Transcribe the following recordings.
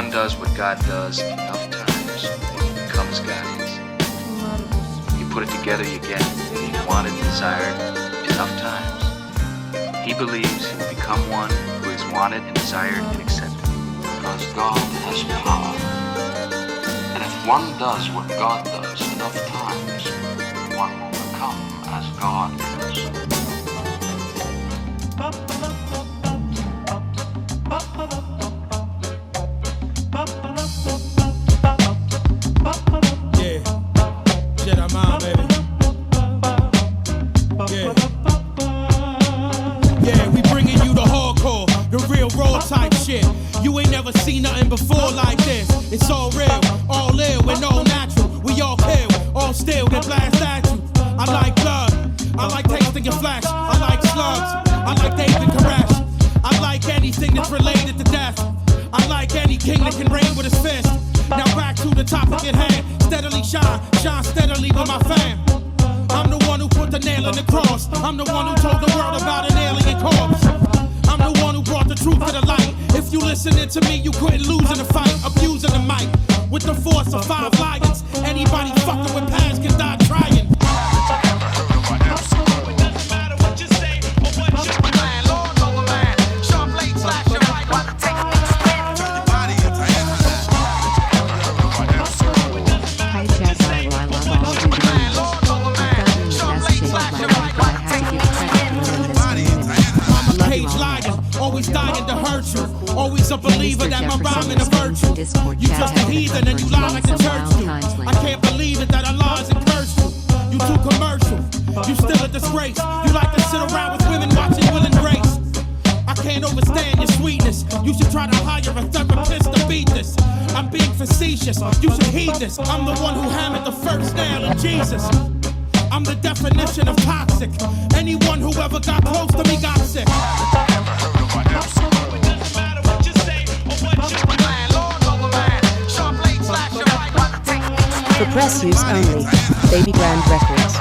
one does what God does enough times, it becomes guidance. You put it together, you get being wanted and desired enough times. He believes he will become one who is wanted and desired and accepted. Because God has power. And if one does what God does enough times, one will become as God is. Yeah, Jajangmyeon, baby. Yeah, we bringing you the hardcore, the real raw type shit. You ain't never seen nothing before like this. It's all real, all ill and all natural. We all kill, all still that blast at you. I like blood, I like tasting your flesh. I like slugs, I like David Koresh. I like anything that's related to death. I like any king that can reign with his fist. Now back to the topic at hand. Steadily shine, shine steadily with my fam. I'm the one who put the nail in the cross. I'm the one who told the world about an alien corpse. I'm the one who brought the truth to the light. If you listening to me, you couldn't lose in the fight. Abusing the mic with the force of 5 lions. Anybody fucking with past can die trying. Always dying to hurt you. Always a believer that my rhyming a virtue. You just a heathen and you lie like the church do. I can't believe it that Allah has cursed you. You too commercial. You still a disgrace. You like to sit around with women watching Will and Grace. I can't understand your sweetness. You should try to hire a therapist to beat this. I'm being facetious. You should heed this. I'm the one who hammered the first nail in Jesus. I'm the definition of toxic. Anyone who ever got close to me got sick. For press use only. Baby Grand Records.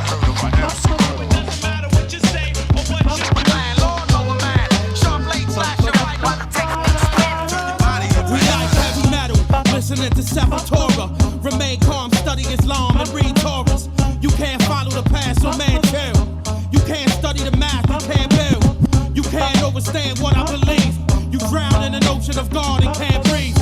We like heavy metal, listening to Sepultura. Remain calm, study Islam and read Taurus. You can't follow the past, so man chill. You can't study the math, you can't build. You can't understand what I believe. You drown in an ocean of God and can't breathe.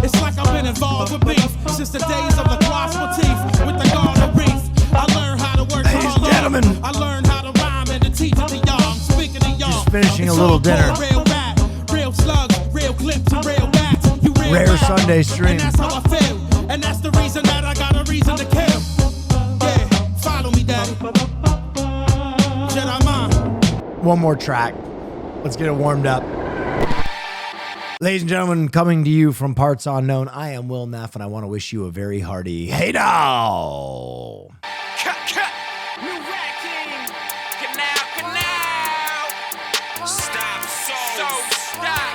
It's like I've been involved with beef since the days of the cross motif with the garden reef. I learned how to work Ladies and gentlemen, I learned how to rhyme and to teach it to y'all. I'm speaking to y'all. Just finishing a little dinner. Real rap, real slugs, real clips, and real bats. You real Rare rap, Sunday stream. And that's how I feel. And that's the reason that I got a reason to kill. Yeah, follow me, daddy. Jajangmyeon. One more track. Let's get it warmed up. Ladies and gentlemen, coming to you from parts unknown, I am Will Neff, and I want to wish you a very hearty hey now. Cut. New Rat King. Canal. Stop. Stop.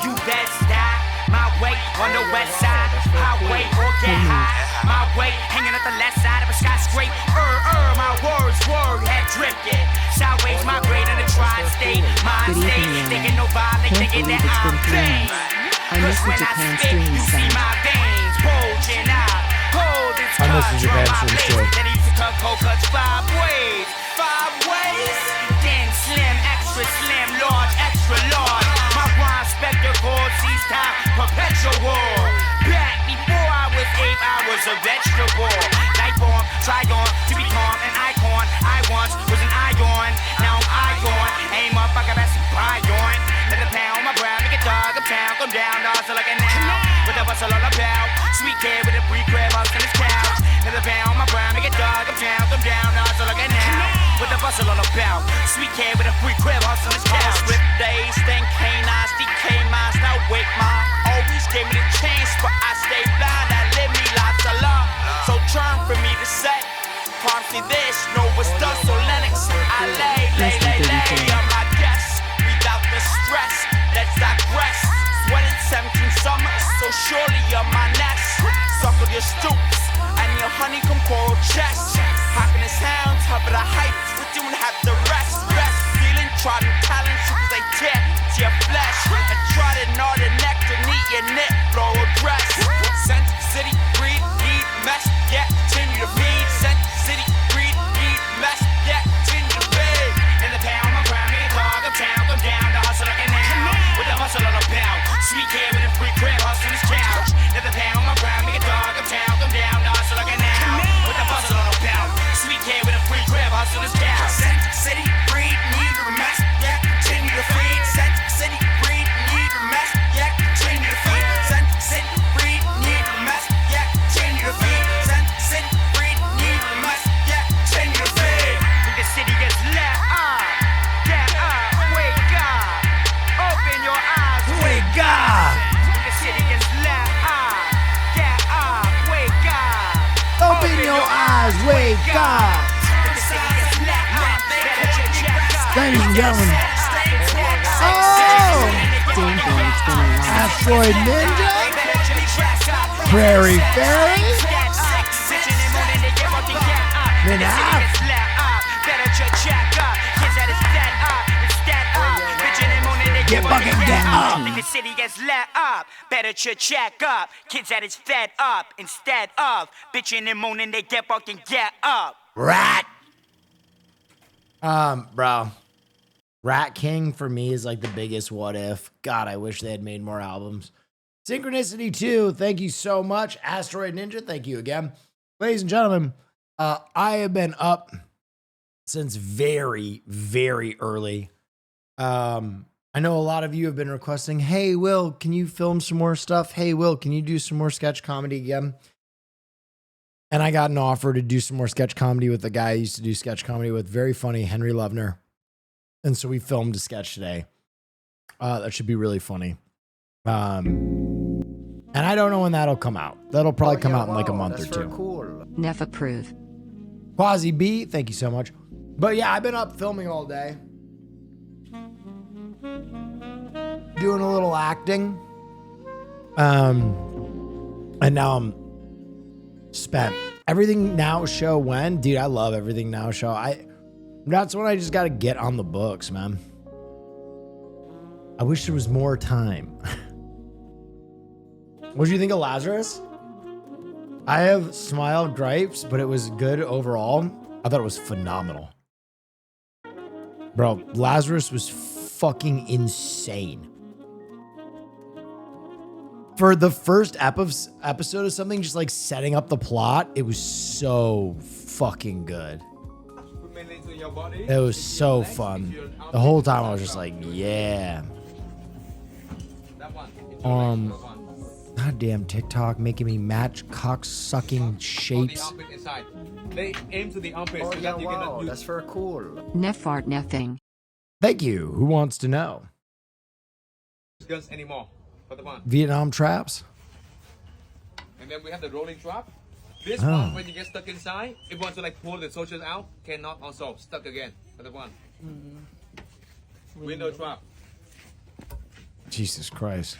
You best stop. My way on the west side. Highway or get high. My way hanging at the left side of a skyscraper. My words had drifted. Sideways migrating in the tri-state. My state. Thinking no violent, thinking that I'm clean. Cause when I spit, you see my veins bulging out. Holding touch from my blades. Then he used to cut cold cuts 5 ways. 5 ways? Then slim, extra slim, large, extra large. My rhyme spectacles, seize time, perpetual. Back before I was ape, I was a vegetable. Life form, try on to be calm, an icon. I once was an ion, now I'm icon. Aim up, I got some ion. Let the pound my brow, make it dog uptown, come down, hustle like a now. What the hustle all about? Sweet kid with a free crab house on his couch. Let the pound my brow, make it dog uptown, come down, hustle like a now. What the hustle all about? Sweet kid with a free crab house on his couch. Rip days, think canines, DK minds, now wake mine. Always gave me the chance, but I stay blind. I live me lots of love. So turn for me to say, promptly this, know what's done, so Lennox. I lay, I'm my guest. Without the stress, let's digress. Sweated 17 summers, so surely you're my nest. Suckle your stoops and your honeycomb coral chest. Hocking the sounds, hover the heights, but you don't have the rest. Feeling trodden talents, cause they tear to your flesh. And trodden all the nectar, neat your Yeah, Sent City, breed, need to mess. Yeah, continue to feed. Sent City, breed, need to mess. Yeah, continue to feed. Sent City, breed, need to mess. Yeah, continue to feed. Sent City, breed, need to mess. Yeah, continue to feed. The city gets lit up. Get up, wake up. Open your eyes, wake up. The city gets lit up. Get up, wake up. Open your eyes, wake up. The city gets lit up. Better check up. Ladies and gentlemen. Oh! Asteroid Ninja. Prairie Fairy. Get fucking get up. The city gets let up. Better check up. Kids that is fed up. Instead of bitching and moaning, they get fucking get up. Rat. Bro. Rat King for me is like the biggest what if. God, I wish they had made more albums. Synchronicity 2, thank you so much. Asteroid Ninja, thank you again. Ladies and gentlemen, I have been up since very, very early. I know a lot of you have been requesting, hey, Will, can you film some more stuff? Hey, Will, can you do some more sketch comedy again? And I got an offer to do some more sketch comedy with the guy I used to do sketch comedy with. Very funny, Henry Lovner. And so we filmed a sketch today. That should be really funny. And I don't know when that'll come out. That'll probably come out in like a month or two. Cool. Neff approve. Quasi B, thank you so much. But yeah, I've been up filming all day. Doing a little acting. And now I'm spent. Everything Now show when? Dude, I love Everything Now show. That's when I just got to get on the books, man. I wish there was more time. What do you think of Lazarus? I have smile gripes, but it was good overall. I thought it was phenomenal. Bro, Lazarus was fucking insane. For the first episode of something, just like setting up the plot, it was so fucking good. It was so fun. The whole time I was just like, yeah. Goddamn TikTok making me match cock-sucking shapes. They aim to the armpit so that you cannot use. That's for cool. Neff art neffing. Thank you. Who wants to know? Guns anymore. For the one. Vietnam traps? And then we have the rolling trap. This one, when you get stuck inside, if you want to like pull the soldiers out, cannot also stuck again. For the one. Window trap. Jesus Christ.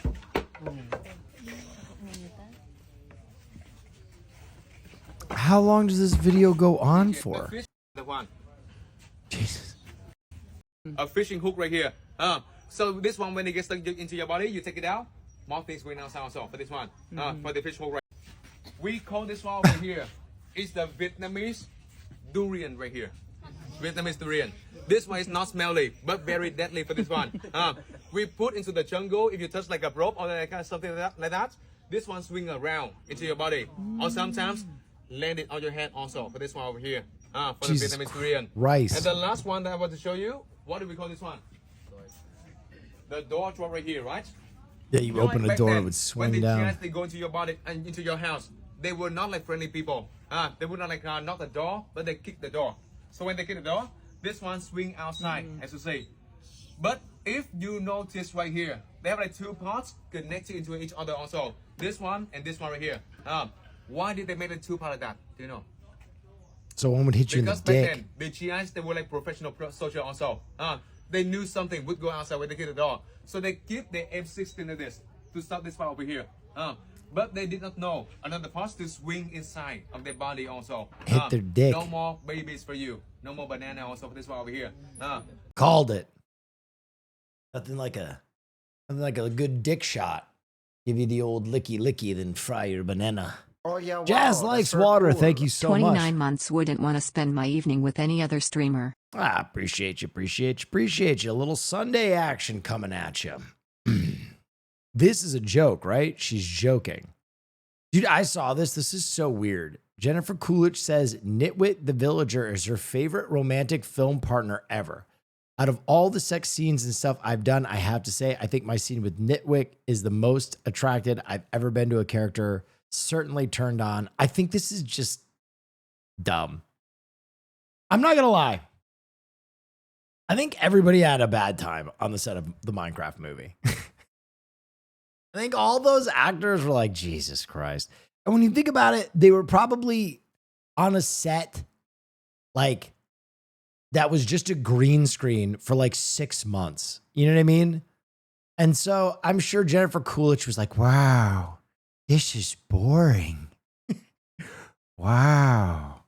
How long does this video go on for? The one. Jesus. A fishing hook right here. So this one, when it gets stuck into your body, you take it out. More things going outside also for this one. For the fish hook right. We call this one over here. It's the Vietnamese durian right here. Vietnamese durian. This one is not smelly, but very deadly for this one. We put into the jungle. If you touch like a rope or like something like that, this one swing around into your body. Or sometimes land it on your head also for this one over here. For Jesus the Vietnamese durian. Christ. And the last one that I want to show you, what do we call this one? The door drop right here, right? Yeah, you open a door, it would swing when down. When they go into your body and into your house, they were not like friendly people. They would not like knock the door, but they kick the door. So when they kick the door, this one swing outside, as you say. But if you notice right here, they have like two parts connected into each other also. This one and this one right here. Why did they make the two parts like that? Do you know? So one would hit you Because in the back dick. then, the GIs, they were like professional soldiers also. They knew something would go outside when they kick the door. So they keep the M16 of this to stop this part over here. But they did not know another part to swing inside of their body also. Hit their dick. No more babies for you. No more banana also for this part over here. Called it. Nothing like a good dick shot. Give you the old licky licky, then fry your banana. Oh yeah, wow, Jazz likes water. Cool. Thank you so 29 much. months wouldn't want to spend my evening with any other streamer. Appreciate you. A little Sunday action coming at you. This is a joke, right? She's joking. Dude, I saw this. This is so weird. Jennifer Coolidge says Nitwit the Villager is her favorite romantic film partner ever. Out of all the sex scenes and stuff I've done, I have to say, I think my scene with Nitwit is the most attracted I've ever been to a character. Certainly turned on. I think this is just dumb. I'm not going to lie. I think everybody had a bad time on the set of the Minecraft movie. I think all those actors were like, Jesus Christ. And when you think about it, they were probably on a set like that was just a green screen for like 6 months. You know what I mean? And so I'm sure Jennifer Coolidge was like, wow, this is boring. Wow.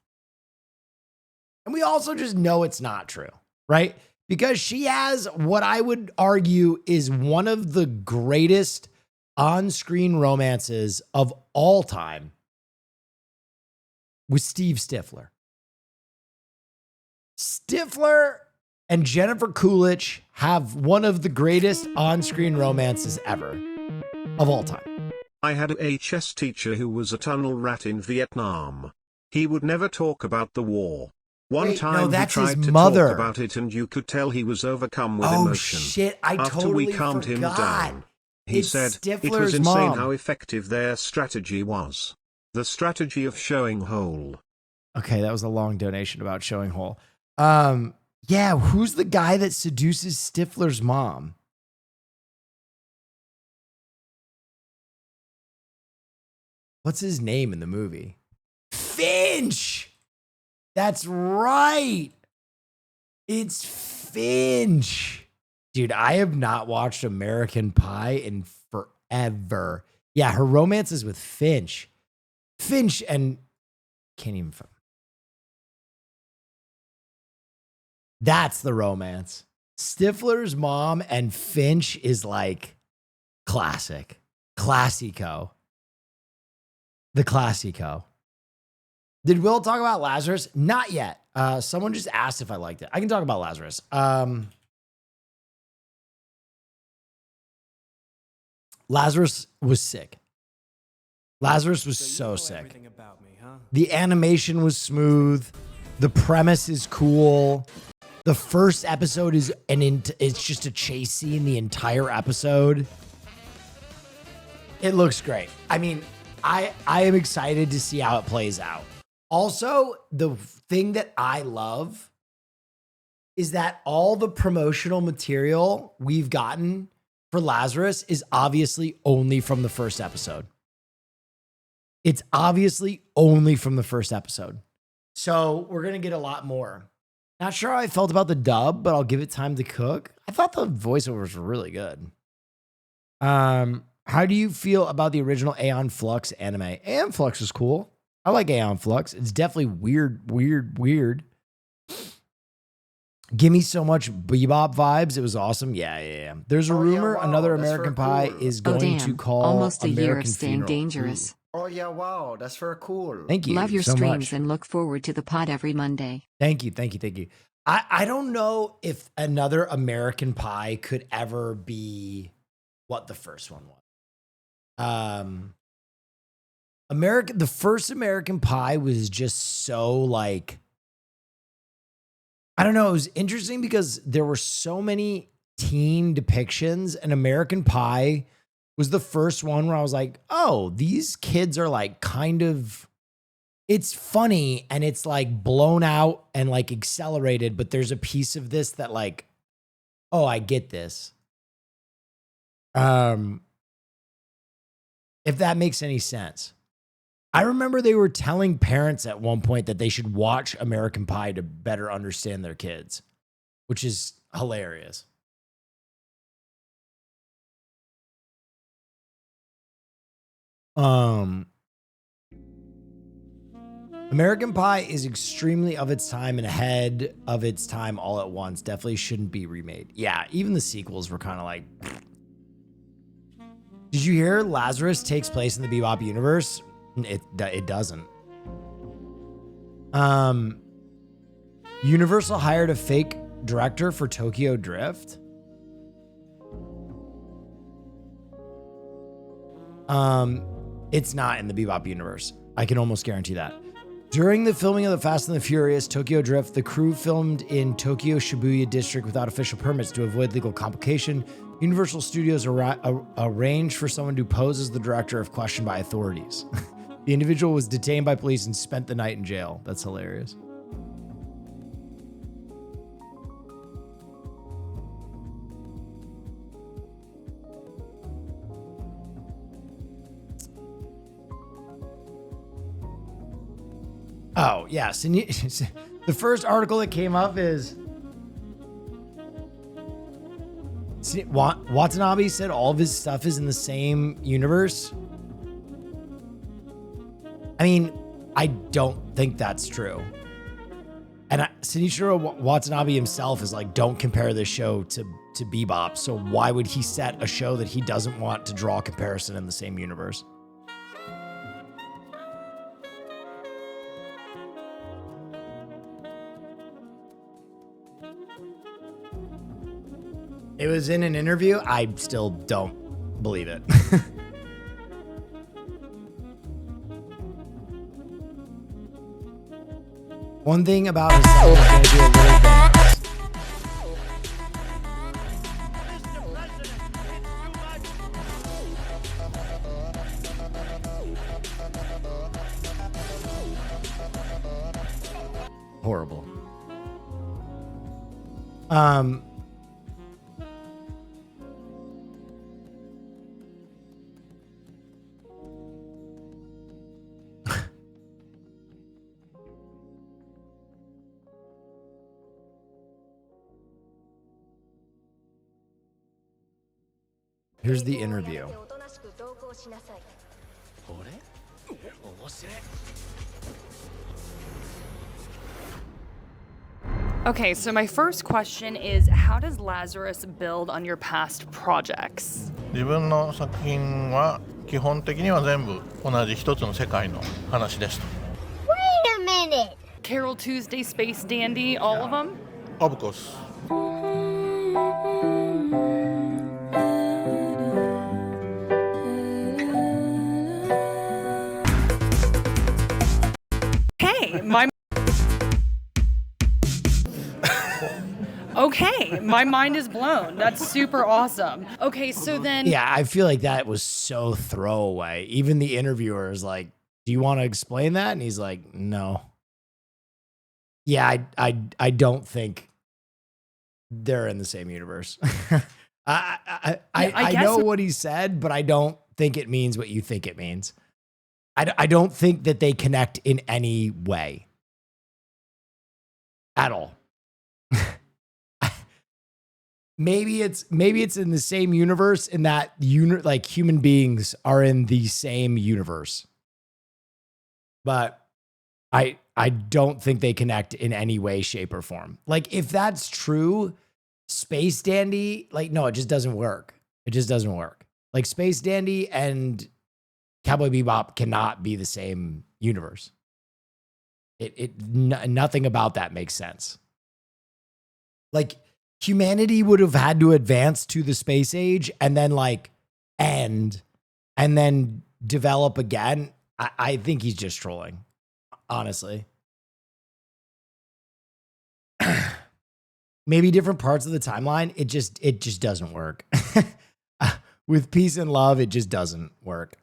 And we also just know it's not true, right? Because she has what I would argue is one of the greatest on-screen romances of all time with Steve Stifler. Stifler and Jennifer Coolidge have one of the greatest on-screen romances ever of all time. I had a HS teacher who was a tunnel rat in Vietnam. He would never talk about the war. One time he tried to talk about it and you could tell he was overcome with emotion. Oh shit, I After totally we calmed him down, he said it was insane how effective their strategy was. The strategy of showing whole. Okay, that was a long donation about showing whole. Yeah, who's the guy that seduces Stifler's mom? What's his name in the movie? Finch! That's right. It's Finch. Dude, I have not watched American Pie in forever. Yeah, her romance is with Finch. Finch and can't even. That's the romance. Stifler's mom and Finch is like classic. Classico. The Classico. Did Will talk about Lazarus? Not yet. Someone just asked if I liked it. I can talk about Lazarus. Lazarus was sick. Lazarus was so sick. About me, huh? The animation was smooth. The premise is cool. The first episode is it's just a chase scene the entire episode. It looks great. I mean, I am excited to see how it plays out. Also, the thing that I love is that all the promotional material we've gotten for Lazarus is obviously only from the first episode. It's obviously only from the first episode. So we're going to get a lot more. Not sure how I felt about the dub, but I'll give it time to cook. I thought the voiceovers were really good. How do you feel about the original Aeon Flux anime? Aeon Flux is cool. I like Aeon Flux. It's definitely weird. Give me so much Bebop vibes. It was awesome. Yeah. There's a rumor another American Pie is going to call almost a American year of staying Funeral. dangerous. Oh yeah, wow, that's very cool. Thank you. Love your so streams much. and look forward to the pod every Monday. Thank you. I don't know if another American Pie could ever be what the first one was. The first American Pie was just so like, I don't know. It was interesting because there were so many teen depictions, and American Pie was the first one where I was like, oh, these kids are like kind of, it's funny and it's like blown out and like accelerated, but there's a piece of this that like, oh, I get this. If that makes any sense. I remember they were telling parents at one point that they should watch American Pie to better understand their kids, which is hilarious. American Pie is extremely of its time and ahead of its time all at once. Definitely shouldn't be remade. Yeah, even the sequels were kind of like... Did you hear Lazarus takes place in the Bebop universe? It doesn't. Universal hired a fake director for Tokyo Drift. It's not in the Bebop universe. I can almost guarantee that. During the filming of The Fast and the Furious Tokyo Drift, the crew filmed in Tokyo Shibuya district without official permits to avoid legal complication. Universal Studios arranged for someone to pose as the director if questioned by authorities. The individual was detained by police and spent the night in jail. That's hilarious. Oh, yes. And the first article that came up is Watanabe said all of his stuff is in the same universe. I mean, I don't think that's true. And Shinichiro Watanabe himself is like, don't compare this show to Bebop. So why would he set a show that he doesn't want to draw a comparison in the same universe? It was in an interview. I still don't believe it. One thing about his son is going to do a little bit. Horrible. Here's the interview. Okay, so my first question is, how does Lazarus build on your past projects? 自分の作品は基本的には全部同じ一つの世界の話ですと。Wait a minute! Carol Tuesday, Space Dandy, all of them? Of course. Okay, my mind is blown. That's super awesome. Okay, so then... Yeah, I feel like that was so throwaway. Even the interviewer is like, do you want to explain that? And he's like, no. Yeah, I don't think they're in the same universe. I know what he said, but I don't think it means what you think it means. I don't think that they connect in any way. At all. Maybe it's in the same universe in that like human beings are in the same universe. But I don't think they connect in any way, shape, or form. Like if that's true, Space Dandy, like no, it just doesn't work. It just doesn't work. Like Space Dandy and Cowboy Bebop cannot be the same universe. Nothing about that makes sense. Like humanity would have had to advance to the space age and then like end and then develop again. I think he's just trolling, honestly. Maybe different parts of the timeline. It just doesn't work. With peace and love, it just doesn't work.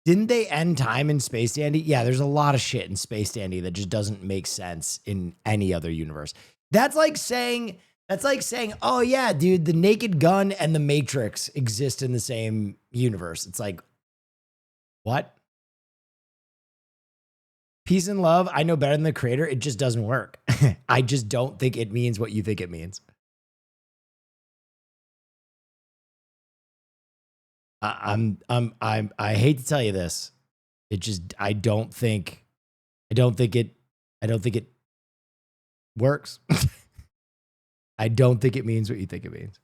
Didn't they end time in Space Dandy? Yeah, there's a lot of shit in Space Dandy that just doesn't make sense in any other universe. That's like saying, oh yeah, dude, the Naked Gun and the Matrix exist in the same universe. It's like, what? Peace and love, I know better than the creator. It just doesn't work. I just don't think it means what you think it means. I hate to tell you this. I don't think it works. I don't think it means what you think it means.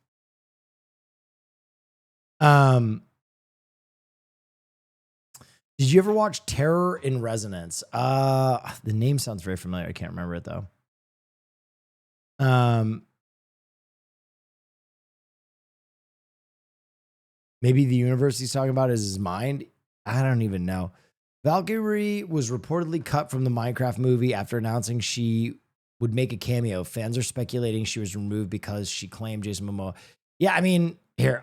Did you ever watch Terror in Resonance? The name sounds very familiar. I can't remember it though. Maybe the universe he's talking about is his mind. I don't even know. Valkyrie was reportedly cut from the Minecraft movie after announcing she would make a cameo. Fans are speculating she was removed because she claimed Jason Momoa. Yeah, I mean, here,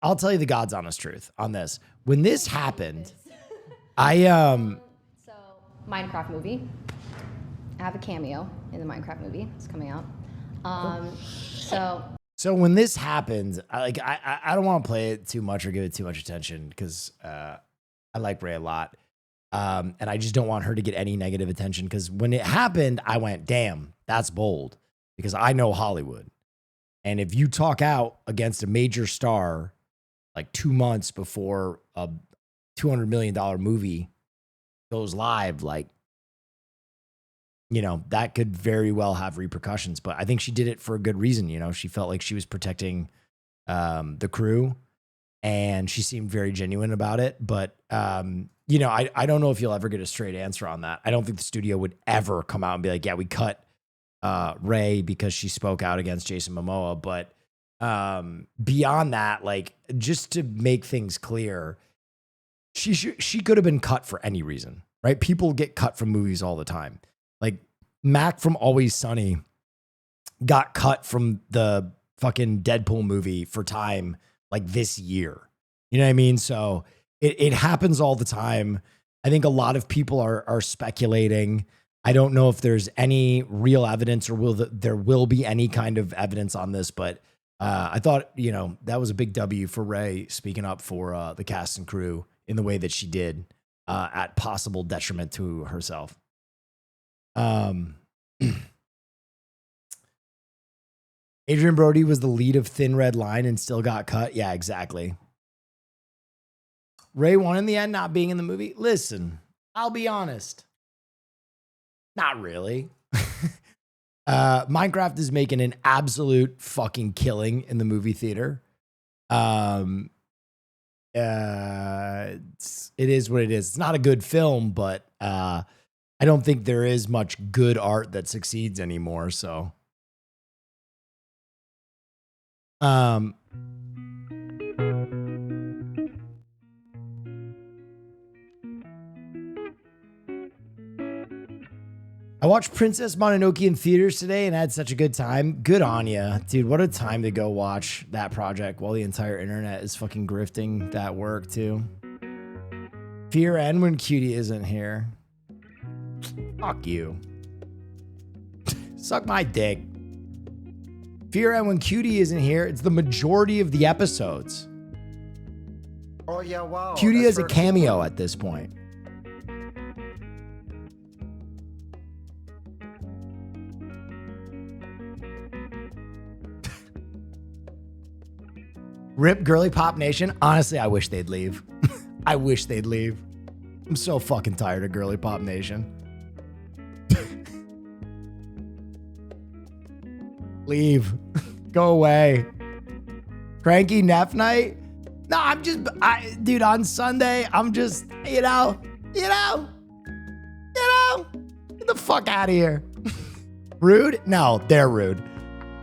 I'll tell you the God's honest truth on this. When this happened, So, Minecraft movie. I have a cameo in the Minecraft movie. It's coming out. So when this happened, I don't want to play it too much or give it too much attention because I like Ray a lot. And I just don't want her to get any negative attention because when it happened, I went, damn, that's bold because I know Hollywood. And if you talk out against a major star like 2 months before a $200 million movie goes live, like, you know, that could very well have repercussions. But I think she did it for a good reason. You know, she felt like she was protecting the crew and she seemed very genuine about it. But, you know, I don't know if you'll ever get a straight answer on that. I don't think the studio would ever come out and be like, yeah, we cut Ray because she spoke out against Jason Momoa. But beyond that, like, just to make things clear, she could have been cut for any reason, right? People get cut from movies all the time. Like Mac from Always Sunny got cut from the fucking Deadpool movie for time like this year. You know what I mean? So it happens all the time. I think a lot of people are speculating. I don't know if there's any real evidence or there will be any kind of evidence on this, but I thought, you know, that was a big W for Ray speaking up for the cast and crew in the way that she did at possible detriment to herself. Adrian Brody was the lead of Thin Red Line and still got cut. Yeah, exactly. Ray won in the end, not being in the movie. Listen, I'll be honest. Not really. Minecraft is making an absolute fucking killing in the movie theater. It is what it is. It's not a good film, but I don't think there is much good art that succeeds anymore. So, I watched Princess Mononoke in theaters today and had such a good time. Good on ya, dude. What a time to go watch that project while the entire internet is fucking grifting that work too. Fear and when Cutie isn't here. Fuck you. Suck my dick. Fear and when Cutie isn't here, it's the majority of the episodes. Oh yeah, wow. Cutie has a cameo at this point. Rip Girly Pop Nation. Honestly, I wish they'd leave. I wish they'd leave. I'm so fucking tired of Girly Pop Nation. Leave. Go away. Cranky Neff night? No, dude, on Sunday, I'm just, get the fuck out of here. Rude? No, they're rude.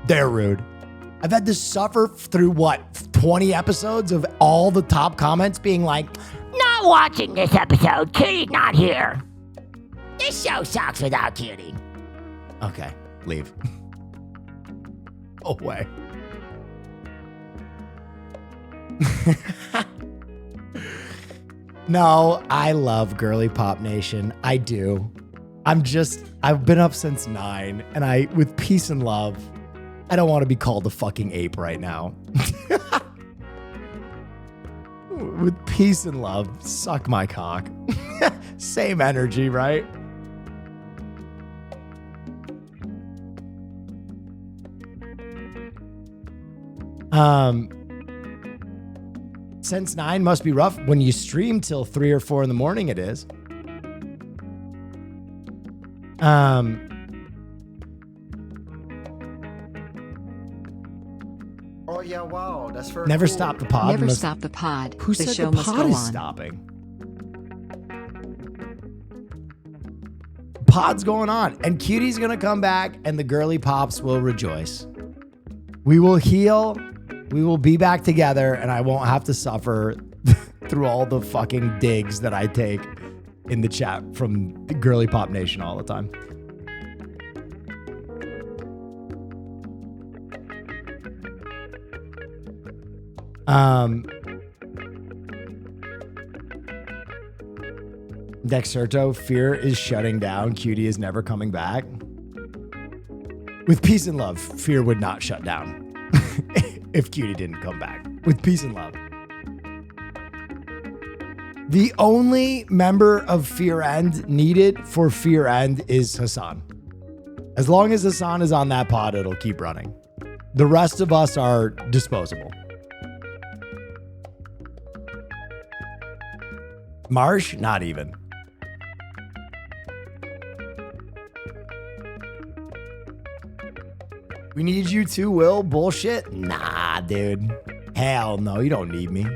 They're rude. I've had to suffer through what, 20 episodes of all the top comments being like, not watching this episode, Cutie's not here. This show sucks without Cutie. Okay, leave. Go away. No, I love Girly Pop Nation. I do. I've been up since 9 and with peace and love, I don't want to be called a fucking ape right now. With peace and love, suck my cock. Same energy, right? Since 9 must be rough. When you stream till 3 or 4 in the morning, it is. Oh yeah, wow, that's very Never cool. Stop the Pod. Never stop the pod. Who The said show the must pod go is on. stopping? Pod's going on, and Cutie's gonna come back, and the girly pops will rejoice. We will heal. We will be back together, and I won't have to suffer through all the fucking digs that I take in the chat from the Girly Pop Nation all the time. Dexerto, fear is shutting down. Cutie is never coming back. With peace and love, fear would not shut down if Cutie didn't come back. With peace and love. The only member of Fear End needed for Fear End is Hassan. As long as Hassan is on that pod, it'll keep running. The rest of us are disposable. Marsh? Not even. We need you too, Will? Bullshit? Nah, dude. Hell no, you don't need me.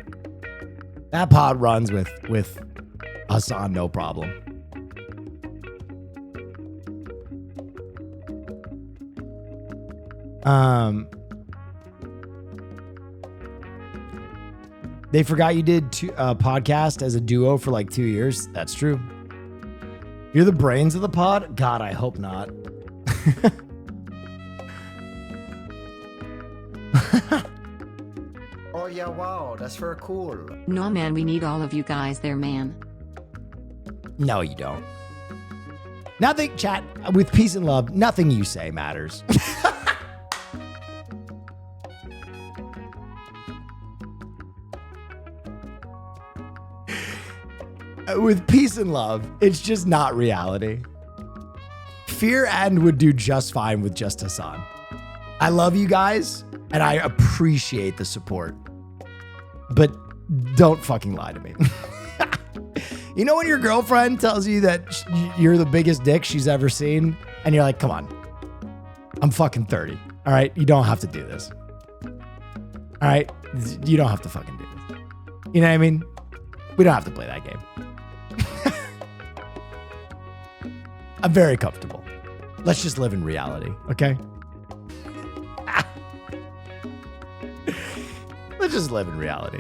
That pod runs with Hassan, no problem. They forgot you did a podcast as a duo for like 2 years. That's true. You're the brains of the pod? God, I hope not. Oh yeah, wow, that's very cool. No, man, we need all of you guys there, man. No, you don't. Nothing, chat, with peace and love, nothing you say matters. With peace and love, it's just not reality. Fear End would do just fine with just Hassan. I love you guys, and I appreciate the support. But don't fucking lie to me. You know when your girlfriend tells you that you're the biggest dick she's ever seen, and you're like, come on, I'm fucking 30, all right? You don't have to do this. All right? You don't have to fucking do this. You know what I mean? We don't have to play that game. I'm very comfortable. Let's just live in reality, okay? Let's just live in reality.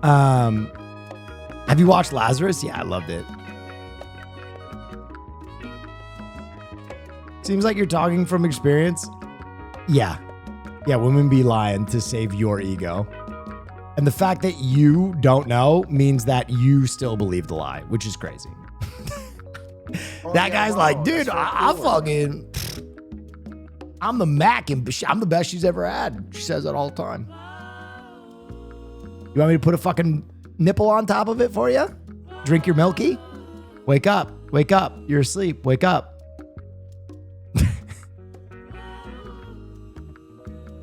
Have you watched Lazarus? Yeah, I loved it. Seems like you're talking from experience. Yeah. Yeah, women be lying to save your ego. And the fact that you don't know means that you still believe the lie, which is crazy. That guy's like, dude, I fucking... I'm the Mac, and I'm the best she's ever had. She says that all the time. You want me to put a fucking nipple on top of it for you? Drink your milky? Wake up. Wake up. You're asleep. Wake up.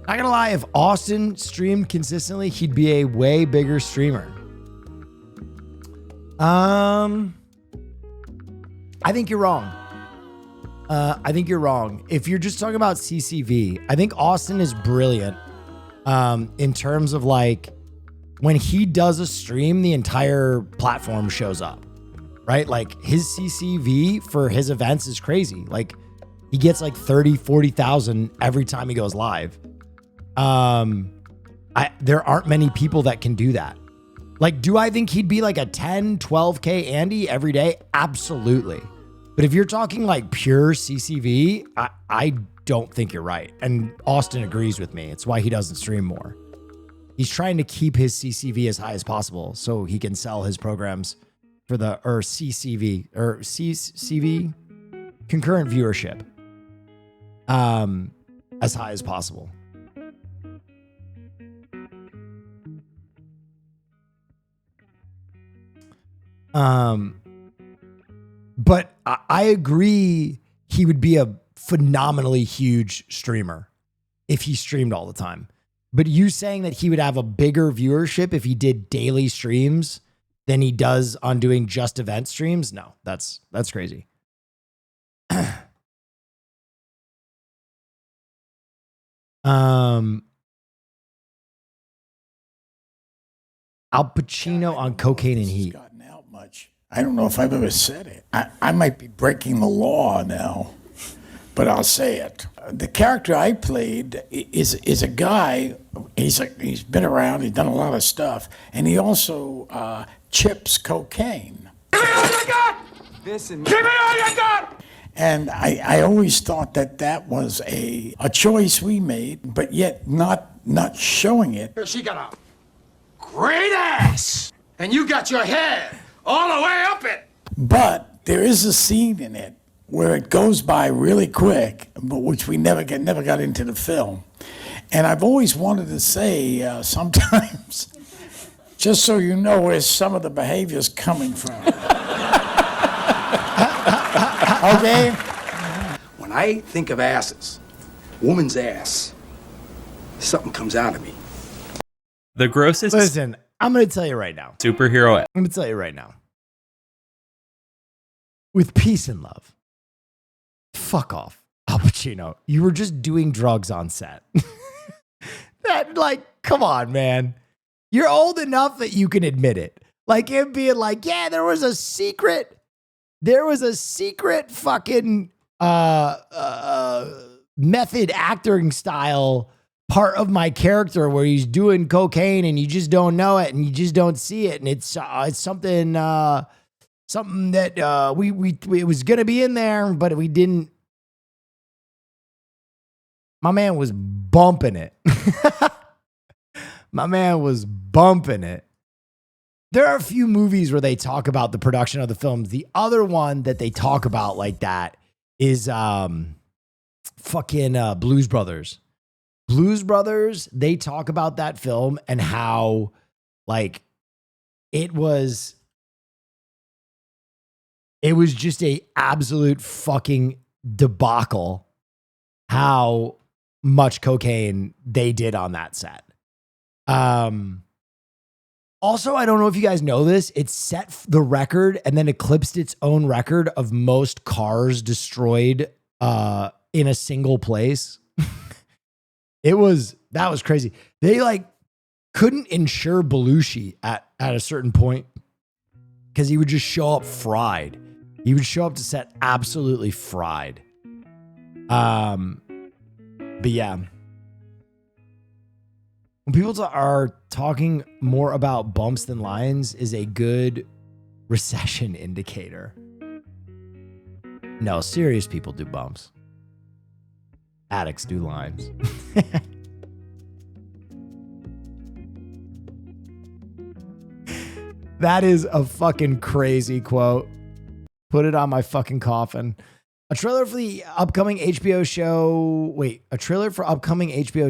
Not gonna lie, if Austin streamed consistently, he'd be a way bigger streamer. I think you're wrong. I think you're wrong. If you're just talking about CCV, I think Austin is brilliant in terms of like when he does a stream, the entire platform shows up, right? Like his CCV for his events is crazy. Like he gets like 30, 40,000 every time he goes live. There aren't many people that can do that. Like, do I think he'd be like a 10, 12K Andy every day? Absolutely. But if you're talking like pure CCV, I don't think you're right. And Austin agrees with me. It's why he doesn't stream more. He's trying to keep his CCV as high as possible so he can sell his programs for the, or CCV, or CCV, concurrent viewership, as high as possible. But I agree he would be a phenomenally huge streamer if he streamed all the time. But you saying that he would have a bigger viewership if he did daily streams than he does on doing just event streams? No, that's crazy. Al Pacino on cocaine and heat. I don't know if I've ever said it. I might be breaking the law now, but I'll say it. The character I played is a guy. He's been around. He's done a lot of stuff, and he also chips cocaine. Give me all you got. Give me all you got. And I always thought that was a choice we made, but yet not showing it. She got a great ass, and you got your head all the way up it. But there is a scene in it where it goes by really quick, but which we never got into the film. And I've always wanted to say sometimes, just so you know where some of the behavior's coming from. Okay? When I think of asses, woman's ass, something comes out of me. The grossest. Listen, I'm going to tell you right now. Superhero. I'm going to tell you right now. With Peace and Love, fuck off, Al Pacino. You were just doing drugs on set. Come on, man. You're old enough that you can admit it. Like him being like, yeah, there was a secret fucking method acting style part of my character where he's doing cocaine and you just don't know it and you just don't see it. And it's something that it was going to be in there, but we didn't. My man was bumping it. My man was bumping it. There are a few movies where they talk about the production of the films. The other one that they talk about like that is fucking Blues Brothers. Blues Brothers, they talk about that film and how like it was just a absolute fucking debacle how much cocaine they did on that set. Also, I don't know if you guys know this, it set the record and then eclipsed its own record of most cars destroyed in a single place. That was crazy. They like couldn't insure Belushi at a certain point because he would just show up fried. He would show up to set absolutely fried. But yeah. When people are talking more about bumps than lines is a good recession indicator. No, serious people do bumps. Addicts do lines. That is a fucking crazy quote. Put it on my fucking coffin. A trailer for upcoming HBO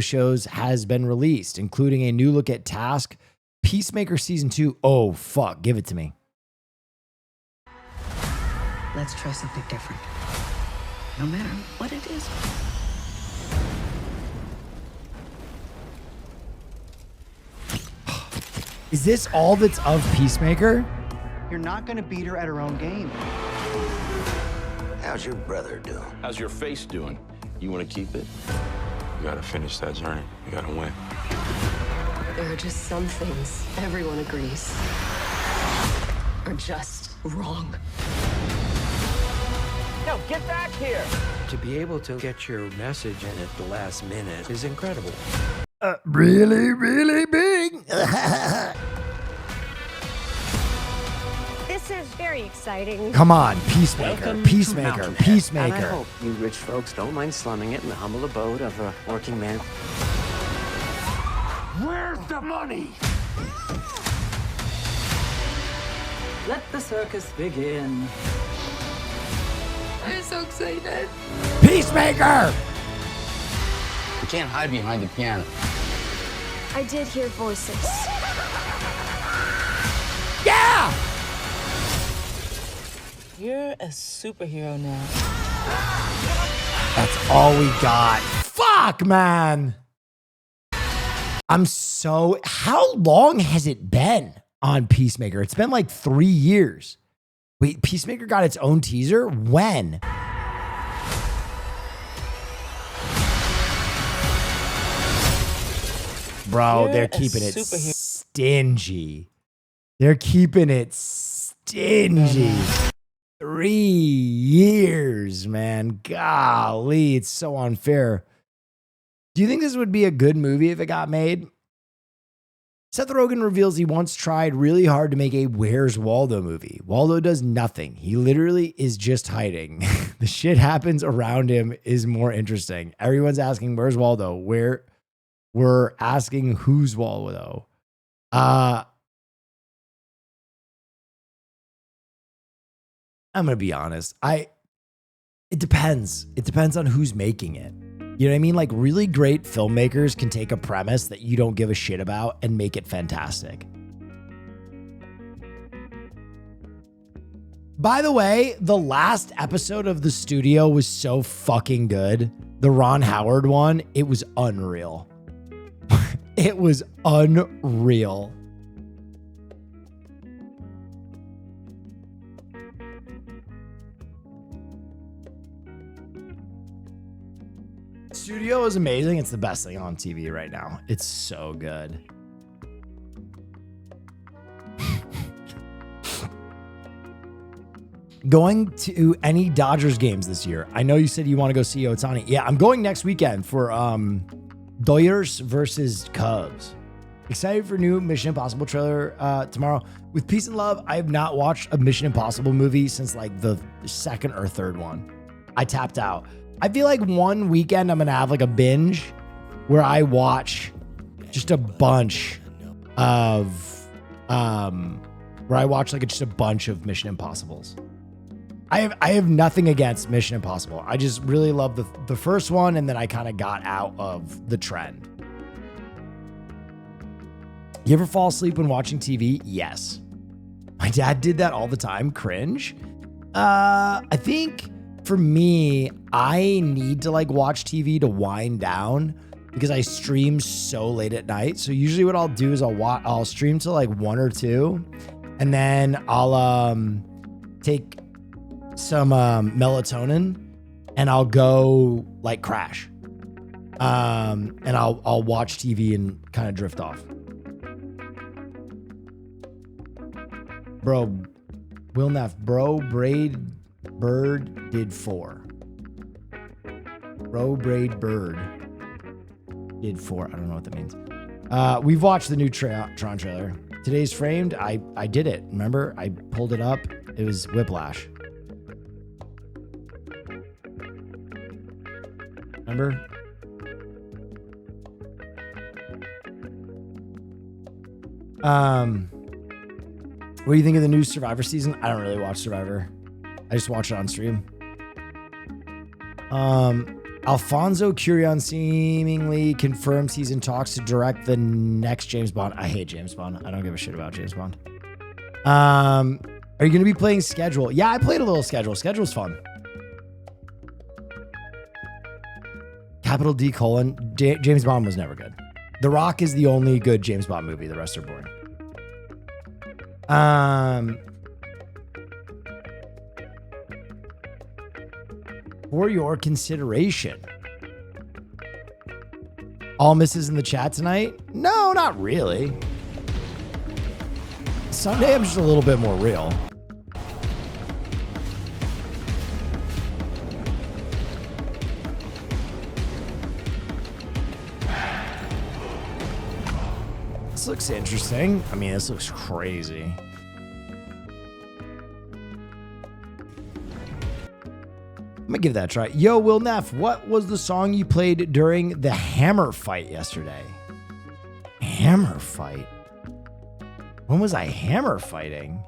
shows has been released, including a new look at Task, Peacemaker Season 2. Oh, fuck. Give it to me. Let's try something different. No matter what it is. Is this all that's of Peacemaker? You're not gonna beat her at her own game. How's your brother doing? How's your face doing? You want to keep it? You gotta finish that journey. You gotta win. There are just some things everyone agrees are just wrong. No, get back here! To be able to get your message in at the last minute is incredible. Really, really big. This is very exciting. Come on, Peacemaker, Peacemaker, Peacemaker. And I hope you rich folks don't mind slumming it in the humble abode of a working man. Where's the money? Let the circus begin. I'm so excited. Peacemaker! You can't hide behind the piano. I did hear voices. Yeah! You're a superhero now. That's all we got. Fuck, man. How long has it been on Peacemaker? It's been like 3 years. Wait, Peacemaker got its own teaser? When? Bro, they're keeping it stingy. They're keeping it stingy. 3 years. haters, man. Golly, it's so unfair. Do you think this would be a good movie if it got made? Seth Rogen reveals he once tried really hard to make a Where's Waldo movie. Waldo does nothing. He literally is just hiding. The shit happens around him is more interesting. Everyone's asking, where's Waldo? We're asking who's Waldo. I'm going to be honest. It depends. It depends on who's making it. You know what I mean? Like, really great filmmakers can take a premise that you don't give a shit about and make it fantastic. By the way, the last episode of The Studio was so fucking good. The Ron Howard one, it was unreal. It was unreal. Studio is amazing. It's the best thing on TV right now. It's so good. Going to any Dodgers games this year? I know you said you want to go see Ohtani. Yeah, I'm going next weekend for Dodgers versus Cubs. Excited for new Mission Impossible trailer tomorrow. With Peace and Love, I have not watched a Mission Impossible movie since like the second or third one. I tapped out. I feel like one weekend I'm going to have like a binge where I watch just a bunch of, just a bunch of Mission Impossibles. I have nothing against Mission Impossible. I just really love the first one, and then I kind of got out of the trend. You ever fall asleep when watching TV? Yes. My dad did that all the time. Cringe. I think for me, I need to like watch TV to wind down because I stream so late at night. So usually what I'll do is I'll stream till like 1 or 2, and then I'll take some melatonin and I'll go like crash. And I'll watch TV and kind of drift off. Bro, Will Neff, Braid Bird did 4. Braid Bird did 4. I don't know what that means. We've watched the new Tron trailer. Today's framed. I did it. Remember? I pulled it up. It was Whiplash. Remember? What do you think of the new Survivor season? I don't really watch Survivor. I just watch it on stream. Alfonso Cuarón seemingly confirms he's in talks to direct the next James Bond. I hate James Bond. I don't give a shit about James Bond. Are you going to be playing Schedule? Yeah, I played a little Schedule. Schedule's fun. Capital D : James Bond was never good. The Rock is the only good James Bond movie. The rest are boring. For your consideration. All misses in the chat tonight? No, not really. Sunday, I'm just a little bit more real. This looks interesting. I mean, this looks crazy. I'm gonna give that a try. Yo, Will Neff, what was the song you played during the hammer fight yesterday? Hammer fight? When was I hammer fighting?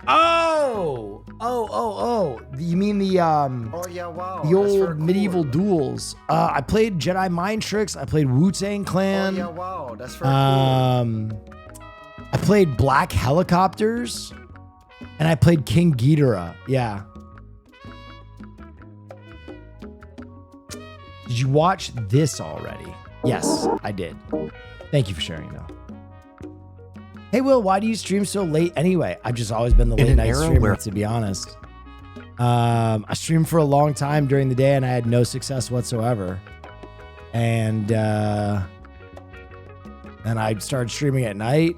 Oh! You mean the the old medieval duels? I played Jedi Mind Tricks. I played Wu-Tang Clan. Oh yeah, wow, that's very cool. I played Black Helicopters. And I played King Ghidorah. Yeah. Did you watch this already? Yes, I did. Thank you for sharing, though. Hey, Will, why do you stream so late anyway? I've just always been the late night streamer, to be honest. I streamed for a long time during the day, and I had no success whatsoever. And then I started streaming at night.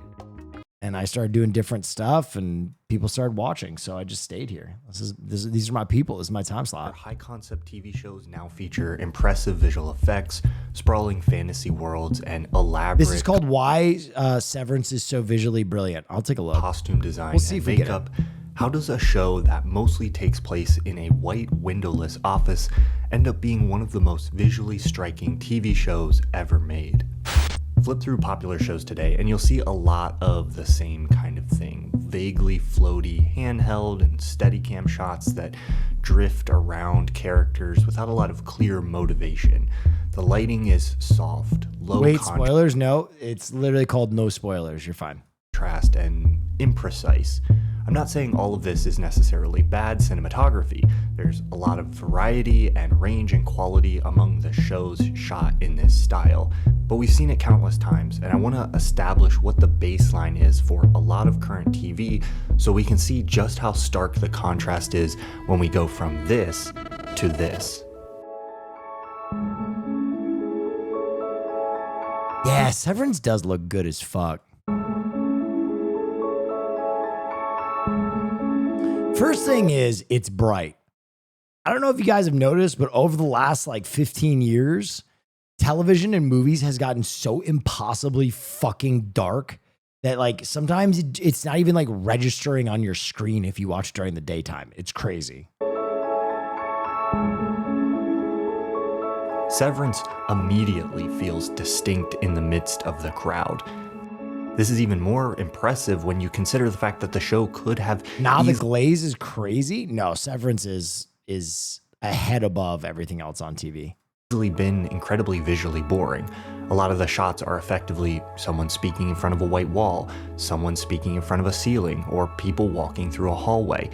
and I started doing different stuff, and people started watching. So I just stayed here. These are my people. This is my time slot. High concept TV shows now feature impressive visual effects, sprawling fantasy worlds, and elaborate. This is called Why Severance is So Visually Brilliant. I'll take a look. Costume design We'll see and if we get it. makeup. How does a show that mostly takes place in a white windowless office end up being one of the most visually striking TV shows ever made? Flip through popular shows today and you'll see a lot of the same kind of thing. Vaguely floaty, handheld, and steadicam shots that drift around characters without a lot of clear motivation. The lighting is soft, low Wait, spoilers? No, it's literally called No Spoilers. You're fine. contrast and imprecise. I'm not saying all of this is necessarily bad cinematography. There's a lot of variety and range and quality among the shows shot in this style, but we've seen it countless times, and I want to establish what the baseline is for a lot of current TV so we can see just how stark the contrast is when we go from this to this. Yeah, Severance does look good as fuck. First thing is, it's bright. I don't know if you guys have noticed, but over the last like 15 years, television and movies has gotten so impossibly fucking dark that like sometimes it's not even like registering on your screen if you watch during the daytime. It's crazy. Severance immediately feels distinct in the midst of the crowd. This is even more impressive when you consider the fact that the show could have... Now the glaze is crazy? No, Severance is a head above everything else on TV. ...easily been incredibly visually boring. A lot of the shots are effectively someone speaking in front of a white wall, someone speaking in front of a ceiling, or people walking through a hallway.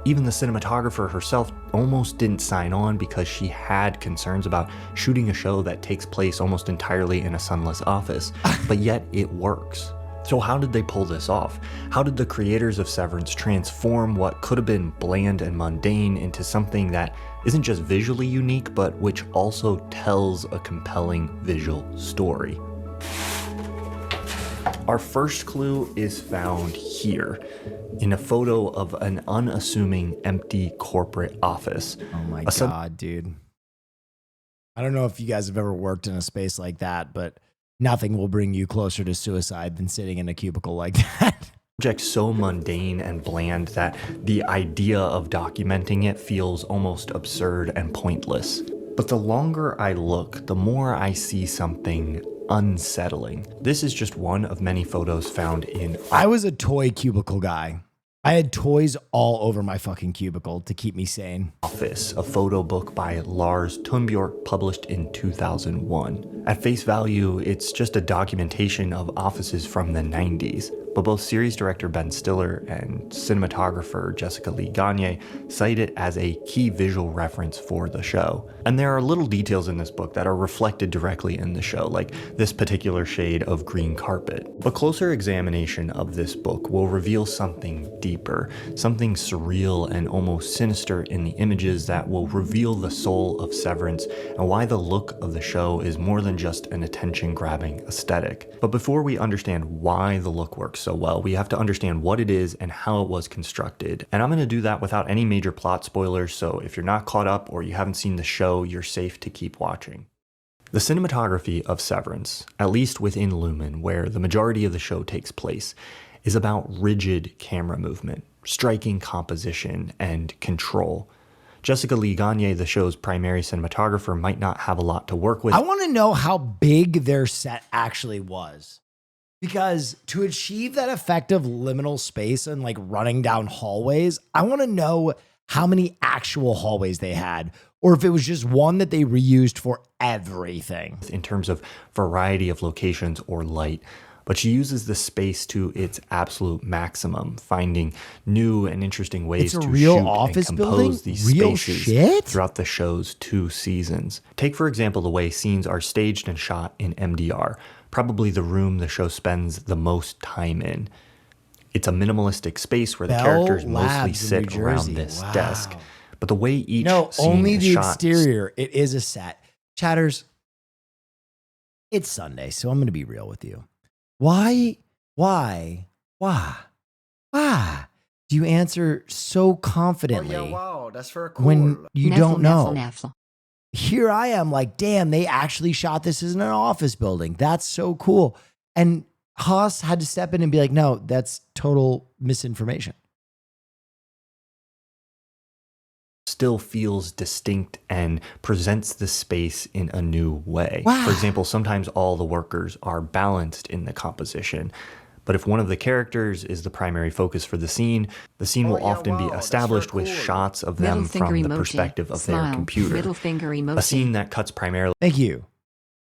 Even the cinematographer herself almost didn't sign on because she had concerns about shooting a show that takes place almost entirely in a sunless office, but yet it works. So how did they pull this off? How did the creators of Severance transform what could have been bland and mundane into something that isn't just visually unique, but which also tells a compelling visual story? Our first clue is found here, in a photo of an unassuming, empty corporate office. Oh my God, dude. I don't know if you guys have ever worked in a space like that, but nothing will bring you closer to suicide than sitting in a cubicle like that. Subject so mundane and bland that the idea of documenting it feels almost absurd and pointless. But the longer I look, the more I see something unsettling. This is just one of many photos found in... I was a toy cubicle guy. I had toys all over my fucking cubicle to keep me sane. Office, a photo book by Lars Thunbjörk published in 2001. At face value, it's just a documentation of offices from the 90s, but both series director Ben Stiller and cinematographer Jessica Lee Gagne cite it as a key visual reference for the show. And there are little details in this book that are reflected directly in the show, like this particular shade of green carpet. A closer examination of this book will reveal something deeper, something surreal and almost sinister in the images that will reveal the soul of Severance and why the look of the show is more than just an attention-grabbing aesthetic. But before we understand why the look works so well, we have to understand what it is and how it was constructed. And I'm going to do that without any major plot spoilers, so if you're not caught up or you haven't seen the show, you're safe to keep watching. The cinematography of Severance, at least within Lumen, where the majority of the show takes place, is about rigid camera movement, striking composition, and control. Jessica Lee Gagne, the show's primary cinematographer, might not have a lot to work with. I want to know how big their set actually was. Because to achieve that effective liminal space and like running down hallways, I want to know how many actual hallways they had, or if it was just one that they reused for everything. In terms of variety of locations or light, but she uses the space to its absolute maximum, finding new and interesting ways to shoot and compose these spaces throughout the show's 2 seasons. Take, for example, the way scenes are staged and shot in MDR, probably the room the show spends the most time in. It's a minimalistic space where the characters mostly sit around this desk. But the way each scene only is the shot, exterior. It is a set. Chatters, it's Sunday, so I'm going to be real with you. Why Why? Why do you answer so confidently wow, that's very cool. when you don't know? Neff. Here I am like, damn, they actually shot this in an office building. That's so cool. And Haas had to step in and be like, no, that's total misinformation. Still feels distinct and presents the space in a new way. Wow. For example, sometimes all the workers are balanced in the composition. But if one of the characters is the primary focus for the scene will often be established with shots of them from the perspective of their computer. Middle finger emoji. A scene that cuts primarily Thank you.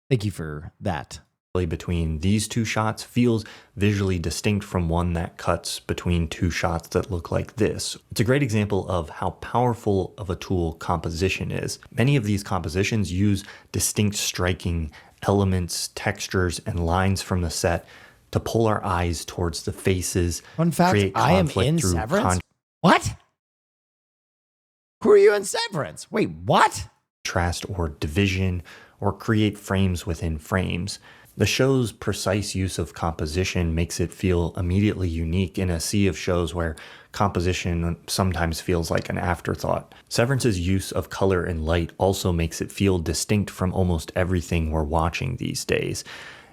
Thank you for that. between these two shots feels visually distinct from one that cuts between two shots that look like this. It's a great example of how powerful of a tool composition is. Many of these compositions use distinct striking elements, textures, and lines from the set to pull our eyes towards the faces. Fun fact, create I am conflict in through Severance? What? Who are you in Severance? Wait, what? contrast or division, or create frames within frames. The show's precise use of composition makes it feel immediately unique in a sea of shows where composition sometimes feels like an afterthought. Severance's use of color and light also makes it feel distinct from almost everything we're watching these days.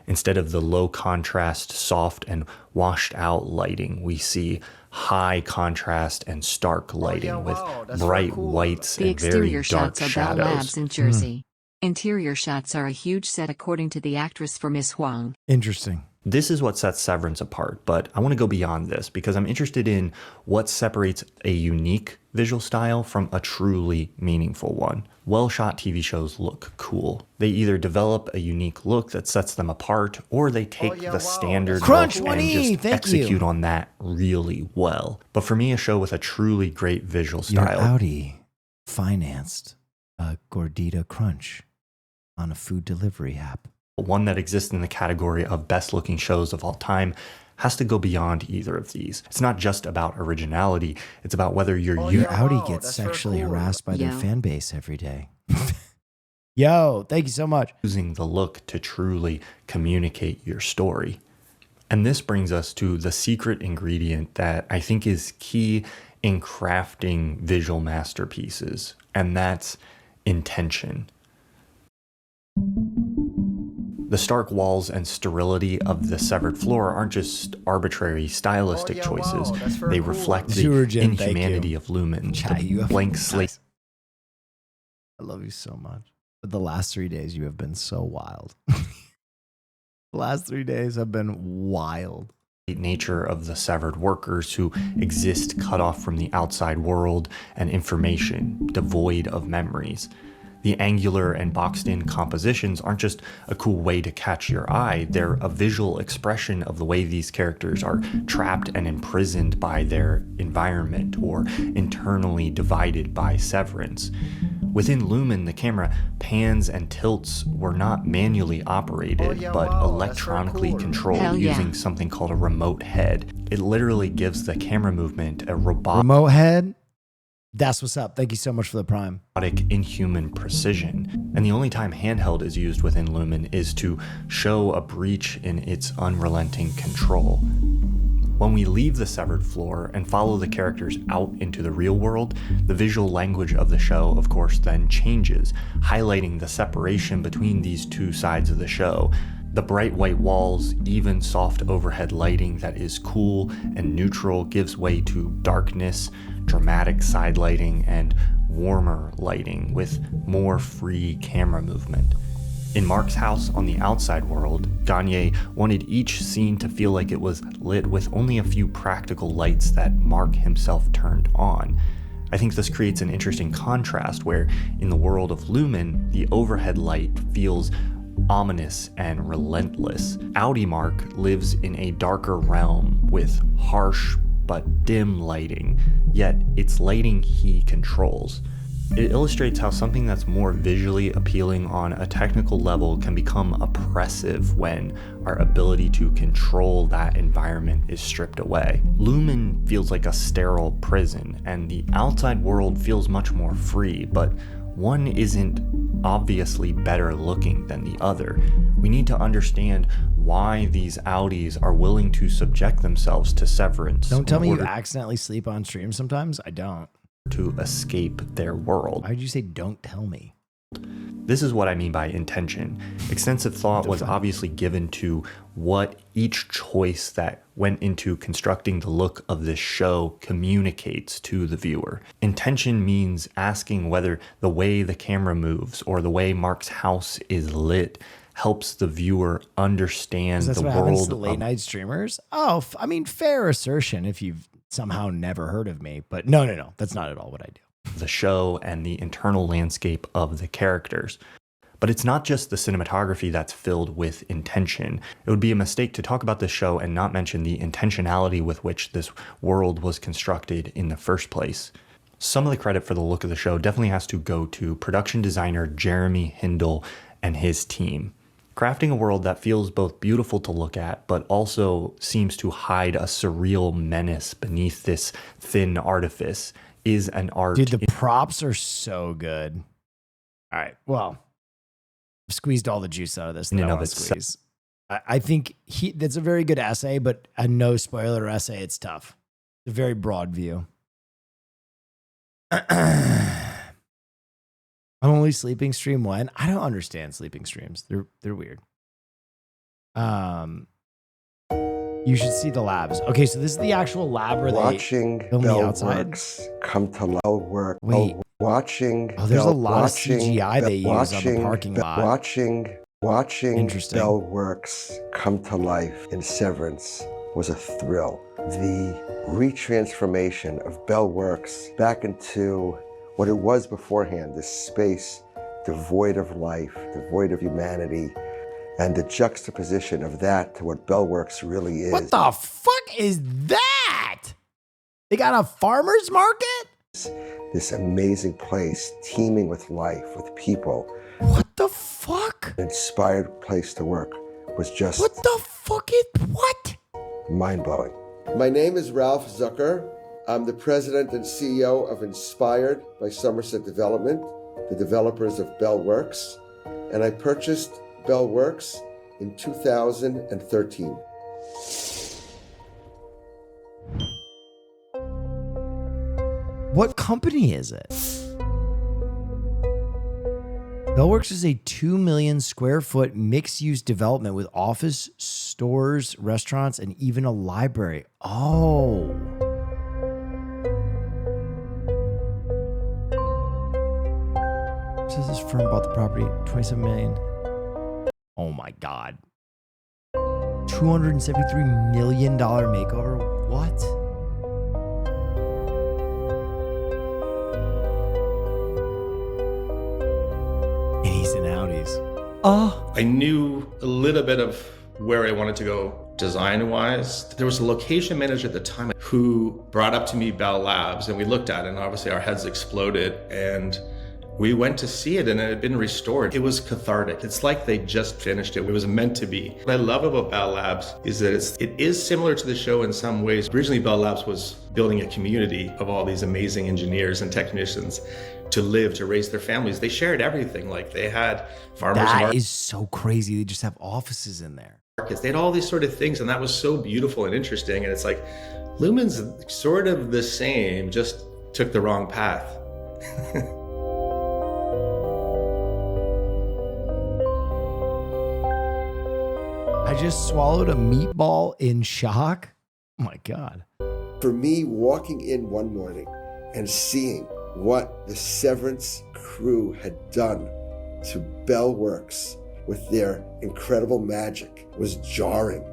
Instead of the low contrast, soft and washed out lighting, we see high contrast and stark lighting with bright whites The and very exterior dark shots are Bell Labs shadows. in Jersey. Interior shots are a huge set according to the actress for Miss Huang. Interesting. This is what sets Severance apart, but I want to go beyond this because I'm interested in what separates a unique visual style from a truly meaningful one. Well-shot TV shows look cool. They either develop a unique look that sets them apart, or they take the standard Crunch look one and E, just thank execute you. on that really well. But for me, a show with a truly great visual style. Your Audi financed a Gordita Crunch on a food delivery app. One that exists in the category of best looking shows of all time has to go beyond either of these. It's not just about originality, it's about whether you're Your Audi gets sexually harassed by their fan base every day. Yo, thank you so much. Using the look to truly communicate your story. And this brings us to the secret ingredient that I think is key in crafting visual masterpieces, and that's intention. The stark walls and sterility of the severed floor aren't just arbitrary stylistic choices. They reflect the inhumanity of Lumen, the blank slate. I love you so much. But the last 3 days, you have been so wild. The last 3 days have been wild. Nature of the severed workers who exist cut off from the outside world and information, devoid of memories. The angular and boxed-in compositions aren't just a cool way to catch your eye, they're a visual expression of the way these characters are trapped and imprisoned by their environment or internally divided by severance. Within Lumen, the camera pans and tilts were not manually operated, but electronically controlled using something called a remote head. It literally gives the camera movement a remote head? That's what's up. Thank you so much for the prime. Inhuman precision. And the only time handheld is used within Lumen is to show a breach in its unrelenting control. When we leave the severed floor and follow the characters out into the real world, the visual language of the show, of course, then changes, highlighting the separation between these two sides of the show. The bright white walls, even soft overhead lighting that is cool and neutral gives way to darkness, dramatic side lighting, and warmer lighting with more free camera movement. In Mark's house on the outside world, Gagne wanted each scene to feel like it was lit with only a few practical lights that Mark himself turned on. I think this creates an interesting contrast where, in the world of Lumen, the overhead light feels ominous and relentless. Audi Mark lives in a darker realm with harsh but dim lighting, yet it's lighting he controls. It illustrates how something that's more visually appealing on a technical level can become oppressive when our ability to control that environment is stripped away. Lumen feels like a sterile prison, and the outside world feels much more free, but one isn't obviously better looking than the other. We need to understand why these Audis are willing to subject themselves to severance. Don't tell me you accidentally sleep on stream sometimes. I don't. To escape their world. Why did you say don't tell me? This is what I mean by intention. Extensive thought was obviously given to what each choice that went into constructing the look of this show communicates to the viewer. Intention means asking whether the way the camera moves or the way Mark's house is lit helps the viewer understand the what world. Happens to late night streamers? Oh, I mean, fair assertion if you've somehow never heard of me. But no, that's not at all what I do. The show and the internal landscape of the characters. But it's not just the cinematography that's filled with intention. It would be a mistake to talk about this show and not mention the intentionality with which this world was constructed in the first place. Some of the credit for the look of the show definitely has to go to production designer Jeremy Hindle and his team. Crafting a world that feels both beautiful to look at, but also seems to hide a surreal menace beneath this thin artifice is an art. Dude, the props are so good. All right, well, I've squeezed all the juice out of this. In and of itself. I think that's a very good essay, but a no spoiler essay, it's tough. It's a very broad view. I'm only sleeping stream when? I don't understand sleeping streams. They're weird. You should see the labs. Okay, so this is the actual lab where watching they film the outside. Works come to Bell work. Wait. Watching. There's a lot of CGI they use on the parking lot. Watching Bell works come to life in Severance was a thrill. The retransformation of Bell works back into what it was beforehand, this space devoid of life, devoid of humanity, and the juxtaposition of that to what Bellworks really is. What the fuck is that? They got a farmer's market? This amazing place teeming with life, with people. What the fuck? An inspired place to work was just... What the fuck is... What? Mind-blowing. My name is Ralph Zucker. I'm the president and CEO of Inspired by Somerset Development, the developers of Bellworks, and I purchased Bellworks in 2013. What company is it? Bellworks is a 2 million square foot mixed-use development with office, stores, restaurants, and even a library. Oh. Says this firm bought the property, 27 million. Oh my God. $273 million makeover? What? Innies and outies. I knew a little bit of where I wanted to go design-wise. There was a location manager at the time who brought up to me Bell Labs, and we looked at it, and obviously our heads exploded, and we went to see it, and it had been restored. It was cathartic. It's like they just finished it. It was meant to be. What I love about Bell Labs is that it is similar to the show in some ways. Originally, Bell Labs was building a community of all these amazing engineers and technicians to live, to raise their families. They shared everything. Like they had farmers markets. That is so crazy. They just have offices in there. They had all these sort of things, and that was so beautiful and interesting. And it's like, Lumen's sort of the same, just took the wrong path. I just swallowed a meatball in shock. Oh my God. For me, walking in one morning and seeing what the Severance crew had done to Bellworks with their incredible magic was jarring.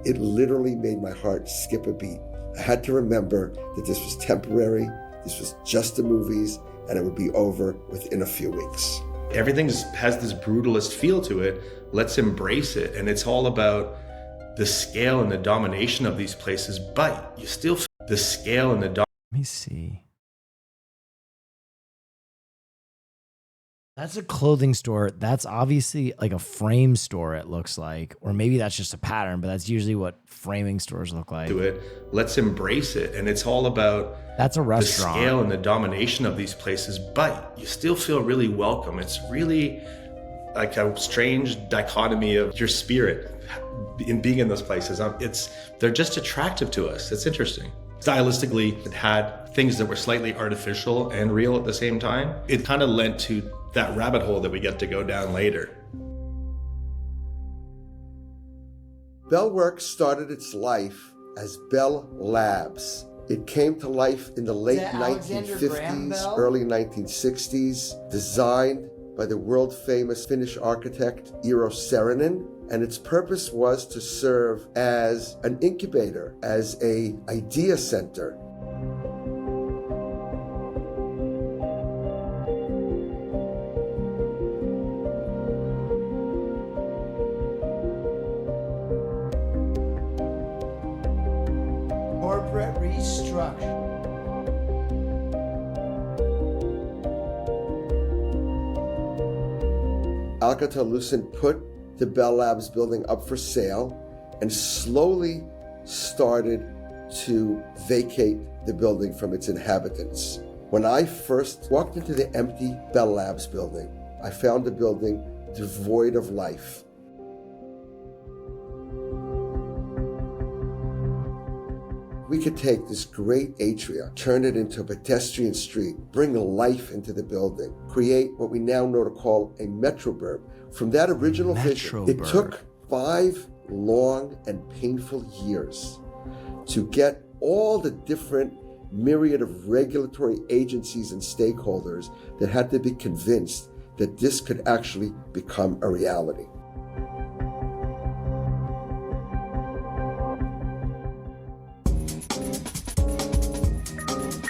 It literally made my heart skip a beat. I had to remember that this was temporary, this was just the movies, and it would be over within a few weeks. Everything has this brutalist feel to it. Let's embrace it. And it's all about the scale and the domination of these places, but you still feel the scale and the Let me see. That's a clothing store. That's obviously like a frame store, it looks like. Or maybe that's just a pattern, but that's usually what framing stores look like. Do it. Let's embrace it. And it's all about that's a restaurant. The scale and the domination of these places, but you still feel really welcome. It's really like a strange dichotomy of your spirit in being in those places. They're just attractive to us. It's interesting. Stylistically, it had things that were slightly artificial and real at the same time. It kind of lent to that rabbit hole that we get to go down later. Bell Works started its life as Bell Labs. It came to life in the late 1950s, early 1960s, designed by the world-famous Finnish architect Eero Saarinen, and its purpose was to serve as an incubator, as an idea center. Corporate restructure. Alcatel-Lucent put the Bell Labs building up for sale and slowly started to vacate the building from its inhabitants. When I first walked into the empty Bell Labs building, I found the building devoid of life. We could take this great atria, turn it into a pedestrian street, bring life into the building, create what we now know to call a metroburb. From that original vision, it took 5 long and painful years to get all the different myriad of regulatory agencies and stakeholders that had to be convinced that this could actually become a reality.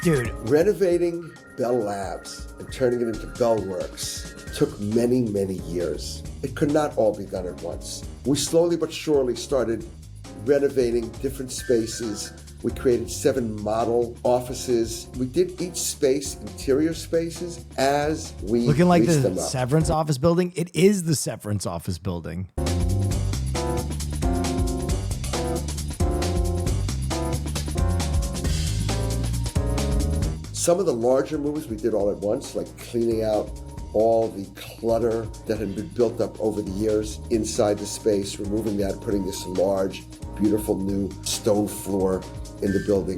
Dude, renovating Bell Labs and turning it into Bell Works took many, many years. It could not all be done at once. We slowly but surely started renovating different spaces. We created 7 model offices. We did each space, interior spaces, as we looking like leased the them up. Severance office building. It is the Severance office building. Some of the larger moves we did all at once, like cleaning out all the clutter that had been built up over the years inside the space, removing that, putting this large, beautiful new stone floor in the building.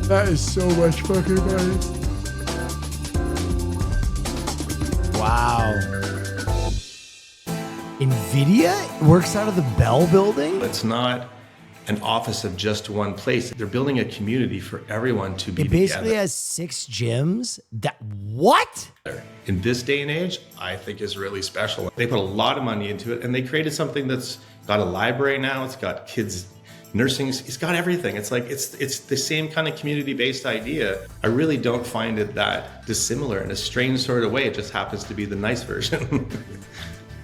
That is so much fucking money. Wow. NVIDIA works out of the Bell building? It's not an office of just one place. They're building a community for everyone to be together. It basically together. has 6 gyms. What? In this day and age, I think is really special. They put a lot of money into it, and they created something that's got a library now. It's got kids nursing. It's got everything. It's like it's the same kind of community-based idea. I really don't find it that dissimilar in a strange sort of way. It just happens to be the nice version.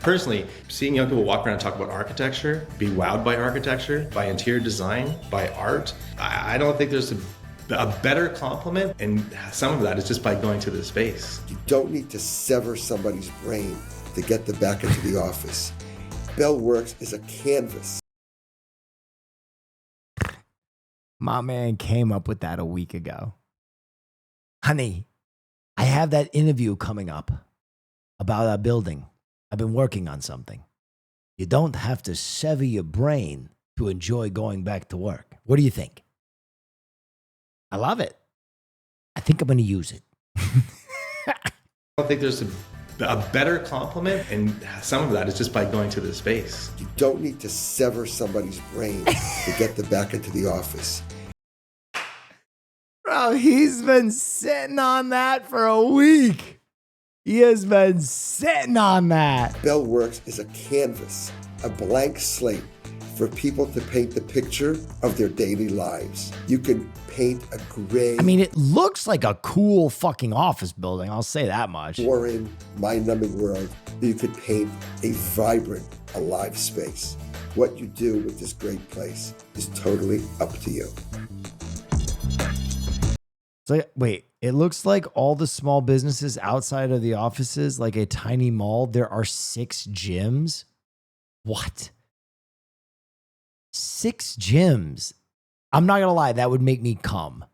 Personally, seeing young people walk around and talk about architecture, be wowed by architecture, by interior design, by art, I don't think there's a better compliment, and some of that is just by going to the space. You don't need to sever somebody's brain to get them back into the office. Bell Works is a canvas. My man came up with that a week ago. Honey, I have that interview coming up about our building. I've been working on something. You don't have to sever your brain to enjoy going back to work. What do you think? I love it. I think I'm going to use it. I don't think there's a better compliment, and some of that is just by going to the space. You don't need to sever somebody's brain to get them back into the office. Bro, he's been sitting on that for a week. He has been sitting on that. Bell Works is a canvas, a blank slate for people to paint the picture of their daily lives. You can paint a gray. I mean, it looks like a cool fucking office building. I'll say that much. Boring, mind-numbing world. You could paint a vibrant, alive space. What you do with this great place is totally up to you. It's like, wait, it looks like all the small businesses outside of the offices, like a tiny mall, there are 6 gyms. What? 6 gyms. I'm not going to lie, that would make me come.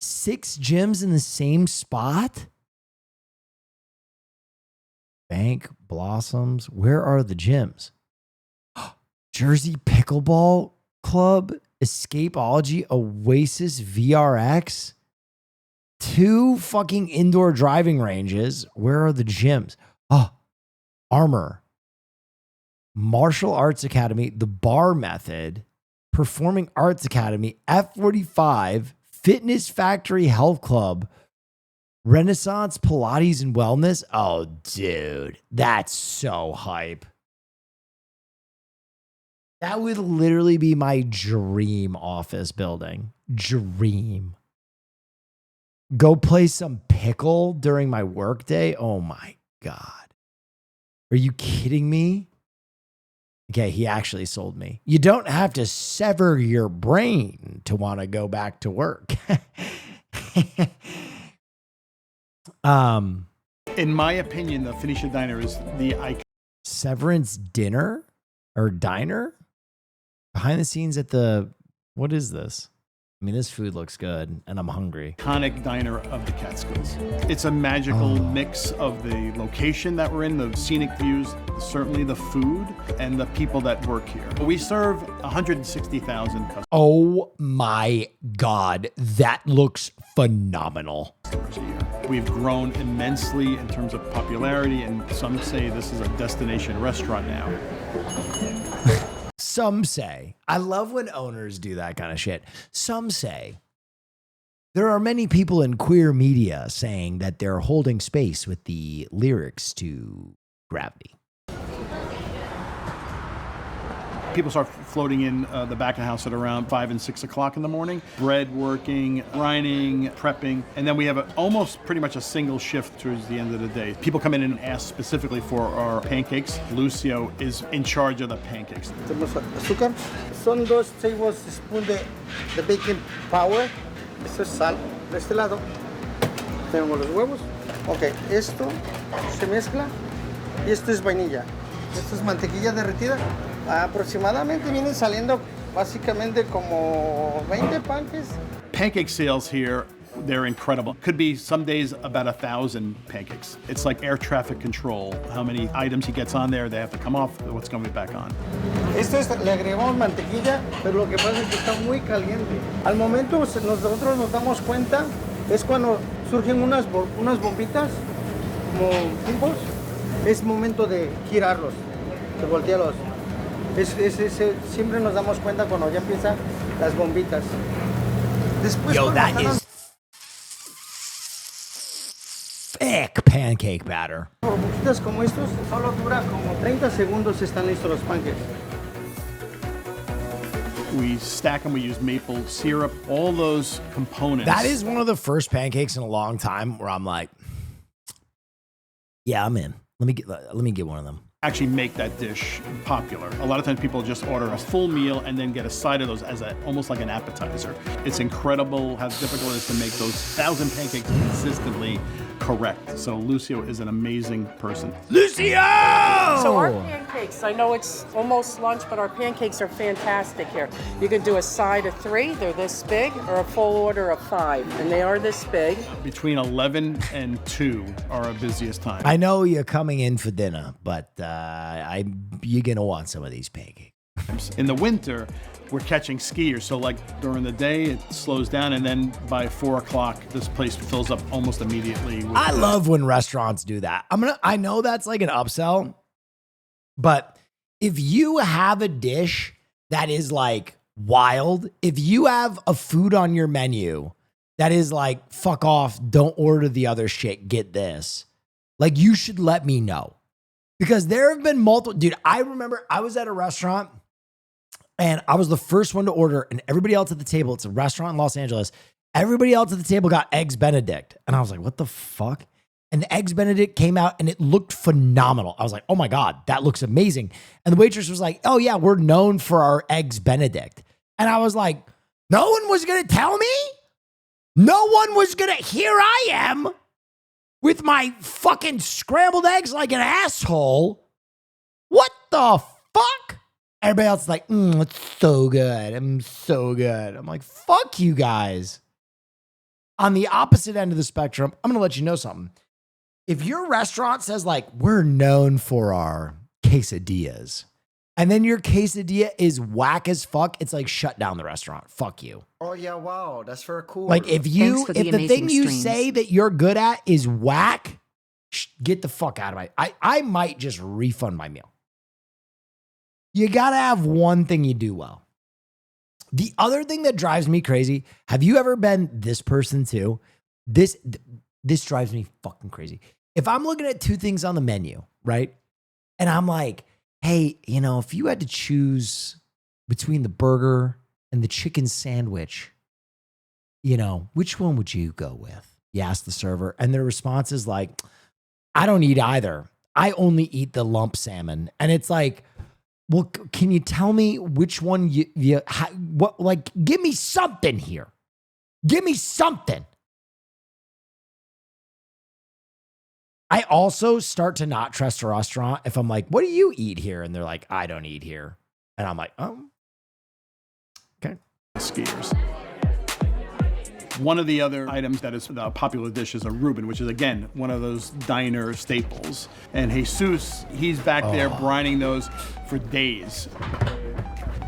6 gyms in the same spot? Bank Blossoms. Where are the gyms? Jersey Pickleball Club, Escapeology, Oasis, VRX. 2 fucking indoor driving ranges. Where are the gyms? Oh, Armor, Martial Arts Academy, The Bar Method, Performing Arts Academy, F45, Fitness Factory Health Club, Renaissance Pilates and Wellness. Oh, dude, that's so hype. That would literally be my dream office building. Dream. Go play some pickle during my workday. Oh my God. Are you kidding me? Okay, he actually sold me. You don't have to sever your brain to want to go back to work. In my opinion, the Phoenicia Diner is the icon. Severance dinner or diner? Behind the scenes at the, what is this? I mean, this food looks good and I'm hungry. Iconic diner of the Catskills. It's a magical mix of the location that we're in, the scenic views, certainly the food, and the people that work here. We serve 160,000 customers. Oh my God, that looks phenomenal. A year. We've grown immensely in terms of popularity, and some say this is a destination restaurant now. Some say, I love when owners do that kind of shit. Some say, there are many people in queer media saying that they're holding space with the lyrics to Gravity. People start floating in the back of the house at around 5 and 6 o'clock in the morning. Bread working, grinding, prepping, and then we have almost pretty much a single shift towards the end of the day. People come in and ask specifically for our pancakes. Lucio is in charge of the pancakes. Tenemos azúcar. Son 2 tablespoons de baking powder. Esto es sal. De este lado tenemos los huevos. Ok, esto se mezcla y esto es vainilla. Esto es mantequilla derretida. Aproximadamente vienen saliendo básicamente como 20 pancakes. Pancake sales here, they're incredible. Could be some days about 1,000 pancakes. It's like air traffic control. How many items he gets on there, they have to come off, what's going to be back on. Esto es, le agregamos mantequilla, pero lo que pasa es que está muy caliente. Al momento nosotros nos damos cuenta, es cuando surgen unas bombitas, como pimples. Es momento de girarlos, de voltearlos. Siempre nos damos cuenta cuando ya empiezan las bombitas. Después, yo, that is thick pancake batter. Bombitas como estos, solo dura como 30 segundos están listos los pancakes. We stack them, we use maple syrup, all those components. That is one of the first pancakes in a long time where I'm like, yeah, I'm in. Let me get one of them. Actually make that dish popular. A lot of times people just order a full meal and then get a side of those as almost like an appetizer. It's incredible how difficult it is to make those 1,000 pancakes consistently correct. So Lucio is an amazing person. Lucio! So our pancakes, I know it's almost lunch, but our pancakes are fantastic here. You can do a side of 3, they're this big, or a full order of 5, and they are this big. Between 11 and 2 are our busiest time. I know you're coming in for dinner, but you're gonna want some of these pancakes. In the winter, we're catching skiers, so like during the day it slows down, and then by 4 o'clock this place fills up almost immediately. I love when restaurants do that. I know that's like an upsell, but if you have a dish that is like wild, if you have a food on your menu that is like, fuck off, don't order the other shit, get this, like, you should let me know. Because there have been multiple, dude, I remember I was at a restaurant and I was the first one to order, and everybody else at the table, it's a restaurant in Los Angeles, everybody else at the table got Eggs Benedict. And I was like, what the fuck? And the Eggs Benedict came out and it looked phenomenal. I was like, oh my God, that looks amazing. And the waitress was like, oh yeah, we're known for our Eggs Benedict. And I was like, no one was going to tell me? No one was gonna. Here I am with my fucking scrambled eggs like an asshole. What the fuck? Everybody else is like, it's so good. I'm so good. I'm like, fuck you guys. On the opposite end of the spectrum, I'm gonna let you know something. If your restaurant says like, we're known for our quesadillas, and then your quesadilla is whack as fuck, it's like, shut down the restaurant. Fuck you. Oh yeah, wow, that's very cool. Like if the thing you say that you're good at is whack, get the fuck out of my. I might just refund my meal. You gotta have one thing you do well. The other thing that drives me crazy, have you ever been this person too? This drives me fucking crazy. If I'm looking at two things on the menu, right? And I'm like, hey, if you had to choose between the burger and the chicken sandwich, which one would you go with? You ask the server, and their response is like, I don't eat either. I only eat the lump salmon. And it's like, well, can you tell me which one give me something here. Give me something. I also start to not trust a restaurant if I'm like, what do you eat here? And they're like, I don't eat here. And I'm like, oh, okay. Skiers. One of the other items that is a popular dish is a Reuben, which is, again, one of those diner staples. And Jesus, he's back there brining those for days.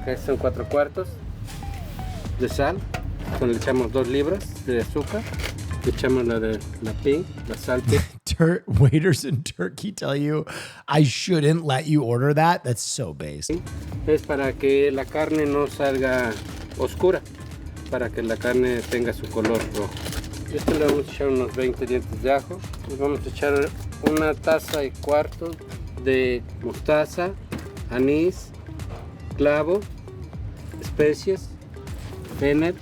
Okay, son 4 cuartos de sal. Le echamos 2 libras de azúcar. Le echamos la pink, la sal. Waiters in Turkey tell you I shouldn't let you order that. That's so base. Es para que la carne no salga oscura, para que la carne tenga su color rojo. Esto le vamos a echar unos 20 dientes de ajo. Le vamos a echar 1 taza y cuarto de mostaza, anís, clavo, especias, fennel,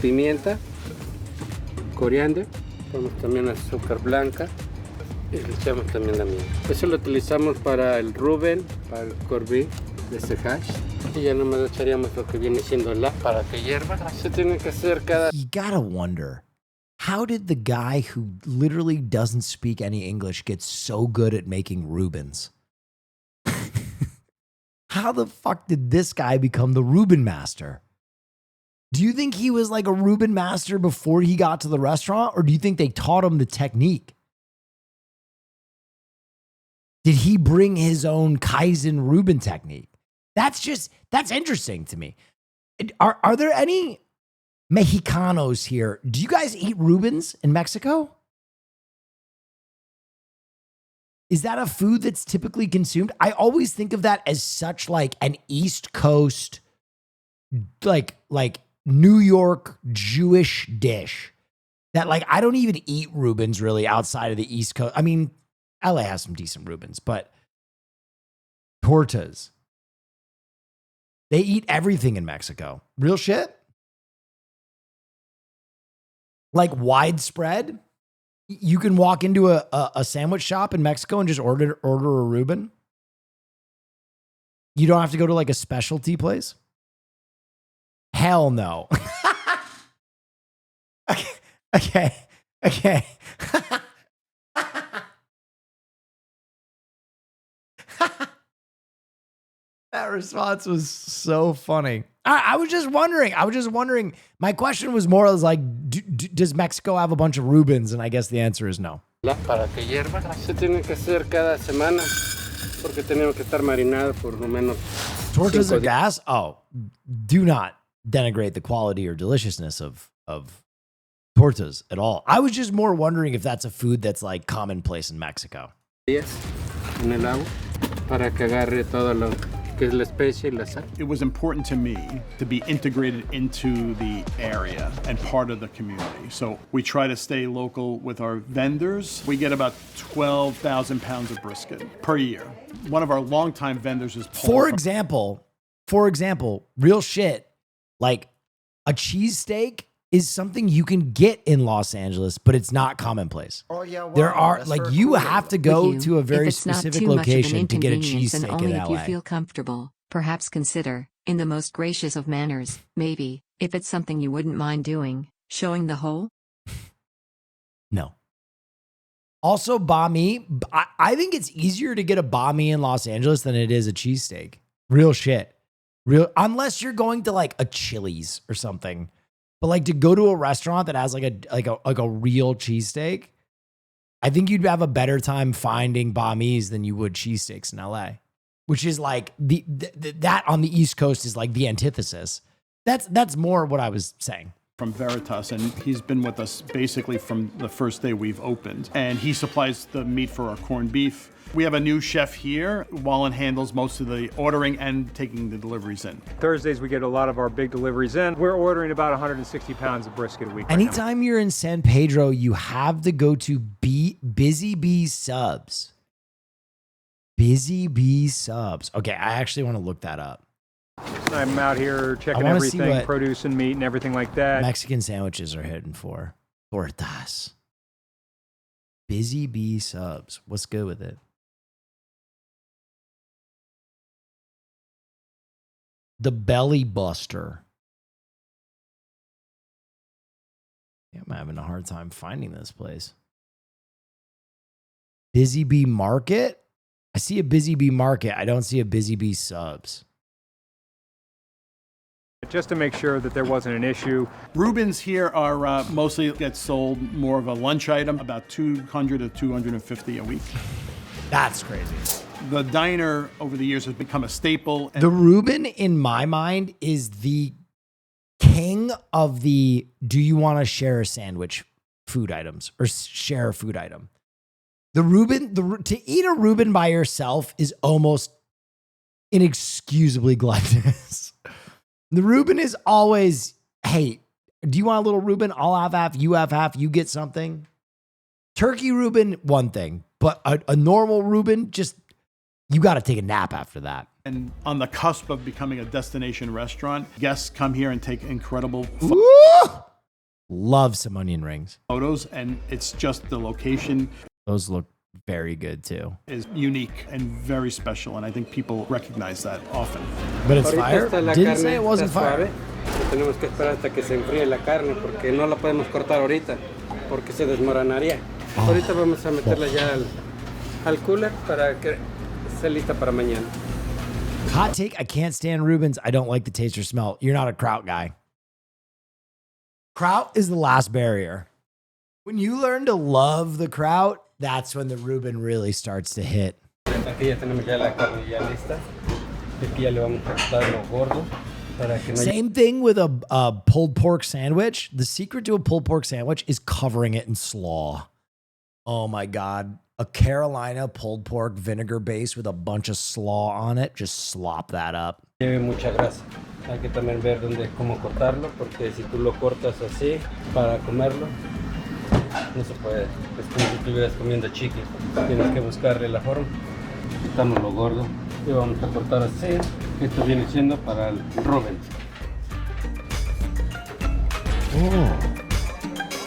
pimienta, coriander. Ponemos también azúcar blanca y le echamos también la miel. Eso lo utilizamos para el Reuben, para el corby de ese hash. Y ya nomás echaríamos lo que viene siendo para que hierva. Se tiene que hacer cada... You gotta wonder, how did the guy who literally doesn't speak any English get so good at making Reubens? How the fuck did this guy become the Reuben master? Do you think he was like a Reuben master before he got to the restaurant? Or do you think they taught him the technique? Did he bring his own Kaizen Reuben technique? That's interesting to me. Are there any Mexicanos here? Do you guys eat Reubens in Mexico? Is that a food that's typically consumed? I always think of that as such like an East Coast, like New York Jewish dish that like, I don't even eat Reubens really outside of the East Coast. I mean, LA has some decent Reubens, but tortas. They eat everything in Mexico. Real shit. Like widespread. You can walk into a sandwich shop in Mexico and just order a Reuben. You don't have to go to like a specialty place. Hell no. Okay. That response was so funny. I was just wondering. My question was more as like, does Mexico have a bunch of Reubens? And I guess the answer is no. Para que hierva, se tiene que hacer cada semana, porque tenemos que estar marinados por lo menos. Tortas of gas? Oh, do not denigrate the quality or deliciousness of tortas at all. I was just more wondering if that's a food that's like commonplace in Mexico. Yes, en el agua, para que agarre todo lo que es la especie y la sal. It was important to me to be integrated into the area and part of the community. So we try to stay local with our vendors. We get about 12,000 pounds of brisket per year. One of our longtime vendors is Paul. For example, real shit, like a cheesesteak is something you can get in Los Angeles, but it's not commonplace. Oh yeah, wow, there are like you cool. have to go to a very if it's specific not too location much of an to get a inconvenience and cheesesteak only in if LA. you feel comfortable, perhaps consider, in the most gracious of manners, maybe, if it's something you wouldn't mind doing, Showing the hole? No. Also, banh mi. I think it's easier to get a banh mi in Los Angeles than it is a cheesesteak. Real shit. Unless you're going to like a Chili's or something. But like to go to a restaurant that has like a real cheesesteak, I think you'd have a better time finding banh mi's than you would cheesesteaks in LA, which is like that on the East Coast is like the antithesis. That's more what I was saying. From Veritas, and he's been with us basically from the first day we've opened. And he supplies the meat for our corned beef. We have a new chef here. Wallen handles most of the ordering and taking the deliveries in. Thursdays, we get a lot of our big deliveries in. We're ordering about 160 pounds of brisket a week. Anytime you're in San Pedro, you have to go to Busy Bee Subs. Busy Bee Subs. Okay, I actually want to look that up. I'm out here checking everything, produce and meat and everything like that. Mexican sandwiches are hitting for. Tortas. Busy Bee Subs. What's good with it? The Belly Buster. Yeah, I'm having a hard time finding this place. Busy Bee Market? I see a Busy Bee Market. I don't see a Busy Bee Subs. Just to make sure that there wasn't an issue. Reubens here are mostly get sold more of a lunch item, about 200 to 250 a week. That's crazy. The diner over the years has become a staple. The Reuben, in my mind, is the king of the do you want to share a sandwich food items or share a food item. The Reuben, to eat a Reuben by yourself is almost inexcusably gluttonous. The Reuben is always, hey, do you want a little Reuben? I'll have half, you get something. Turkey Reuben, one thing, but a normal Reuben, just, you got to take a nap after that. And on the cusp of becoming a destination restaurant, guests come here and take incredible love some onion rings. Photos, and it's just the location. Those look very good too. Is unique and very special, and I think people recognize that often. But it's fire? Didn't say it wasn't fire. Tenemos que esperar hasta que se enfríe la carne porque no la podemos cortar ahorita porque se desmoronaría. Ahorita vamos a meterla ya al cooler para que esté lista para mañana. Hot take, I can't stand Reubens. I don't like the taste or smell. You're not a kraut guy. Kraut is the last barrier. When you learn to love the kraut, that's when the Reuben really starts to hit. Aquí ya tenemos ya la carne ya lista. Aquí ya le vamos a cortar lo gordo para que no. Same thing with a pulled pork sandwich. The secret to a pulled pork sandwich is covering it in slaw. Oh my God. A Carolina pulled pork vinegar base with a bunch of slaw on it. Just slop that up. Lleve mucha grasa. Hay que también ver cómo cortarlo, porque si tú lo cortas así para comerlo, no se puede. Es como si estuvieras comiendo chicle. Tienes que buscarle la forma. Quitamos lo gordo y vamos a cortar así. Esto viene siendo para el Reuben.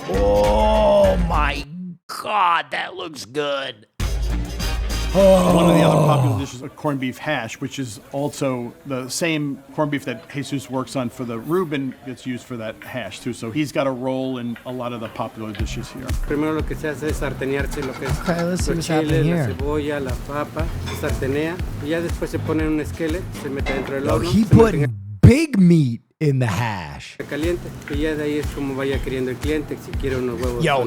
Oh my God, that looks good. One of the other popular dishes is corned beef hash, which is also the same corned beef that Jesus works on for the Reuben gets used for that hash too. So he's got a role in a lot of the popular dishes here. Primero lo que se hace es sartenearse lo que es okay, let's see los what's chiles, happening la here. cebolla, la papa, se sartenea y ya después se pone en un skillet, se mete dentro del Yo, horno. he put big meat in the hash. Caliente y ya de ahí es como vaya queriendo el cliente si quiere unos huevos. Yo,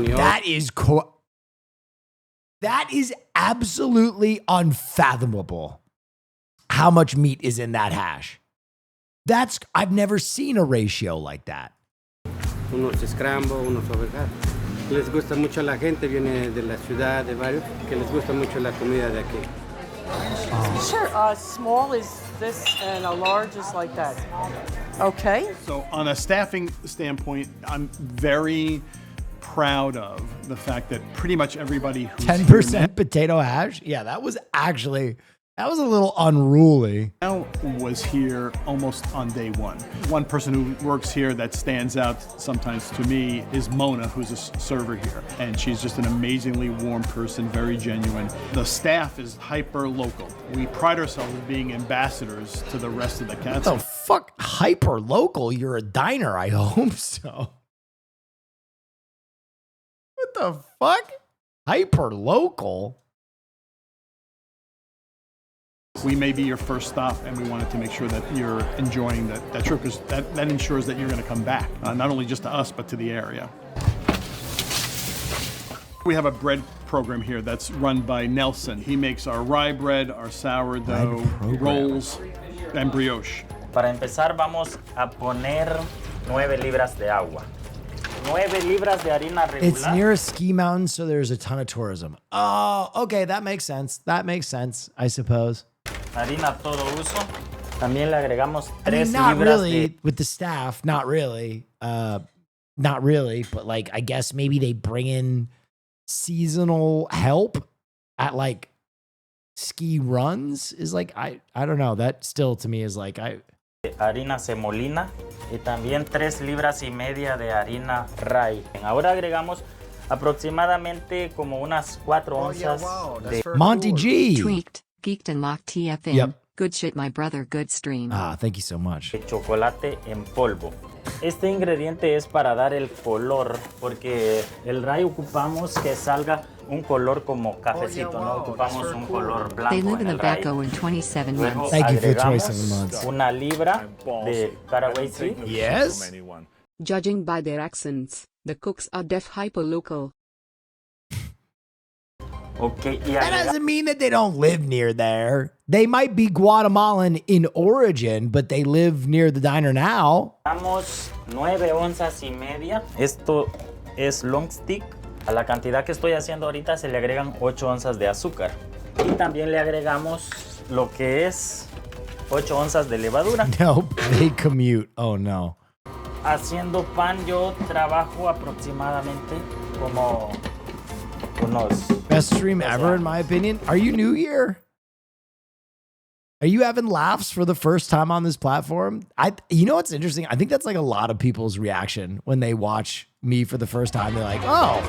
that is absolutely unfathomable. How much meat is in that hash? I've never seen a ratio like that. Unos scramble, unos ovejas. Les gusta mucho a la gente, viene de la ciudad, de varios, que les gusta mucho la comida de aquí. Sure, small is this and a large is like that. Okay. So on a staffing standpoint, I'm very proud of the fact that pretty much everybody who's 10% potato hash? Yeah, that was a little unruly. Now was here almost on day one. One person who works here that stands out sometimes to me is Mona, who's a server here. And she's just an amazingly warm person, very genuine. The staff is hyper local. We pride ourselves as being ambassadors to the rest of the cats. What the fuck? Hyper local? You're a diner, I hope so. What the fuck? Hyper local. We may be your first stop, and we wanted to make sure that you're enjoying that trip, because that ensures that you're going to come back, not only just to us, but to the area. We have a bread program here that's run by Nelson. He makes our rye bread, our sourdough, rolls, and brioche. Para empezar, vamos a poner 9 libras de agua. 9 libras de harina regular. It's near a ski mountain, so there's a ton of tourism. Oh, okay, that makes sense. That makes sense, I suppose. Harina todo uso. También le agregamos 3 I mean, not libras really de... with the staff, not really. Not really, but like I guess maybe they bring in seasonal help at like ski runs is like I don't know. That still to me is like harina semolina y también 3 libras y media de harina rye. Ahora agregamos aproximadamente como unas 4 onzas de Monty G. Tweaked, geeked and locked TFN. Yep. Good shit, my brother. Good stream. Ah, thank you so much. de chocolate en polvo. Este ingrediente es para dar el color, porque el rye ocupamos que salga un color como cafecito, no ocupamos un color blanco. They live in en the el rye. Baco in 27 Luego months. Thank you for the agregamos 27 months. una libra de caraway seed. Yes. Judging by their accents, the cooks are deaf hyper-local. Okay, y That doesn't mean that they don't live near there. They might be Guatemalan in origin, but they live near the diner now. agregamos 9 onzas y media. Esto es long stick. A la cantidad que estoy haciendo ahorita se le agregan 8 onzas de azúcar. Y también le agregamos lo que es 8 onzas de levadura. Nope, they commute. Oh no. Haciendo pan yo trabajo aproximadamente como unos... Best stream ever, in my opinion. Are you new here? Are you having laughs for the first time on this platform? You know what's interesting? I think that's like a lot of people's reaction when they watch me for the first time. They're like, oh,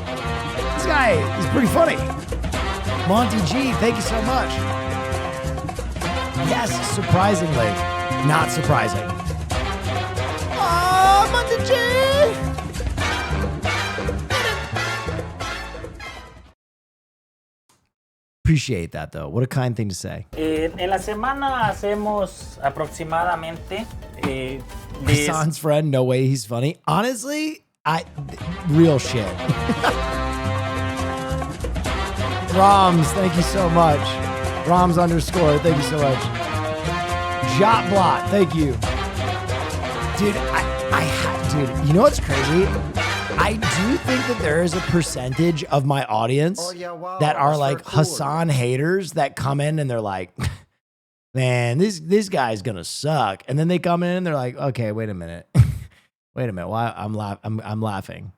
this guy is pretty funny. Monty G, thank you so much. Yes, surprisingly, not surprising. Oh, Monty G! Appreciate that though. What a kind thing to say. En la semana hacemos aproximadamente Hassan's friend, no way he's funny. Honestly, real shit. Roms, thank you so much. Roms _ thank you so much. Jotblot, thank you. Dude, dude, you know what's crazy? I do think that there is a percentage of my audience that are like Hassan haters that come in and they're like, man, this guy's gonna suck. And then they come in and they're like, okay, wait a minute. Wait a minute. Why I'm laughing.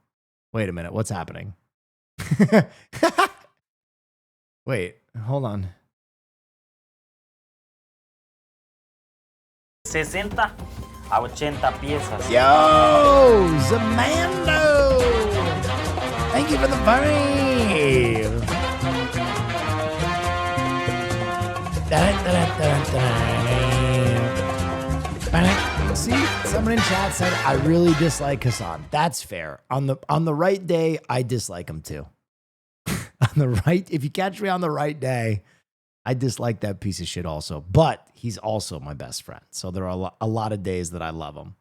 Wait a minute. What's happening? Wait, hold on. 60 a 80 piezas. Yo, Zamando! Thank you for the fave. See, someone in chat said I really dislike Hassan. That's fair. On the right day, I dislike him too. If you catch me on the right day, I dislike that piece of shit also. But he's also my best friend. So there are a lot of days that I love him.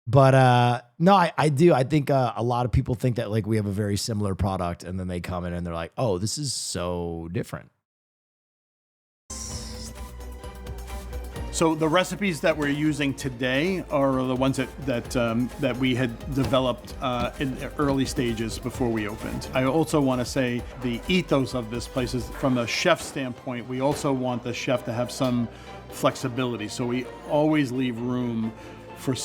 But no, I do. I think a lot of people think that like we have a very similar product, and then they come in and they're like, oh, this is so different. So the recipes that we're using today are the ones that we had developed in the early stages before we opened. I also want to say the ethos of this place is, from a chef standpoint, we also want the chef to have some flexibility. So we always leave room for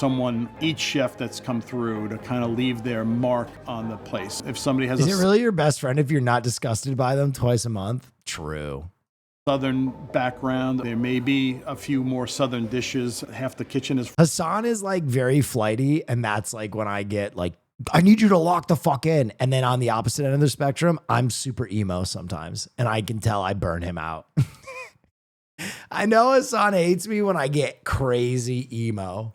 each chef that's come through to kind of leave their mark on the place. If somebody has Is it really your best friend if you're not disgusted by them twice a month? True. Southern background, there may be a few more Southern dishes. Half the kitchen is... Hassan is like very flighty, and that's like when I get like, I need you to lock the fuck in. And then on the opposite end of the spectrum, I'm super emo sometimes, and I can tell I burn him out. I know Hassan hates me when I get crazy emo.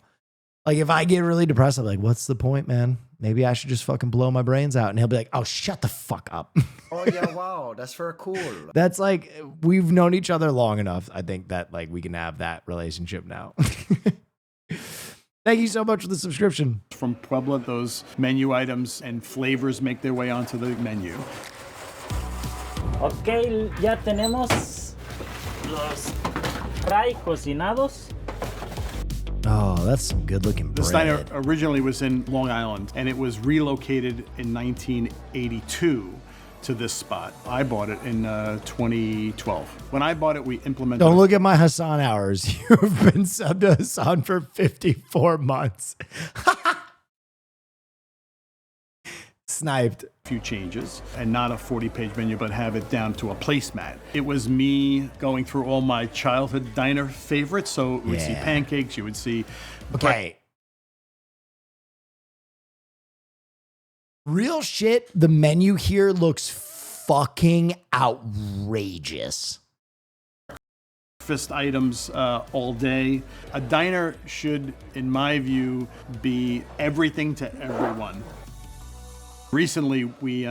Like if I get really depressed, I'm like, what's the point, man? maybe I should just fucking blow my brains out. And he'll be like, oh, shut the fuck up. Oh yeah, wow, that's very cool. That's like, we've known each other long enough. I think that like we can have that relationship now. Thank you so much for the subscription. From Puebla, those menu items and flavors make their way onto the menu. Ok, ya tenemos los fry cocinados. Oh, that's some good looking bread. This diner originally was in Long Island, and it was relocated in 1982 to this spot. I bought it in 2012. When I bought it, we implemented... Don't look at my Hassan hours. You've been subbed to Hassan for 54 months. Sniped. A few changes, and not a 40-page menu, but have it down to a placemat. It was me going through all my childhood diner favorites. So you would see pancakes, you would see... Okay. Real shit, the menu here looks fucking outrageous. Breakfast items all day. A diner should, in my view, be everything to everyone. Recently, we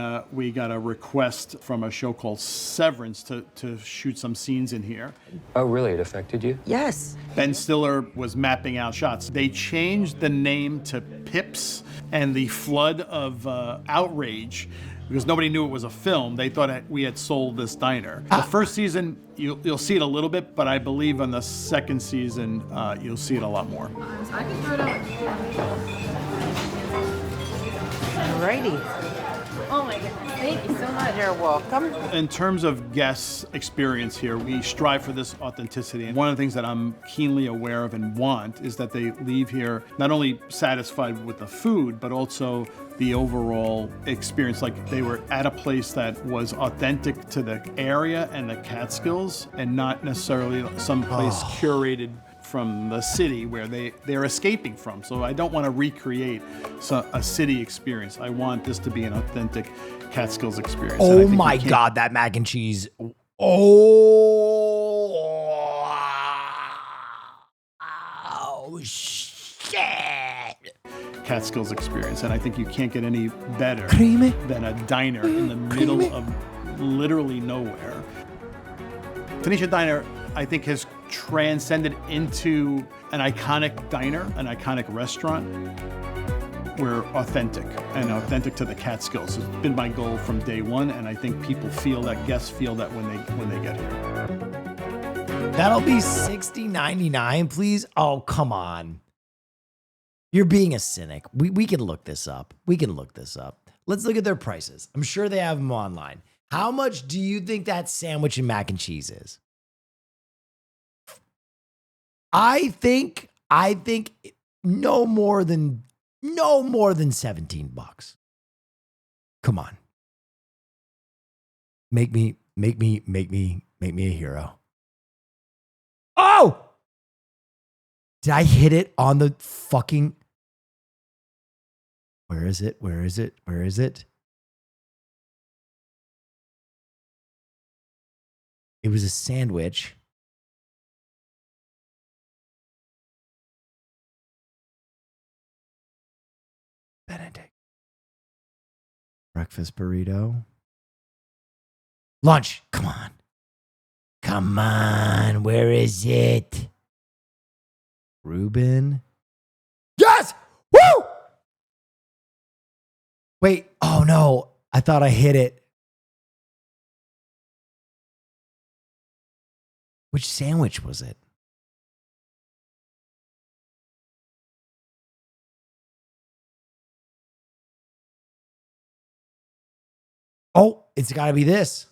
got a request from a show called Severance to shoot some scenes in here. Oh, really? It affected you? Yes. Ben Stiller was mapping out shots. They changed the name to Pips, and the flood of outrage, because nobody knew it was a film. They thought we had sold this diner. The first season, you'll see it a little bit, but I believe on the second season, you'll see it a lot more. I can throw it out. Alrighty. Oh my goodness, thank you so much. You're welcome. In terms of guest experience here, we strive for this authenticity. And one of the things that I'm keenly aware of and want is that they leave here not only satisfied with the food, but also the overall experience. Like they were at a place that was authentic to the area and the Catskills, and not necessarily some place curated from the city where they're escaping from. So I don't want to recreate a city experience. I want this to be an authentic Catskills experience. Oh my God, that mac and cheese. Oh shit. Catskills experience. And I think you can't get any better Creamy. than a diner in the middle of literally nowhere. Tanisha Diner, I think, has transcended into an iconic diner, an iconic restaurant. We're authentic and authentic to the Catskills. It's been my goal from day one, and I think people feel that, guests feel that when they get here. That'll be $60.99, please. Oh, come on. You're being a cynic. We can look this up. We can look this up. Let's look at their prices. I'm sure they have them online. How much do you think that sandwich and mac and cheese is? I think no more than $17. Come on. Make me a hero. Oh! Did I hit it on the fucking... Where is it? Where is it? Where is it? It was a sandwich. Benedict. Breakfast burrito. Lunch. Come on. Come on. Where is it? Reuben. Yes! Woo! Wait. Oh no. I thought I hit it. Which sandwich was it? Oh, it's got to be this.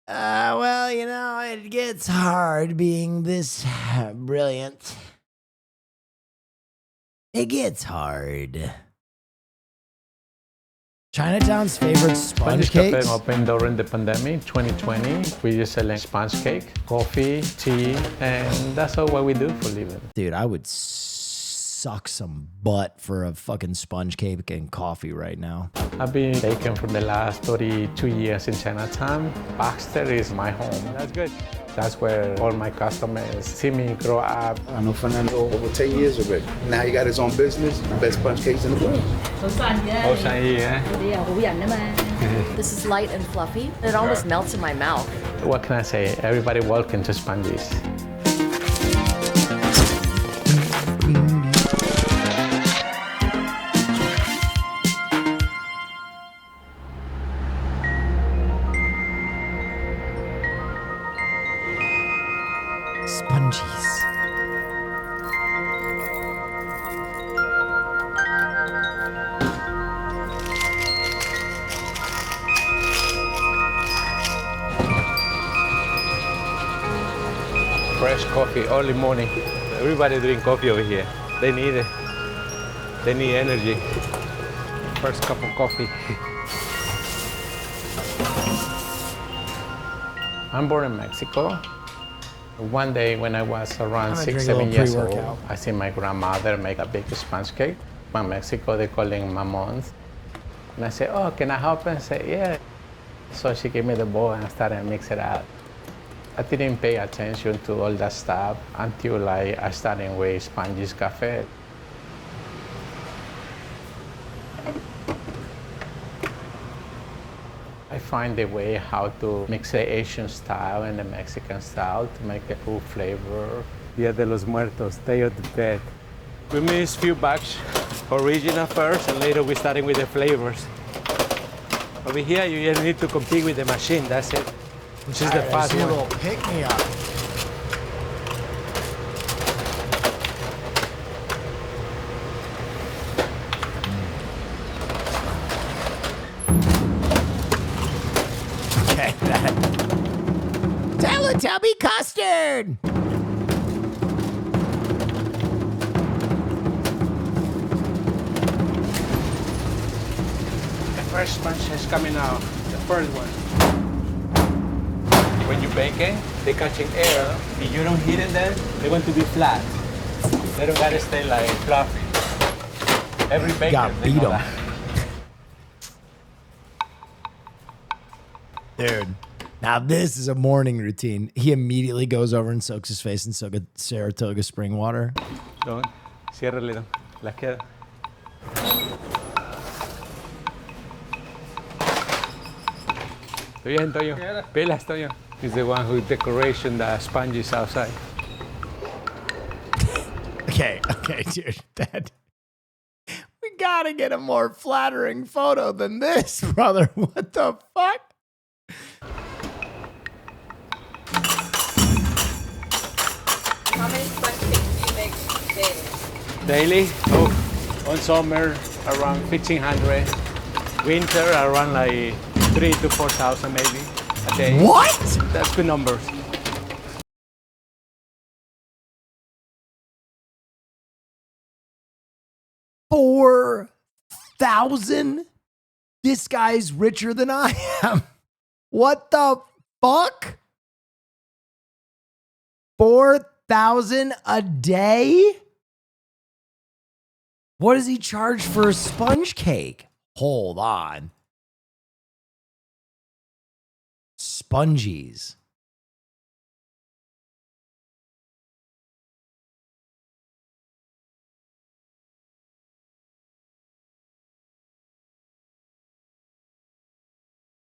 Well, you know, it gets hard being this brilliant. It gets hard. Chinatown's favorite sponge Spanish cakes. Cafe opened during the pandemic, 2020. We just sell sponge cake, coffee, tea, and that's all what we do for a living. Dude, I would suck some butt for a fucking sponge cake and coffee right now. I've been baking for the last 32 years in Chinatown. Baxter is my home. That's good. That's where all my customers see me grow up. I know Fernando over 10 years already. Now he got his own business, the best sponge cakes in the world. This is light and fluffy. It almost melts in my mouth. What can I say? Everybody welcome to Sponges. Sponges. Fresh coffee early morning. Everybody drink coffee over here. They need it. They need energy. First cup of coffee. I'm born in Mexico. One day when I was around 6, 7 years old, I see my grandmother make a big sponge cake. In Mexico, they call them mamons. And I say, oh, can I help? And say, yeah. So she gave me the bowl and I started to mix it out. I didn't pay attention to all that stuff until I started with Sponges Cafe. I find a way how to mix the Asian style and the Mexican style to make a full flavor. Dia de los Muertos, Day of the Dead. We mix few batch original first, and later we starting with the flavors. Over here, you just need to compete with the machine. That's it. Which is the fast one. A little pick me up. Okay, that. Teletubby custard. The first sponge is coming out. The first one. When you're baking, they're catching air. If you don't heat them, they want to be flat. They don't gotta stay like fluffy. Every baker, Gotta they beat know 'em. that. Dude, now this is a morning routine. He immediately goes over and soaks his face in Saratoga spring water. Don't. Ciérrale, don. La queda. Estoy bien, Toyo. Pilas, Toyo. He's the one who decoration the sponges outside. Okay, dude. We gotta get a more flattering photo than this, brother. What the fuck? How many sponge cakes do you make daily? Daily? Oh, on summer, around 1,500. Winter, around like 3,000 to 4,000 maybe a day. What? That's good numbers. $4,000? This guy's richer than I am. What the fuck? 4,000 a day? What does he charge for a sponge cake? Hold on. Spongies.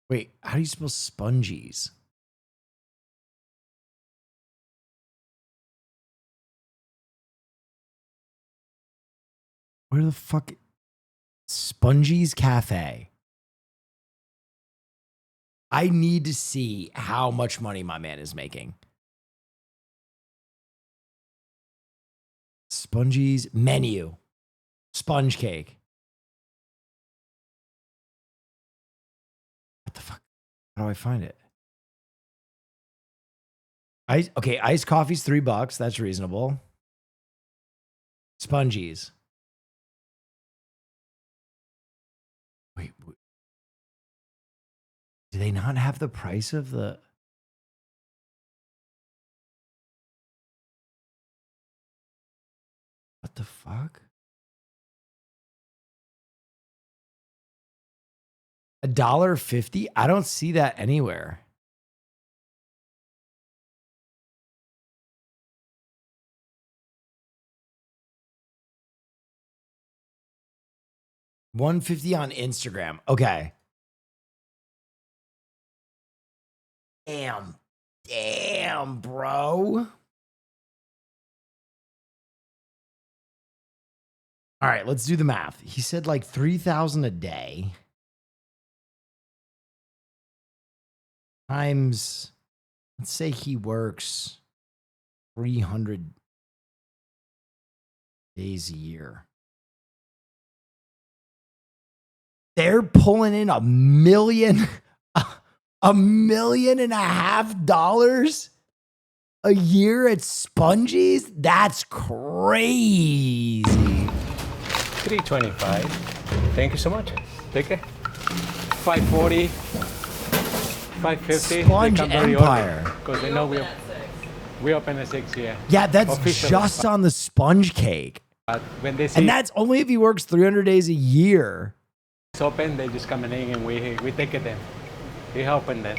Wait, how do you spell spongies? Where the fuck? Spongies Cafe. I need to see how much money my man is making. Spongies menu. Sponge cake. What the fuck? How do I find it? Okay, iced coffee's $3. That's reasonable. Spongies. Wait, do they not have the price of the... What the fuck? $1.50? I don't see that anywhere. $1.50 on Instagram. Okay. Damn, bro. All right, let's do the math. He said like 3,000 a day times, let's say he works 300 days a year. They're pulling in $1 million, $1.5 million a year at Spongies. That's crazy. 325. Thank you so much. Take care. 540. 550. Sponge Empire. Because they know we open at 6 here. Yeah, that's Officially. just on the sponge cake. When they see And that's only if he works 300 days a year. it's open, they just come in and we take it in. We helping them.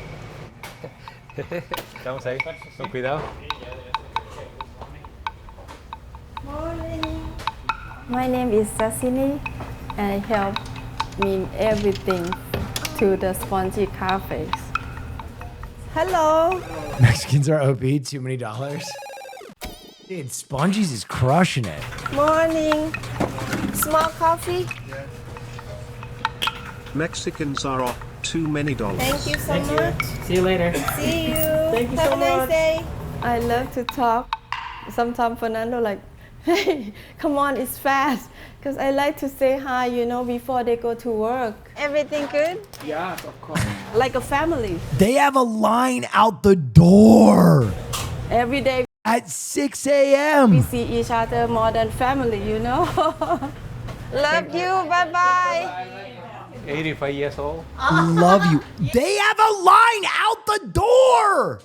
Estamos ahí. Con cuidado. Morning. My name is Sasini, and I help me everything to the spongy cafes. Hello. Mexicans are OP, too many dollars. Dude, Spongies is crushing it. Morning. Small coffee. Mexicans are off too many dollars. Thank you so much. See you later. See you. Thank you Have so a nice much. day. I love to talk. Sometimes Fernando like, hey, come on, it's fast. Because I like to say hi, you know, before they go to work. Everything good? Yeah, of course. Like a family. They have a line out the door Every day at 6 a.m. we see each other more than family, you know? Love you. Bye-bye. 85 years old. Love you. They have a line out the door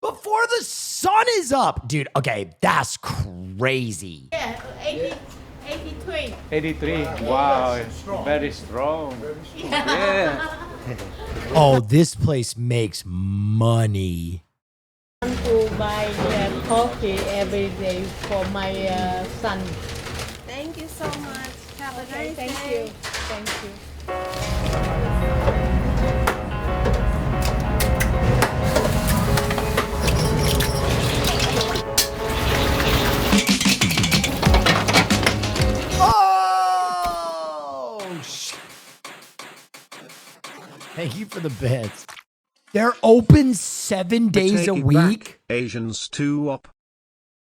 before the sun is up. Dude, okay, that's crazy. Yeah, 83. 83. Wow, very strong. Yeah. Oh, this place makes money. To buy coffee every day for my son. Thank you so much. Have a nice Thank day. you. Thank you. Oh, shit. Thank you for the bits. They're open 7 days a Take it week. back, Asians too up.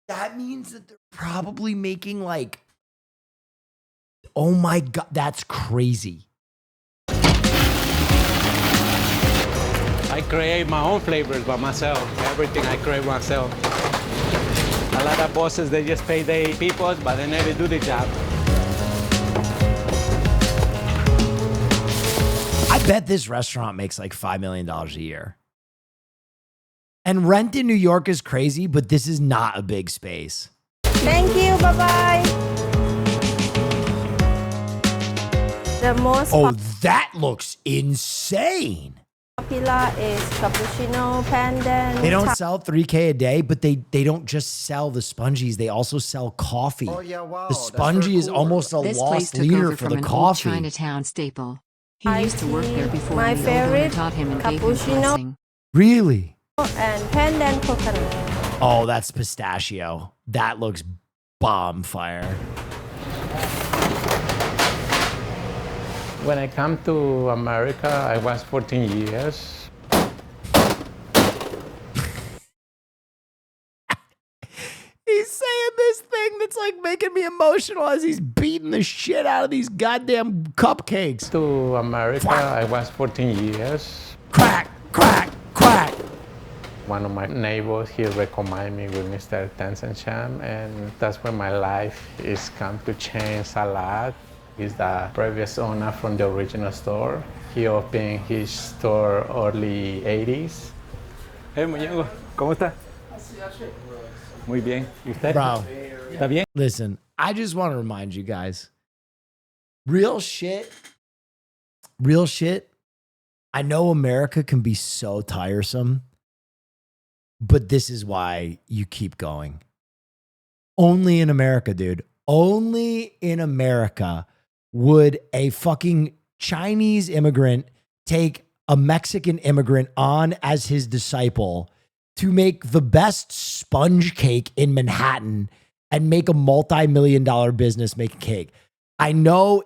That means that they're probably making like, oh my God, that's crazy. I create my own flavors by myself. Everything I create myself. A lot of bosses, they just pay their people, but they never do the job. I bet this restaurant makes like $5 million a year. And rent in New York is crazy, but this is not a big space. Thank you. Bye-bye. The most Oh, that looks insane. popular is cappuccino, pandan. They don't sell 3K a day, but they don't just sell the Spongies. They also sell coffee. Oh, yeah, wow. The that's Spongie very is cool. almost a This place lost took leader over for from the an old coffee. Chinatown staple. He Iced used to work there tea. before My the old owner favorite, taught him and gave him cappuccino. blessing. Really? And pandan coconut. Oh, that's pistachio. That looks bomb fire. When I come to America, I was 14 years. He's saying this thing that's like making me emotional as he's beating the shit out of these goddamn cupcakes. To America, I was 14 years. Crack, crack, crack. One of my neighbors, he recommended me with Mr. Tensencham, and that's when my life is come to change a lot. He's the previous owner from the original store. He opened his store early 80s. Hey, muñeco, ¿cómo está? Muy bien. ¿Y usted? Bro, ¿Está bien? listen, I just want to remind you guys, real shit I know America can be so tiresome, but this is why you keep going. Only in America, dude. Only in America would a fucking Chinese immigrant take a Mexican immigrant on as his disciple to make the best sponge cake in Manhattan and make a multi-million-dollar business making cake. I know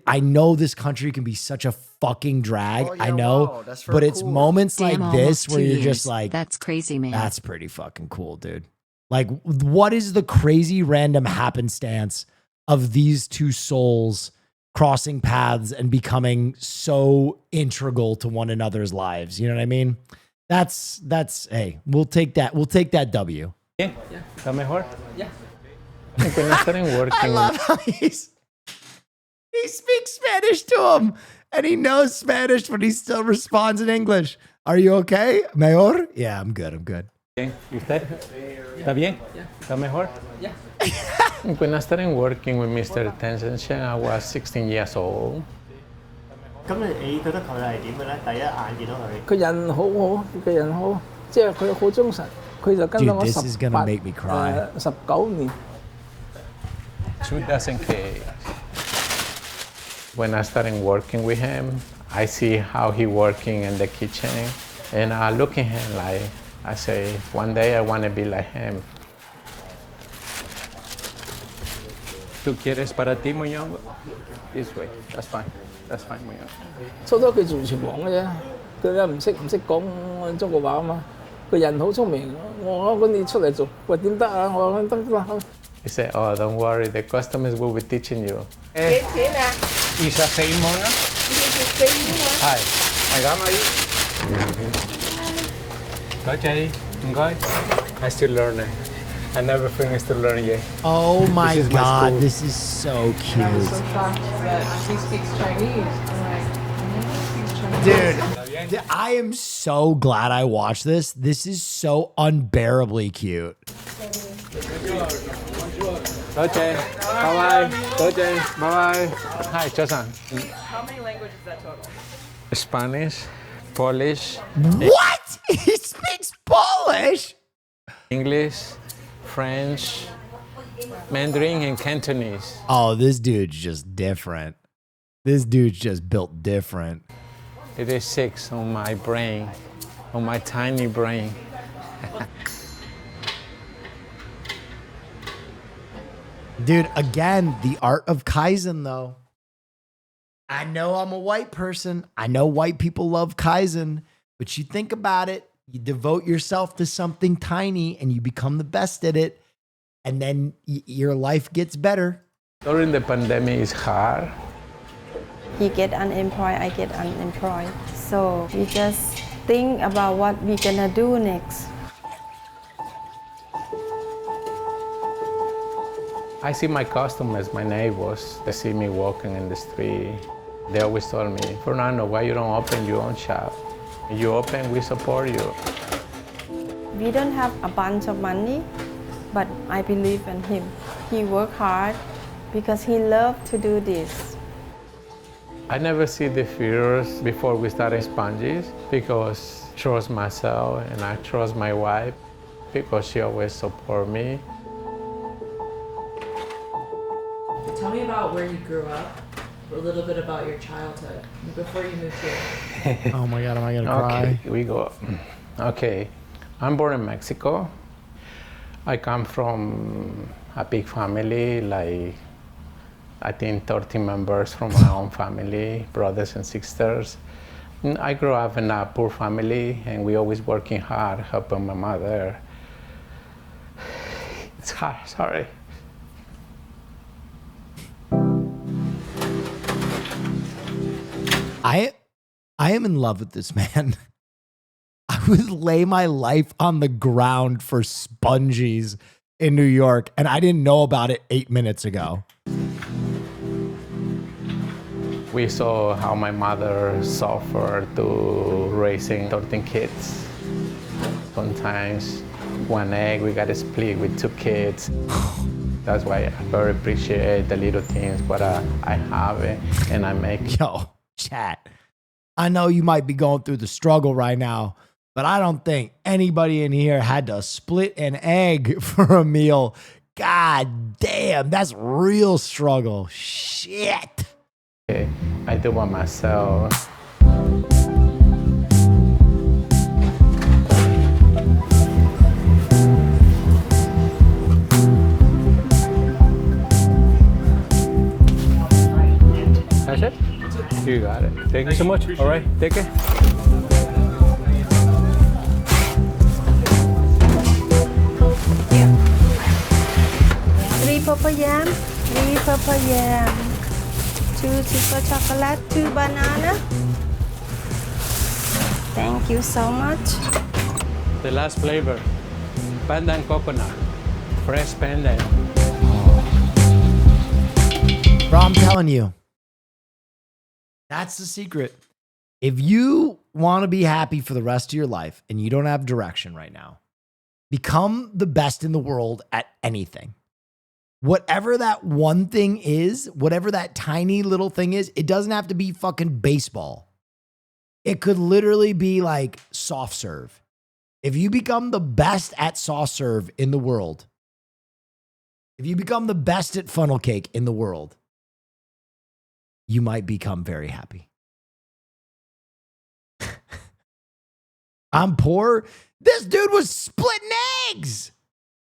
I know this country can be such a fucking drag. Oh, yeah, I know, wow, that's but very it's cool. moments Damn, like this almost where 2 you're years. just like, That's crazy, man. that's pretty fucking cool, dude. Like, what is the crazy random happenstance of these two souls crossing paths and becoming so integral to one another's lives? You know what I mean? That's hey, we'll take that. We'll take that W. Yeah. ¿Está mejor? Yeah. When I started working, I love how he speaks Spanish to him and he knows Spanish, but he still responds in English. Are you okay? Mejor? Yeah, I'm good. I'm good. ¿Y usted? ¿Está bien? Yeah. ¿Está mejor? Yeah. When I started working with Mr. Intentional, I was 16 years old. 咁你覺得佢係點嘅咧？第一眼見到佢，佢人好好，佢人好，即係佢好忠實，佢就跟咗 Dude, 我 this is gonna make me cry. 19年。 2 dozen cakes. When I started working with him, I see how he working in the kitchen, and I look at him like, I say, one day I want to be like him. ¿Tú quieres para ti, Muñoz? This way. That's fine. That's fine, Muñoz. 初初佢做廚房嘅啫，佢咧唔識講中國話啊嘛，佢人好聰明，我揾你出嚟做，喂點得啊？我話得啦。He said, oh, don't worry, the customers will be teaching you. 幾錢啊26 muna. ？24蚊。係，係咁阿姨。多謝，唔該。I still learning. I never finished to learn yet. Oh my This is my God, school. this is so cute. I'm so shocked that he speaks Chinese. I'm like, Dude, I am so glad I watched this. This is so unbearably cute. Okay, bye-bye. Okay, bye-bye. Hi, Chosan. How many languages is that total? Spanish, Polish. What? He speaks Polish? English, French, Mandarin, and Cantonese. Oh, this dude's just different. This dude's just built different. It is 6 on my brain, on my tiny brain. Dude, again, the art of Kaizen, though. I know I'm a white person. I know white people love Kaizen, but you think about it, you devote yourself to something tiny and you become the best at it, and then your life gets better. During the pandemic, it's hard. He get unemployed, I get unemployed. So we just think about what we're gonna do next. I see my customers, my neighbors, they see me walking in the street. They always told me, Fernando, why you don't open your own shop? If you open, we support you. We don't have a bunch of money, but I believe in him. He worked hard because he loved to do this. I never see the fears before we started Sponges because I trust myself and I trust my wife because she always support me. Tell me about where you grew up, a little bit about your childhood before you moved here. Oh my God, am I gonna cry? Okay, we go. Okay, I'm born in Mexico. I come from a big family, like I think 13 members from my own family, brothers and sisters. I grew up in a poor family and we always working hard, helping my mother. It's hard, sorry. I am in love with this man. I would lay my life on the ground for Spongies in New York, and I didn't know about it 8 minutes ago. We saw how my mother suffered to raising 13 kids. Sometimes one egg, we got to split with 2 kids. That's why I very appreciate the little things, but I have it and I make. Yo, chat. I know you might be going through the struggle right now, but I don't think anybody in here had to split an egg for a meal. God damn, that's real struggle. Shit. Okay, I do by myself. That's it? You got it. Thank you so much. All right, take care. Three purple yam, 2 super chocolate, 2 banana. Thank you so much. The last flavor, pandan coconut, fresh pandan. Bro, I'm telling you, that's the secret. If you want to be happy for the rest of your life and you don't have direction right now, become the best in the world at anything. Whatever that one thing is, whatever that tiny little thing is, it doesn't have to be fucking baseball. It could literally be like soft serve. If you become the best at soft serve in the world, if you become the best at funnel cake in the world, you might become very happy. I'm poor. This dude was splitting eggs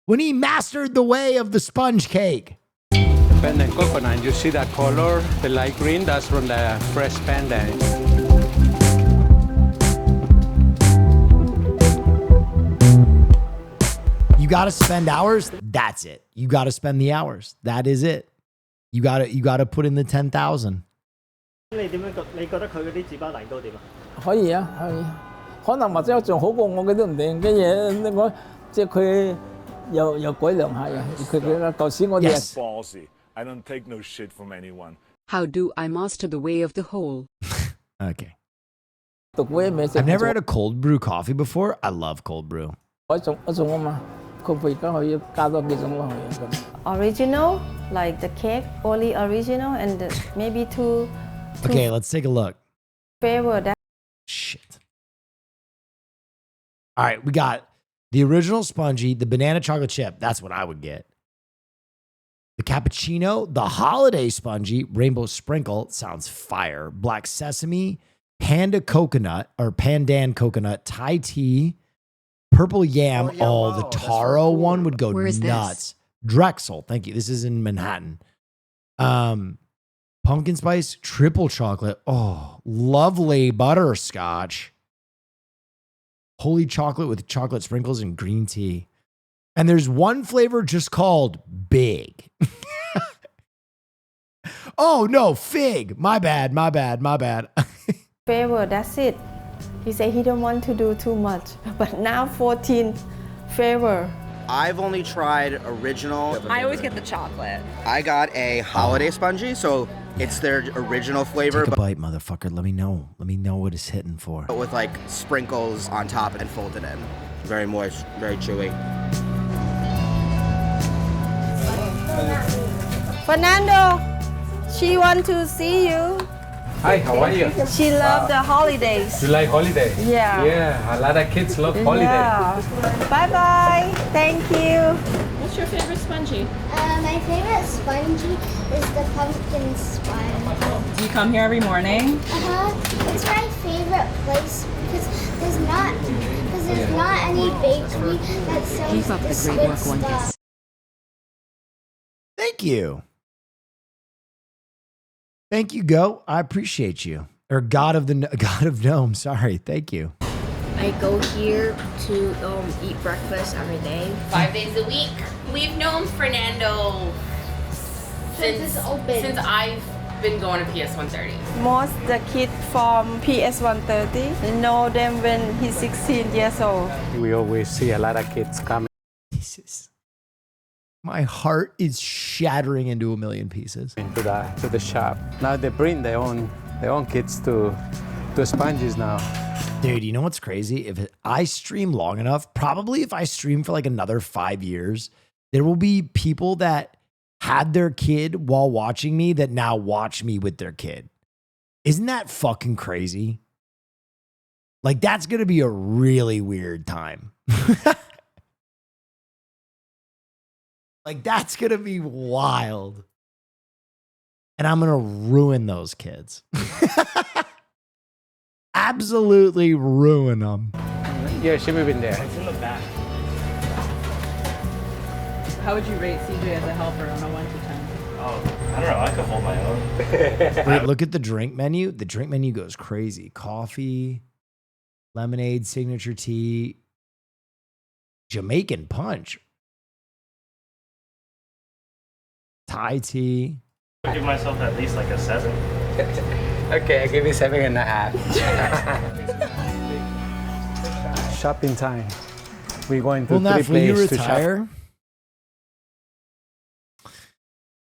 when he mastered the way of the sponge cake. Pandan coconut, you see that color, the light green, that's from the fresh pandan. You got to spend hours. That's it. You got to spend the hours. That is it. You got to put in the 10,000. 你點樣覺？你覺得佢嗰啲紙包蛋糕點啊？可以啊，可以。可能或者仲好過我嘅都唔定嘅嘢。我即係佢又改良下嘅。佢舊時我哋 Ballsy. I don't take no shit from anyone. How do I master the way of the whole? Okay. I've never had a cold brew coffee before. I love cold brew. 一種啊嘛，佢而家可以加多幾種落去。Original, like the cake, only original, and maybe two Okay, let's take a look. flavor that. Shit. All right, we got the original spongy, the banana chocolate chip. That's what I would get. The cappuccino, the holiday spongy, rainbow sprinkle, sounds fire. Black sesame, panda coconut, or pandan coconut, Thai tea, purple yam. The taro one would go Where is nuts. Drexel, thank you. This is in Manhattan. Pumpkin spice, triple chocolate. Oh, lovely butterscotch. Holy chocolate with chocolate sprinkles and green tea. And there's one flavor just called Big. Oh, no, fig. My bad. Flavor, that's it. He said he don't want to do too much, but now 14 flavor. I've only tried original. I always get the chocolate. I got a holiday spongy, so it's their original flavor. Take a bite, motherfucker. Let me know. Let me know what it's hitting for. But with like sprinkles on top and folded in. Very moist, very chewy. Fernando, she want to see you. Hi, how are you? She love the holidays. You like holiday? Yeah. Yeah, a lot of kids love holiday. Yeah. Bye-bye. Thank you. What's your favorite spongy? My favorite spongy is the pumpkin sponge. Do you come here every morning? It's my favorite place because there's not any bakery that sells Keep up the this great good work, stuff. Oneness. Thank you. Thank you, Go. I appreciate you. Or God of Gnome. Sorry. Thank you. I go here to eat breakfast every day. 5 days a week. We've known Fernando since I've been going to PS 130. Most the kid from PS 130 know them when he's 16 years old. We always see a lot of kids coming. Jesus. My heart is shattering into a million pieces. To the shop. Now they bring their own kids to sponges now. Dude, you know what's crazy? If I stream long enough, probably if I stream for like another 5 years, there will be people that had their kid while watching me that now watch me with their kid. Isn't that fucking crazy? Like, that's going to be a really weird time. Like, that's going to be wild. And I'm going to ruin those kids. Absolutely ruin them. Yeah, she would have been there. It's in the back. How would you rate CJ as a helper on a 1 to 10? Oh, I don't know. I could hold my own. Wait, look at the drink menu. The drink menu goes crazy. Coffee, lemonade, signature tea, Jamaican punch, Thai tea. I give myself at least like a 7. Okay, I give you 7.5. Shopping time. We're going to Neff, three will you places to shop. retire?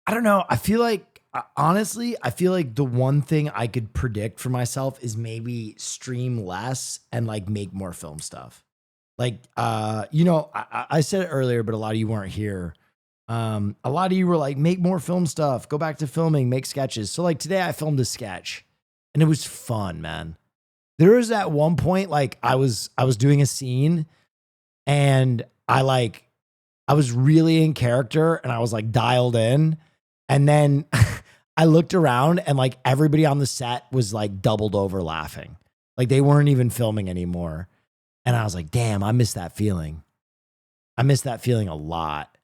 I don't know. I feel like, honestly, I feel like the one thing I could predict for myself is maybe stream less and like make more film stuff. Like, you know, I said it earlier, but a lot of you weren't here. A lot of you were like, make more film stuff, go back to filming, make sketches. So like today I filmed a sketch and it was fun, man. There was at one point, like I was doing a scene and I was really in character and I was like dialed in. And then I looked around and like everybody on the set was like doubled over laughing. Like they weren't even filming anymore. And I was like, damn, I miss that feeling. I miss that feeling a lot.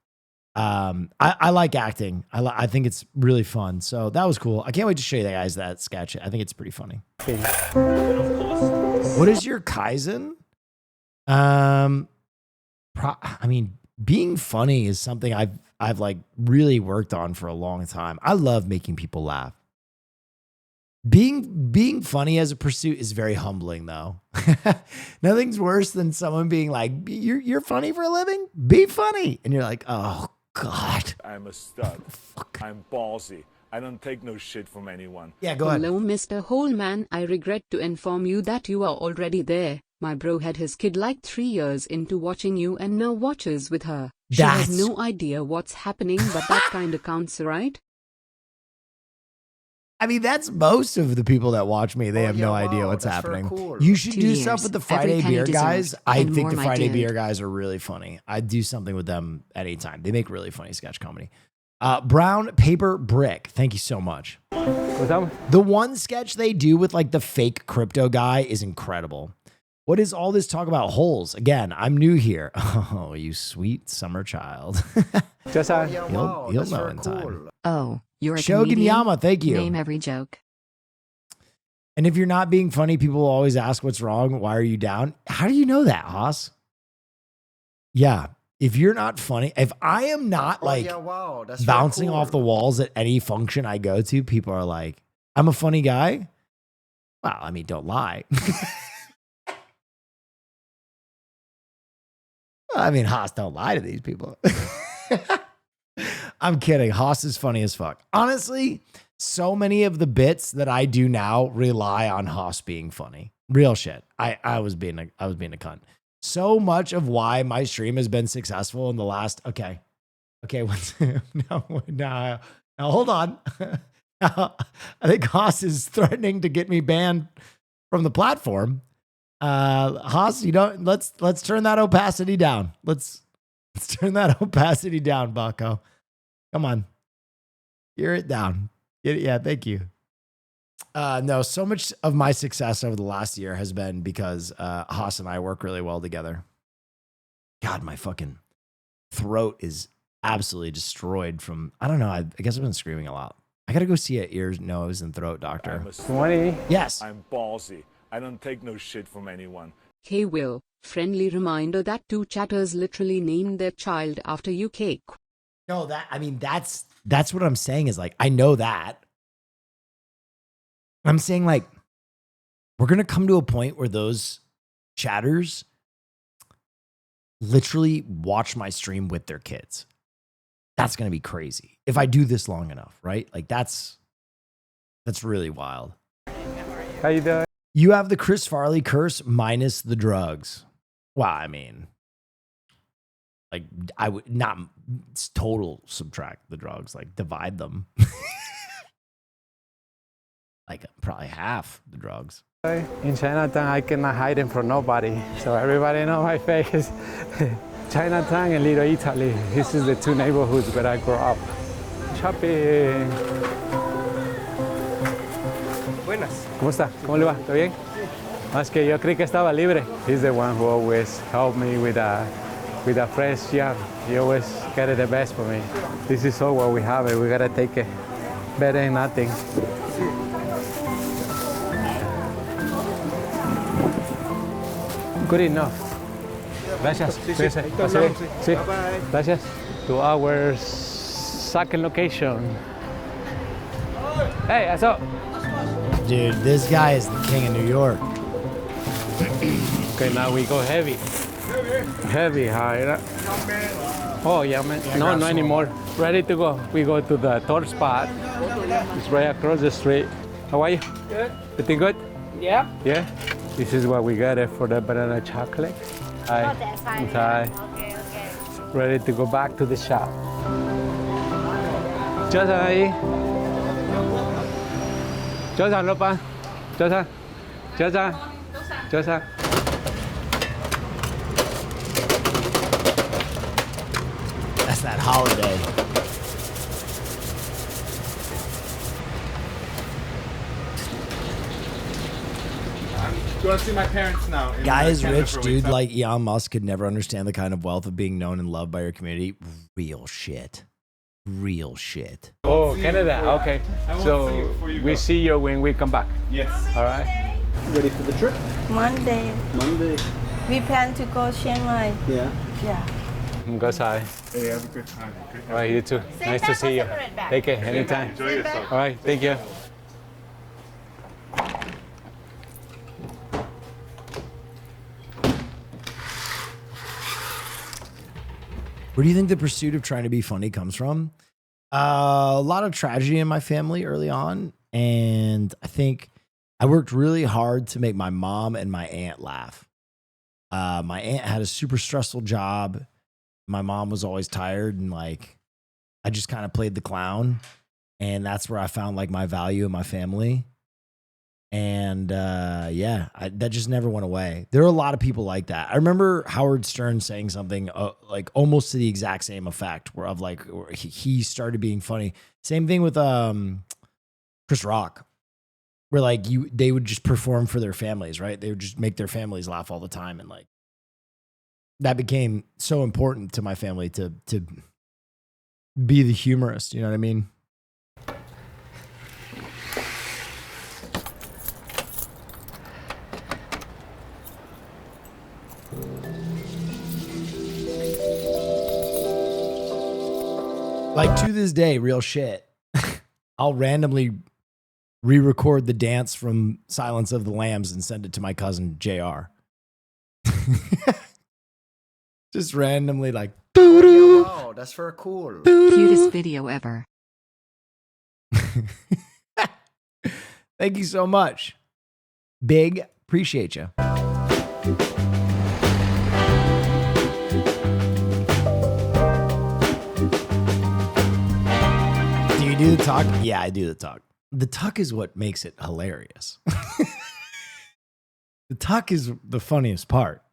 I like acting. I think it's really fun. So that was cool. I can't wait to show you guys that sketch. I think it's pretty funny. What is your Kaizen? I mean, being funny is something I've like really worked on for a long time. I love making people laugh. Being funny as a pursuit is very humbling though. Nothing's worse than someone being like, you're funny for a living? Be funny. And you're like, oh God. I'm a stud. I'm ballsy. I don't take no shit from anyone. Yeah, go ahead. Hello, Mr. Holman. I regret to inform you that you are already there. My bro had his kid like 3 years into watching you and now watches with her. She has no idea what's happening, but that kind of counts, right? I mean, that's most of the people that watch me. They have no idea what's happening. You should do stuff with the Friday Beer guys. I think the Friday Beer guys are really funny. I'd do something with them at any time. They make really funny sketch comedy. Brown Paper Brick. Thank you so much. The one sketch they do with like the fake crypto guy is incredible. What is all this talk about holes? Again, I'm new here. Oh, you sweet summer child. Just you'll know in time. Oh, you're a Shogun comedian? Yama, thank you. Name every joke. And if you're not being funny, people will always ask what's wrong. Why are you down? How do you know that, Haas? Yeah. If you're not funny, if I am not like bouncing off the walls at any function I go to, people are like, I'm a funny guy. Well, I mean, don't lie. I mean, Haas, don't lie to these people. I'm kidding. Haas is funny as fuck. Honestly, so many of the bits that I do now rely on Haas being funny. Real shit. I was being a cunt. So much of why my stream has been successful in the last. Okay. No, hold on. I think Haas is threatening to get me banned from the platform. Haas, you don't. Let's turn that opacity down. Let's turn that opacity down, Bucko. Come on, gear it down. Yeah, thank you. No, so much of my success over the last year has been because Haas and I work really well together. God, my fucking throat is absolutely destroyed from, I don't know, I guess I've been screaming a lot. I gotta go see an ears, nose, and throat doctor. 20. Yes. I'm ballsy. I don't take no shit from anyone. Hey Will, friendly reminder that 2 chatters literally named their child after you cake. No, that's what I'm saying is like, I know that. I'm saying like, we're going to come to a point where those chatters literally watch my stream with their kids. That's going to be crazy. If I do this long enough, right? Like that's really wild. How you doing? You have the Chris Farley curse minus the drugs. Well, I mean, like I would not total subtract the drugs, like divide them. Like probably half the drugs. In Chinatown, I cannot hide it from nobody, so everybody know my face. Chinatown and Little Italy. This is the two neighborhoods where I grew up. Shopping. Buenas. ¿Cómo está? ¿Cómo le va? ¿Todo bien? Es que yo creí que estaba libre. He's the one who always helped me with a fresh jam. He always get the best for me. This is all what we have. We gotta take it. Better than nothing. Good enough. Gracias. Cuídense. Sí. Gracias. To our second location. Hey, what's up? Dude, this guy is the king of New York. Okay, now we go heavy. Heavy, high. Oh, yeah, man. No, not anymore. Ready to go. We go to the third spot. It's right across the street. How are you? Good. Everything good? Yeah. Yeah? This is what we got it for the banana chocolate. Hi. Hi. Okay. Ready to go back to the shop. Jajangmyeon. Jajang, Lopan. Jajang. That's that holiday. Going to see my parents now. Guy is rich, dude. Like Elon Musk could never understand the kind of wealth of being known and loved by your community. Real shit. Oh, Canada. Okay. So we see you when we come back. Yes. All right. Ready for the trip? Monday. We plan to go Chiang Mai. Yeah. Yeah. Go side. Hey, have a good time. All right, you too. Nice to see you. Take care. Anytime. Enjoy yourself. All right. Thank you. Where do you think the pursuit of trying to be funny comes from? A lot of tragedy in my family early on. And I think I worked really hard to make my mom and my aunt laugh. My aunt had a super stressful job. My mom was always tired, and like I just kind of played the clown. And that's where I found like my value in my family. And that just never went away. There are a lot of people like that. I remember Howard Stern saying something like almost to the exact same effect, where he started being funny. Same thing with Chris Rock, where like they would just perform for their families, right? They would just make their families laugh all the time, and like that became so important to my family to be the humorist. You know what I mean? Like to this day, real shit, I'll randomly re-record the dance from Silence of the Lambs and send it to my cousin JR. Just randomly like, Oh, that's for cool. Cutest video ever. Thank you so much. Big, appreciate you. Do the talk? Yeah, I do the talk. The tuck is what makes it hilarious. The tuck is the funniest part.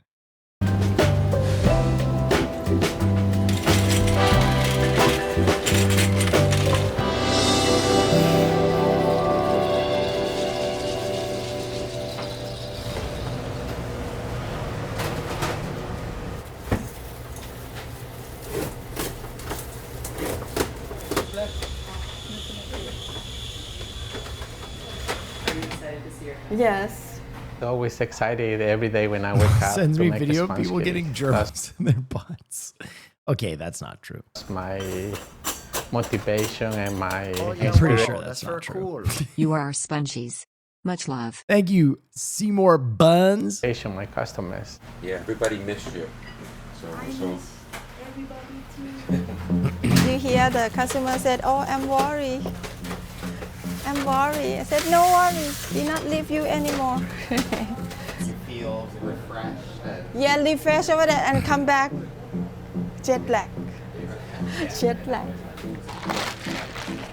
Yes. Always excited every day when I wake up. Sends to me make a video of sponge people cake. getting germs in their butts. Okay, that's not true. That's my motivation and my I'm pretty sure that's not true. You are our sponges. Much love. Thank you, Seymour Buns. My customers. Yeah, everybody missed you. So. You hear the customer said, "Oh, I'm worried. I'm worried." I said, "No worries. Did not leave you anymore." You feel refreshed. Yeah, refresh over there and come back. Jet lag. Jet lag.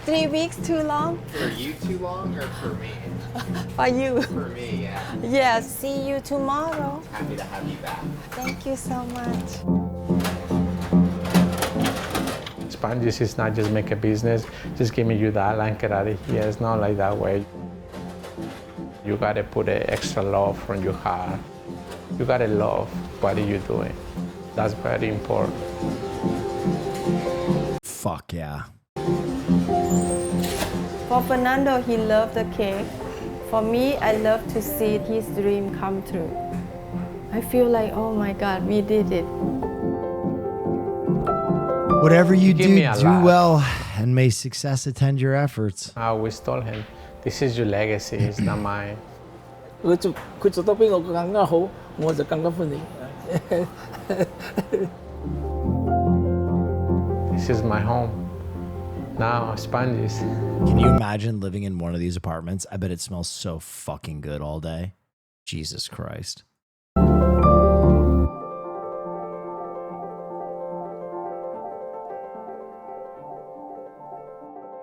3 weeks too long? For you too long or for me? For you. For me, yeah. Yes, see you tomorrow. Happy to have you back. Thank you so much. Sponges is not just make a business, just give me you that and get out of here. It's not like that way. You gotta put an extra love from your heart. You gotta love what are you doing. That's very important. Fuck yeah. For Fernando, he loved the cake. For me, I love to see his dream come true. I feel like, oh my God, we did it. Whatever you Give do, me a do laugh. well, and may success attend your efforts. I always told him, this is your legacy, it's not mine. 佢做得比我更加好，我就更加歡迎。 This is my home. Now, Sponges. Can you imagine living in one of these apartments? I bet it smells so fucking good all day. Jesus Christ.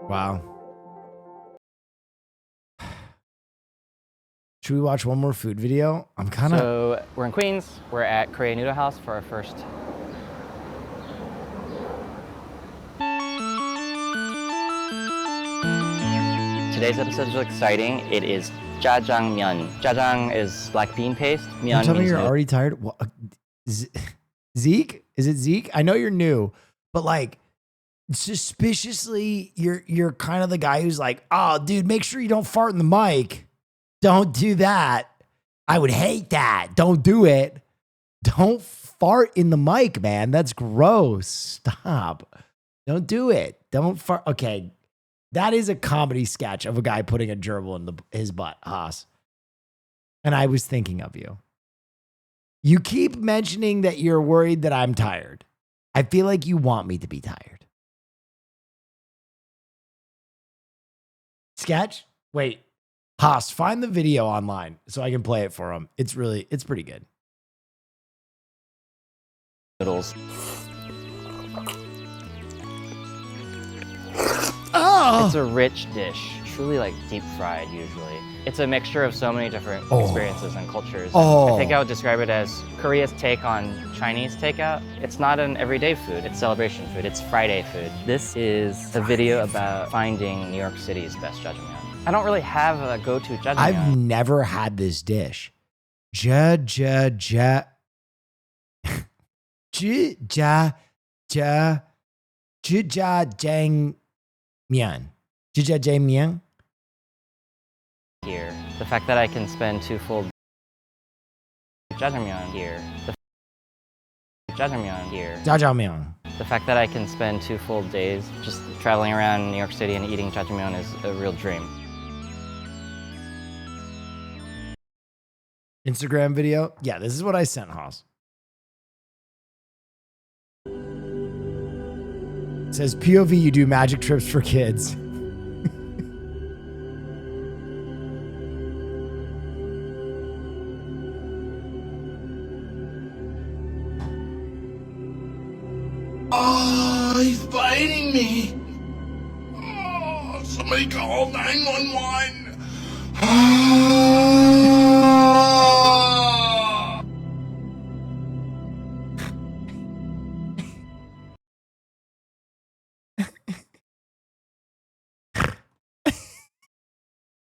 Wow. Should we watch one more food video? I'm kind of... So we're in Queens. We're at Korean Noodle House for our first. Today's episode is really exciting. It is Jajangmyeon. Jajang is black bean paste. You're Myeon telling me means you're noodle. already tired? Zeke? Is it Zeke? I know you're new, but like suspiciously, you're kind of the guy who's like, oh, dude, make sure you don't fart in the mic. Don't do that. I would hate that. Don't do it. Don't fart in the mic, man. That's gross. Stop. Don't do it. Don't fart. Okay. That is a comedy sketch of a guy putting a gerbil in his butt, Haas. And I was thinking of you. You keep mentioning that you're worried that I'm tired. I feel like you want me to be tired. Sketch? Wait. Haas, find the video online so I can play it for him. It's pretty good. Noodles. Oh! It's a rich dish, truly like deep fried usually. It's a mixture of so many different experiences and cultures. I think I would describe it as Korea's take on Chinese takeout. It's not an everyday food, it's celebration food, it's Friday food. This is a video about finding New York City's best jajangmyeon. I don't really have a go-to jajangmyeon. I've never had this dish. Jajangmyeon. Here, the fact that I can spend 2 full jajangmyeon here. Jajangmyeon here. Jajangmyeon. The fact that I can spend 2 full days just traveling around New York City and eating jajangmyeon is a real dream. Instagram video? Yeah, this is what I sent Haas. It says POV, you do magic trips for kids. Oh, he's biting me. Oh, somebody call 911.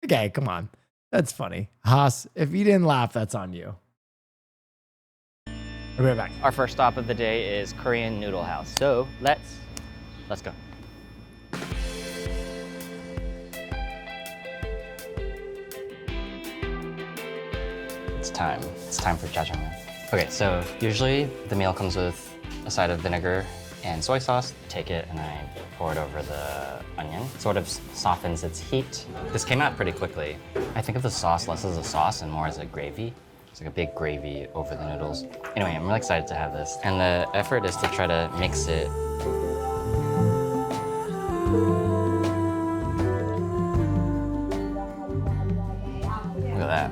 Okay, come on. That's funny. Haas, if you didn't laugh, that's on you. I'll be right back. Our first stop of the day is Korean Noodle House. So let's go. It's time for jajangmyeon. Okay, so usually the meal comes with a side of vinegar and soy sauce. Take it and I pour it over the onion. Sort of softens its heat. This came out pretty quickly. I think of the sauce less as a sauce and more as a gravy. It's like a big gravy over the noodles. Anyway, I'm really excited to have this. And the effort is to try to mix it. Look at that.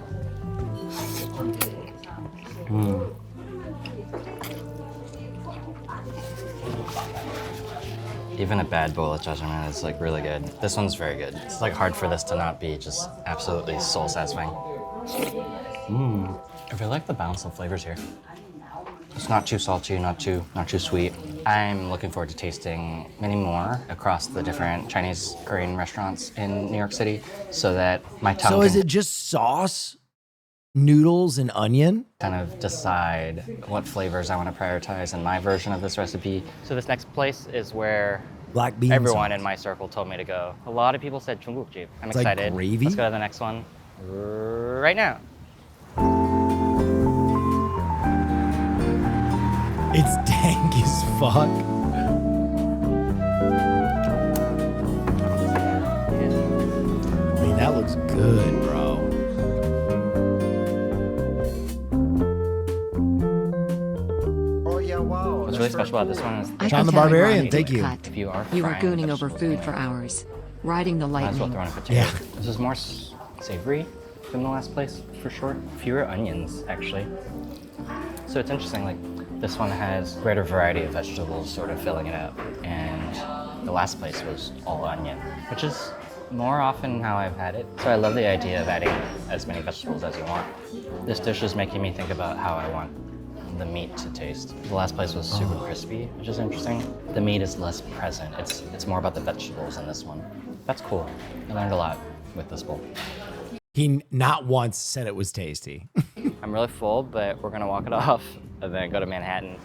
Even a bad bowl of jajangmyeon is like really good. This one's very good. It's like hard for this to not be just absolutely soul satisfying. I really like the balance of flavors here. It's not too salty, not too sweet. I'm looking forward to tasting many more across the different Chinese, Korean restaurants in New York City, so that my tongue. So is it just sauce, noodles, and onion? Kind of decide what flavors I want to prioritize in my version of this recipe. So this next place is where black beans. Everyone in my circle told me to go. A lot of people said Jjunggukjeep. I'm excited. Like gravy? Let's go to the next one right now. It's dank as fuck. I mean, that looks good, bro. What's really special about this one is John the Barbarian, thank you. If you are You were frying gooning over vegetables food in for it, hours, riding the might as well lightning. throw in a potato. This is more savory than the last place, for sure. Fewer onions, actually. So it's interesting, like, this one has greater variety of vegetables sort of filling it up, and the last place was all onion, which is more often how I've had it. So I love the idea of adding as many vegetables as you want. This dish is making me think about how I want the meat to taste. The last place was super crispy, which is interesting. The meat is less present. It's more about the vegetables in this one. That's cool. I learned a lot with this bowl. He not once said it was tasty. I'm really full, but we're gonna walk it off and then go to Manhattan.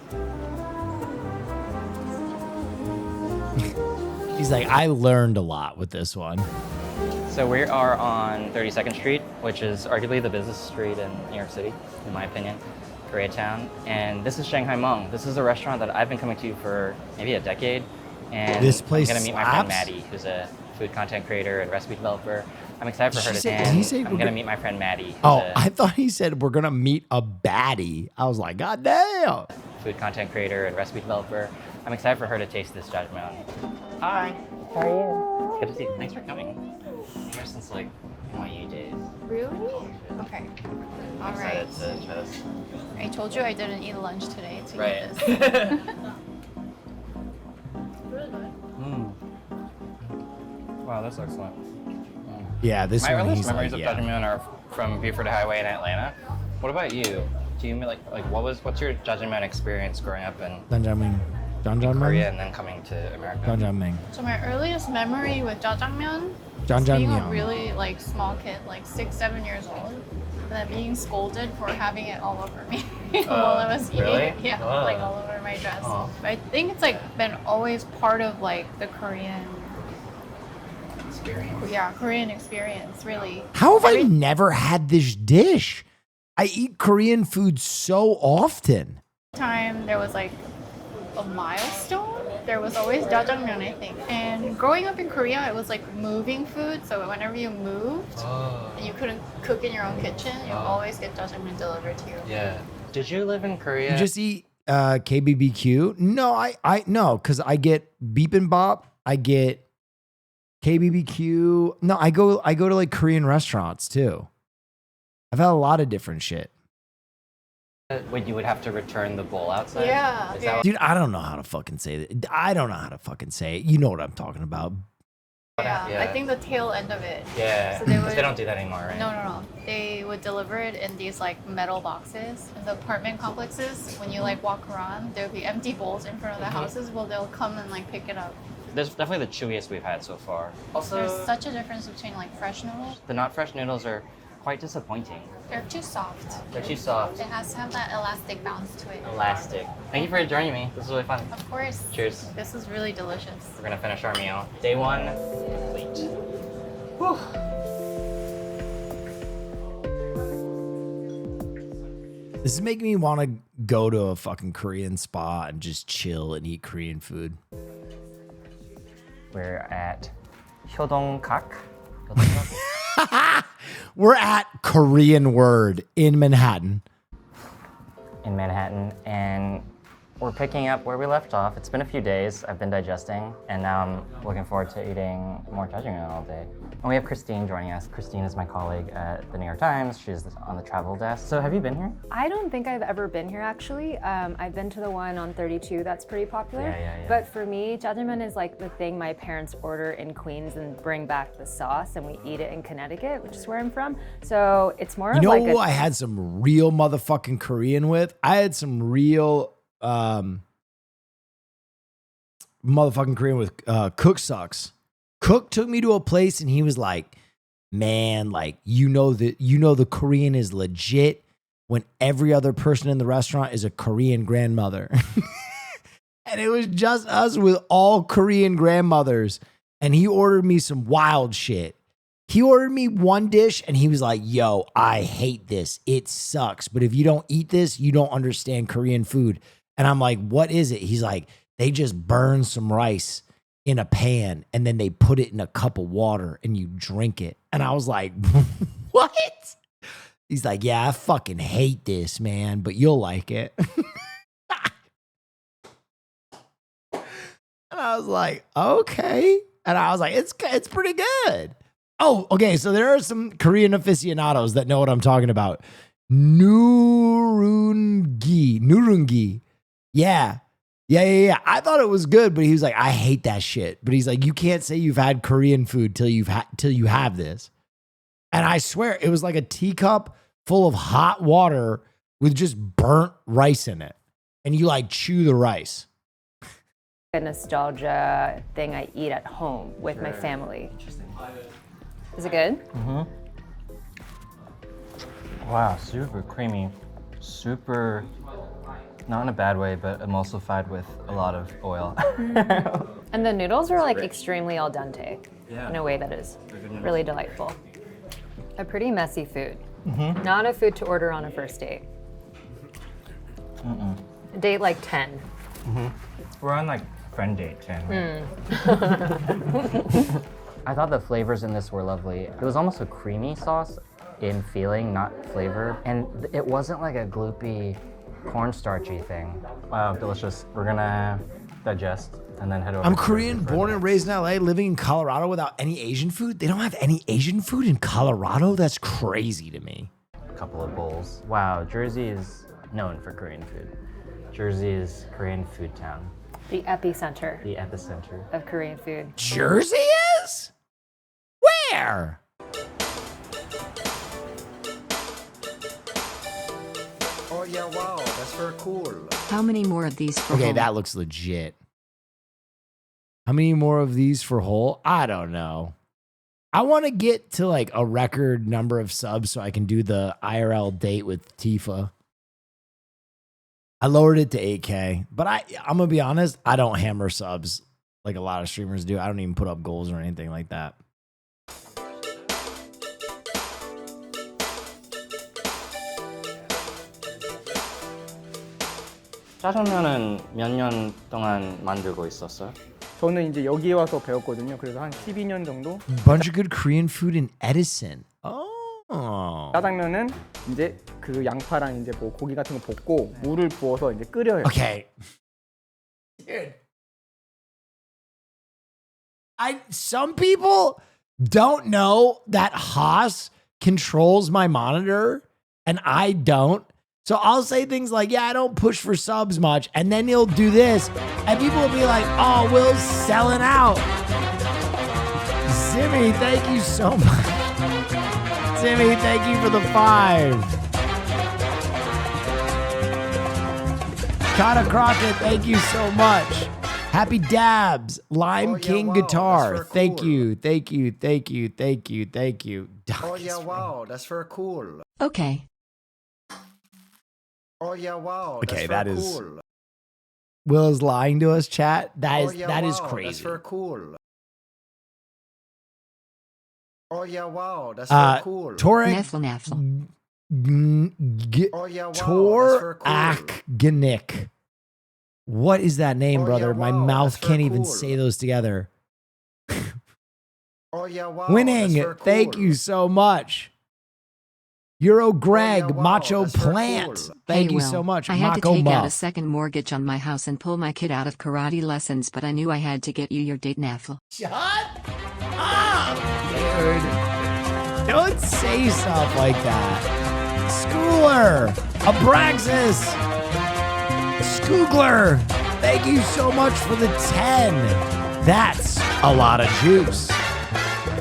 He's like, I learned a lot with this one. So we are on 32nd Street, which is arguably the busiest street in New York City, in my opinion, Koreatown. And this is Jajangmyeon. This is a restaurant that I've been coming to for maybe a decade. And This place I'm gonna meet my friend slaps? Maddie, who's a food content creator and recipe developer. I'm excited for her Did to he say I'm we're gonna gonna- meet my friend Maddie, who's Oh, a I thought he said we're gonna meet a baddie. I was like, God damn. food content creator and recipe developer. I'm excited for her to taste this jajangmyeon. Hi. How are you? Good to see you. Thanks for coming. I'm here since like NYU days. Really? Okay. All I'm right. excited to try this. I told you I didn't eat lunch today to Right. eat this. Really good. Wow, that's excellent. Yeah, this My one earliest he's memories like, of yeah. jajangmyeon are from Buford Highway in Atlanta. What about you? Do you like what's your jajangmyeon experience growing up in Jajangmyeon? Korea and then coming to America? Jajangmyeon. So my earliest memory with jjajangmyeon is being a Jajangmyeon. really like small kid, like 6, 7 years old, and then being scolded for having it all over me while I was eating. really? Yeah, Oh. like all over my dress. Oh. But I think it's like been always part of like the Korean Korean experience, really. How have I never had this dish? I eat Korean food so often. Time there was like a milestone, there was always jjajangmyeon, I think. And growing up in Korea, it was like moving food. So whenever you moved and you couldn't cook in your own kitchen, you always get jjajangmyeon delivered to you. Yeah. Did you live in Korea? You just eat KBBQ? No, I no, because I get bibimbap, I get KBBQ. No, I go to like Korean restaurants too. I've had a lot of different shit. When you would have to return the bowl outside? Yeah. Is that Dude, I don't know how to fucking say that. I don't know how to fucking say it. You know what I'm talking about. Yeah, I think the tail end of it. Yeah, So they don't do that anymore, right? No. They would deliver it in these like metal boxes. In the apartment complexes, when you like walk around, there would be empty bowls in front of the houses. Well, they'll come and like pick it up. There's definitely the chewiest we've had so far. Also, There's such a difference between like fresh noodles. the not fresh noodles are quite disappointing. They're too soft. They're too soft. It has to have that elastic bounce to it. Elastic. Thank you for joining me. This was really fun. Of course. Cheers. This is really delicious. We're gonna finish our meal. Day 1 complete. Whew. This is making me want to go to a fucking Korean spa and just chill and eat Korean food. We're at Hyeodong-gak. We're at Korean Word in Manhattan. In Manhattan, and we're picking up where we left off. It's been a few days. I've been digesting, and now I'm looking forward to eating more jajangmyeon all day. And we have Christine joining us. Christine is my colleague at the New York Times. She's on the travel desk. So have you been here? I don't think I've ever been here actually. I've been to the one on 32 that's pretty popular. Yeah. But for me, jajangmyeon is like the thing my parents order in Queens and bring back the sauce, and we eat it in Connecticut, which is where I'm from. So it's more You of know like who I had some real motherfucking Korean with? I had some real motherfucking Korean with Cook Sucks. Cook took me to a place and he was like, man, like, you know the Korean is legit when every other person in the restaurant is a Korean grandmother. And it was just us with all Korean grandmothers. And he ordered me some wild shit. He ordered me one dish and he was like, yo, I hate this. It sucks. But if you don't eat this, you don't understand Korean food. And I'm like, what is it? He's like, they just burn some rice in a pan and then they put it in a cup of water and you drink it. And I was like, what? He's like, yeah, I fucking hate this, man, but you'll like it. And I was like, okay. And I was like, it's pretty good. Oh, okay. So there are some Korean aficionados that know what I'm talking about. Nurungi. Yeah. I thought it was good, but he was like, I hate that shit. But he's like, you can't say you've had Korean food till you have this. And I swear it was like a teacup full of hot water with just burnt rice in it. And you like chew the rice. a nostalgia thing I eat at home with my family. Is it good? Mm-hmm. Wow, super creamy. Super, not in a bad way, but emulsified with a lot of oil. And the noodles are like extremely al dente in a way that is really delightful. A pretty messy food. Mm-hmm. Not a food to order on a first date. Mm-mm. Date like 10. Mm-hmm. We're on like friend date 10. Right? I thought the flavors in this were lovely. It was almost a creamy sauce in feeling, not flavor. And it wasn't like a gloopy, cornstarchy thing. Wow, delicious. We're gonna digest and then head over. I'm Korean, born and raised in LA, living in Colorado without any Asian food. They don't have any Asian food in Colorado? That's crazy to me. A couple of bowls. Wow, Jersey is known for Korean food. Jersey is Korean food town. The epicenter. The epicenter. Of Korean food. Jersey is? Where? Oh yeah, wow, that's very cool. How many more of these for Okay, home? that looks legit. How many more of these for whole? I don't know. I want to get to like a record number of subs so I can do the IRL date with Tifa. I lowered it to 8K, but I'm going to be honest, I don't hammer subs like a lot of streamers do. I don't even put up goals or anything like that. 짜장면은 몇 년 동안 만들고 있었어요? 저는 이제 여기 와서 배웠거든요. 그래서 한 12년 정도. Bunch of good Korean food in Edison. Oh. 짜장면은 이제 그 양파랑 이제 뭐 고기 같은 거 볶고 물을 부어서 이제 끓여요. Okay. Dude. Some people don't know that Haas controls my monitor and I don't. So I'll say things like, yeah, I don't push for subs much. And then he'll do this. And people will be like, oh, Will's selling out. Zimmy, thank you so much. Zimmy, thank you for the 5. Kata Crockett, thank you so much. Happy Dabs, Lime King Guitar. Thank you, thank you, thank you, thank you, thank you. Oh yeah, wow, that's very cool. Okay. Oh yeah, wow. Okay, that's that very is. cool. Will is lying to us, chat. That is yeah, that wow, is crazy. That's very cool. Oh yeah, wow, that's very cool. Neff. Oh yeah, wow, that's very cool. Torakganik. What is that name, brother? My mouth can't even cool. say those together. Oh yeah, wow. Winning. That's very cool. Thank you so much. Euro Greg, Macho Plant. Thank Hey, you Will, so much. I had to Mako take out a Muff. second mortgage on my house and pull my kid out of karate lessons, but I knew I had to get you your date, Neff. Shut up, dude. Don't say stuff like that. Schooler, Abraxas, Scoogler, thank you so much for the 10. That's a lot of juice.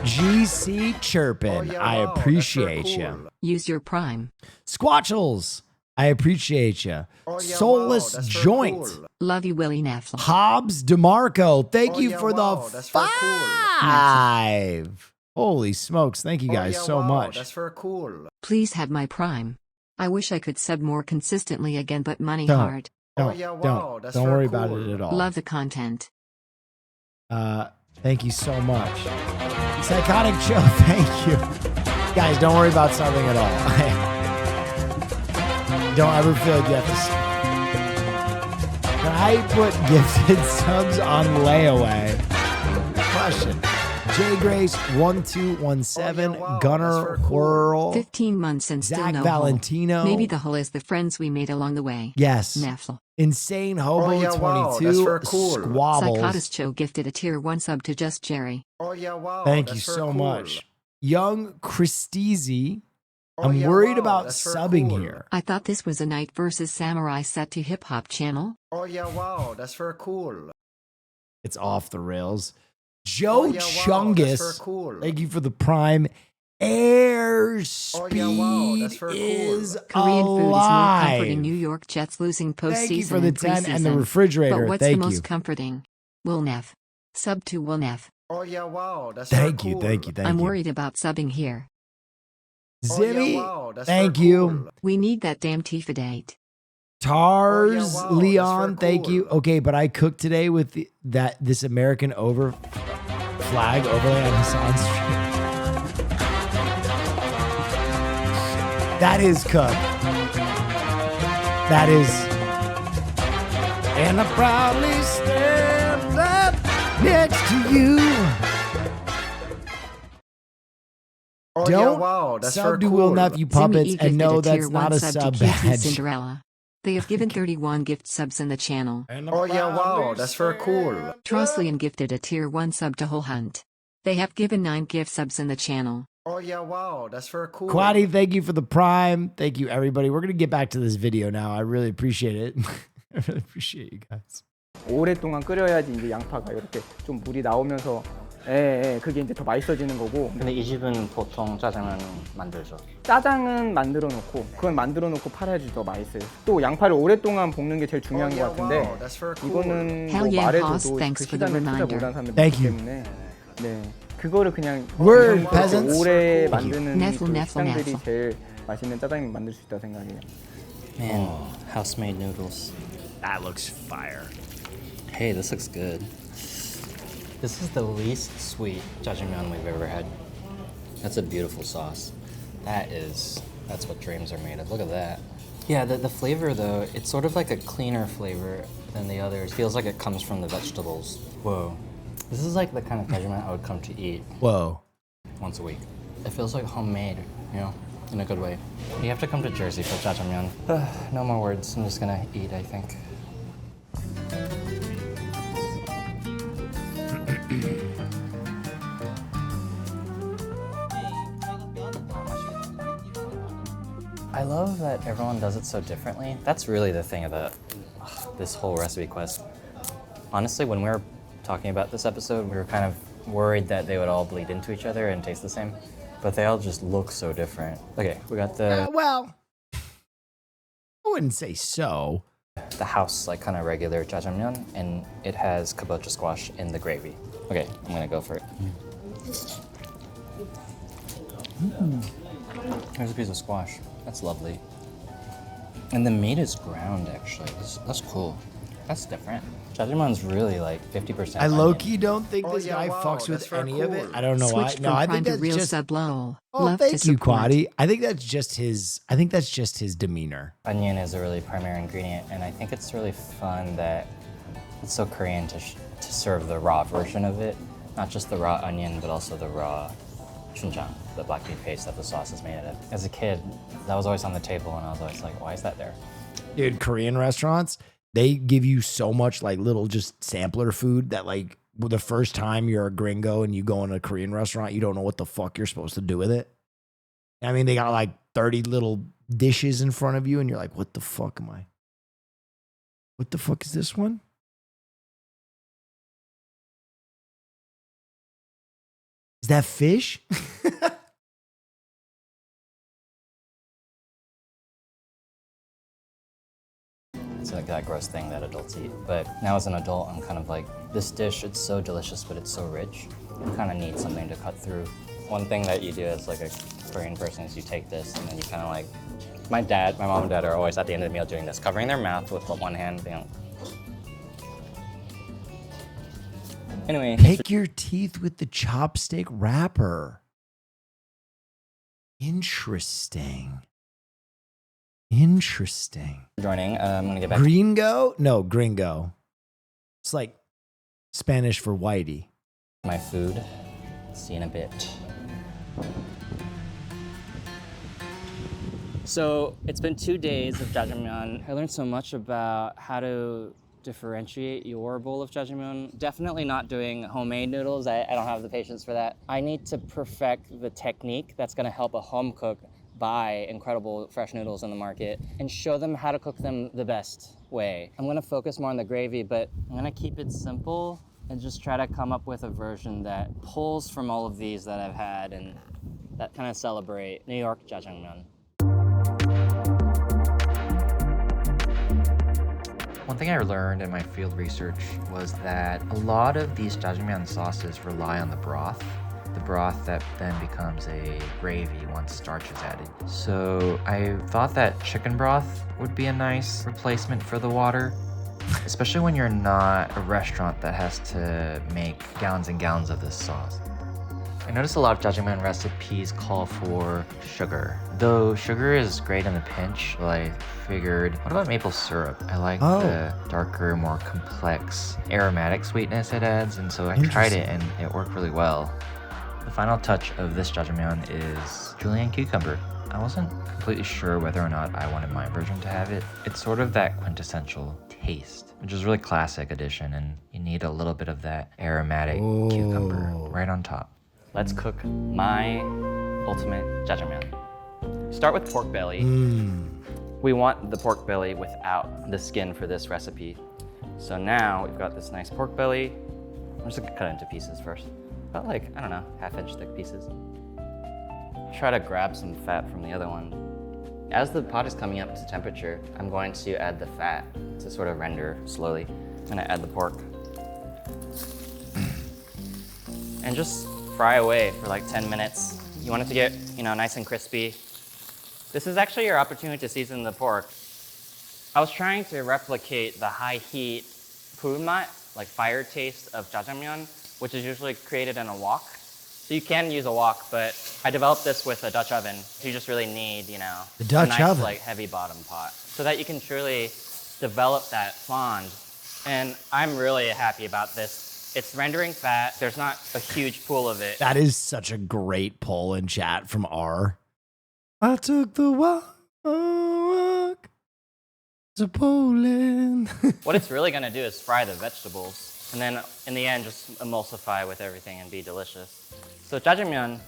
GC Chirpin, I appreciate you. Use your prime. Squatchels, I appreciate you. Soulless Joint. Love you, Willie Neff. Hobbs DeMarco, thank you for the 5. Holy smokes, thank you guys so much. That's very cool. Please have my prime. I wish I could sub more consistently again, but money Don't. hard. Don't worry about it at all. Love the content. Thank you so much. Psychotic Joe, thank you. Guys, don't worry about something at all. Don't ever feel like you have to. Can I put gifted subs on layaway? Question. J Grace 1217, Gunner Whirl, 15 months and still Zach no Valentino. Hull. Maybe the Hull is the friends we made along the way. Yes. Neff. Insane Hobo 22, Squabbles. Psychotis Cho gifted a tier 1 sub to Just Jerry. Thank you so much. Young Christeezy, I'm worried about subbing here. I thought this was a Knight versus Samurai set to hip hop channel. That's very cool. It's off the rails. Joe Chungus, thank you for the prime. Airspeed is Korean food is more alive. comforting. New York Jets losing postseason. Thank you for the and 10 and the preseason. refrigerator. But what's Thank the most you. comforting? Will Neff. Sub to Will Neff. Thank you, thank you, thank I'm you. worried about subbing here. Zimmy, thank you. We need that damn Tifa date. Tars, Leon, thank you. Okay, but I cooked today with this American flag overlay on Hassan's stream. That is cooked. That is. And I proudly stand up next to you. Don't sub to Will Nephew Puppets Zimmy and know gifted a that's tier not 1 a sub sub to Keith and badge. Cinderella. They have given 31 gift subs in the channel. That's very cool. Troslian gifted a tier 1 sub to Whole Hunt. They have given 9 gift subs in the channel. That's very cool. Quaddy, thank you for the prime. Thank you, everybody. We're going to get back to this video now. I really appreciate it. I really appreciate you guys. 오랫동안 끓여야지 이제 양파가 이렇게 좀 물이 나오면서 그게 이제 더 맛있어지는 거고. 근데 이 집은 보통 짜장면 만들죠. 짜장은 만들어 놓고 그건 만들어 놓고 팔아야지 더 맛있어요. 또 양파를 오랫동안 볶는 게 제일 중요한 것 같은데 이거는 뭐 말해줘도 그 시간을 투자 못한 사람들이 있기 때문에 그거를 그냥 오래 만드는 그 식당들이 제일 맛있는 짜장면 만들 수 있다고 생각해요. Man, house-made noodles. That looks fire. Hey, this looks good. This is the least sweet jajangmyeon we've ever had. That's a beautiful sauce. That's what dreams are made of. Look at that. Yeah, the flavor though, it's sort of like a cleaner flavor than the others. Feels like it comes from the vegetables. Whoa. This is like the kind of jajangmyeon I would come to eat. Whoa. Once a week. It feels like homemade, you know, in a good way. You have to come to Jersey for jajangmyeon. No more words. I'm just gonna eat, I think. I love that everyone does it so differently. That's really the thing about this whole recipe quest. Honestly, when we were talking about this episode, we were kind of worried that they would all bleed into each other and taste the same, but they all just look so different. Okay, we got the... well, I wouldn't say so. The house, like kind of regular jajangmyeon, and it has kabocha squash in the gravy. Okay, I'm gonna go for it. Here's a piece of squash. That's lovely. And the meat is ground, actually. That's cool. That's different. Jajangmyeon's really like 50%. I low-key don't think this guy fucks with any of it. I don't know why. No, I think that's real just... sub lol. Oh, Love thank to you, support. Quaddy. I think that's just his demeanor. Onion is a really primary ingredient, and I think it's really fun that it's so Korean to serve the raw version of it. Not just the raw onion, but also the raw chunjang, the black bean paste that the sauce is made out of. As a kid, that was always on the table, and I was always like, why is that there? Dude, Korean restaurants, they give you so much like little just sampler food that like the first time you're a gringo and you go in a Korean restaurant, you don't know what the fuck you're supposed to do with it. I mean, they got like 30 little dishes in front of you and you're like, what the fuck am I? What the fuck is this one? Is that fish? It's like that gross thing that adults eat. But now as an adult, I'm kind of like, this dish, it's so delicious, but it's so rich. You kind of need something to cut through. One thing that you do as like a Korean person is you take this and then you kind of like, my mom and dad are always at the end of the meal doing this, covering their mouth with one hand, being like, anyway. Pick your teeth with the chopstick wrapper. Interesting. Interesting. Joining, I'm gonna get back. Gringo? No, gringo. It's like Spanish for whitey. My food. See you in a bit. So it's been 2 days of jajangmyeon. I learned so much about how to differentiate your bowl of jajangmyeon. Definitely not doing homemade noodles. I don't have the patience for that. I need to perfect the technique that's gonna help a home cook buy incredible fresh noodles in the market and show them how to cook them the best way. I'm gonna focus more on the gravy, but I'm gonna keep it simple and just try to come up with a version that pulls from all of these that I've had and that kind of celebrate New York jajangmyeon. One thing I learned in my field research was that a lot of these jajangmyeon sauces rely on the broth that then becomes a gravy once starch is added. So I thought that chicken broth would be a nice replacement for the water, especially when you're not a restaurant that has to make gallons and gallons of this sauce. I noticed a lot of jajangmyeon recipes call for sugar. Though sugar is great in a pinch, I figured, what about maple syrup? I like the darker, more complex aromatic sweetness it adds, and so I tried it and it worked really well. The final touch of this jajangmyeon is julienne cucumber. I wasn't completely sure whether or not I wanted my version to have it. It's sort of that quintessential taste, which is a really classic addition, and you need a little bit of that aromatic cucumber right on top. Let's cook my ultimate jajangmyeon. Start with pork belly. We want the pork belly without the skin for this recipe. So now we've got this nice pork belly. I'm just gonna cut it into pieces first. About like, I don't know, half-inch thick pieces. Try to grab some fat from the other one. As the pot is coming up to temperature, I'm going to add the fat to sort of render slowly. I'm gonna add the pork. And just fry away for like 10 minutes. You want it to get, nice and crispy. This is actually your opportunity to season the pork. I was trying to replicate the high heat pulmat, like fire taste of jajangmyeon, which is usually created in a wok. So you can use a wok, but I developed this with a Dutch oven. You just really need, the a Dutch nice, oven. like heavy bottom pot, so that you can truly develop that fond. And I'm really happy about this. It's rendering fat. There's not a huge pool of it. That is such a great poll in chat from R. I took the walk to Poland. What it's really gonna do is fry the vegetables, and then in the end, just emulsify with everything and be delicious. So jajangmyeon,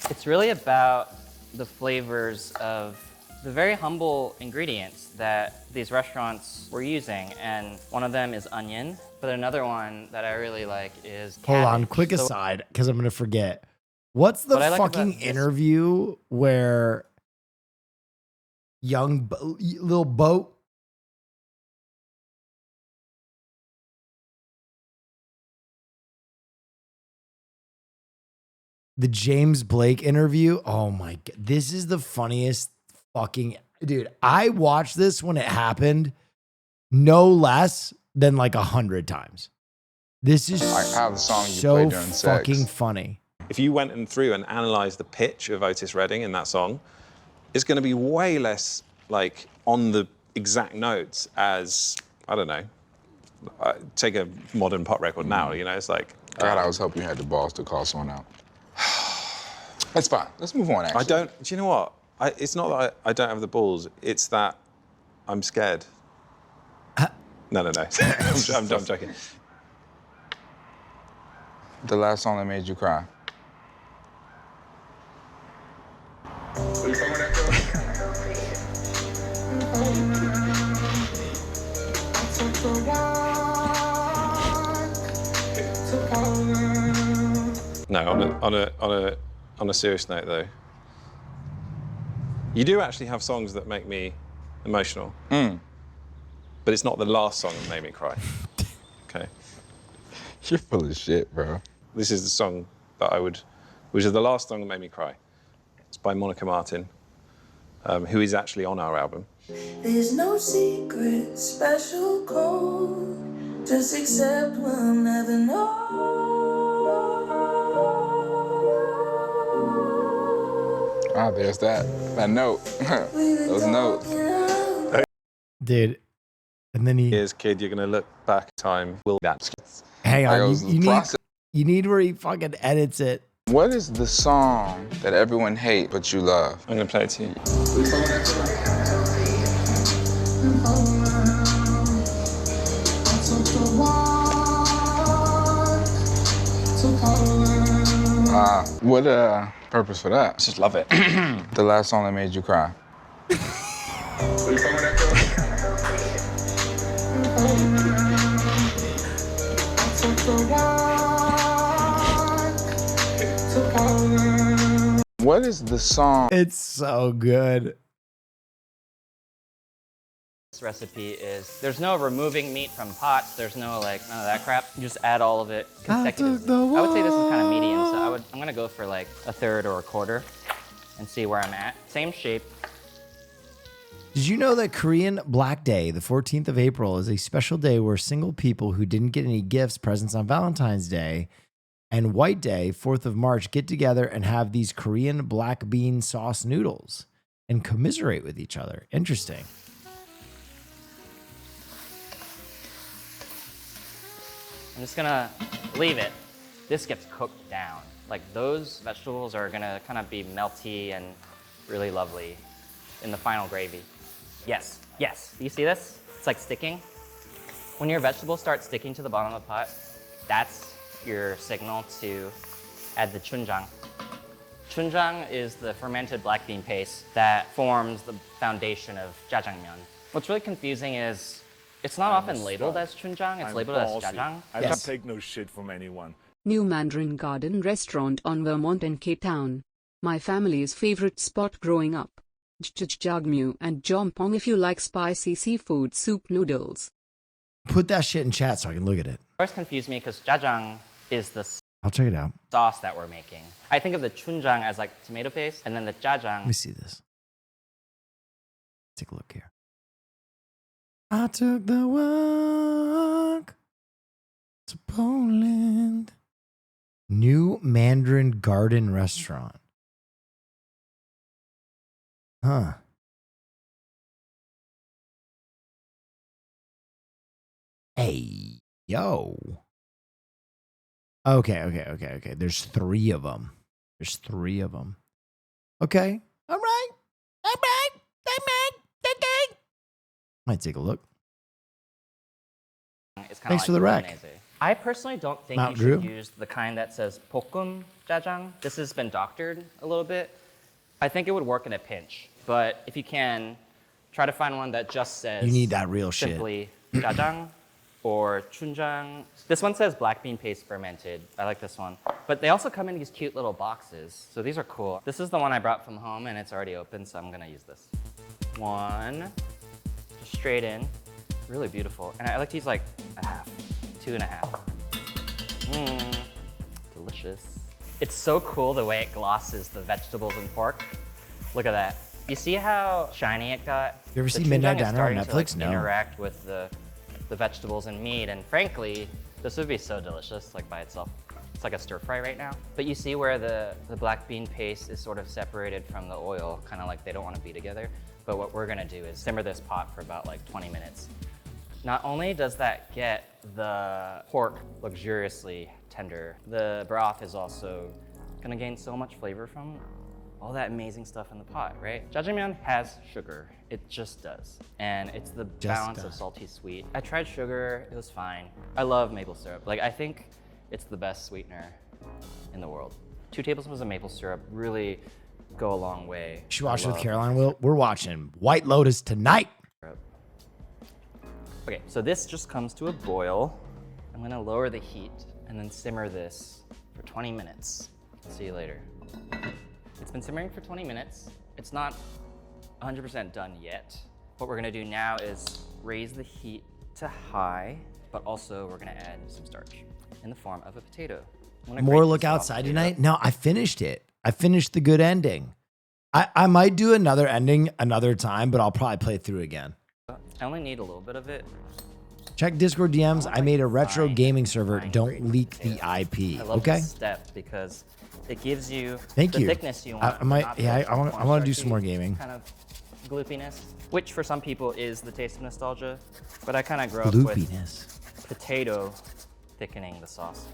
it's really about the flavors of the very humble ingredients that these restaurants were using, and one of them is onion, but another one that I really like is cabbage. Hold on, quick aside, because I'm going to forget. What's the fucking interview where little boat? The James Blake interview? Oh my God. This is the funniest fucking... Dude, I watched this when it happened no less than like 100 times. This is how the song you so play during sex. fucking funny. If you went through and analysed the pitch of Otis Redding in that song, it's going to be way less like on the exact notes as, I don't know, take a modern pop record now, it's like... God, I was hoping you had the balls to call someone out. That's fine. Let's move on, actually. Do you know what? It's not that I don't have the balls, it's that I'm scared. No. I'm joking. The last song that made you cry. No, on a serious note though, you do actually have songs that make me emotional. But it's not the last song that made me cry. Okay. You're full of shit, bro. This is the song that which is the last song that made me cry. It's by Monica Martin, who is actually on our album. There's no secret, special code. Just accept we'll never know. Ah, there's that note. Those notes. Dude, and then Here's kid, you're gonna look back time. Will that? Hang on, you need where he fucking edits it. What is the song that everyone hates but you love? I'm gonna play it to you. What purpose for that? Just love it. The last song that made you cry. What is the song? It's so good. This recipe is, there's no removing meat from pots, there's no none of that crap. You just add all of it consecutively. I would say this is kind of medium, so I'm gonna go for like a third or a quarter and see where I'm at. Same shape. Did you know that Korean Black Day, the 14th of April, is a special day where single people who didn't get any gifts, presents on Valentine's Day, and White Day, 4th of March, get together and have these Korean black bean sauce noodles and commiserate with each other? Interesting. I'm just gonna leave it. This gets cooked down. Like those vegetables are gonna kind of be melty and really lovely in the final gravy. Yes. Do you see this? It's like sticking. When your vegetables start sticking to the bottom of the pot, that's your signal to add the chunjang. Chunjang is the fermented black bean paste that forms the foundation of jajangmyeon. What's really confusing is it's not often labeled as chunjang, it's labeled as jajang. I don't take no shit from anyone. New Mandarin Garden restaurant on Vermont in Cape Town. My family's favorite spot growing up. Jajangmyeon and Jompong if you like spicy seafood soup noodles. Put that shit in chat so I can look at it. It always confused me because jajang is the I'll check it out. sauce that we're making. I think of the chunjang as like tomato paste, and then the jajang. Let me see this. Take a look here. I took the walk to Poland. New Mandarin Garden restaurant. Huh. Hey, yo. Okay. There's 3 of them. Okay. All right. Might take a look. Thanks for the rec. I personally don't think Mount you should Drew? use the kind that says 볶음 jajang. This has been doctored a little bit. I think it would work in a pinch, but if you can, try to find one that just says You need that real shit. simply jajang or chunjang. This one says black bean paste fermented. I like this one. But they also come in these cute little boxes, so these are cool. This is the one I brought from home, and it's already open, so I'm gonna use this. 1, just straight in, really beautiful. And I like to use like a half, 2.5. Delicious. It's so cool the way it glosses the vegetables and pork. Look at that. You see how shiny it got? You ever The see Midnight chunjang is Diner on starting to, Netflix? like, No. interact with the vegetables and meat, and frankly, this would be so delicious, like by itself. It's like a stir fry right now. But you see where the black bean paste is sort of separated from the oil, kind of like they don't want to be together. But what we're gonna do is simmer this pot for about like 20 minutes. Not only does that get the pork luxuriously tender, the broth is also gonna gain so much flavor from all that amazing stuff in the pot, right? Jajangmyeon has sugar. It just does. And it's the balance of salty sweet. I tried sugar, it was fine. I love maple syrup. Like, I think it's the best sweetener in the world. 2 tablespoons of maple syrup really go a long way. You should watch it with Caroline. We're watching White Lotus tonight. Okay, so this just comes to a boil. I'm gonna lower the heat and then simmer this for 20 minutes. See you later. It's been simmering for 20 minutes. It's not 100% done yet. What we're gonna do now is raise the heat to high, but also we're gonna add some starch in the form of a potato. More Look Outside tonight? No, I finished it. I finished the good ending. I might do another ending another time, but I'll probably play through again. I only need a little bit of it. Check Discord DMs. I made a retro gaming server. Don't leak the IP. I love Okay. this step because it gives you Thank the you. thickness you want. I might. Yeah, I want to do some more gaming. Kind of gloopiness, which for some people is the taste of nostalgia, but I kind of grew up Gloopiness. with potato thickening the sauce.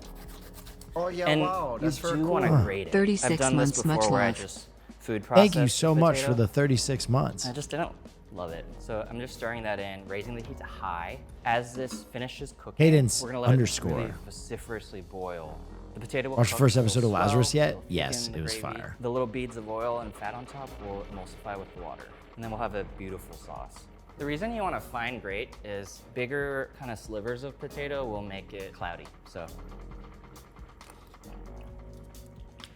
Oh yeah, And wow, that's you very do cool. want to grate it. 36 I've done months, this much before where I love. just food process. Thank you so the much for potato. the 36 months. I just didn't love it. So I'm just stirring that in, raising the heat to high. As this finishes cooking, Cadence we're gonna let underscore. it really vociferously boil. The potato will Watch the cook, first it'll episode of swell, Lazarus yet? it'll Yes, thicken it the was gravy. fire. The little beads of oil and fat on top will emulsify with the water. And then we'll have a beautiful sauce. The reason you want to fine grate is bigger kind of slivers of potato will make it cloudy. So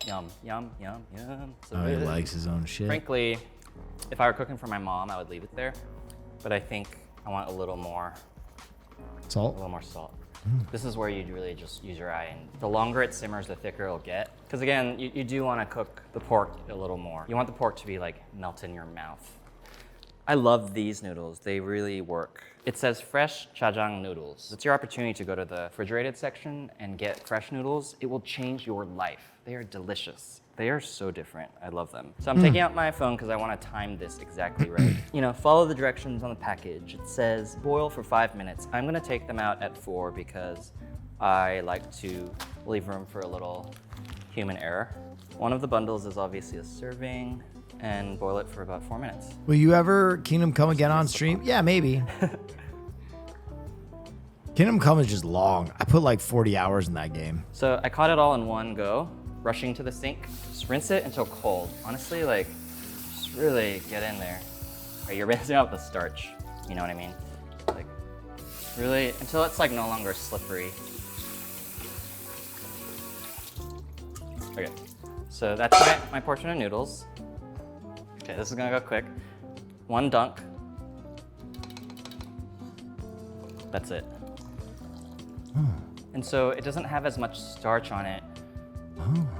yum, yum, yum, yum. So Oh, he good. likes his own shit. Frankly, if I were cooking for my mom, I would leave it there. But I think I want a little more Salt? A little more salt. This is where you really just use your eye, and the longer it simmers, the thicker it'll get. Because again, you do want to cook the pork a little more. You want the pork to be like melt in your mouth. I love these noodles. They really work. It says fresh jajang noodles. It's your opportunity to go to the refrigerated section and get fresh noodles. It will change your life. They are delicious. They are so different. I love them. So I'm taking out my phone because I want to time this exactly right. You know, follow the directions on the package. It says boil for 5 minutes. I'm gonna take them out at 4 because I like to leave room for a little human error. One of the bundles is obviously a serving, and boil it for about 4 minutes. Will you ever Kingdom Come again on stream? Yeah, maybe. Kingdom Come is just long. I put like 40 hours in that game. So I caught it all in one go, rushing to the sink. Just rinse it until cold. Honestly, like, just really get in there. Right, you're rinsing out the starch, you know what I mean? Like, really, until it's like no longer slippery. Okay, so that's my portion of noodles. Okay, this is gonna go quick. 1 dunk. That's it. And so it doesn't have as much starch on it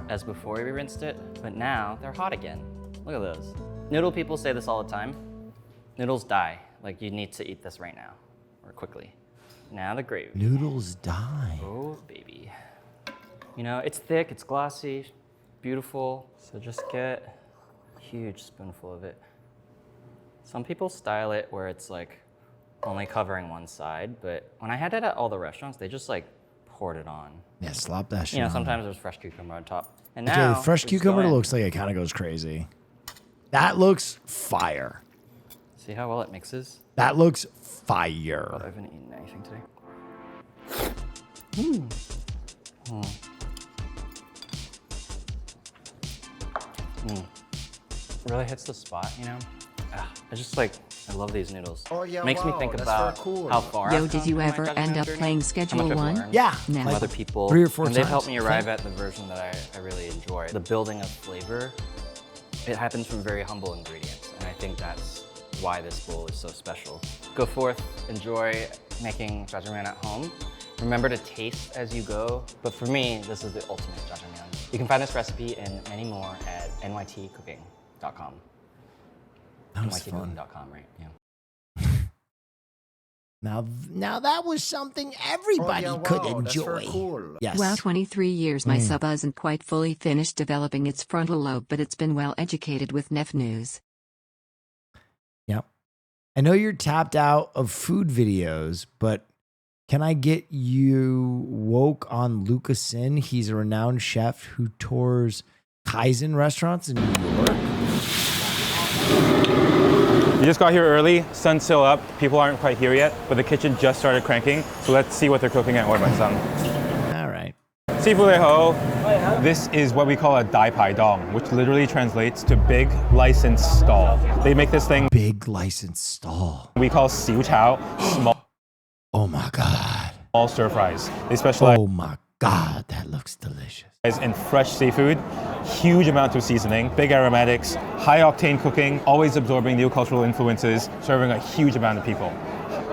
as before we rinsed it, but now they're hot again. Look at those. Noodle people say this all the time. Noodles die. Like, you need to eat this right now, or quickly. Now the gravy. Noodles die. Oh, baby. You know, it's thick, it's glossy, beautiful. So just get a huge spoonful of it. Some people style it where it's like only covering one side, but when I had it at all the restaurants, they just like poured it on. Yeah, slop that shit You know, on sometimes there's fresh cucumber on top. And Okay, now the fresh we just cucumber go in. looks like it kind of goes crazy. That looks fire. See how well it mixes? That looks fire. I haven't eaten anything today. Really hits the spot, you know? I love these noodles. Oh, yeah, Makes me wow, think that's about very cool. how far Yo, I've did come you in my ever judging end up journey, playing how Schedule much I've 1? learned Yeah. From Neff. other people. 3 or 4 and they've times. helped me arrive at the version that I really enjoy. The building of flavor, it happens from very humble ingredients, and I think that's why this bowl is so special. Go forth, enjoy making jajangmyeon at home. Remember to taste as you go, but for me, this is the ultimate jajangmyeon. You can find this recipe and many more at nytcooking.com. That was fun. nytcooking.com, right? Yeah. Now that was something everybody could enjoy. Yes. Well, 23 years my sub hasn't quite fully finished developing its frontal lobe, but it's been well educated with Neff news. Yep. I know you're tapped out of food videos, but can I get you woke on Lucasin? He's a renowned chef who tours Kaizen restaurants in New York? We just got here early, sun's still up, people aren't quite here yet, but the kitchen just started cranking, so let's see what they're cooking at Orban-san. All right. Sifu ho. This is what we call a dai pai dong, which literally translates to big licensed stall. They make this thing big licensed stall. We call siu chao, small. Oh my God. All stir fries. They specialize. Oh my God, that looks delicious. In fresh seafood, huge amounts of seasoning, big aromatics, high octane cooking, always absorbing new cultural influences, serving a huge amount of people.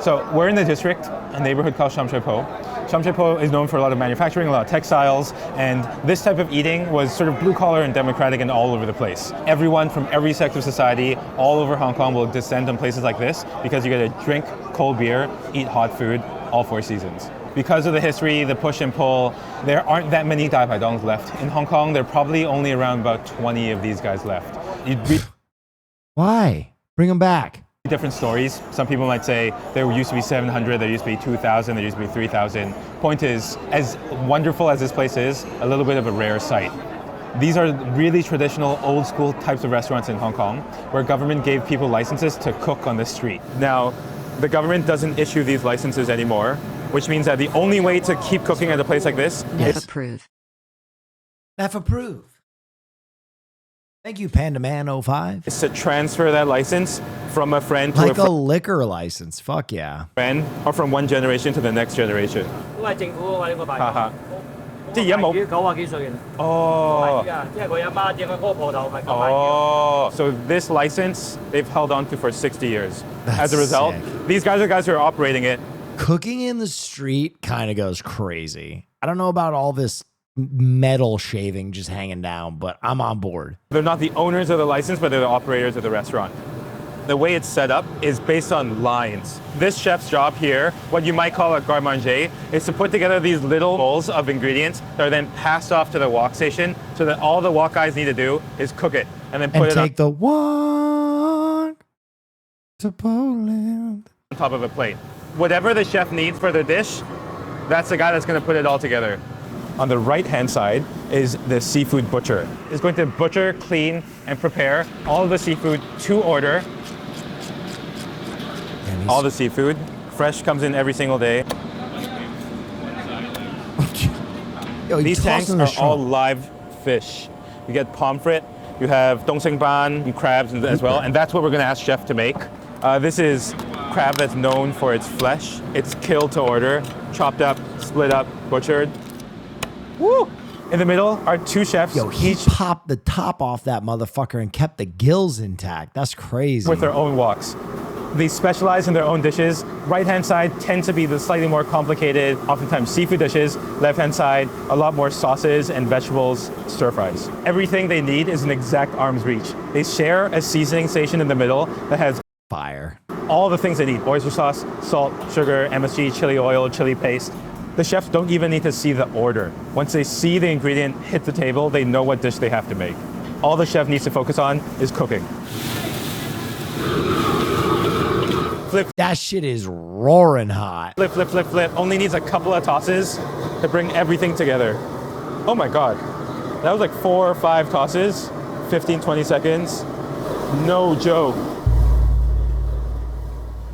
So we're in the district, a neighborhood called Shamshepo. Shamshepo is known for a lot of manufacturing, a lot of textiles, and this type of eating was sort of blue collar and democratic and all over the place. Everyone from every sector of society, all over Hong Kong will descend on places like this because you get to drink cold beer, eat hot food, all 4 seasons. Because of the history, the push and pull, there aren't that many Dai Pai Dongs left. In Hong Kong, there are probably only around about 20 of these guys left. Why? Bring them back. Different stories. Some people might say there used to be 700, there used to be 2,000, there used to be 3,000. Point is, as wonderful as this place is, a little bit of a rare sight. These are really traditional, old school types of restaurants in Hong Kong, where government gave people licenses to cook on the street. Now, the government doesn't issue these licenses anymore, which means that the only way to keep cooking at a place like this Neff approve. Neff approve. Thank you, Panda Man 05. Is to transfer that license from a friend to like a liquor license. Fuck yeah. Friend, or from one generation to the next generation. Oh, so this license they've held on to for 60 years. As a result, these guys are guys who are operating it. Cooking in the street kind of goes crazy. I don't know about all this metal shaving just hanging down, but I'm on board. They're not the owners of the license, but they're the operators of the restaurant. The way it's set up is based on lines. This chef's job here, what you might call a garde manger, is to put together these little bowls of ingredients that are then passed off to the wok station, so that all the wok guys need to do is cook it and then put it take the walk to Poland on top of a plate. Whatever the chef needs for their dish, that's the guy that's going to put it all together. On the right-hand side is the seafood butcher. He's going to butcher, clean, and prepare all of the seafood to order. All the seafood. Fresh comes in every single day. Yo, these tanks are all live fish. You get pomfret, you have dongsengban, and crabs as well, and that's what we're going to ask chef to make. This is crab that's known for its flesh. It's killed to order, chopped up, split up, butchered. Woo! In the middle are 2 chefs. Yo, he popped the top off that motherfucker and kept the gills intact. That's crazy. With their own woks. They specialize in their own dishes. Right-hand side tends to be the slightly more complicated, oftentimes seafood dishes. Left-hand side, a lot more sauces and vegetables, stir-fries. Everything they need is an exact arm's reach. They share a seasoning station in the middle that has fire. All the things they need: oyster sauce, salt, sugar, MSG, chili oil, chili paste. The chefs don't even need to see the order. Once they see the ingredient hit the table, they know what dish they have to make. All the chef needs to focus on is cooking. Flip. That shit is roaring hot. Flip, flip, flip, flip. Only needs a couple of tosses to bring everything together. Oh my God. That was like 4 or 5 tosses, 15, 20 seconds. No joke.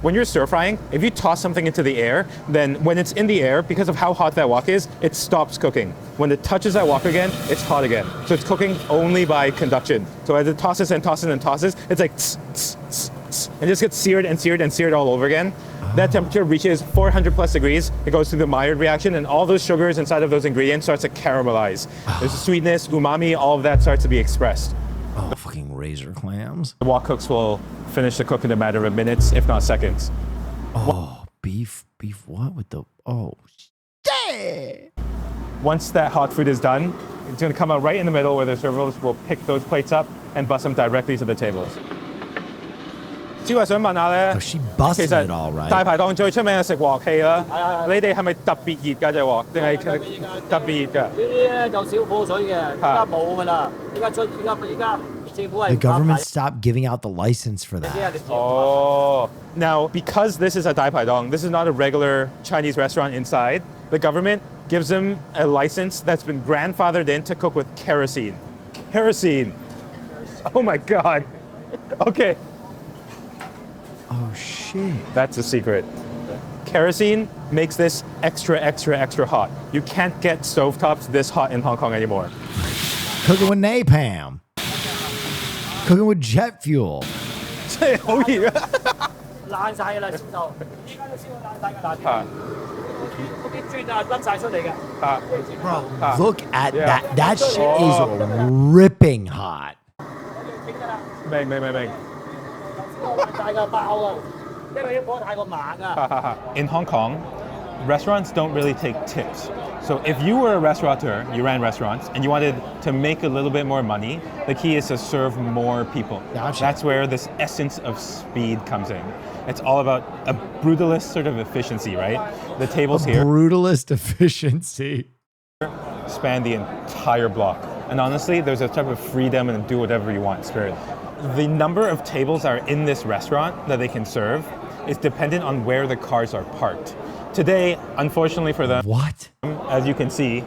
When you're stir frying, if you toss something into the air, then when it's in the air, because of how hot that wok is, it stops cooking. When it touches that wok again, it's hot again. So it's cooking only by conduction. So as it tosses and tosses and tosses, it's like tss, tss, tss, tss, and just gets seared and seared and seared all over again. That temperature reaches 400 plus degrees. It goes through the Maillard reaction, and all those sugars inside of those ingredients starts to caramelize. There's sweetness, umami, all of that starts to be expressed. Oh, fucking razor clams. The wok cooks will finish the cook in a matter of minutes, if not seconds. Oh, beef what with the, oh, shit. Once that hot food is done, it's going to come out right in the middle where the servers will pick those plates up and bus them directly to the tables. Oh, she busted it all right. 大排檔最出名嘅食鑊氣啦，你哋係咪特別熱㗎隻鑊，定係特別熱㗎？呢啲咧就少火水嘅，而家冇㗎啦，而家政府係 The government stopped giving out the license for that. Oh, now because this is a Dai Pai Dong, this is not a regular Chinese restaurant inside. The government gives them a license that's been grandfathered in to cook with kerosene. Kerosene. Oh my God. Okay. Oh shit. That's the secret. Kerosene makes this extra, extra, extra hot. You can't get stovetops this hot in Hong Kong anymore. Cooking with napalm. Cooking with jet fuel. 真係好熱啊！爛晒㗎啦，燒到，依家都燒到爛晒㗎爛。嗰啲磚啊甩晒出嚟嘅。Bro, look at that. That shit is ripping hot. 明。爛晒㗎爆啊！因為啲火太過猛啊。In Hong Kong, restaurants don't really take tips. So if you were a restaurateur, you ran restaurants, and you wanted to make a little bit more money, the key is to serve more people. Gotcha. That's where this essence of speed comes in. It's all about a brutalist sort of efficiency, right? The tables here Brutalist efficiency. span the entire block. And honestly, there's a type of freedom and do whatever you want spirit. The number of tables that are in this restaurant that they can serve is dependent on where the cars are parked. Today, unfortunately for them, what? As you can see,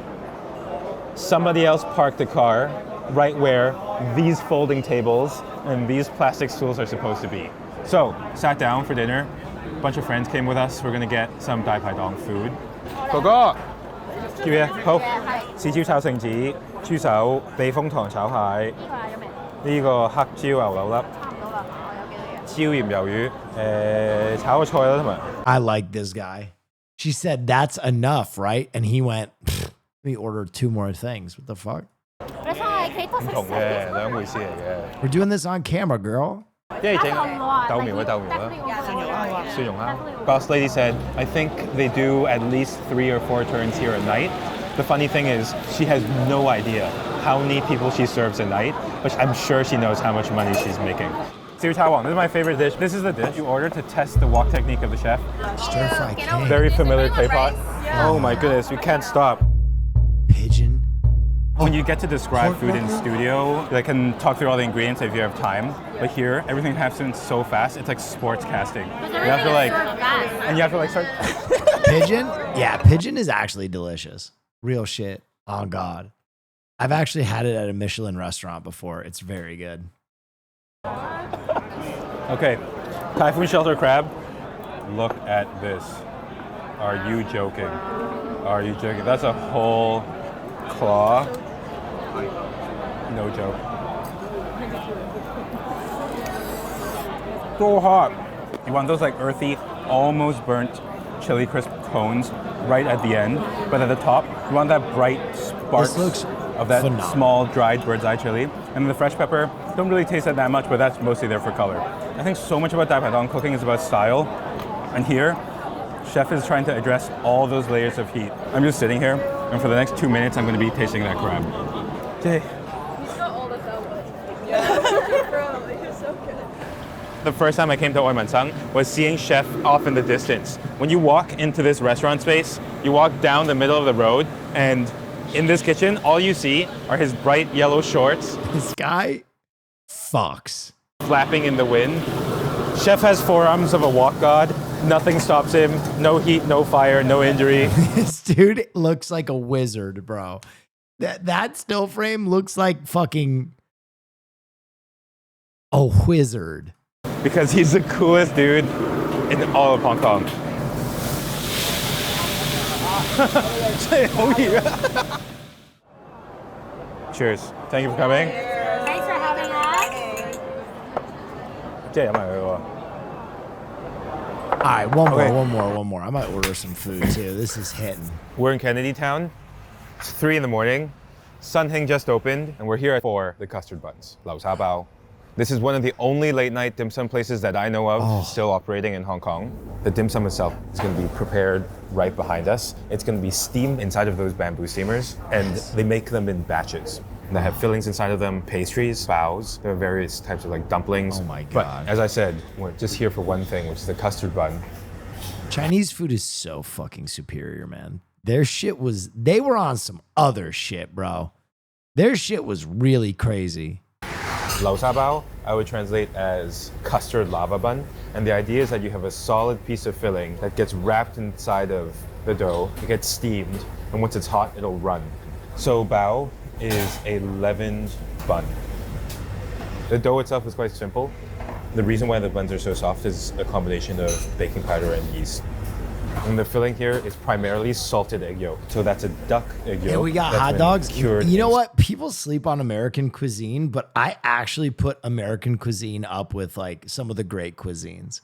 somebody else parked the car right where these folding tables and these plastic stools are supposed to be. So, sat down for dinner. A bunch of friends came with us. We're gonna get some Dai Pai Dong food. 哥哥，叫嘢好。豉椒炒聖子、豬手、避風塘炒蟹。呢個黑椒牛柳粒。椒鹽魷魚。炒個菜啦，同埋。I like this guy. She said, that's enough, right? And he went, let me order 2 more things. What the fuck? 唔同嘅，兩回事嚟嘅。 We're doing this on camera, girl. 一係整豆苗啦，蒜蓉蝦。Boss lady said, I think they do at least 3 or 4 turns here a night. The funny thing is, she has no idea how many people she serves a night, but I'm sure she knows how much money she's making. This is my favorite dish. This is the dish you order to test the wok technique of the chef. Stir fry cake. Very familiar clay pot. Oh my goodness, you can't stop. Pigeon. When you get to describe food in studio, I can talk through all the ingredients if you have time. But here, everything happens so fast. It's like sports casting. You have to start. Pigeon? Yeah, pigeon is actually delicious. Real shit. On God. I've actually had it at a Michelin restaurant before. It's very good. Okay, typhoon shelter crab. Look at this. Are you joking? Are you joking? That's a whole claw. No joke. So hot. You want those like earthy, almost burnt chili crisp cones right at the end, but at the top, you want that bright sparks of that small dried bird's eye chili. And the fresh pepper, don't really taste that much, but that's mostly there for color. I think so much about Dai Pai Dong cooking is about style. And here, chef is trying to address all those layers of heat. I'm just sitting here, and for the next 2 minutes, I'm going to be tasting that crab. The first time I came to Oi Man Sang was seeing chef off in the distance. When you walk into this restaurant space, you walk down the middle of the road, and in this kitchen, all you see are his bright yellow shorts. This guy fucks. Flapping in the wind. Chef has forearms of a walk god. Nothing stops him. No heat, no fire, no injury. This dude looks like a wizard, bro. That still frame looks like fucking a wizard. Because he's the coolest dude in all of Hong Kong. Cheers. Thank you for coming. Thanks for having us. All right, one more. I might order some food too. This is hitting. We're in Kennedy Town. It's 3 in the morning. Sun Hing just opened, and we're here for the custard buns. Lao Sa Bao. This is one of the only late night dim sum places that I know of still operating in Hong Kong. The dim sum itself is going to be prepared right behind us. It's going to be steamed inside of those bamboo steamers, and they make them in batches. They have fillings inside of them, pastries, baos. There are various types of like dumplings. Oh my God. But as I said, we're just here for one thing, which is the custard bun. Chinese food is so fucking superior, man. Their shit was, they were on some other shit, bro. Their shit was really crazy. Lao Sa Bao, I would translate as custard lava bun. And the idea is that you have a solid piece of filling that gets wrapped inside of the dough. It gets steamed, and once it's hot, it'll run. So bao is a leavened bun. The dough itself is quite simple. The reason why the buns are so soft is a combination of baking powder and yeast. And the filling here is primarily salted egg yolk. So that's a duck egg yolk. Yeah, we got hot dogs. You know what? People sleep on American cuisine, but I actually put American cuisine up with like some of the great cuisines.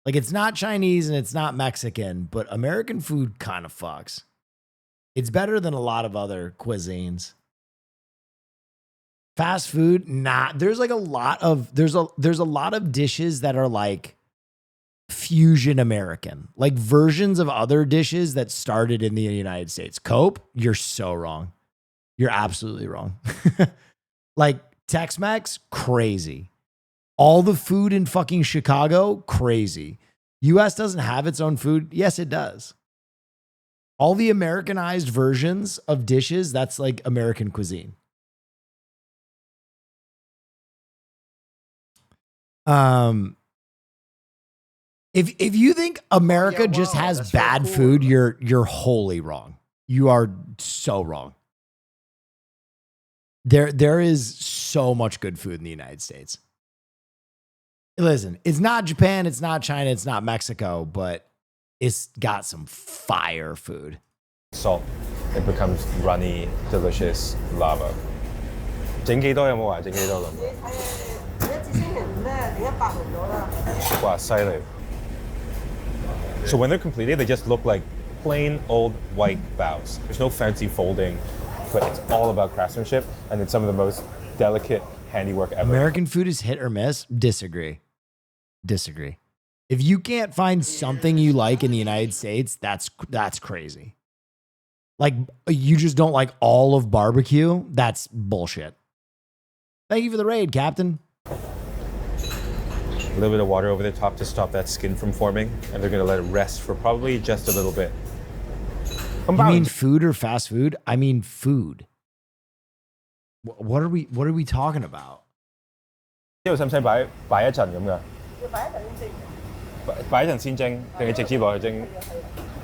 Like it's not Chinese and it's not Mexican, but American food kind of fucks. It's better than a lot of other cuisines. Fast food, nah. There's like a lot of there's a lot of dishes that are like fusion American, like versions of other dishes that started in the United States. Cope, you're so wrong. You're absolutely wrong. Like Tex-Mex, crazy. All the food in fucking Chicago, crazy. US doesn't have its own food. Yes, it does. All the Americanized versions of dishes, that's like American cuisine. If you think America just has bad food, you're wholly wrong. You are so wrong. There is so much good food in the United States. Listen, it's not Japan, it's not China, it's not Mexico, but it's got some fire food. Salt. It becomes runny, delicious lava. 整幾多有冇話整幾多咁？哇，犀利！ So when they're completed, they just look like plain old white baos. There's no fancy folding, but it's all about craftsmanship, and it's some of the most delicate handiwork ever. American food is hit or miss? Disagree. If you can't find something you like in the United States, that's crazy. Like you just don't like all of barbecue? That's bullshit. Thank you for the raid, Captain. A little bit of water over the top to stop that skin from forming, and they're gonna let it rest for probably just a little bit. You mean food or fast food? I mean food. What are we talking about? 呢度使唔使擺一陣咁㗎？要擺一陣先蒸，定係直接落去蒸？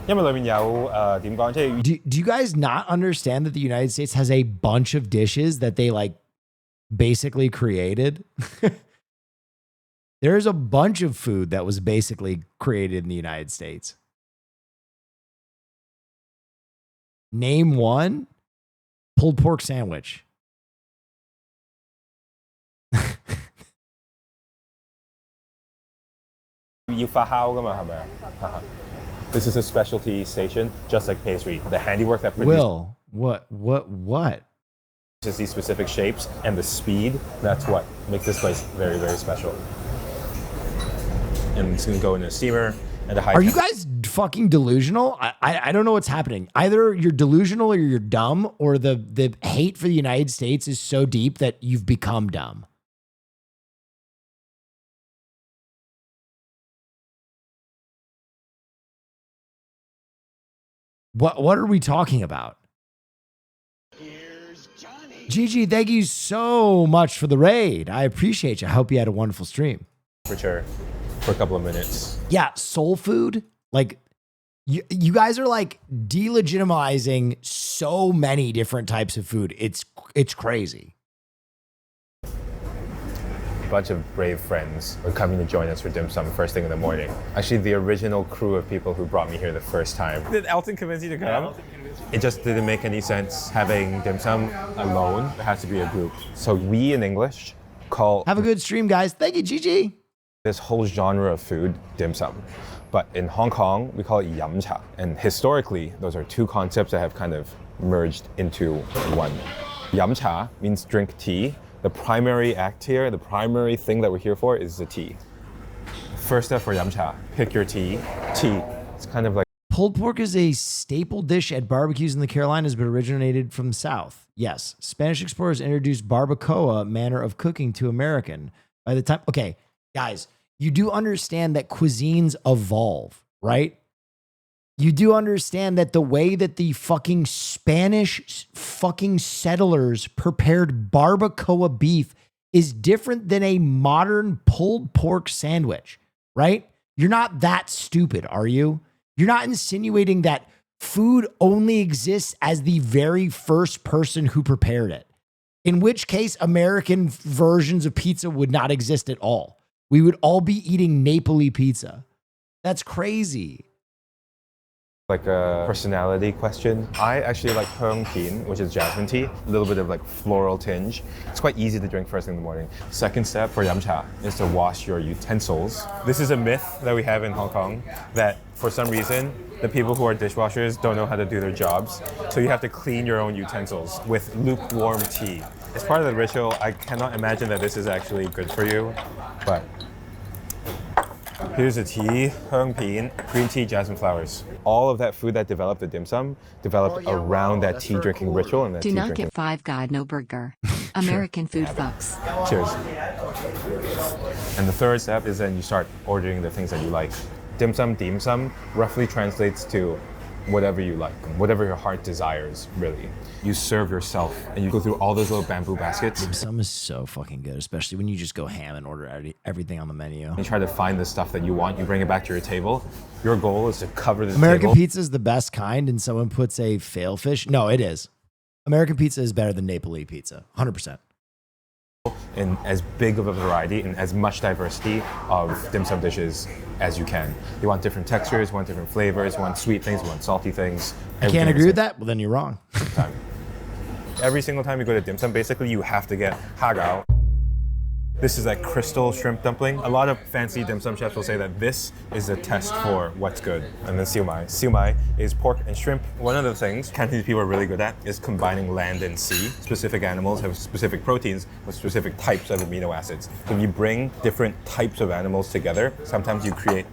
因為裏面有點講，即係 Do you guys not understand that the United States has a bunch of dishes that they like basically created? There's a bunch of food that was basically created in the United States. Name one. Pulled pork sandwich. This is a specialty station, just like pastry. The handiwork that produces What? These specific shapes and the speed, that's what makes this place very, very special. And it's gonna go in a steamer at a high. Are you guys fucking delusional? I don't know what's happening. Either you're delusional or you're dumb, or the hate for the United States is so deep that you've become dumb. What are we talking about? GG, thank you so much for the raid. I appreciate you. I hope you had a wonderful stream. For sure. For a couple of minutes. Yeah, soul food. Like, you guys are like delegitimizing so many different types of food. It's crazy. A bunch of brave friends are coming to join us for dim sum first thing in the morning. Actually, the original crew of people who brought me here the first time. Did Elton convince you to come? It just didn't make any sense having dim sum alone. It has to be a group. So we in English call... Have a good stream, guys. Thank you, GG. This whole genre of food, dim sum. But in Hong Kong, we call it yum cha. And historically, those are two concepts that have kind of merged into one. Yum cha means drink tea. The primary act here, the primary thing that we're here for is the tea. First step for yum cha, pick your tea. Tea, it's kind of like... Pulled pork is a staple dish at barbecues in the Carolinas, but originated from the South. Yes, Spanish explorers introduced barbacoa manner of cooking to American. By the time, okay, guys, you do understand that cuisines evolve, right? You do understand that the way that the fucking Spanish fucking settlers prepared barbacoa beef is different than a modern pulled pork sandwich, right? You're not that stupid, are you? You're not insinuating that food only exists as the very first person who prepared it. In which case, American versions of pizza would not exist at all. We would all be eating Napoli pizza. That's crazy. Like a personality question. I actually like Heung Pin, which is jasmine tea. A little bit of like floral tinge. It's quite easy to drink first thing in the morning. Second step for yamcha is to wash your utensils. This is a myth that we have in Hong Kong that for some reason, the people who are dishwashers don't know how to do their jobs. So you have to clean your own utensils with lukewarm tea. It's part of the ritual. I cannot imagine that this is actually good for you, but here's the tea, Heung Pin, green tea, jasmine flowers. All of that food that developed the dim sum developed around that tea drinking ritual and that Do tea not drinking. get Five Guy no burger. American food fucks. Cheers. And the third step is then you start ordering the things that you like. Dim sum roughly translates to whatever you like, whatever your heart desires, really. You serve yourself and you go through all those little bamboo baskets. Dim sum is so fucking good, especially when you just go ham and order everything on the menu. You try to find the stuff that you want, you bring it back to your table. Your goal is to cover the American table. pizza is the best kind, and someone puts a fail fish. No, it is. American pizza is better than Napoli pizza, 100%. In as big of a variety and as much diversity of dim sum dishes as you can. You want different textures, you want different flavors, you want sweet things, you want salty things. I can't agree with that. Well, then you're wrong. Every single time you go to dim sum, basically you have to get hagao. This is that crystal shrimp dumpling. A lot of fancy dim sum chefs will say that this is a test for what's good. And then siu mai. Siu mai is pork and shrimp. One of the things Cantonese people are really good at is combining land and sea. Specific animals have specific proteins with specific types of amino acids. When you bring different types of animals together, sometimes you create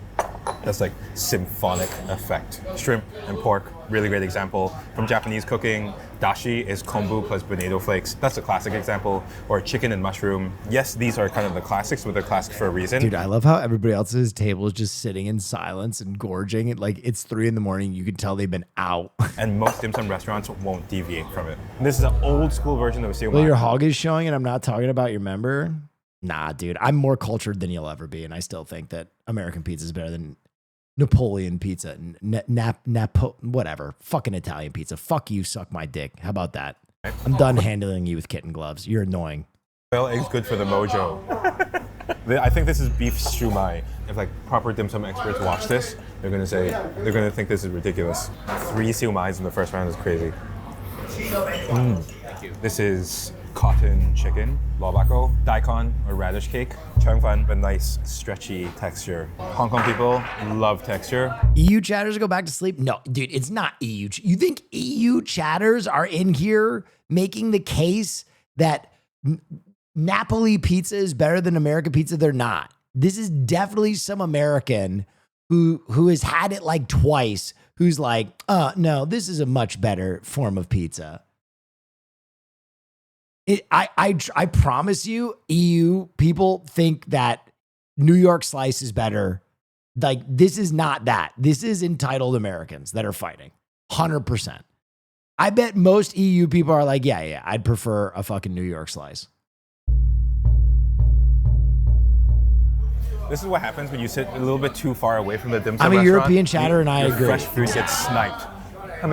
this like symphonic effect. Shrimp and pork, really great example. From Japanese cooking, dashi is kombu plus bonito flakes. That's a classic example. Or chicken and mushroom. Yes, these are kind of the classics, but they're classics for a reason. Dude, I love how everybody else's table is just sitting in silence and gorging. It like it's 3 a.m. You can tell they've been out. And most dim sum restaurants won't deviate from it. And this is an old school version of a siu mai. Well, your hog is showing, and I'm not talking about your member. Nah, dude, I'm more cultured than you'll ever be, and I still think that American pizza is better than Napoleon pizza, whatever. Fucking Italian pizza. Fuck you, suck my dick. How about that? I'm done handling you with kitten gloves. You're annoying. Well, it's good for the mojo. I think this is beef shumai. If like proper dim sum experts watch this, they're gonna think this is ridiculous. 3 siu mais in the first round is crazy. This is cotton chicken, lobako, daikon or radish cake, cheongfan, a nice stretchy texture. Hong Kong people love texture. EU chatters go back to sleep? No, dude, it's not EU. You think EU chatters are in here making the case that Napoli pizza is better than American pizza? They're not. This is definitely some American who has had it like twice, who's like, no, this is a much better form of pizza. I promise you, EU people think that New York slice is better. Like, this is not that. This is entitled Americans that are fighting. 100%. I bet most EU people are like, yeah, I'd prefer a fucking New York slice. This is what happens when you sit a little bit too far away from the dim sum I'm a restaurant. European chatter and I agree. Fresh food gets sniped. I'm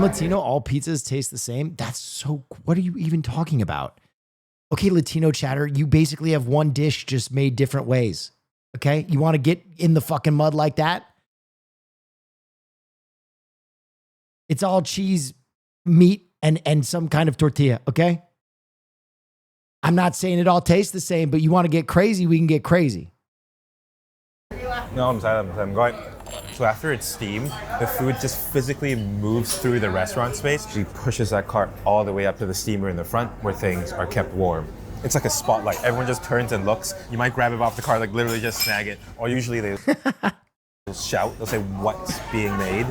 Latino, all pizzas taste the same. That's so, what are you even talking about? Okay, Latino chatter, you basically have one dish just made different ways. Okay, you want to get in the fucking mud like that? It's all cheese, meat, and some kind of tortilla, okay? I'm not saying it all tastes the same, but you want to get crazy, we can get crazy. No, I'm going. So after it's steamed, the food just physically moves through the restaurant space. She pushes that cart all the way up to the steamer in the front where things are kept warm. It's like a spotlight. Everyone just turns and looks. You might grab it off the cart, like literally just snag it. Or usually they'll shout. They'll say what's being made.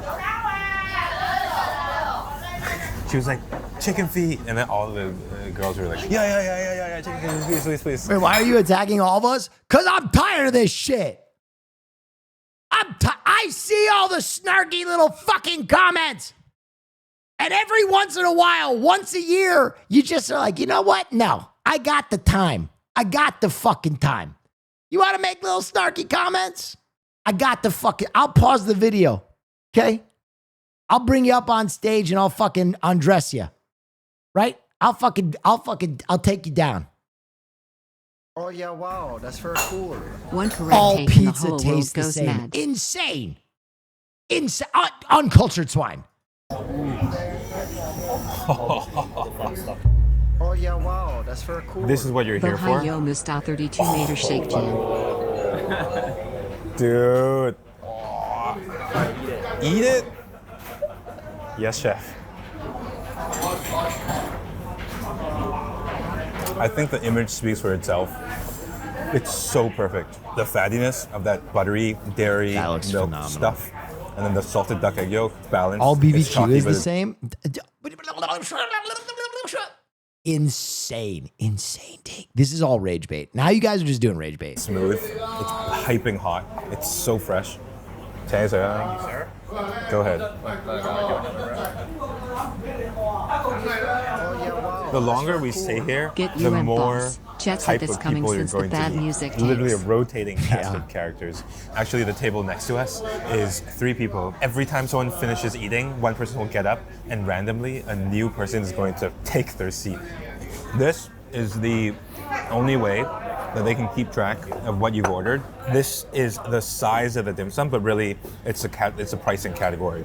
She was like, chicken feet. And then all the girls were like, yeah, chicken feet, please. Wait, why are you attacking all of us? Because I'm tired of this shit. I see all the snarky little fucking comments. And every once in a while, once a year, you just are like, you know what? No, I got the time. I got the fucking time. You want to make little snarky comments? I got the fucking, I'll pause the video. Okay? I'll bring you up on stage and I'll fucking undress you. right? I'll take you down. Oh yeah, wow, that's very cool. One correct All take and the pizza whole tastes world the goes same. mad. Insane. Uncultured swine. Oh yeah, wow, that's very cool. This is what you're here for? Bahio Musta 32 meter shake jam. Dude. Eat it? Yes, chef. I think the image speaks for itself. It's so perfect. The fattiness of that buttery dairy milk phenomenal. stuff, and then the salted duck egg yolk balanced. All It's BBQ chalky, is but the it's same. Insane take. This is all rage bait. Now you guys are just doing rage bait. Smooth. It's piping hot. It's so fresh. Thank you, sir. Go ahead. The longer we stay here, Get the you and more boss. Chat said type this of coming people you're since the going to bad meet. music Literally a tapes. rotating cast of characters. Actually, the table next to us is 3 people. Every time someone finishes eating, one person will get up, and randomly, a new person is going to take their seat. This is the only way that they can keep track of what you've ordered. This is the size of the dim sum, but really, it's a pricing category.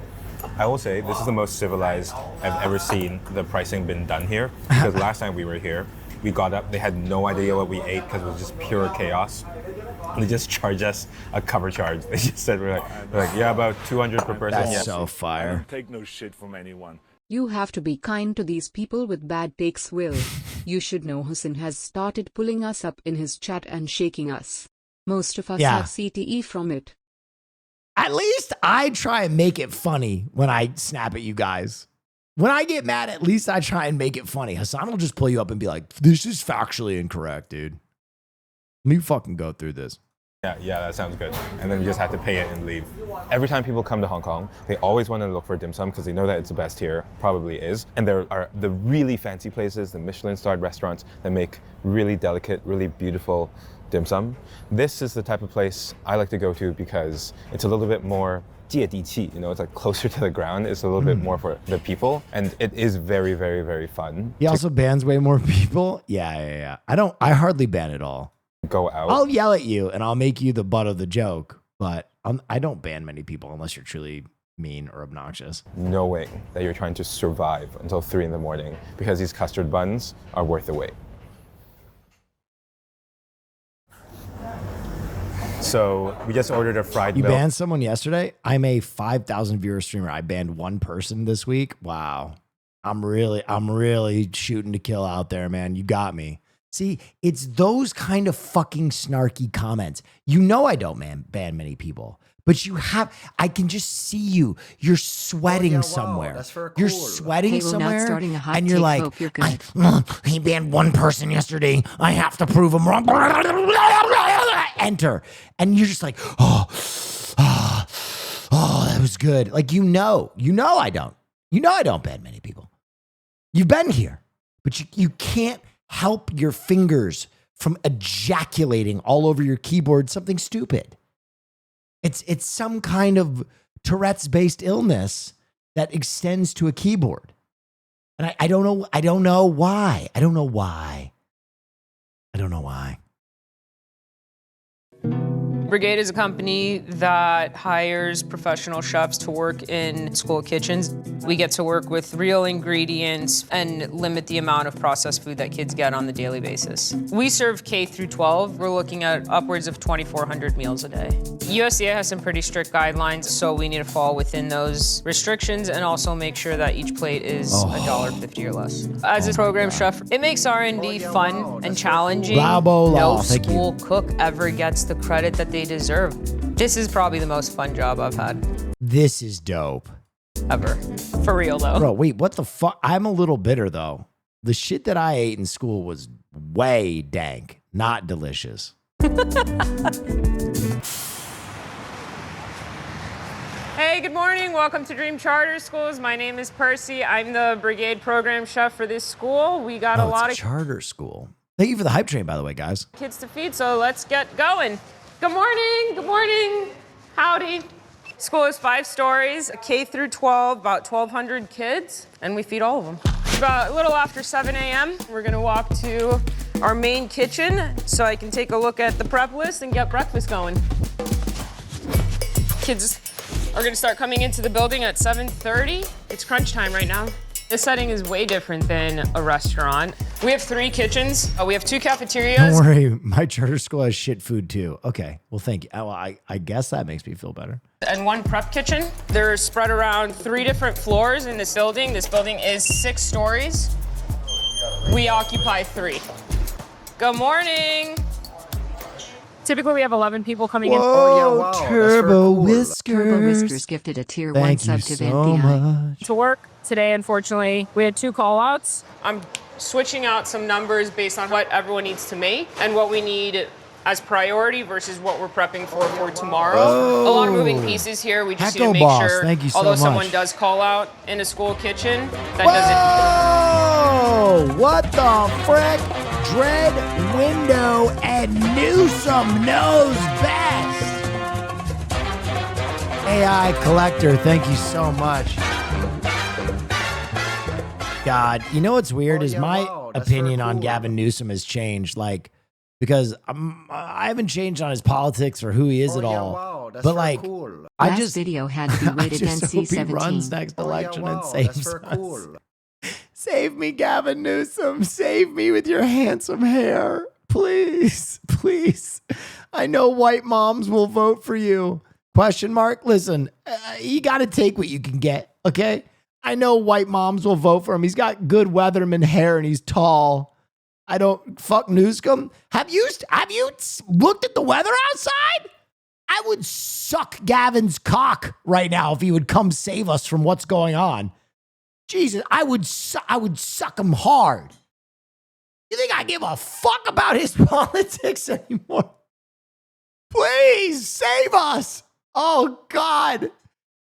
I will say this is the most civilized I've ever seen the pricing been done here. Because last time we were here, we got up, they had no idea what we ate because it was just pure chaos. They just charged us a cover charge. They just said, we're like, yeah, about 200 per person. That's yeah. so I fire. don't take no shit from anyone. You have to be kind to these people with bad takes, Will. You should know Hussein has started pulling us up in his chat and shaking us. Most of us have CTE from it. At least I try and make it funny when I snap at you guys. When I get mad, at least I try and make it funny. Hassan will just pull you up and be like, this is factually incorrect, dude. Let me fucking go through this. Yeah, that sounds good. And then you just have to pay it and leave. Every time people come to Hong Kong, they always want to look for dim sum because they know that it's the best here, probably is. And there are the really fancy places, the Michelin-starred restaurants that make really delicate, really beautiful dim sum. This is the type of place I like to go to because it's a little bit more 接地气, you know, it's like closer to the ground. It's a little bit more for the people, and it is very, very, very fun. He also bans way more people. Yeah. I hardly ban at all. Go out. I'll yell at you and I'll make you the butt of the joke, but I don't ban many people unless you're truly mean or obnoxious. Knowing that you're trying to survive until 3 in the morning because these custard buns are worth the wait. So we just ordered a fried milk. You banned someone yesterday? I'm a 5,000 viewer streamer. I banned one person this week. Wow. I'm really shooting to kill out there, man. You got me. See, it's those kind of fucking snarky comments. You know I don't ban many people, but I can just see you. You're sweating somewhere. That's very cool. You're sweating Caleb, not somewhere, starting a hot and you're take, like, hope you're good. he banned one person yesterday. I have to prove him wrong. Enter. And you're just like, oh, that was good. Like, you know I don't. You know I don't ban many people. You've been here, but you can't help your fingers from ejaculating all over your keyboard something stupid. It's some kind of Tourette's-based illness that extends to a keyboard. And I don't know why. I don't know why. Brigade is a company that hires professional chefs to work in school kitchens. We get to work with real ingredients and limit the amount of processed food that kids get on the daily basis. We serve K through 12. We're looking at upwards of 2,400 meals a day. USDA has some pretty strict guidelines, so we need to fall within those restrictions and also make sure that each plate is $1.50 or less. As a program chef, it makes R&D fun and challenging. No school cook ever gets the credit that they deserve. This is probably the most fun job I've had. This is dope. Ever. For real, though. Bro, wait, what the fuck? I'm a little bitter, though. The shit that I ate in school was way dank, not delicious. Hey, good morning. Welcome to Dream Charter Schools. My name is Percy. I'm the Brigade program chef for this school. We got a lot of charter school. Thank you for the hype train, by the way, guys. kids to feed, so let's get going. Good morning. Good morning. Howdy. School is 5 stories, K through 12, about 1,200 kids, and we feed all of them. It's about a little after 7 a.m. We're gonna walk to our main kitchen so I can take a look at the prep list and get breakfast going. Kids are gonna start coming into the building at 7:30. It's crunch time right now. This setting is way different than a restaurant. We have 3 kitchens. We have 2 cafeterias. Don't worry, my charter school has shit food too. Okay, well, thank you. Well, I guess that makes me feel better. And 1 prep kitchen. They're spread around 3 different floors in this building. This building is 6 stories. We occupy 3. Good morning. Typically, we have 11 people coming in. Oh, wow, Turbo Whiskers. Turbo Whiskers gifted a tier 1 Thank sub you to so Van much. To work today, unfortunately, we had 2 call-outs. I'm switching out some numbers based on what everyone needs to make and what we need as priority versus what we're prepping for tomorrow. A lot of moving pieces here. We just need to Hecko make boss, sure, thank you so although much. someone does call out in a school kitchen, that Oh, what the frick? Dread Window and Newsome knows best. AI Collector, thank you so much. God, you know what's weird is my opinion on Gavin Newsom has changed, like, because I haven't changed on his politics or who he is at all. But like, I Last just video had to be I rated just hope he runs NC-17. next election and saves us. Save me, Gavin Newsom. Save me with your handsome hair. Please, please. I know white moms will vote for you. Question mark? Listen, you got to take what you can get, okay? I know white moms will vote for him. He's got good Weatherman hair and he's tall. I don't fuck Newscomb. Have you looked at the weather outside? I would suck Gavin's cock right now if he would come save us from what's going on. Jesus, I would suck him hard. You think I give a fuck about his politics anymore? Please save us. Oh God.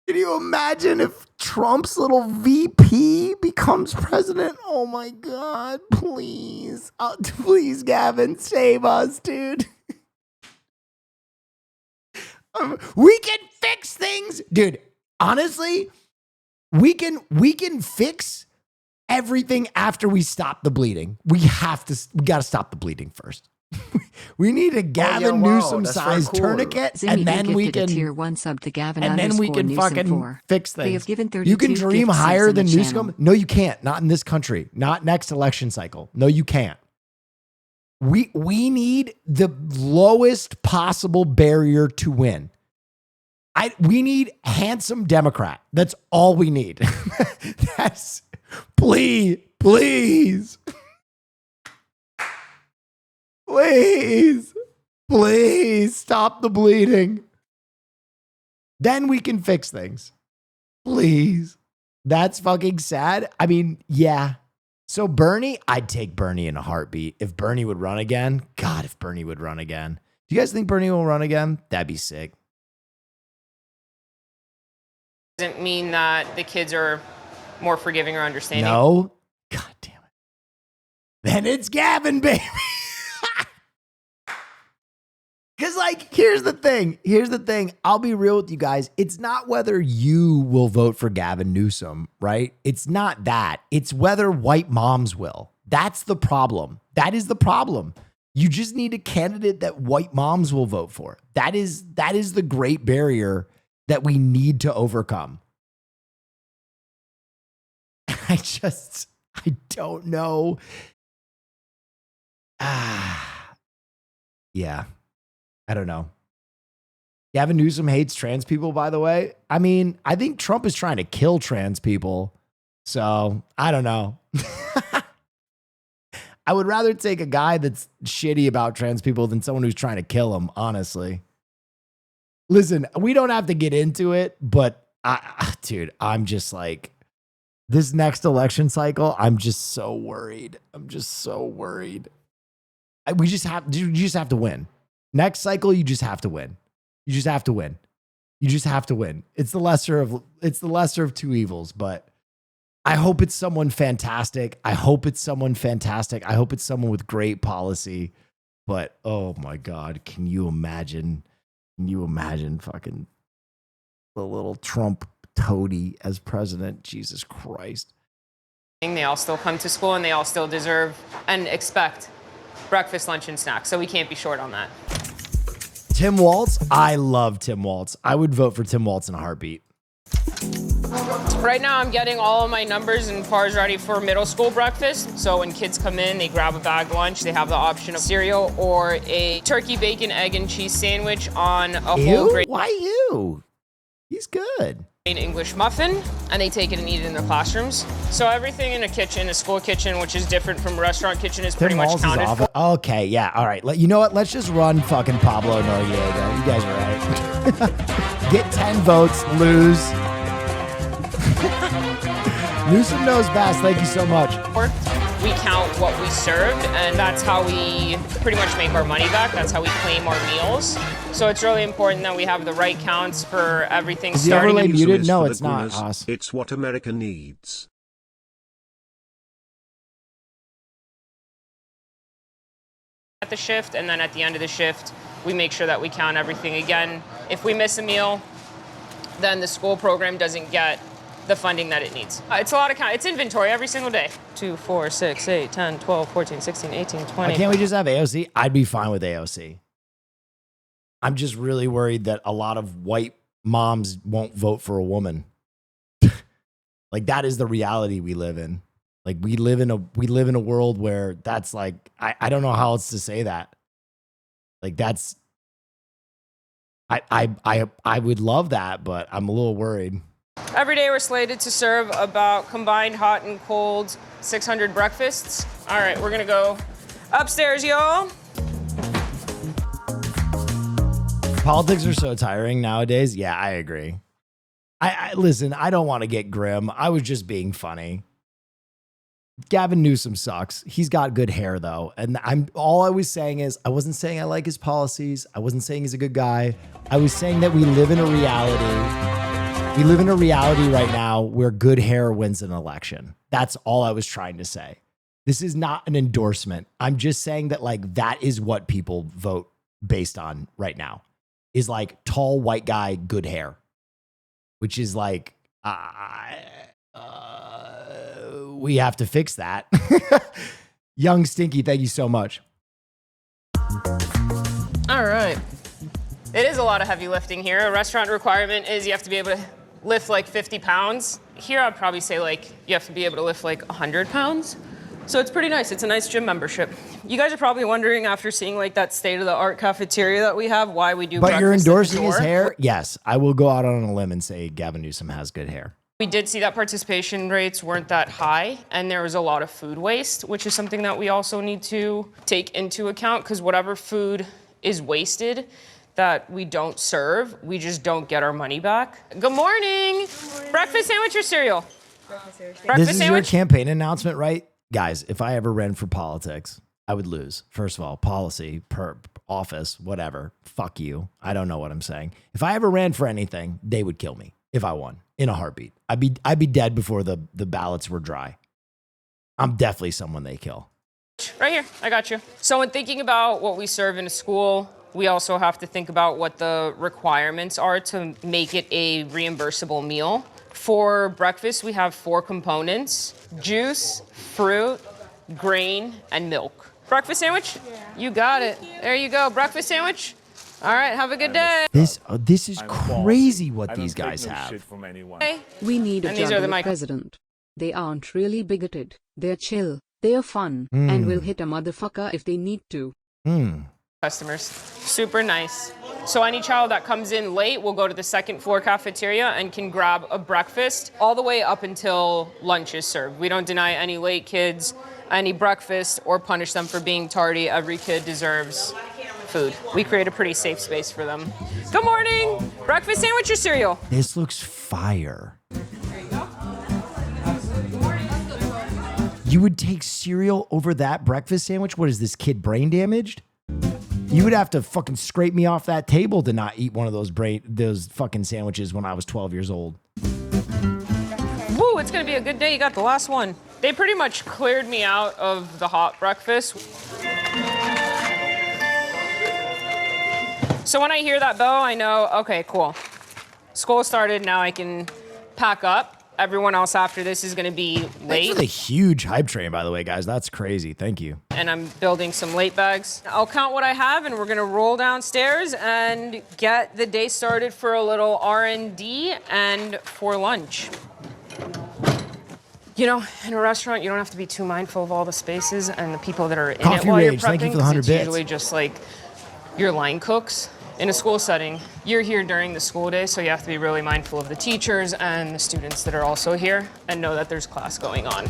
Can you imagine if Trump's little VP becomes president? Oh my God, please. Please, Gavin, save us, dude. We can fix things. Dude, honestly, we can fix everything after we stop the bleeding. We got to stop the bleeding first. We need a Gavin Newsom sized tourniquet, Zimmy and then we gifted a can tier 1 sub to Gavin and then we can Newsom fucking 4. fix They things. have given 32 You can dream gift subs higher in the than channel. Newsom. No, you can't. Not in this country. Not next election cycle. No, you can't. We need the lowest possible barrier to win. We need handsome Democrat. That's all we need. That's please. Please, please stop the bleeding. Then we can fix things. Please. That's fucking sad. I mean, yeah. So Bernie, I'd take Bernie in a heartbeat. If Bernie would run again, God, if Bernie would run again. Do you guys think Bernie will run again? That'd be sick. doesn't mean that the kids are more forgiving or understanding. No. God damn it. Then it's Gavin, baby. Because, like, here's the thing. I'll be real with you guys. It's not whether you will vote for Gavin Newsom, right? It's not that. It's whether white moms will. That's the problem. That is the problem. You just need a candidate that white moms will vote for. That is the great barrier that we need to overcome. I don't know. Yeah. I don't know. Gavin Newsom hates trans people, by the way. I mean, I think Trump is trying to kill trans people. So, I don't know. I would rather take a guy that's shitty about trans people than someone who's trying to kill them, honestly. Listen, we don't have to get into it, but dude, I'm just like, this next election cycle, I'm just so worried. You just have to win. Next cycle, you just have to win. It's the lesser of two evils, but I hope it's someone fantastic. I hope it's someone with great policy. But oh my God, can you imagine fucking the little Trump toady as president? Jesus Christ. They all still come to school and they all still deserve and expect breakfast, lunch, and snacks. So we can't be short on that. Tim Waltz, I love Tim Waltz. I would vote for Tim Waltz in a heartbeat. Right now I'm getting all of my numbers and cars ready for middle school breakfast. So when kids come in, they grab a bag lunch. They have the option of cereal or a turkey, bacon, egg, and cheese sandwich on a whole grain. Why you? He's good. English muffin, and they take it and eat it in their classrooms. So everything in a kitchen, a school kitchen, which is different from a restaurant kitchen, is pretty much counted for. Okay, yeah, all right. You know what? Let's just run fucking Pablo Noriega. You guys are right. Get 10 votes, lose. Newsom knows best. Thank you so much. We count what we served, and that's how we pretty much make our money back. That's how we claim our meals. So it's really important that we have the right counts for everything. Is the overlay muted? No, it's not. Awesome. It's what America needs. At the shift, and then at the end of the shift, we make sure that we count everything again. If we miss a meal, then the school program doesn't get the funding that it needs. It's a lot of count. It's inventory every single day. 2, 4, 6, 8, 10, 12, 14, 16, 18, 20. Why can't we just have AOC? I'd be fine with AOC. I'm just really worried that a lot of white moms won't vote for a woman. Like, that is the reality we live in. Like, we live in a world where that's like, I don't know how else to say that. Like, that's, I would love that, but I'm a little worried. Every day we're slated to serve about combined hot and cold 600 breakfasts. All right, we're gonna go upstairs, y'all. Politics are so tiring nowadays. Yeah, I agree. I listen, I don't want to get grim. I was just being funny. Gavin Newsom sucks. He's got good hair though. And all I was saying is, I wasn't saying I like his policies. I wasn't saying he's a good guy. I was saying that we live in a reality. We live in a reality right now where good hair wins an election. That's all I was trying to say. This is not an endorsement. I'm just saying that, like, that is what people vote based on right now, is like tall white guy, good hair, which is like, we have to fix that. Young Stinky, thank you so much. All right. It is a lot of heavy lifting here. A restaurant requirement is you have to be able to lift like 50 pounds. Here I'd probably say like you have to be able to lift like 100 pounds. So it's pretty nice. It's a nice gym membership. You guys are probably wondering, after seeing like that state-of-the-art cafeteria that we have, why we do breakfast. But you're endorsing his hair? Yes, I will go out on a limb and say Gavin Newsom has good hair. We did see that participation rates weren't that high, and there was a lot of food waste, which is something that we also need to take into account, because whatever food is wasted that we don't serve, we just don't get our money back. Good morning. Breakfast sandwich or cereal? Breakfast This is sandwich? your campaign announcement, right? Guys, if I ever ran for politics, I would lose. First of all, policy, office, whatever. Fuck you. I don't know what I'm saying. If I ever ran for anything, they would kill me if I won in a heartbeat. I'd be dead before the ballots were dry. I'm definitely someone they kill. Right here, I got you. So when thinking about what we serve in a school, we also have to think about what the requirements are to make it a reimbursable meal. For breakfast, we have 4 components: juice, fruit, grain, and milk. Breakfast sandwich? Yeah. You got it. There you go. Breakfast sandwich? All right, have a good day. This is crazy what these guys have. We need a And these are the jungle mic- president. They aren't really bigoted. They're chill. They're fun. And will hit a motherfucker if they need to. Customers, super nice. So any child that comes in late will go to the second floor cafeteria and can grab a breakfast all the way up until lunch is served. We don't deny any late kids any breakfast or punish them for being tardy. Every kid deserves food. We create a pretty safe space for them. Good morning. Breakfast sandwich or cereal? This looks fire. You would take cereal over that breakfast sandwich? What is this kid, brain damaged? You would have to fucking scrape me off that table to not eat one of those fucking sandwiches when I was 12 years old. Woo, it's gonna be a good day. You got the last one. They pretty much cleared me out of the hot breakfast. So when I hear that bell, I know, okay, cool. School started, now I can pack up. Everyone else after this is gonna be Thanks late. for the huge hype train, by the way, guys. That's crazy. Thank you. And I'm building some late bags. I'll count what I have and we're gonna roll downstairs and get the day started for a little R&D and for lunch. You know, in a restaurant, you don't have to be too mindful of all the spaces and the people that are in Coffee it while you're Rage, prepping. thank you for the 'Cause 100 it's bits. usually just like your line cooks. In a school setting, you're here during the school day, so you have to be really mindful of the teachers and the students that are also here and know that there's class going on.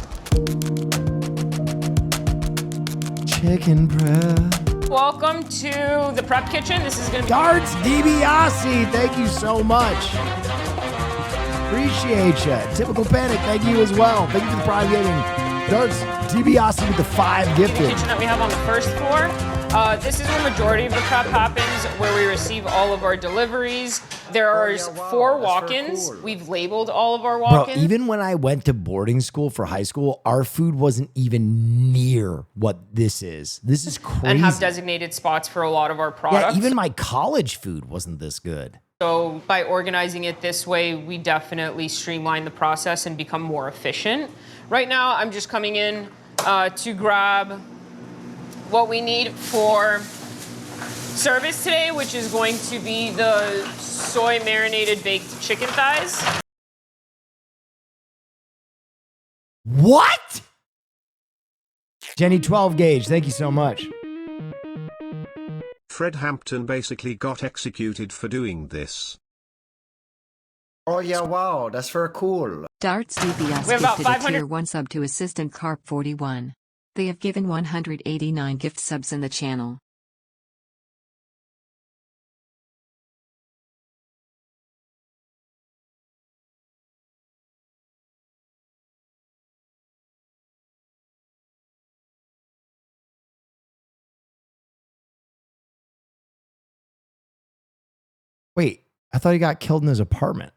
Chicken prep. Welcome to the prep kitchen. This is gonna be Darts DiBiase, thank you so much. Appreciate you. Typical Panic, thank you as well. Thank you for the Prime Gaming. Darts DiBiase with the 5 the gifted. kitchen that we have on the first floor. This is where the majority of the prep happens, where we receive all of our deliveries. There are 4 walk-ins. We've labeled all of our Bro, walk-ins. even when I went to boarding school for high school, our food wasn't even near what this is. This is crazy. And have designated spots for a lot of our Yeah, products. even my college food wasn't this good. So by organizing it this way, we definitely streamline the process and become more efficient. Right now, I'm just coming in to grab what we need for service today, which is going to be the soy marinated baked chicken thighs. What? Jenny 12 gauge, thank you so much. Fred Hampton basically got executed for doing this. Oh yeah, wow, that's very cool. Darts DBS We have about gifted a 500 tier 1 sub to Assistant Carp 41. They have given 189 gift subs in the channel. Wait, I thought he got killed in his apartment.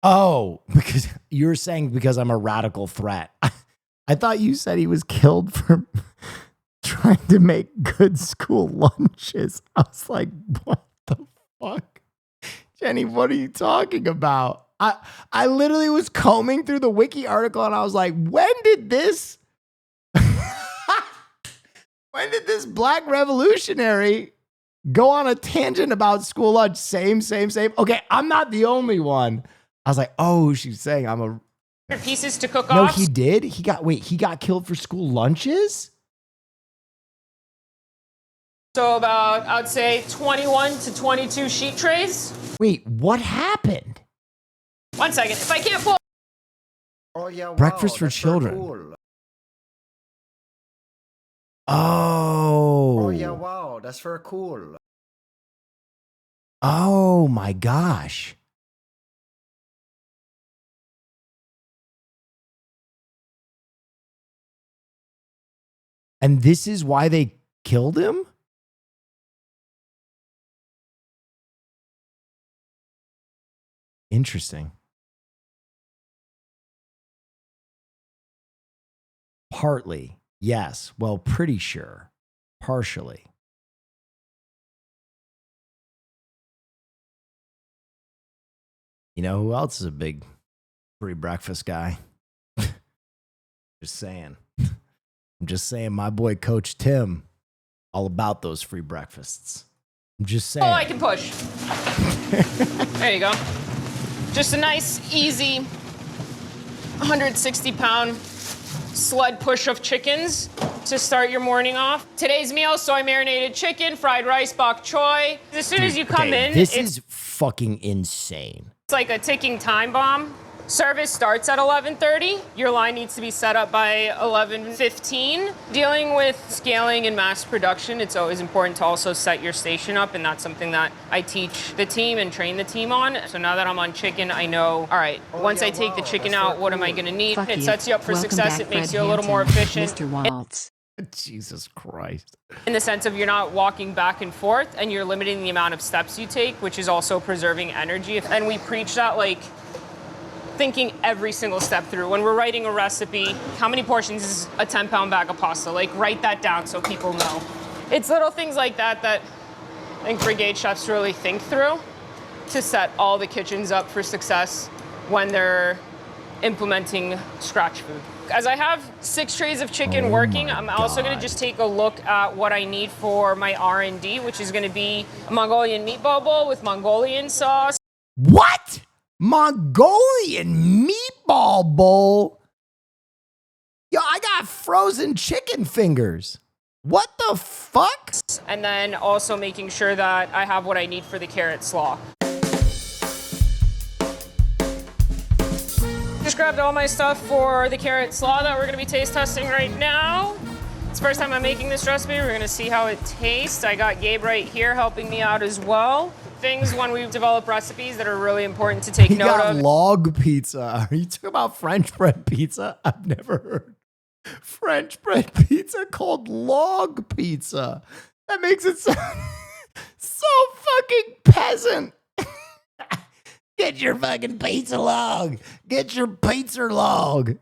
Oh, because you're saying because I'm a radical threat. I thought you said he was killed for trying to make good school lunches. I was like, what the fuck? Jenny, what are you talking about? I literally was combing through the wiki article and I was like, when did this black revolutionary go on a tangent about school lunch? Same. Okay, I'm not the only one. I was like, oh, she's saying I'm a... pieces to cook No, off. he did? He got killed for school lunches? So about, I'd say 21 to 22 sheet trays. Wait, what happened? 1 second, if I can't pull. Oh yeah, wow, Breakfast for that's very children. cool. Oh. Oh yeah, wow, that's very cool. Oh my gosh. And this is why they killed him? Interesting. Partly, yes. Well, pretty sure. Partially. You know who else is a big free breakfast guy? Just saying. I'm just saying, my boy Coach Tim, all about those free breakfasts. I'm just saying. Oh, I can push. There you go. Just a nice, easy 160-pound sled push of chickens to start your morning off. Today's meal, soy marinated chicken, fried rice, bok choy. As soon as you come in, this is fucking insane. it's like a ticking time bomb. Service starts at 11:30. Your line needs to be set up by 11:15. Dealing with scaling and mass production, it's always important to also set your station up, and that's something that I teach the team and train the team on. So now that I'm on chicken, I know, all right, once I take the chicken out, what am I gonna need? Fuck It you. sets you up for Welcome success. back, It makes Fred you a little more Hampton, efficient. Mr. Waltz. Jesus Christ. In the sense of you're not walking back and forth, and you're limiting the amount of steps you take, which is also preserving energy. And we preach that, like, thinking every single step through. When we're writing a recipe, how many portions is a 10-pound bag of pasta? Like, write that down so people know. It's little things like that that I think brigade chefs really think through to set all the kitchens up for success when they're implementing scratch food. As I have 6 trays of chicken working, I'm also going to just take a look at what I need for my R&D, which is going to be a Mongolian meatball bowl with Mongolian sauce. What? Mongolian meatball bowl? Yo, I got frozen chicken fingers. What the fuck? And then also making sure that I have what I need for the carrot slaw. Just grabbed all my stuff for the carrot slaw that we're gonna be taste testing right now. It's the first time I'm making this recipe. We're gonna see how it tastes. I got Gabe right here helping me out as well. Things when we develop recipes that are really important to take note of. Log pizza. Are you talking about French bread pizza? I've never heard French bread pizza called log pizza. That makes it sound so fucking peasant. Get your fucking pizza log. Get your pizza log.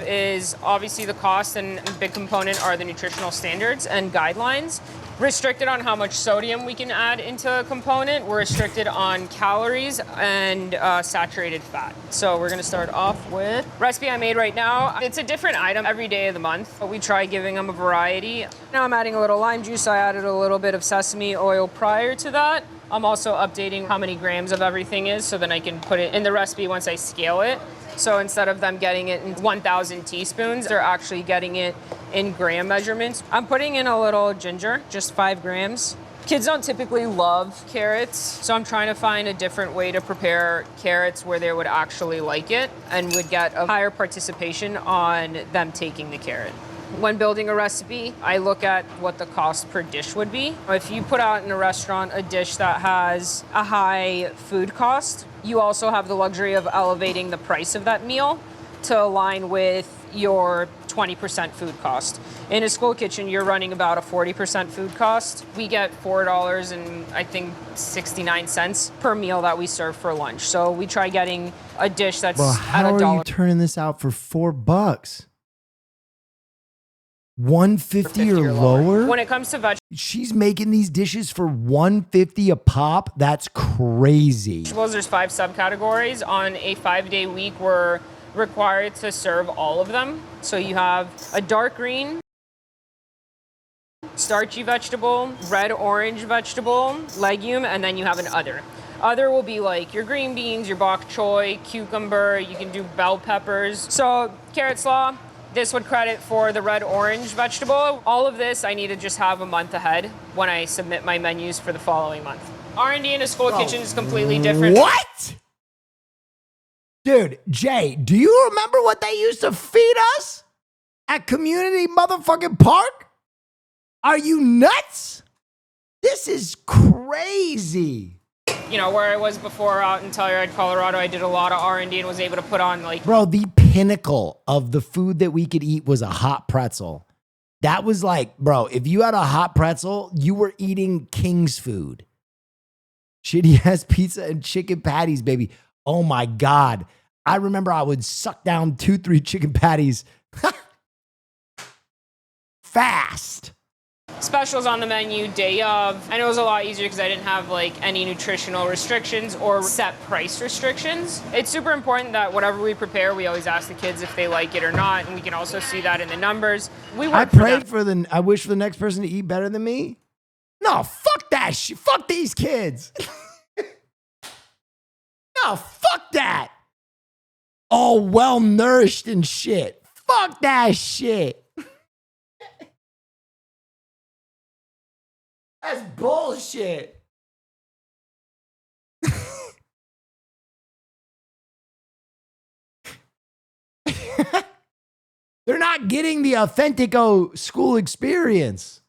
Is obviously the cost, and a big component are the nutritional standards and guidelines. Restricted on how much sodium we can add into a component. We're restricted on calories and saturated fat. So we're gonna start off with recipe I made right now. It's a different item every day of the month, but we try giving them a variety. Now I'm adding a little lime juice. I added a little bit of sesame oil prior to that. I'm also updating how many grams of everything is so then I can put it in the recipe once I scale it. So instead of them getting it in 1,000 teaspoons, they're actually getting it in gram measurements. I'm putting in a little ginger, just 5 grams. Kids don't typically love carrots, so I'm trying to find a different way to prepare carrots where they would actually like it and would get a higher participation on them taking the carrot. When building a recipe, I look at what the cost per dish would be. If you put out in a restaurant a dish that has a high food cost, you also have the luxury of elevating the price of that meal to align with your 20% food cost. In a school kitchen, you're running about a 40% food cost. We get $4 and I think 69 cents per meal that we serve for lunch. So we try getting a dish that's Bro, at how $1. are you turning this out for $4? 150 or lower? When it comes to she's making these dishes for 150 a pop. That's crazy. vegetables, there's 5 subcategories. On a 5-day week, we're required to serve all of them. So you have a dark green, starchy vegetable, red-orange vegetable, legume, and then you have an other. Other will be like your green beans, your bok choy, cucumber, you can do bell peppers. So carrot slaw, this would credit for the red-orange vegetable. All of this I need to just have a month ahead when I submit my menus for the following month. R&D in a school kitchen is completely different. What? Dude, Jay, do you remember what they used to feed us at Community motherfucking Park? Are you nuts? This is crazy. You know, where I was before out in Telluride, Colorado, I did a lot of R&D and was able to put on like... Bro, the pinnacle of the food that we could eat was a hot pretzel. That was like, bro, if you had a hot pretzel, you were eating king's food. Shitty ass pizza and chicken patties, baby. Oh my God. I remember I would suck down 2-3 chicken patties fast. Specials on the menu day of, and it was a lot easier because I didn't have like any nutritional restrictions or set price restrictions. It's super important that whatever we prepare, we always ask the kids if they like it or not, and we can also see that in the numbers. I wish for the next person to eat better than me. No, fuck that shit. Fuck these kids. No, fuck that. All well nourished and shit. Fuck that shit. That's bullshit. They're not getting the Authentico school experience.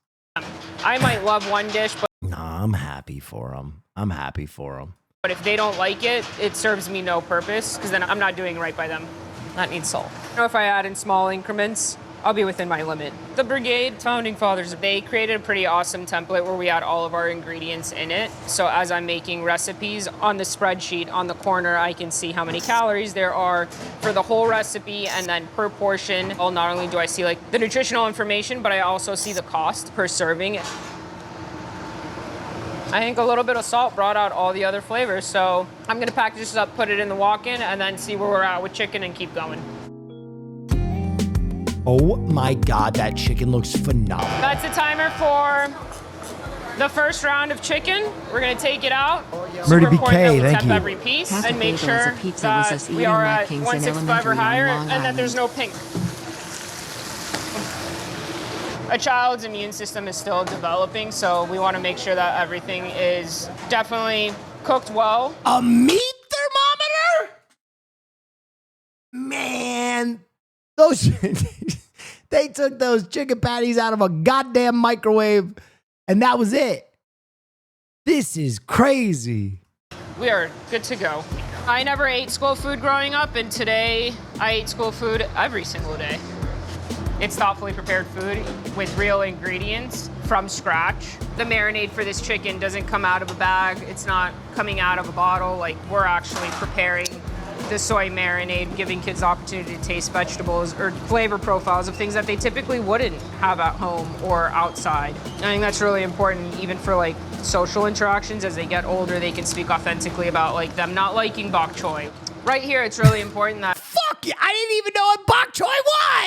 I might love one dish, but Nah, I'm happy for them. I'm happy for them. But if they don't like it, it serves me no purpose because then I'm not doing right by them. That needs salt. You know, if I add in small increments, I'll be within my limit. The Brigade founding fathers, they created a pretty awesome template where we had all of our ingredients in it. So as I'm making recipes on the spreadsheet on the corner, I can see how many calories there are for the whole recipe and then per portion. Well, not only do I see like the nutritional information, but I also see the cost per serving. I think a little bit of salt brought out all the other flavors. So I'm gonna package this up, put it in the walk-in, and then see where we're at with chicken and keep going. Oh my God, that chicken looks phenomenal. That's the timer for the first round of chicken. We're gonna take it out. Murdy Super important that BK, we thank temp you. every piece Half a and make bagel is sure a pizza that was us we eating are like at kings in 165 or elementary on higher Long and that there's no pink. A child's immune system is still developing, so we want to make sure that everything is definitely cooked well. A meat thermometer? Man, those they took those chicken patties out of a goddamn microwave and that was it. This is crazy. We are good to go. I never ate school food growing up, and today I ate school food every single day. It's thoughtfully prepared food with real ingredients from scratch. The marinade for this chicken doesn't come out of a bag. It's not coming out of a bottle. Like, we're actually preparing the soy marinade, giving kids the opportunity to taste vegetables or flavor profiles of things that they typically wouldn't have at home or outside. I think that's really important even for like social interactions. As they get older, they can speak authentically about like them not liking bok choy. Right here, it's really important that fuck yeah, I didn't even know what bok choy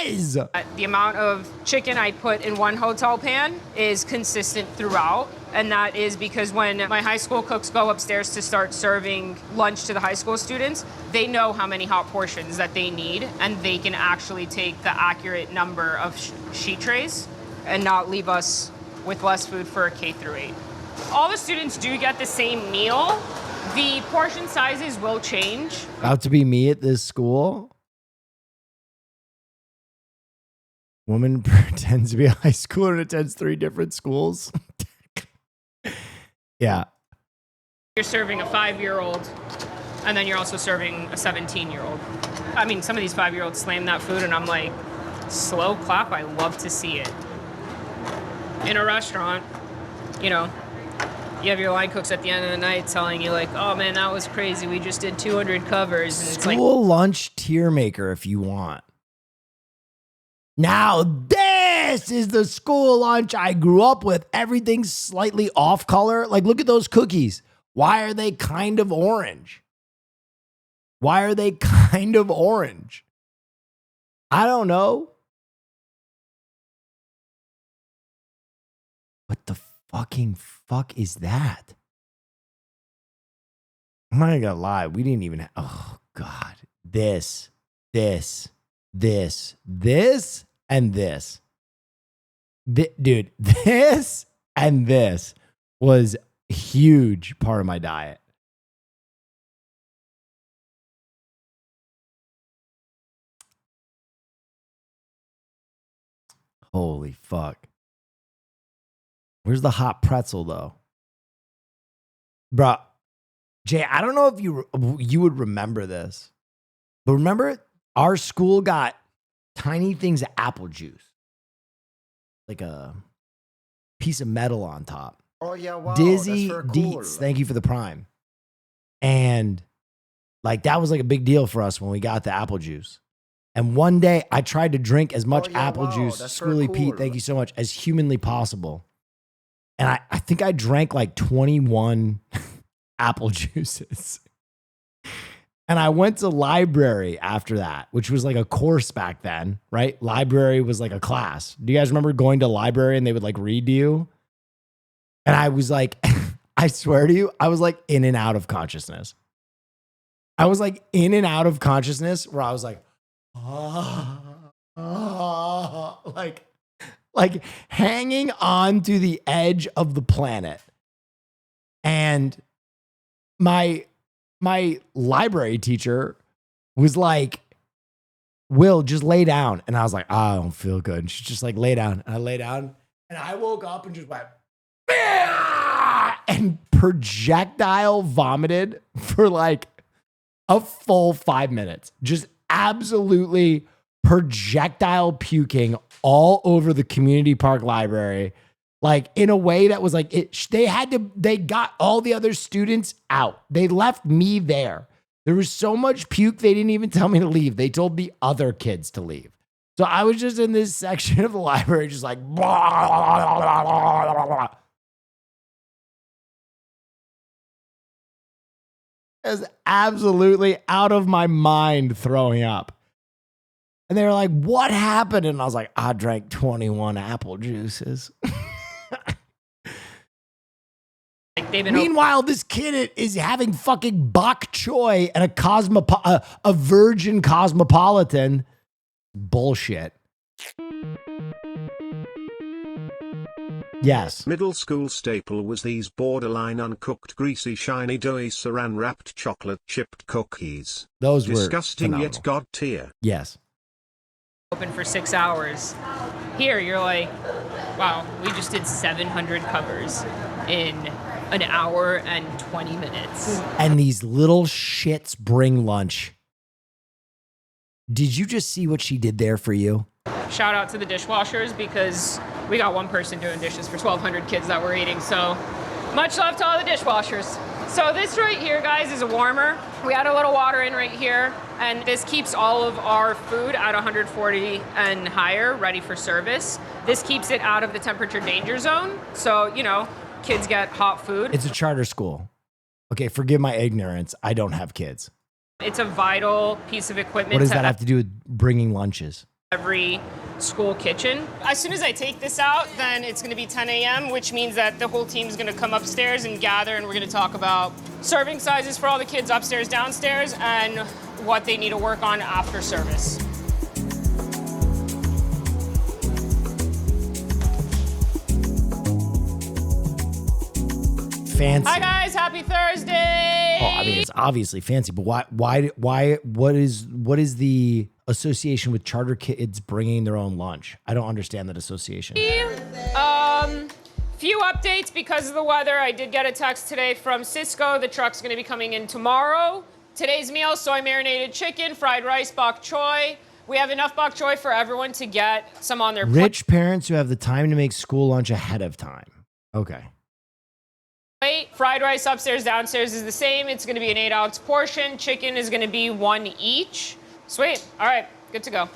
was. The amount of chicken I put in one hotel pan is consistent throughout. And that is because when my high school cooks go upstairs to start serving lunch to the high school students, they know how many hot portions that they need, and they can actually take the accurate number of sheet trays and not leave us with less food for a K through 8. All the students do get the same meal. The portion sizes will change. About to be me at this school. Woman pretends to be a high schooler and attends 3 different schools. Yeah. You're serving a 5-year-old, and then you're also serving a 17-year-old. I mean, some of these 5-year-olds slam that food, and I'm like, slow clap, I love to see it. In a restaurant, you know, you have your line cooks at the end of the night telling you like, oh man, that was crazy. We just did 200 covers. And it's like, School lunch tier maker if you want. Now this is the school lunch I grew up with. Everything's slightly off color. Like, look at those cookies. Why are they kind of orange? Why are they kind of orange? I don't know. What the fucking fuck is that? I'm not gonna lie. We didn't even oh God. This, and this. Dude, this and this was a huge part of my diet. Holy fuck. Where's the hot pretzel though? Bruh, Jay, I don't know if you would remember this, but remember our school got tiny things of apple juice. Like a piece of metal on top. Oh yeah, wow. Dizzy that's very cool. Deets, thank you for the prime. And like that was like a big deal for us when we got the apple juice. And one day I tried to drink as much apple juice, Schooly Pete, thank you so much, as humanly possible. And I think I drank like 21 apple juices. And I went to library after that, which was like a course back then, right? Library was like a class. Do you guys remember going to library and they would like read to you? And I was like, I swear to you, I was like in and out of consciousness. I was like in and out of consciousness where I was like, like hanging on to the edge of the planet. And my library teacher was like, Will, just lay down. And I was like, I don't feel good. And she's just like, lay down. And I lay down and I woke up and just went, and projectile vomited for like a full 5 minutes. Just absolutely projectile puking all over the community park library. Like in a way that was like, they got all the other students out. They left me there. There was so much puke, they didn't even tell me to leave. They told the other kids to leave. So I was just in this section of the library, just like, blah, blah, blah, blah, blah. I was absolutely out of my mind throwing up. And they were like, what happened? And I was like, I drank 21 apple juices. Meanwhile, this kid is having fucking bok choy and a virgin cosmopolitan. Bullshit. Yes. Middle school staple was these borderline uncooked, greasy, shiny, doughy, saran-wrapped chocolate chipped cookies. Those were disgusting phenomenal. yet god tier. Yes. Open for 6 hours. Here, you're like, wow, we just did 700 covers in an hour and 20 minutes. And these little shits bring lunch. Did you just see what she did there for you? Shout out to the dishwashers because we got one person doing dishes for 1,200 kids that we're eating. So much love to all the dishwashers. So this right here, guys, is a warmer. We add a little water in right here, and this keeps all of our food at 140 and higher, ready for service. This keeps it out of the temperature danger zone. So, you know, kids get hot food. It's a charter school. Okay, forgive my ignorance. I don't have kids. It's a vital piece of equipment. What does that have to do with bringing lunches? Every school kitchen. As soon as I take this out, then it's going to be 10 a.m., which means that the whole team is going to come upstairs and gather, and we're going to talk about serving sizes for all the kids upstairs, downstairs, and what they need to work on after service. Fancy. Hi guys, happy Thursday. Oh, I mean, it's obviously fancy, but what is the association with charter kids bringing their own lunch? I don't understand that association. Few updates because of the weather. I did get a text today from Cisco. The truck's going to be coming in tomorrow. Today's meal, soy marinated chicken, fried rice, bok choy. We have enough bok choy for everyone to get some on their Rich parents who have the time to make school lunch ahead of time. Okay. plate. Fried rice upstairs, downstairs is the same. It's going to be an 8-ounce portion. Chicken is going to be 1 each. Sweet. All right, good to go.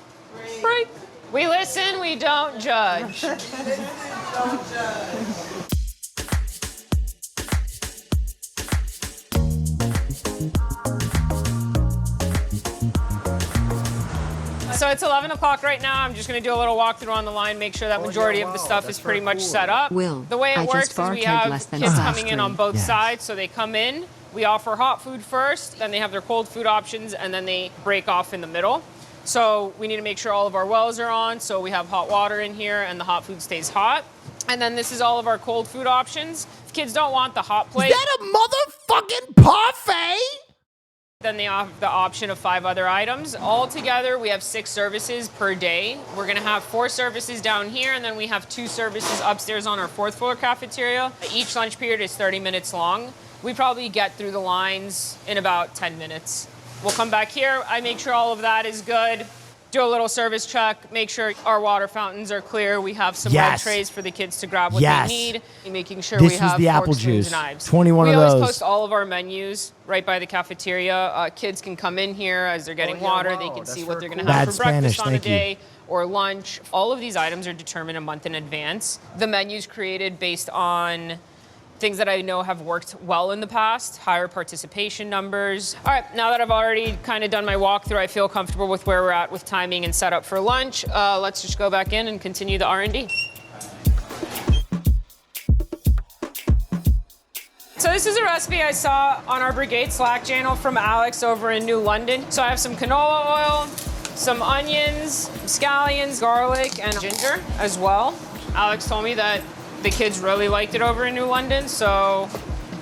Break. We listen, we don't judge. So it's 11 o'clock right now. I'm just going to do a little walkthrough on the line, make sure that majority of the stuff is pretty much set up. The way it works is we have kids coming in on both sides. So they come in, we offer hot food first, then they have their cold food options, and then they break off in the middle. So we need to make sure all of our wells are on, so we have hot water in here and the hot food stays hot. And then this is all of our cold food options. If kids don't want the hot plate... Is that a motherfucking parfait? Then they have the option of 5 other items. All together, we have 6 services per day. We're gonna have 4 services down here, and then we have 2 services upstairs on our 4th floor cafeteria. Each lunch period is 30 minutes long. We probably get through the lines in about 10 minutes. We'll come back here. I make sure all of that is good. Do a little service check. Make sure our water fountains are clear. We have some red trays for the kids to grab what they need. Making sure we have the forks, apple spoons, juice. knives. 21 we of always those. post all of our menus right by the cafeteria. Kids can come in here as they're getting water. They can see what they're going to have for breakfast on the day or lunch. All of these items are determined a month in advance. The menu's created based on things that I know have worked well in the past, higher participation numbers. All right, now that I've already kind of done my walkthrough, I feel comfortable with where we're at with timing and setup for lunch. Let's just go back in and continue the R&D. So this is a recipe I saw on our Brigade Slack channel from Alex over in New London. So I have some canola oil, some onions, scallions, garlic, and ginger as well. Alex told me that the kids really liked it over in New London, so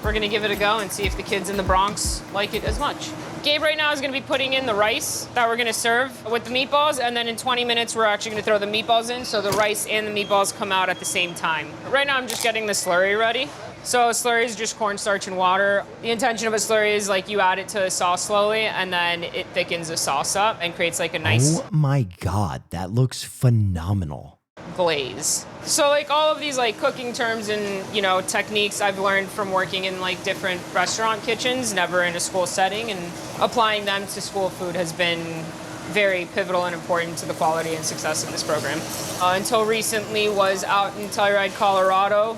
we're gonna give it a go and see if the kids in the Bronx like it as much. Gabe right now is gonna be putting in the rice that we're gonna serve with the meatballs, and then in 20 minutes, we're actually gonna throw the meatballs in, so the rice and the meatballs come out at the same time. Right now, I'm just getting the slurry ready. So a slurry is just cornstarch and water. The intention of a slurry is like you add it to a sauce slowly, and then it thickens the sauce up and creates like a nice Oh my God, that looks phenomenal. glaze. So like all of these like cooking terms and, you know, techniques I've learned from working in like different restaurant kitchens, never in a school setting, and applying them to school food has been very pivotal and important to the quality and success of this program. Until recently was out in Telluride, Colorado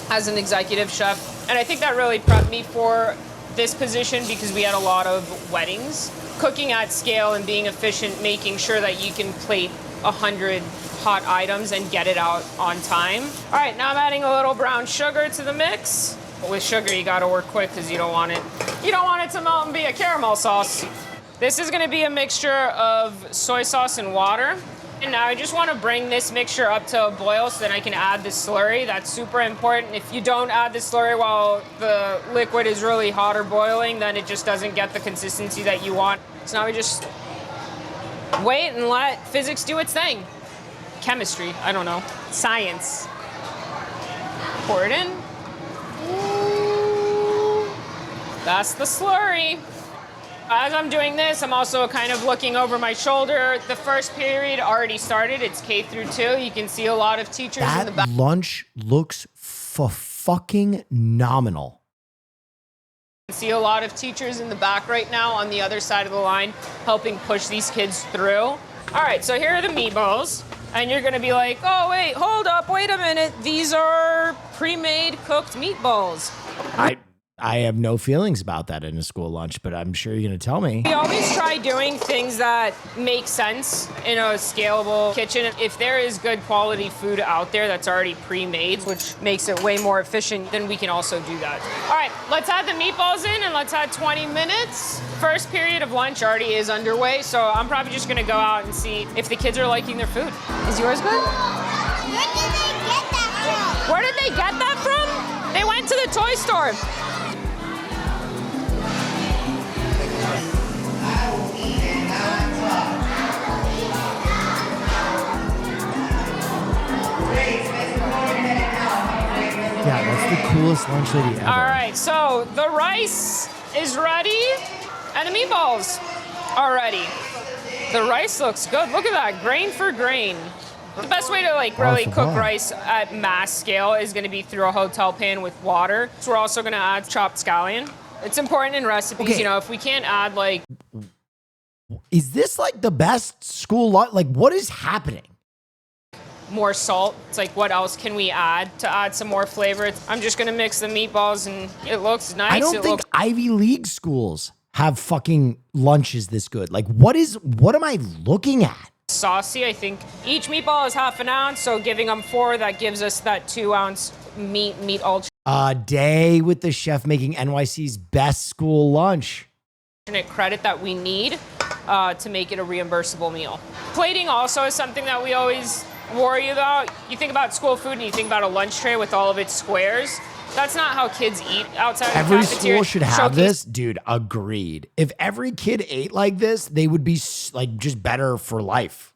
as an executive chef. And I think that really prepped me for this position because we had a lot of weddings. Cooking at scale and being efficient, making sure that you can plate 100 hot items and get it out on time. All right, now I'm adding a little brown sugar to the mix. With sugar, you gotta work quick because you don't want it to melt and be a caramel sauce. This is gonna be a mixture of soy sauce and water. And now I just want to bring this mixture up to a boil so that I can add the slurry. That's super important. If you don't add the slurry while the liquid is really hot or boiling, then it just doesn't get the consistency that you want. So now we just wait and let physics do its thing. Chemistry, I don't know. Science. Pour it in. Ooh, that's the slurry. As I'm doing this, I'm also kind of looking over my shoulder. The first period already started. It's K through 2. You can see a lot of teachers in the back. That lunch looks fucking nominal. You can see a lot of teachers in the back right now on the other side of the line helping push these kids through. All right, so here are the meatballs. And you're gonna be like, oh, wait, hold up, wait a minute. These are pre-made cooked meatballs. I have no feelings about that in a school lunch, but I'm sure you're going to tell me. We always try doing things that make sense in a scalable kitchen. If there is good quality food out there that's already pre-made, which makes it way more efficient, then we can also do that. All right, let's add the meatballs in and let's add 20 minutes. First period of lunch already is underway, so I'm probably just gonna go out and see if the kids are liking their food. Is yours good? Where did they get that from? Where did they get that from? They went to the toy store. Yeah, that's the coolest lunch lady ever. All right, so the rice is ready and the meatballs are ready. The rice looks good. Look at that, grain for grain. The best way to really cook rice at mass scale is gonna be through a hotel pan with water. So we're also gonna add chopped scallion. It's important in recipes, if we can't add Is this like the best school lunch? Like, what is happening? More salt. It's like, what else can we add to add some more flavor? I'm just gonna mix the meatballs and it looks nice. I don't think Ivy League schools have fucking lunches this good. Like, what am I looking at? Saucy. I think each meatball is half an ounce, so giving them 4, that gives us that 2-ounce meat ultra. A day with the chef making NYC's best school lunch. Credit that we need to make it a reimbursable meal. Plating also is something that we always worry about. You think about school food and you think about a lunch tray with all of its squares. That's not how kids eat outside of the cafeteria. Every school should have this. Dude, agreed. If every kid ate like this, they would be just better for life.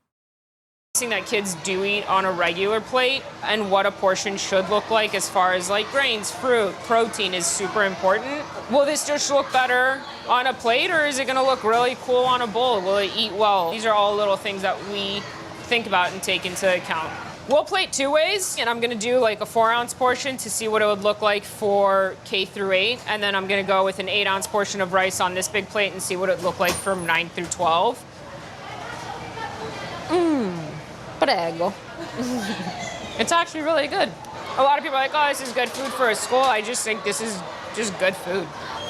That kids do eat on a regular plate and what a portion should look like as far as grains, fruit, protein is super important. Will this dish look better on a plate or is it gonna look really cool on a bowl? Will it eat well? These are all little things that we think about and take into account. We'll plate 2 ways, and I'm gonna do a 4-ounce portion to see what it would look like for K through 8, and then I'm gonna go with an 8-ounce portion of rice on this big plate and see what it would look like from 9 through 12. Prego. It's actually really good. A lot of people are like, oh, this is good food for a school. I just think this is just good food.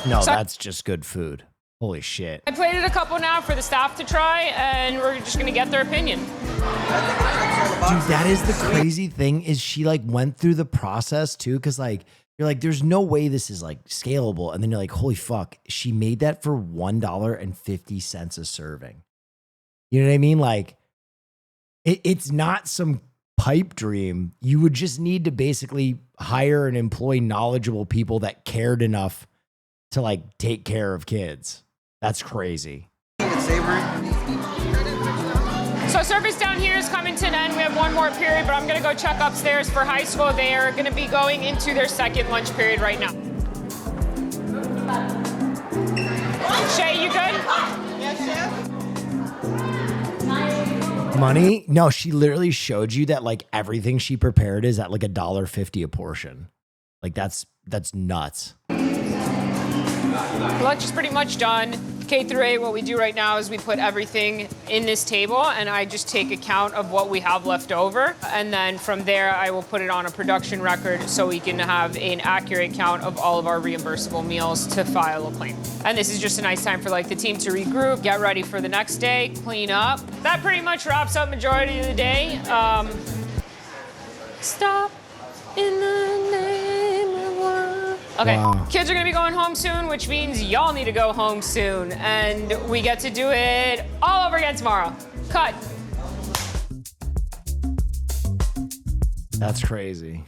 No, that's just good food. Holy shit. I plated a couple now for the staff to try, and we're just gonna get their opinion. Dude, that is the crazy thing is she went through the process too. Cause you're like, there's no way this is scalable. And then you're like, holy fuck, she made that for $1.50 a serving. You know what I mean? It's not some pipe dream. You would just need to basically hire and employ knowledgeable people that cared enough to take care of kids. That's crazy. So service down here is coming to an end. We have one more period, but I'm gonna go check upstairs for high school. They are gonna be going into their second lunch period right now. Shay, you good? Yes, chef. Money? No, she literally showed you that everything she prepared is at $1.50 a portion. That's nuts. Lunch is pretty much done. K through 8, what we do right now is we put everything in this table, and I just take account of what we have left over. And then from there, I will put it on a production record so we can have an accurate count of all of our reimbursable meals to file a claim. And this is just a nice time for like the team to regroup, get ready for the next day, clean up. That pretty much wraps up majority of the day. Stop in the name of love. Okay, Wow. Kids are gonna be going home soon, which means y'all need to go home soon. And we get to do it all over again tomorrow. Cut. That's crazy.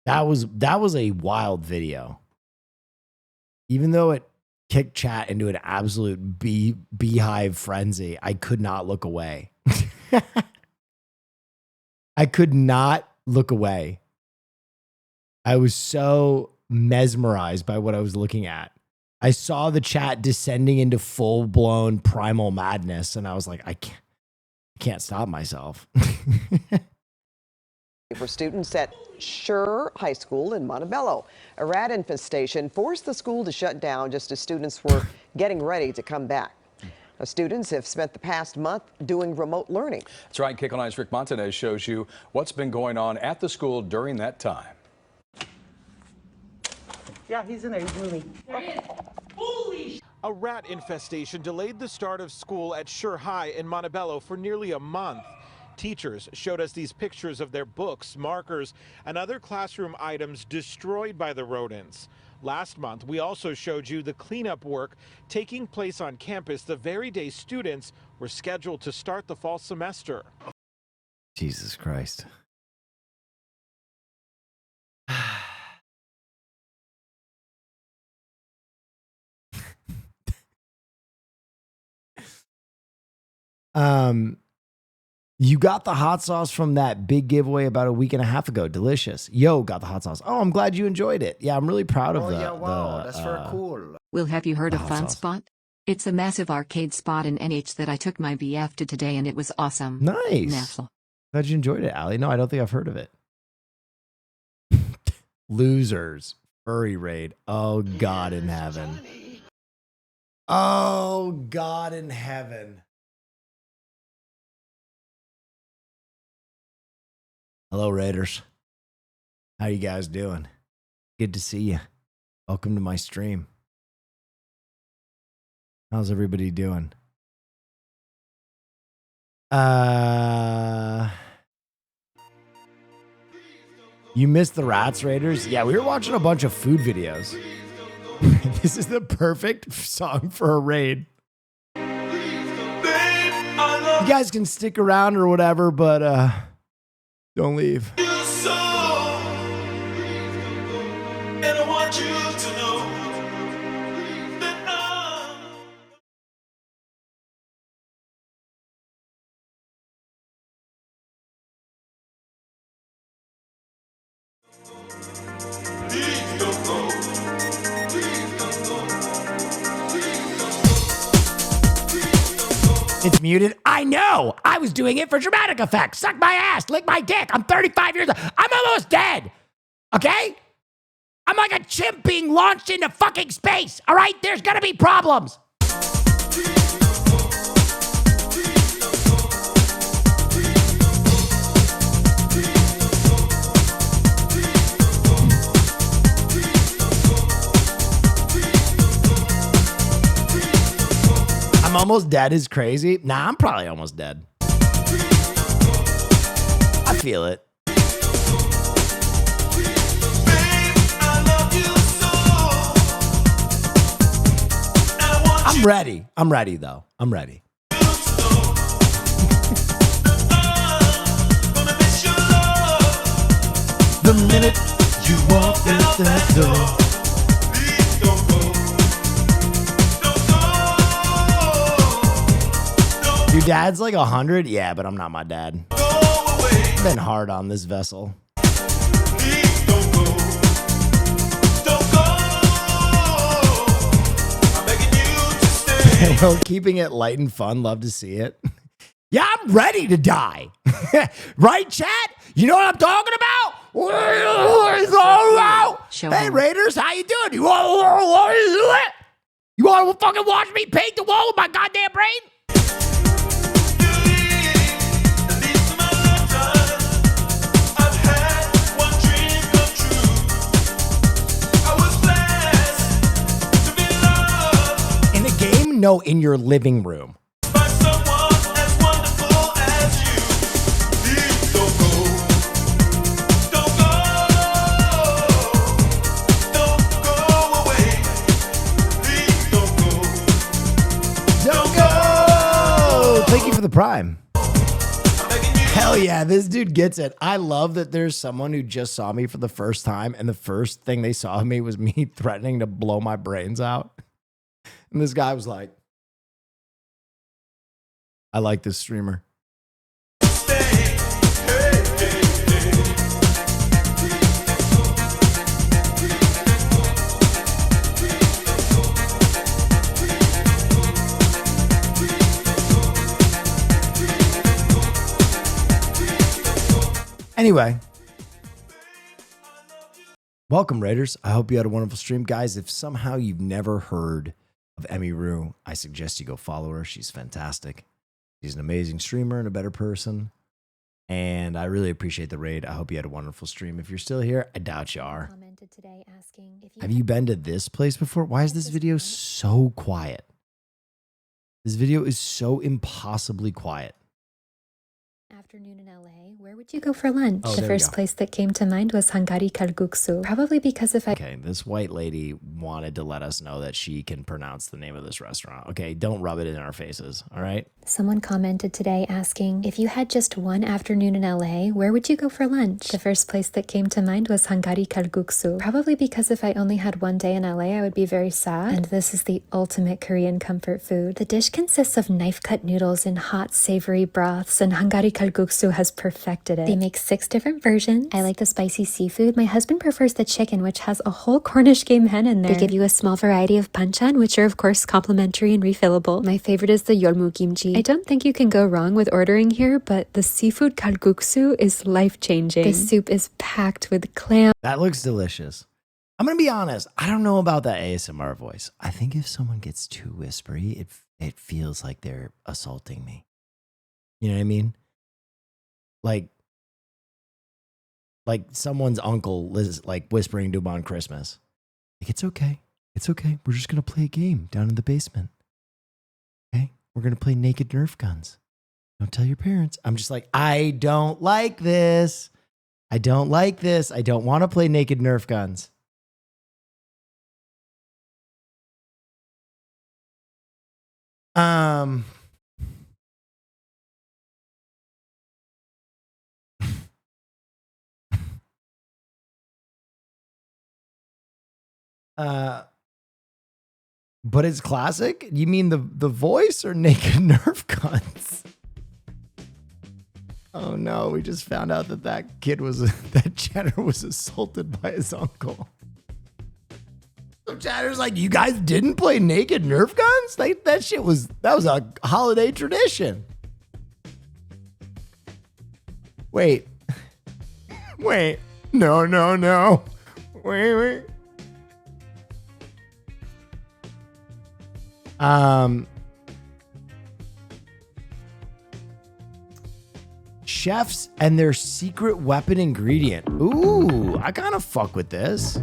That was a wild video. Even though it kicked chat into an absolute beehive frenzy, I could not look away. I could not look away. I was so mesmerized by what I was looking at. I saw the chat descending into full-blown primal madness, and I was like, I can't stop myself. For students at Schur High School in Montebello, a rat infestation forced the school to shut down just as students were getting ready to come back. Now, students have spent the past month doing remote learning. That's right. Culinary's Rick Montanez shows you what's been going on at the school during that time. Yeah, he's in there. He's moving. A rat infestation delayed the start of school at Schur High in Montebello for nearly a month. Teachers showed us these pictures of their books, markers, and other classroom items destroyed by the rodents. Last month, we also showed you the cleanup work taking place on campus the very day students were scheduled to start the fall semester. Jesus Christ. You got the hot sauce from that big giveaway about a week and a half ago. Delicious. Yo, got the hot sauce. Oh, I'm glad you enjoyed it. Yeah, I'm really proud of That's very cool. Will, have you heard of Fun sauce. Spot? It's a massive arcade spot in NH that I took my BF to today, and it was awesome. Nice. Neff. Glad you enjoyed it, Allie. No, I don't think I've heard of it. Losers. Furry raid. Oh, God in heaven. Oh, God in heaven. Hello, Raiders. How you guys doing? Good to see you. Welcome to my stream. How's everybody doing? You missed the Rats Raiders? Yeah, we were watching a bunch of food videos. This is the perfect song for a raid. You guys can stick around or whatever, but don't leave. It's muted. I know. I was doing it for dramatic effect. Suck my ass. Lick my dick. I'm 35 years old. I'm almost dead. Okay? I'm like a chimp being launched into fucking space. All right? There's going to be problems. I'm almost dead is crazy. Nah, I'm probably almost dead. I feel it. I'm ready. I'm ready, though. I'm ready. The minute you walk in that door. Your dad's like 100? Yeah, but I'm not my dad. I've been hard on this vessel. Well, keeping it light and fun. Love to see it. Yeah, I'm ready to die. Right, chat? You know what I'm talking about? Hey, Raiders, how you doing? You want to fucking watch me paint the wall with my goddamn brain? In a game? No, in your living room. Thank you for the Prime. Hell yeah, this dude gets it. I love that there's someone who just saw me for the first time, and the first thing they saw of me was me threatening to blow my brains out. And this guy was like, I like this streamer. Anyway, welcome, Raiders. I hope you had a wonderful stream. Guys, if somehow you've never heard of Emmy Rue, I suggest you go follow her. She's fantastic. She's an amazing streamer and a better person. And I really appreciate the raid. I hope you had a wonderful stream. If you're still here, I doubt you are. Have you been to this place before? Why is this video so quiet? This video is so impossibly quiet. Afternoon in LA, where would you go for lunch? Oh, the first place that came to mind was Hangari Kalguksu. Probably because if I... Okay, this white lady wanted to let us know that she can pronounce the name of this restaurant. Okay, don't rub it in our faces, all right? Someone commented today asking, if you had just one afternoon in LA, where would you go for lunch? The first place that came to mind was Hangari Kalguksu. Probably because if I only had one day in LA, I would be very sad. And this is the ultimate Korean comfort food. The dish consists of knife-cut noodles in hot, savory broths, and Hangari Kalguksu has perfected it. They make 6 different versions. I like the spicy seafood. My husband prefers the chicken, which has a whole Cornish game hen in there. They give you a small variety of banchan, which are of course complimentary and refillable. My favorite is the yeolmu kimchi. I don't think you can go wrong with ordering here, but the seafood kalguksu is life-changing. The soup is packed with clam. That looks delicious. I'm going to be honest. I don't know about that ASMR voice. I think if someone gets too whispery, it feels like they're assaulting me. You know what I mean? Like someone's uncle is like whispering to him on Christmas. Like, it's okay. It's okay. We're just going to play a game down in the basement. Okay? We're going to play naked Nerf guns. Don't tell your parents. I'm just like, I don't like this. I don't like this. I don't want to play naked Nerf guns. But it's classic? You mean the voice or naked Nerf guns? Oh no, we just found out that that Cheddar was assaulted by his uncle. So Cheddar's like, you guys didn't play naked Nerf guns? That was a holiday tradition. Wait. Wait. No. Wait. Chefs and their secret weapon ingredient. Ooh, I kind of fuck with this.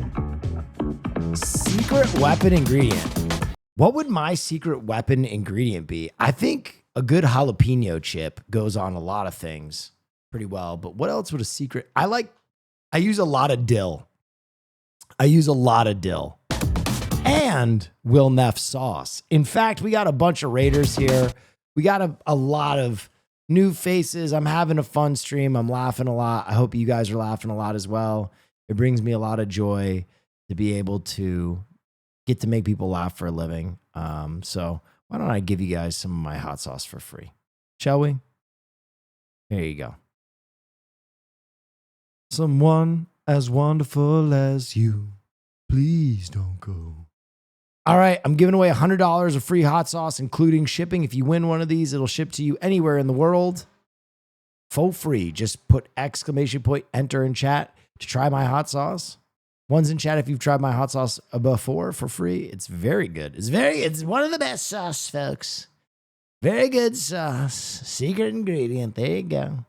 Secret weapon ingredient. What would my secret weapon ingredient be? I think a good jalapeno chip goes on a lot of things pretty well, but what else would a secret? I use a lot of dill. And Will Neff sauce. In fact, we got a bunch of Raiders here. We got a lot of new faces. I'm having a fun stream. I'm laughing a lot. I hope you guys are laughing a lot as well. It brings me a lot of joy to be able to get to make people laugh for a living. So why don't I give you guys some of my hot sauce for free? Shall we? There you go. Someone as wonderful as you. Please don't go. All right, I'm giving away $100 of free hot sauce, including shipping. If you win one of these, it'll ship to you anywhere in the world for free. Just put ! Enter in chat. to try my hot sauce. One's in chat if you've tried my hot sauce before for free. It's very good. It's one of the best sauce, folks. Very good sauce. Secret ingredient. There you go.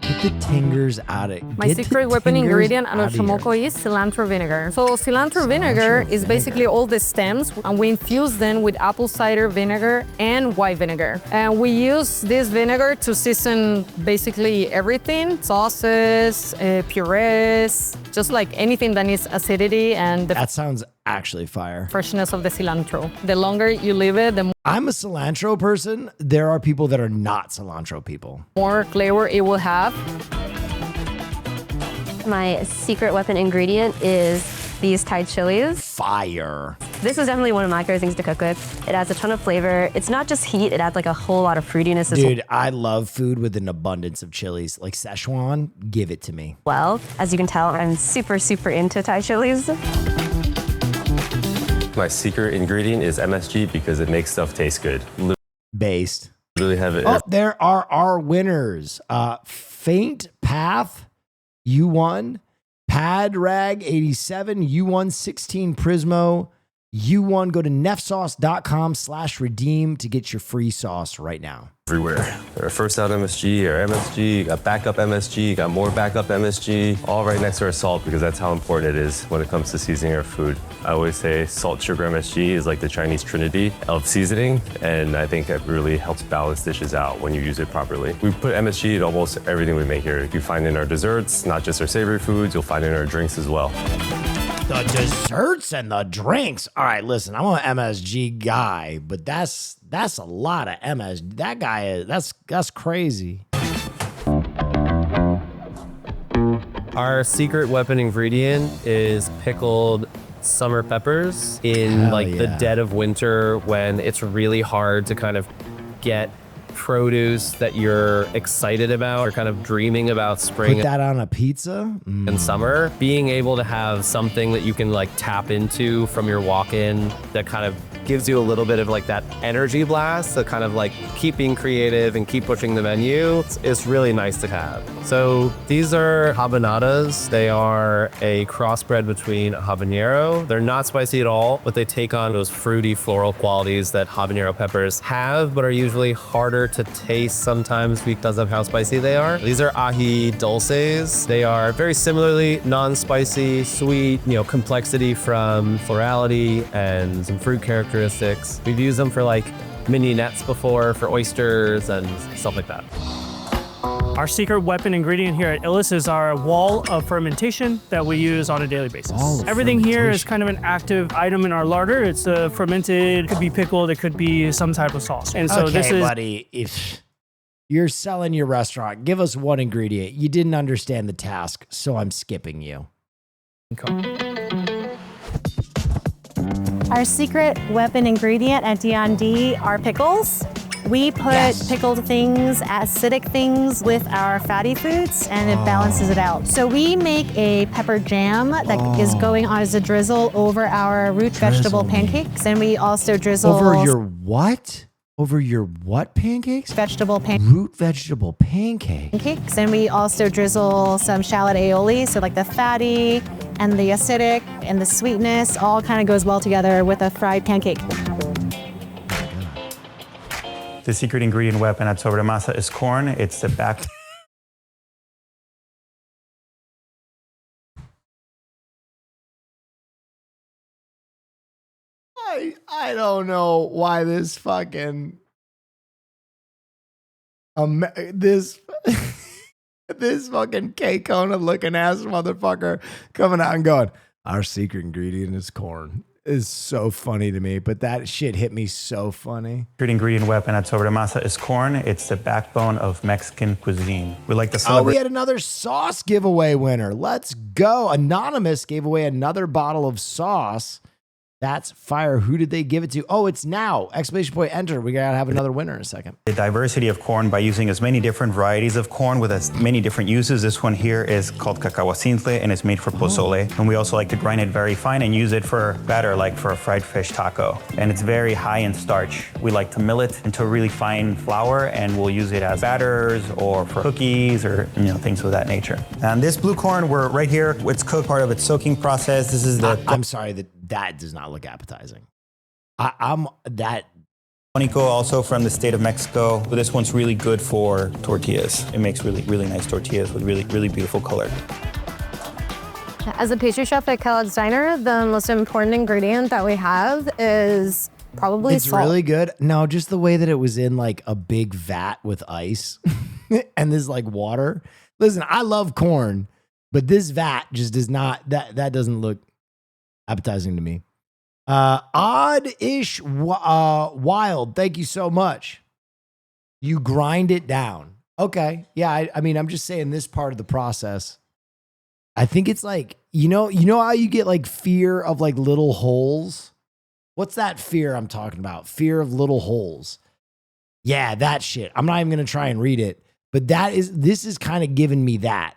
Get the tingers out of it. My secret weapon ingredient and chomoco is cilantro vinegar. So cilantro vinegar is basically all the stems, and we infuse them with apple cider vinegar and white vinegar. And we use this vinegar to season basically everything, sauces, purees, just like anything that needs acidity and the that sounds actually fire. Freshness of the cilantro. The longer you leave it, the I'm a cilantro person. There are people that are not cilantro people. more flavor it will have. My secret weapon ingredient is these Thai chilies. Fire. This is definitely one of my favorite things to cook with. It adds a ton of flavor. It's not just heat, it adds like a whole lot of fruitiness as Dude, I love food with an abundance of chilies. Like Szechuan, give it to me. well. As you can tell, I'm super, super into Thai chilies. My secret ingredient is MSG because it makes stuff taste good. Based. Really have it. Oh, there are our winners. Faint Path, U1. Pad Rag 87, U1 16 Prismo. U1, go to neffsauce.com/redeem to get your free sauce right now. Everywhere. There are first out MSG or MSG, you got backup MSG, you got more backup MSG, all right next to our salt because that's how important it is when it comes to seasoning our food. I always say salt, sugar, MSG is like the Chinese trinity of seasoning, and I think that really helps balance dishes out when you use it properly. We put MSG in almost everything we make here. You find it in our desserts, not just our savory foods, you'll find it in our drinks as well. The desserts and the drinks. All right, listen, I'm an MSG guy, but that's a lot of MSG. That guy is that's crazy. Our secret weapon ingredient is pickled summer peppers in Hell like the yeah. dead of winter when it's really hard to kind of get produce that you're excited about or kind of dreaming about spring Put that on a pizza. and summer. Being able to have something that you can like tap into from your walk-in that kind of gives you a little bit of like that energy blast to kind of like keep being creative and keep pushing the menu. It's really nice to have. So these are habanadas. They are a crossbred between a habanero. They're not spicy at all, but they take on those fruity floral qualities that habanero peppers have, but are usually harder to taste sometimes because of how spicy they are. These are ají dulces. They are very similarly non-spicy, sweet, complexity from florality and some fruit characteristics. We've used them for like mini nets before, for oysters and stuff like that. Our secret weapon ingredient here at Illis is our wall of fermentation that we use on a daily basis. Everything here is kind of an active item in our larder. It's fermented, it could be pickled, it could be some type of sauce. And so okay, this is buddy, if you're selling your restaurant, give us one ingredient. You didn't understand the task, so I'm skipping you. Our secret weapon ingredient at D&D are pickles. We put pickled things, acidic things with our fatty foods, and it balances it out. So we make a pepper jam that is going on as a drizzle over our root vegetable pancakes, and we also drizzle Over your what? Over your what pancakes? Root vegetable pancakes, and we also drizzle some shallot aioli, so like the fatty and the acidic and the sweetness all kind of goes well together with a fried pancake. The secret ingredient weapon at sobremasa is corn. It's the back. I don't know why this fucking this this fucking K-Kona looking ass motherfucker coming out and going, our secret ingredient is corn. Is so funny to me, but that shit hit me so funny. Secret ingredient weapon at sobremasa is corn. It's the backbone of Mexican cuisine. We like to celebrate. We had another sauce giveaway winner. Let's go. Anonymous gave away another bottle of sauce. That's fire. Who did they give it to? Oh, it's now. Exclamation point, enter. We got to have another winner in a second. The diversity of corn by using as many different varieties of corn with as many different uses. This one here is called cacahuacintle and it's made for pozole. And we also like to grind it very fine and use it for batter, like for a fried fish taco. And it's very high in starch. We like to mill it into a really fine flour and we'll use it as batters or for cookies or things of that nature. And this blue corn, we're right here. It's cooked, part of its soaking process. This is the... I'm sorry, that does not look appetizing. I'm that. Guanico, also from the state of Mexico. But this one's really good for tortillas. It makes really, really nice tortillas with really, really beautiful color. As a pastry chef at Kellogg's Diner, the most important ingredient that we have is probably it's salt. Really good. No, just the way that it was in like a big vat with ice and this like water. Listen, I love corn, but this vat just does not, that doesn't look appetizing to me. Odd-ish wild. Thank you so much. You grind it down. Okay. Yeah. I mean, I'm just saying this part of the process. I think it's like, you know how you get like fear of like little holes? What's that fear I'm talking about? Fear of little holes. Yeah, that shit. I'm not even going to try and read it, but this is kind of giving me that.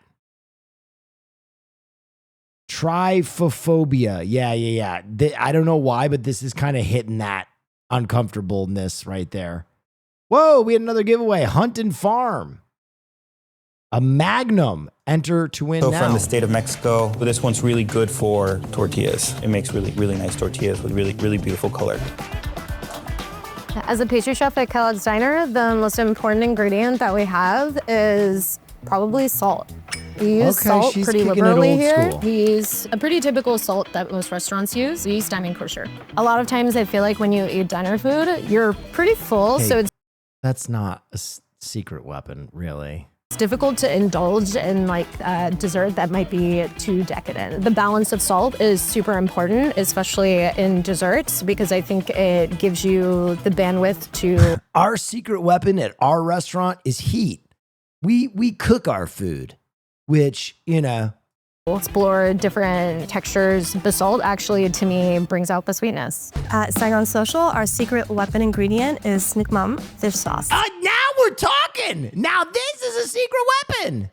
Trypophobia. Yeah. I don't know why, but this is kind of hitting that uncomfortableness right there. Whoa, we had another giveaway. Hunt and Farm. A Magnum. Enter to win now. From the state of Mexico. But this one's really good for tortillas. It makes really, really nice tortillas with really, really beautiful color. As a pastry chef at Kellogg's Diner, the most important ingredient that we have is probably salt. We use salt pretty liberally here. We use a pretty typical salt that most restaurants use. We use diamond kosher. A lot of times I feel like when you eat diner food, you're pretty full, so it's... That's not a secret weapon, really. It's difficult to indulge in like dessert that might be too decadent. The balance of salt is super important, especially in desserts, because I think it gives you the bandwidth to... Our secret weapon at our restaurant is heat. We cook our food, which, We'll explore different textures. The salt actually, to me, brings out the sweetness. At Saigon Social, our secret weapon ingredient is snikmam fish sauce. Now we're talking. Now this is a secret weapon.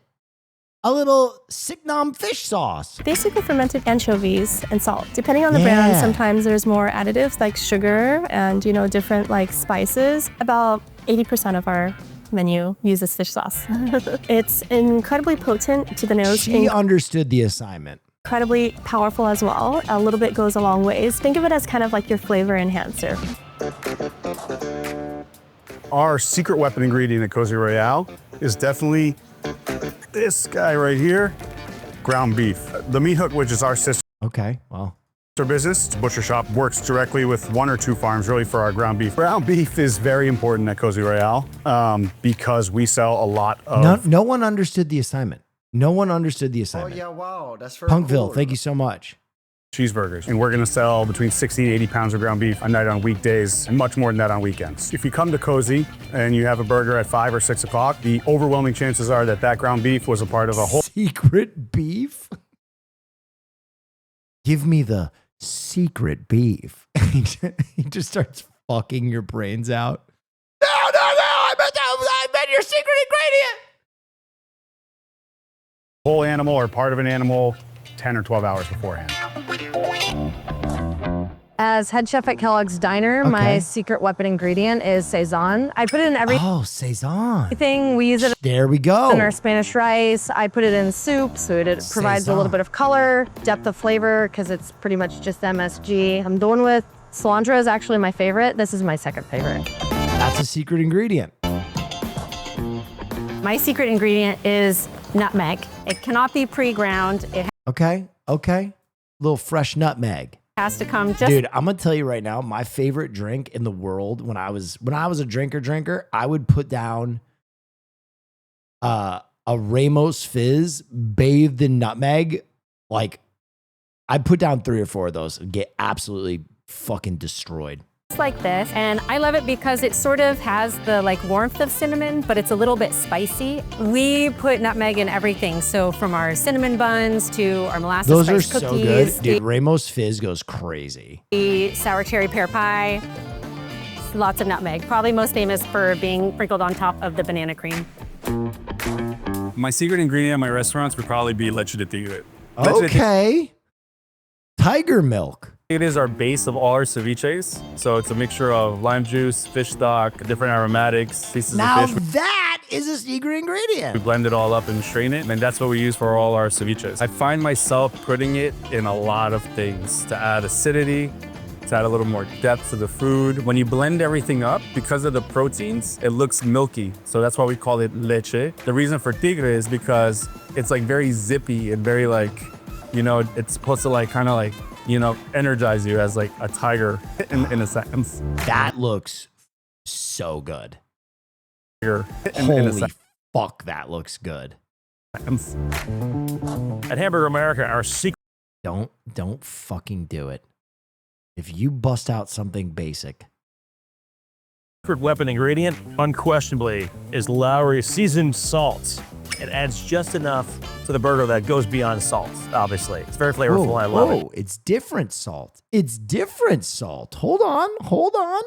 A little snikmam fish sauce. Basically fermented anchovies and salt. Depending on the brand, sometimes there's more additives like sugar and, different like spices. About 80% of our menu uses fish sauce. It's incredibly potent to the nose. She understood the assignment. Incredibly powerful as well. A little bit goes a long ways. Think of it as kind of like your flavor enhancer. Our secret weapon ingredient at Cozy Royale is definitely this guy right here, ground beef. The meat hook, which is our sister. Okay, well. Our business, butcher shop, works directly with 1 or 2 farms really for our ground beef. Ground beef is very important at Cozy Royale because we sell a lot of... No one understood the assignment. No one understood the assignment. Oh yeah, wow, that's very Punkville, cool. Thank you so much. Cheeseburgers. And we're gonna sell between 60 and 80 pounds of ground beef a night on weekdays and much more than that on weekends. If you come to Cozy and you have a burger at 5 or 6 o'clock, the overwhelming chances are that ground beef was a part of a whole... Secret beef? Give me the secret beef. He just starts fucking your brains out. No, I meant your secret ingredient. Whole animal or part of an animal 10 or 12 hours beforehand. As head chef at Kellogg's Diner, my secret weapon ingredient is Sazon. I put it in Sazon. everything. We use it There we go. in our Spanish rice. I put it in soup, so it provides a little bit of color, depth of flavor, because it's pretty much just MSG. I'm going with cilantro is actually my favorite. This is my second favorite. That's a secret ingredient. My secret ingredient is nutmeg. It cannot be pre-ground. It Okay. Little fresh nutmeg. has to come just... Dude, I'm gonna tell you right now, my favorite drink in the world when I was a drinker, I would put down a Ramos Fizz bathed in nutmeg. Like, I'd put down 3 or 4 of those and get absolutely fucking destroyed. like this, and I love it because it sort of has the like warmth of cinnamon, but it's a little bit spicy. We put nutmeg in everything, so from our cinnamon buns to our molasses Those are spice so cookies, good. Dude, Ramos Fizz goes crazy. the sour cherry pear pie, lots of nutmeg. Probably most famous for being sprinkled on top of the banana cream. My secret ingredient at my restaurants would probably be leche de tigre. Okay. Tiger milk. It is our base of all our ceviches. So it's a mixture of lime juice, fish stock, different aromatics, pieces Now of fish. that is a secret ingredient. We blend it all up and strain it, and that's what we use for all our ceviches. I find myself putting it in a lot of things to add acidity, to add a little more depth to the food. When you blend everything up, because of the proteins, it looks milky. So that's why we call it leche. The reason for tigre is because it's like very zippy and very like, you know, it's supposed to like kind of like, you know, energize you as like a tiger in a sense. That looks so good. Holy fuck, that looks good. At Hamburger America, our secret... Don't fucking do it. If you bust out something basic. Secret weapon ingredient, unquestionably, is Lowry's seasoned salt. It adds just enough to the burger that goes beyond salt, obviously. It's very flavorful, and I love it. It's different salt. It's different salt. Hold on.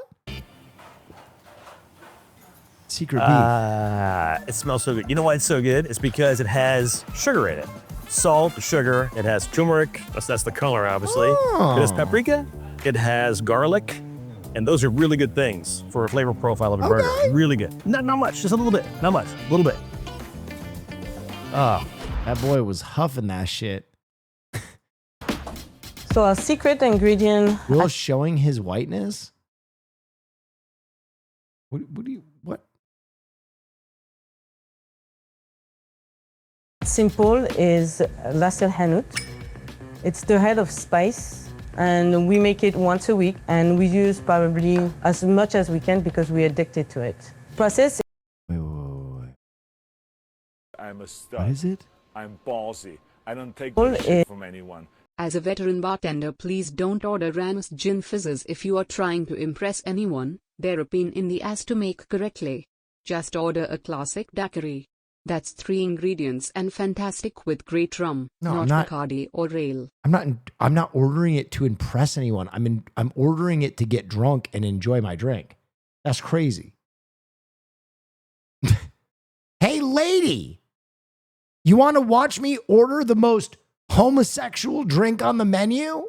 Secret beef. It smells so good. You know why it's so good? It's because it has sugar in it. Salt, sugar, it has turmeric, that's the color, obviously. It has paprika, it has garlic, and those are really good things for a flavor profile of a burger. Really good. Not much, just a little bit. Not much, a little bit. Oh, that boy was huffing that shit. So our secret ingredient... Will showing his whiteness? What? Simple is Lasel Hanut. It's the head of spice, and we make it once a week, and we use probably as much as we can because we're addicted to it. Process. Wait. I'm a stud. What is it? I'm ballsy. I don't take no shit from anyone. As a veteran bartender, please don't order Ramos gin fizzes if you are trying to impress anyone. They're a pain in the ass to make correctly. Just order a classic daiquiri. That's 3 ingredients and fantastic with great rum, not Bacardi or ale. I'm not ordering it to impress anyone. I'm ordering it to get drunk and enjoy my drink. That's crazy. Hey, lady, you want to watch me order the most homosexual drink on the menu?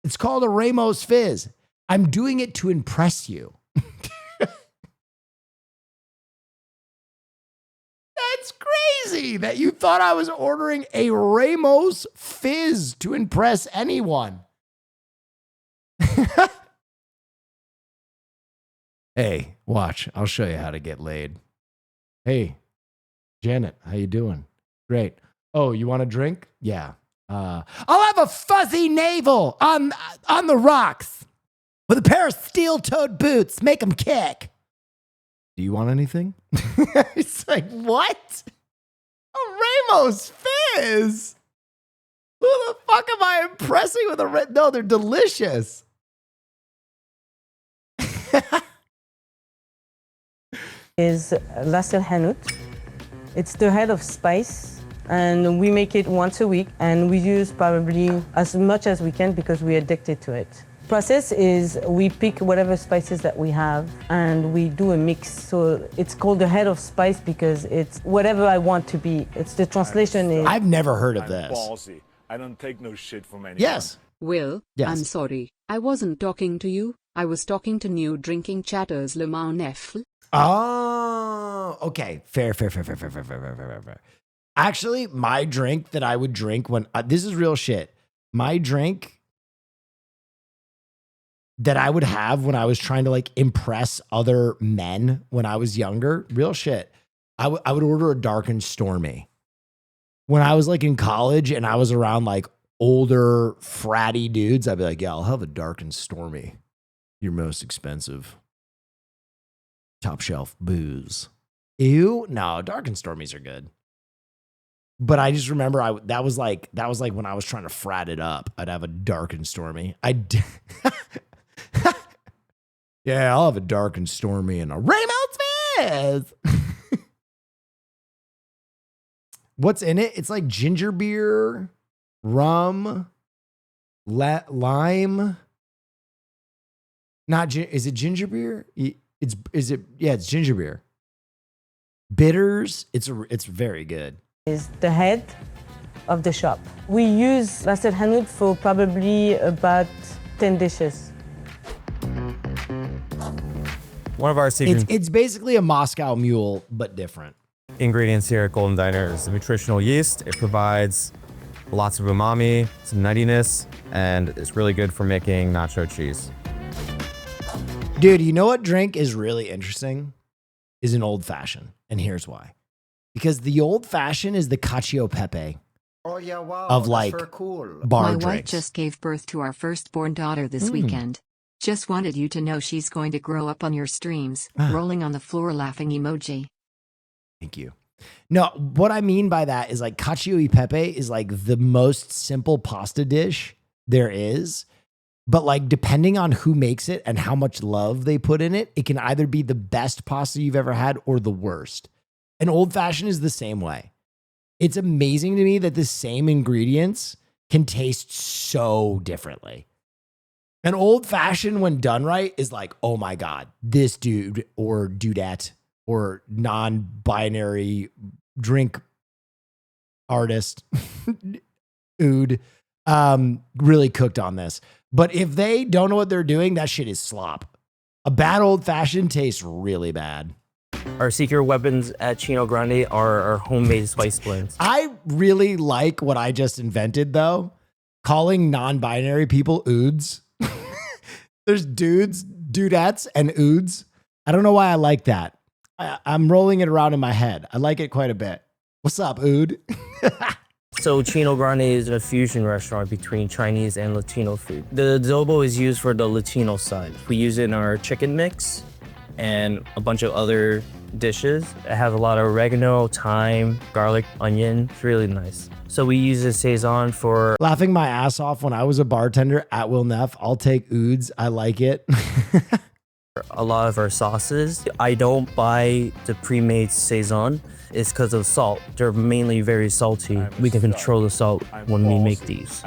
It's called a Ramos Fizz. I'm doing it to impress you. That's crazy that you thought I was ordering a Ramos Fizz to impress anyone. Hey, watch. I'll show you how to get laid. Hey, Janet, how you doing? Great. Oh, you want a drink? Yeah. I'll have a fuzzy navel on the rocks with a pair of steel-toed boots. Make them kick. Do you want anything? It's like, what? A Ramos Fizz? Who the fuck am I impressing with a red? No, they're delicious. Is Lasel Hanut. It's the head of spice, and we make it once a week, and we use probably as much as we can because we're addicted to it. Process is we pick whatever spices that we have and we do a mix. So it's called the head of spice because it's whatever I want to be. It's the translation is... I've never heard of this. I'm ballsy. I don't take no shit from anyone. Yes. Will, Yes. I'm sorry. I wasn't talking to you. I was talking to new drinking chatters Le Mans Neff. Oh, okay. Fair. Actually, my drink that I would drink when this is real shit. My drink that I would have when I was trying to like impress other men when I was younger, real shit. I would order a dark and stormy. When I was like in college and I was around like older fratty dudes, I'd be like, yeah, I'll have a dark and stormy. Your most expensive top shelf booze. Ew, no, dark and stormies are good. But I just remember that was like when I was trying to frat it up. I'd have a dark and stormy. Yeah, I'll have a dark and stormy and a rainbow fizz. What's in it? It's like ginger beer, rum, lime. Is it ginger beer? It's ginger beer. Bitters. It's very good. Is the head of the shop. We use Ras El Hanout for probably about 10 dishes. One of our secret It's basically a Moscow Mule, but different. ingredients here at Golden Diner is the nutritional yeast. It provides lots of umami, some nuttiness, and it's really good for making nacho cheese. Dude, you know what drink is really interesting? Is an old fashioned. And here's why. Because the old fashioned is the cacio pepe. Oh yeah, wow. Of that's like very cool. bar My drinks. wife just gave birth to our firstborn daughter this weekend. Just wanted you to know she's going to grow up on your streams, rolling on the floor laughing emoji. Thank you. No, what I mean by that is like cacio e pepe is like the most simple pasta dish there is. But like depending on who makes it and how much love they put in it, it can either be the best pasta you've ever had or the worst. And old fashioned is the same way. It's amazing to me that the same ingredients can taste so differently. An old fashioned, when done right, is like, oh my God, this dude or dudette or non-binary drink artist, ood, really cooked on this. But if they don't know what they're doing, that shit is slop. A bad old fashioned tastes really bad. Our secret weapons at Chino Grande are our homemade spice blends. I really like what I just invented, though. Calling non-binary people oods. There's dudes, dudettes, and oods. I don't know why I like that. I'm rolling it around in my head. I like it quite a bit. What's up, ood? So Chino Grande is a fusion restaurant between Chinese and Latino food. The adobo is used for the Latino side. We use it in our chicken mix and a bunch of other dishes. It has a lot of oregano, thyme, garlic, onion. It's really nice. So we use a Saison for... Laughing my ass off when I was a bartender at Will Neff. I'll take oods. I like it. a lot of our sauces. I don't buy the pre-made Saison. It's because of salt. They're mainly very salty. We can control the salt when we make these.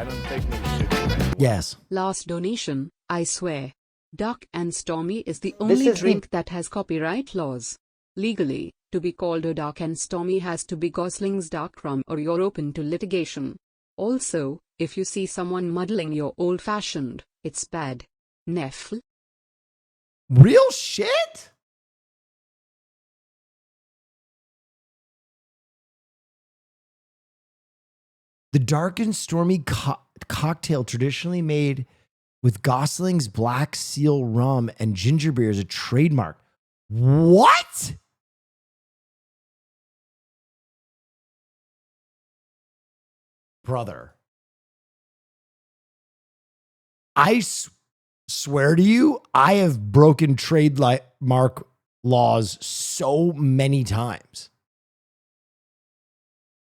Yes. Last donation, I swear. Dark and Stormy is the only drink that has copyright laws. Legally, to be called a dark and stormy has to be Gosling's dark rum or you're open to litigation. Also, if you see someone muddling your old-fashioned, it's bad. Neff. Real shit? The dark and stormy cocktail traditionally made with Gosling's Black Seal rum and ginger beer is a trademark. What? Brother. I swear to you, I have broken trademark laws so many times.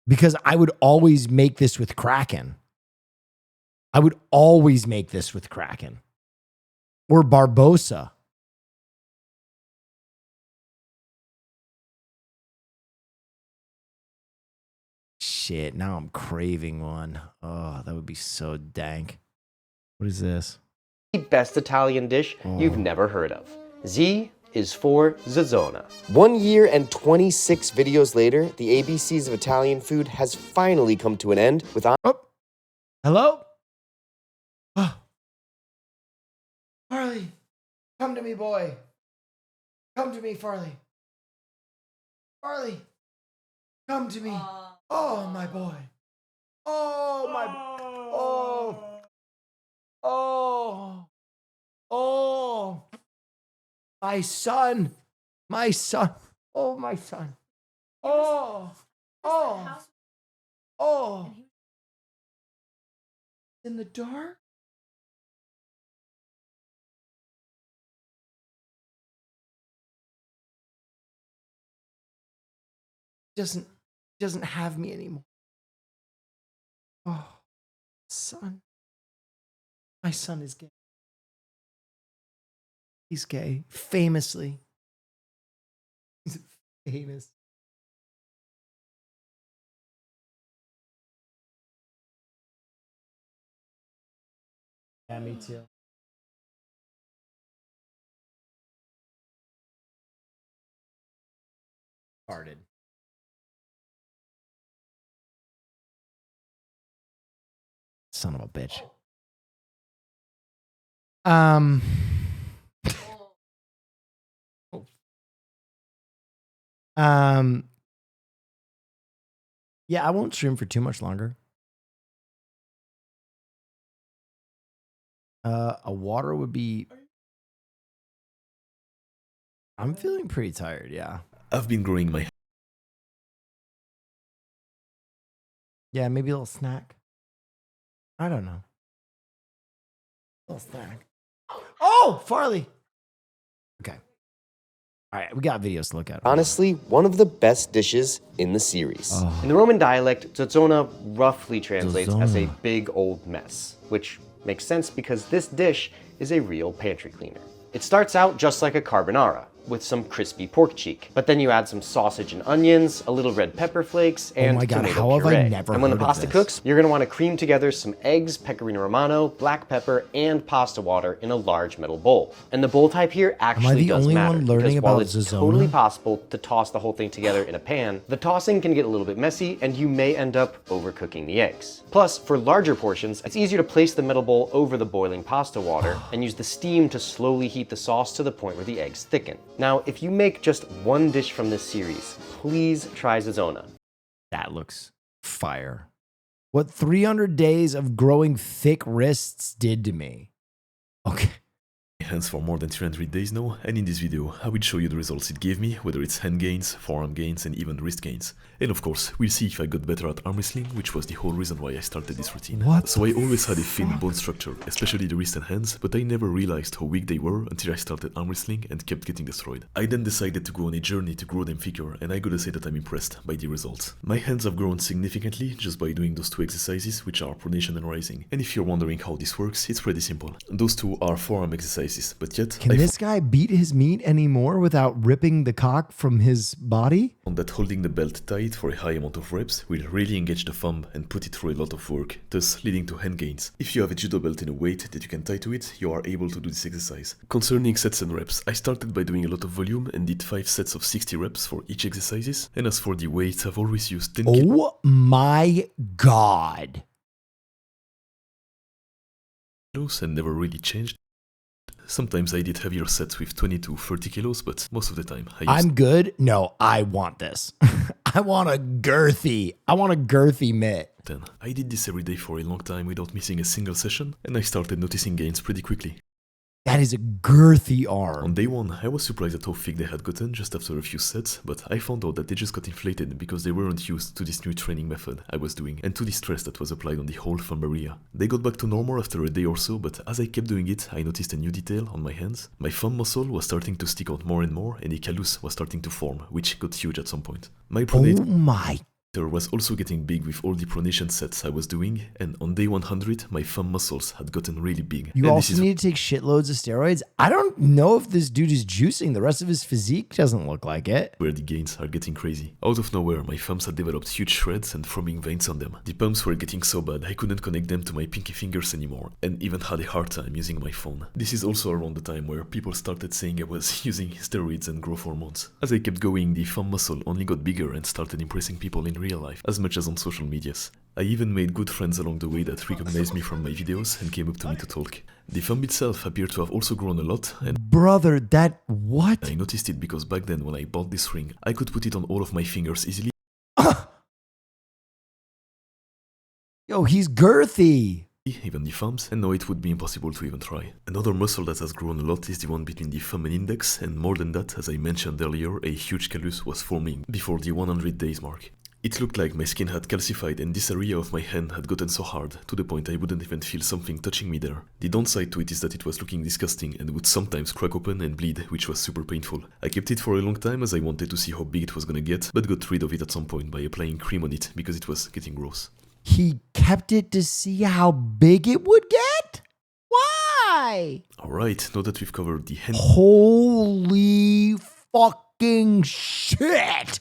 Because I would always make this with Kraken. I would always make this with Kraken. Or Barbosa. Shit, now I'm craving one. Oh, that would be so dank. What is this? Best Italian dish you've never heard of. Z is for Zazona. 1 year and 26 videos later, the ABCs of Italian food has finally come to an end with... Hello? Oh. Farley, come to me, boy. Come to me, Farley. Farley, come to me. Oh, my boy. Oh, my... Oh. Oh. Oh. My son. My son. Oh, my son. Oh. Oh. Oh. In the dark? Doesn't have me anymore. Oh, son. My son is gay. He's gay. Famously. He's famous. Yeah, me too. Farted. Son of a bitch. Yeah, I won't stream for too much longer. A water would be. I'm feeling pretty tired, yeah. I've been growing my. Yeah, maybe a little snack. I don't know. A little snack. Oh, Farley. Okay. All right, we got videos to look at. Honestly, one of the best dishes in the series. In the Roman dialect, zotzona roughly translates as a big old mess, which makes sense because this dish is a real pantry cleaner. It starts out just like a carbonara, with some crispy pork cheek. But then you add some sausage and onions, a little red pepper flakes, and tomato puree. And when the pasta cooks, you're gonna wanna cream together some eggs, pecorino romano, black pepper, and pasta water in a large metal bowl. And the bowl type here actually does matter, because while it's totally possible to toss the whole thing together in a pan, the tossing can get a little bit messy, and you may end up overcooking the eggs. Plus, for larger portions, it's easier to place the metal bowl over the boiling pasta water and use the steam to slowly heat the sauce to the point where the eggs thicken. Now, if you make just one dish from this series, please try zotzona. That looks fire. What 300 days of growing thick wrists did to me. Okay. Hands for more than 300 days now, and in this video I will show you the results it gave me, whether it's hand gains, forearm gains, and even wrist gains. And of course, we'll see if I got better at arm wrestling, which was the whole reason why I started this routine. So I always had a thin bone structure, especially the wrist and hands, but I never realized how weak they were until I started arm wrestling and kept getting destroyed. I then decided to go on a journey to grow them thicker, and I gotta say that I'm impressed by the results. My hands have grown significantly just by doing those two exercises, which are pronation and rising. And if you're wondering how this works, it's pretty simple. Those two are forearm exercises, but yet can this guy beat his meat anymore without ripping the cock from his body? On that holding the belt tight for a high amount of reps will really engage the thumb and put it through a lot of work, thus leading to hand gains. If you have a judo belt in a weight that you can tie to it, you are able to do this exercise. Concerning sets and reps, I started by doing a lot of volume and did 5 sets of 60 reps for each exercises, and as for the weight, I've always used 10 Oh my god. kilos and never really changed. Sometimes I did heavier sets with 20 to 30 kilos, but most of the time I used... I'm good? No, I want this. I want a girthy mitt. Then I did this every day for a long time without missing a single session, and I started noticing gains pretty quickly. That is a girthy arm. On day 1, I was surprised at how thick they had gotten just after a few sets, but I found out that they just got inflated because they weren't used to this new training method I was doing, and to the stress that was applied on the whole thumb area. They got back to normal after a day or so, but as I kept doing it, I noticed a new detail on my hands. My thumb muscle was starting to stick out more and more, and a callus was starting to form, which got huge at some point. My was also getting big with all the pronation sets I was doing, and on day 100, my thumb muscles had gotten really big. You also need to take shitloads of steroids? I don't know if this dude is juicing. The rest of his physique doesn't look like it. Where the gains are getting crazy. Out of nowhere, my thumbs had developed huge shreds and forming veins on them. The pumps were getting so bad I couldn't connect them to my pinky fingers anymore, and even had a hard time using my phone. This is also around the time where people started saying I was using steroids and growth hormones. As I kept going, the thumb muscle only got bigger and started impressing people in real life, as much as on social medias. I even made good friends along the way that recognized me from my videos and came up to me to talk. The thumb itself appeared to have also grown a lot, and brother, that what? I noticed it because back then when I bought this ring, I could put it on all of my fingers easily. Yo, he's girthy! Even the thumbs, and now it would be impossible to even try. Another muscle that has grown a lot is the one between the thumb and index, and more than that, as I mentioned earlier, a huge callus was forming before the 100 days mark. It looked like my skin had calcified and this area of my hand had gotten so hard, to the point I wouldn't even feel something touching me there. The downside to it is that it was looking disgusting and would sometimes crack open and bleed, which was super painful. I kept it for a long time as I wanted to see how big it was gonna get, but got rid of it at some point by applying cream on it because it was getting gross. He kept it to see how big it would get? Hi! Alright, now that we've covered the hand Holy fucking shit!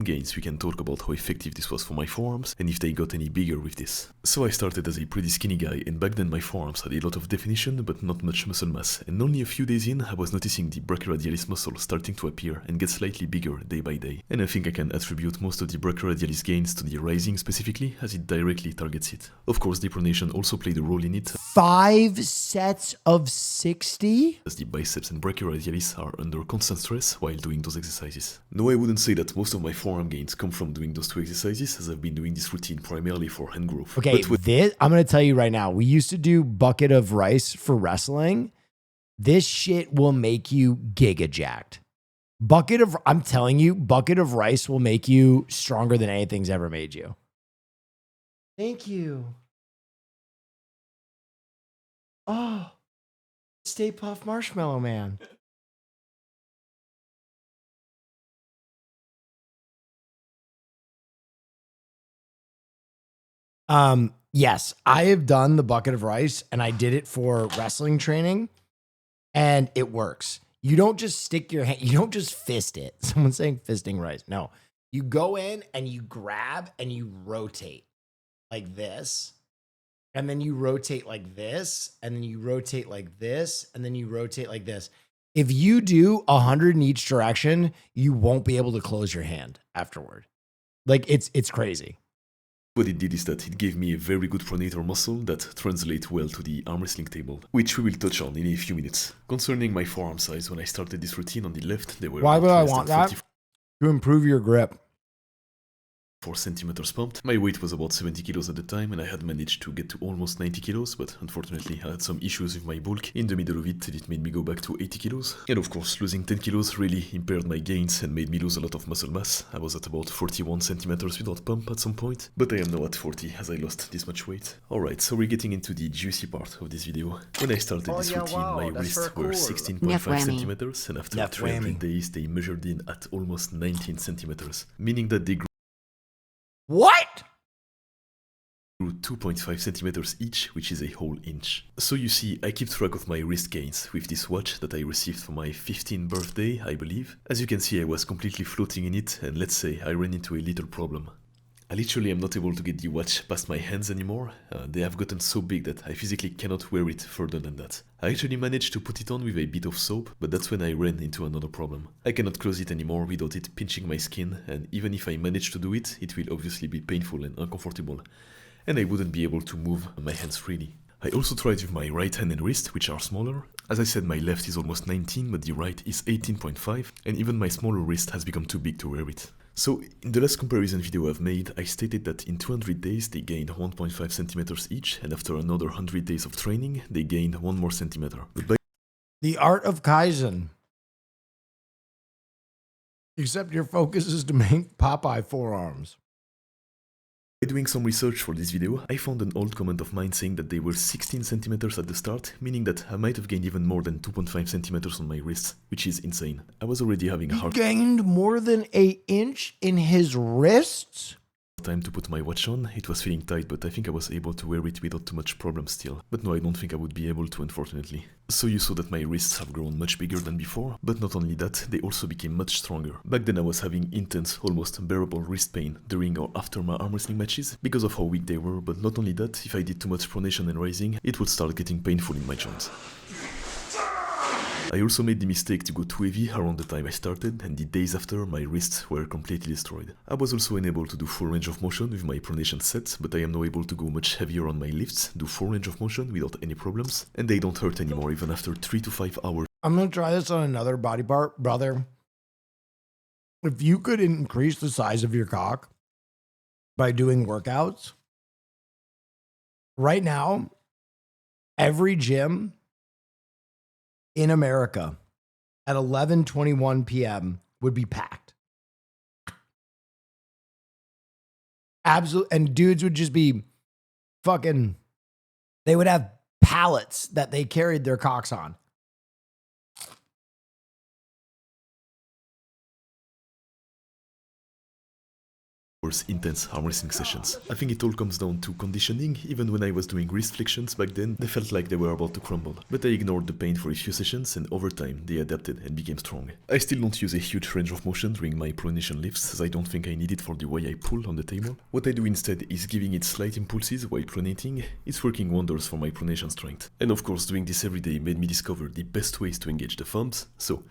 gains, we can talk about how effective this was for my forearms and if they got any bigger with this. So I started as a pretty skinny guy, and back then my forearms had a lot of definition but not much muscle mass, and only a few days in I was noticing the brachyradialis muscle starting to appear and get slightly bigger day by day. And I think I can attribute most of the brachyradialis gains to the rising specifically, as it directly targets it. Of course, the pronation also played a role in it, 5 sets of 60? as the biceps and brachyradialis are under constant stress while doing those exercises. No, I wouldn't say that most of my forearm gains come from doing those two exercises, as I've been doing this routine primarily for hand growth. Okay, this, I'm going to tell you right now, we used to do bucket of rice for wrestling. This shit will make you giga jacked. I'm telling you, bucket of rice will make you stronger than anything's ever made you. Thank you. Oh, Stay Puft Marshmallow Man. Yes, I have done the bucket of rice, and I did it for wrestling training, and it works. You don't just stick your hand, you don't just fist it. Someone's saying fisting rice. No, you go in and you grab and you rotate like this, and then you rotate like this, and then you rotate like this, and then you rotate like this. If you do 100 in each direction, you won't be able to close your hand afterward. Like it's crazy. What it did is that it gave me a very good pronator muscle that translates well to the arm wrestling table, which we will touch on in a few minutes. Concerning my forearm size, when I started this routine on the left, they were Why would I want that? To improve your grip. 4 centimeters pumped. My weight was about 70 kilos at the time, and I had managed to get to almost 90 kilos, but unfortunately I had some issues with my bulk. In the middle of it, it made me go back to 80 kilos. And of course, losing 10 kilos really impaired my gains and made me lose a lot of muscle mass. I was at about 41 centimeters without pump at some point, but I am now at 40 as I lost this much weight. Alright, so we're getting into the juicy part of this video. When I started this routine, my wrists were 16.5 centimeters, and after 300 days, they measured in at almost 19 centimeters, meaning that they grew What? 2.5 centimeters each, which is a whole inch. So you see, I keep track of my wrist gains with this watch that I received for my 15th birthday, I believe. As you can see, I was completely floating in it, and let's say I ran into a little problem. I literally am not able to get the watch past my hands anymore. They have gotten so big that I physically cannot wear it further than that. I actually managed to put it on with a bit of soap, but that's when I ran into another problem. I cannot close it anymore without it pinching my skin, and even if I manage to do it, it will obviously be painful and uncomfortable, and I wouldn't be able to move my hands freely. I also tried with my right hand and wrist, which are smaller. As I said, my left is almost 19, but the right is 18.5, and even my smaller wrist has become too big to wear it. So, in the last comparison video I've made, I stated that in 200 days they gained 1.5 centimeters each, and after another 100 days of training, they gained 1 more centimeter. But by The art of Kaizen. Except your focus is to make Popeye forearms. doing some research for this video, I found an old comment of mine saying that they were 16 centimeters at the start, meaning that I might have gained even more than 2.5 centimeters on my wrists, which is insane. I was already having a hard Gained more than an inch in his wrists? time to put my watch on. It was feeling tight, but I think I was able to wear it without too much problem still. But no, I don't think I would be able to, unfortunately. So you saw that my wrists have grown much bigger than before, but not only that, they also became much stronger. Back then I was having intense, almost unbearable wrist pain during or after my arm wrestling matches because of how weak they were, but not only that, if I did too much pronation and rising, it would start getting painful in my joints. I also made the mistake to go too heavy around the time I started, and the days after, my wrists were completely destroyed. I was also unable to do full range of motion with my pronation set, but I am now able to go much heavier on my lifts, do full range of motion without any problems, and they don't hurt anymore even after 3 to 5 hours. I'm gonna try this on another body part, brother. If you could increase the size of your cock by doing workouts, right now, every gym in America at 11:21 p.m. would be packed. Absolutely. And dudes would just be fucking, they would have pallets that they carried their cocks on. intense arm wrestling sessions. I think it all comes down to conditioning. Even when I was doing wrist flexions back then, they felt like they were about to crumble. But I ignored the pain for a few sessions, and over time they adapted and became strong. I still don't use a huge range of motion during my pronation lifts, as I don't think I need it for the way I pull on the table. What I do instead is giving it slight impulses while pronating. It's working wonders for my pronation strength. And of course, doing this every day made me discover the best ways to engage the thumbs. So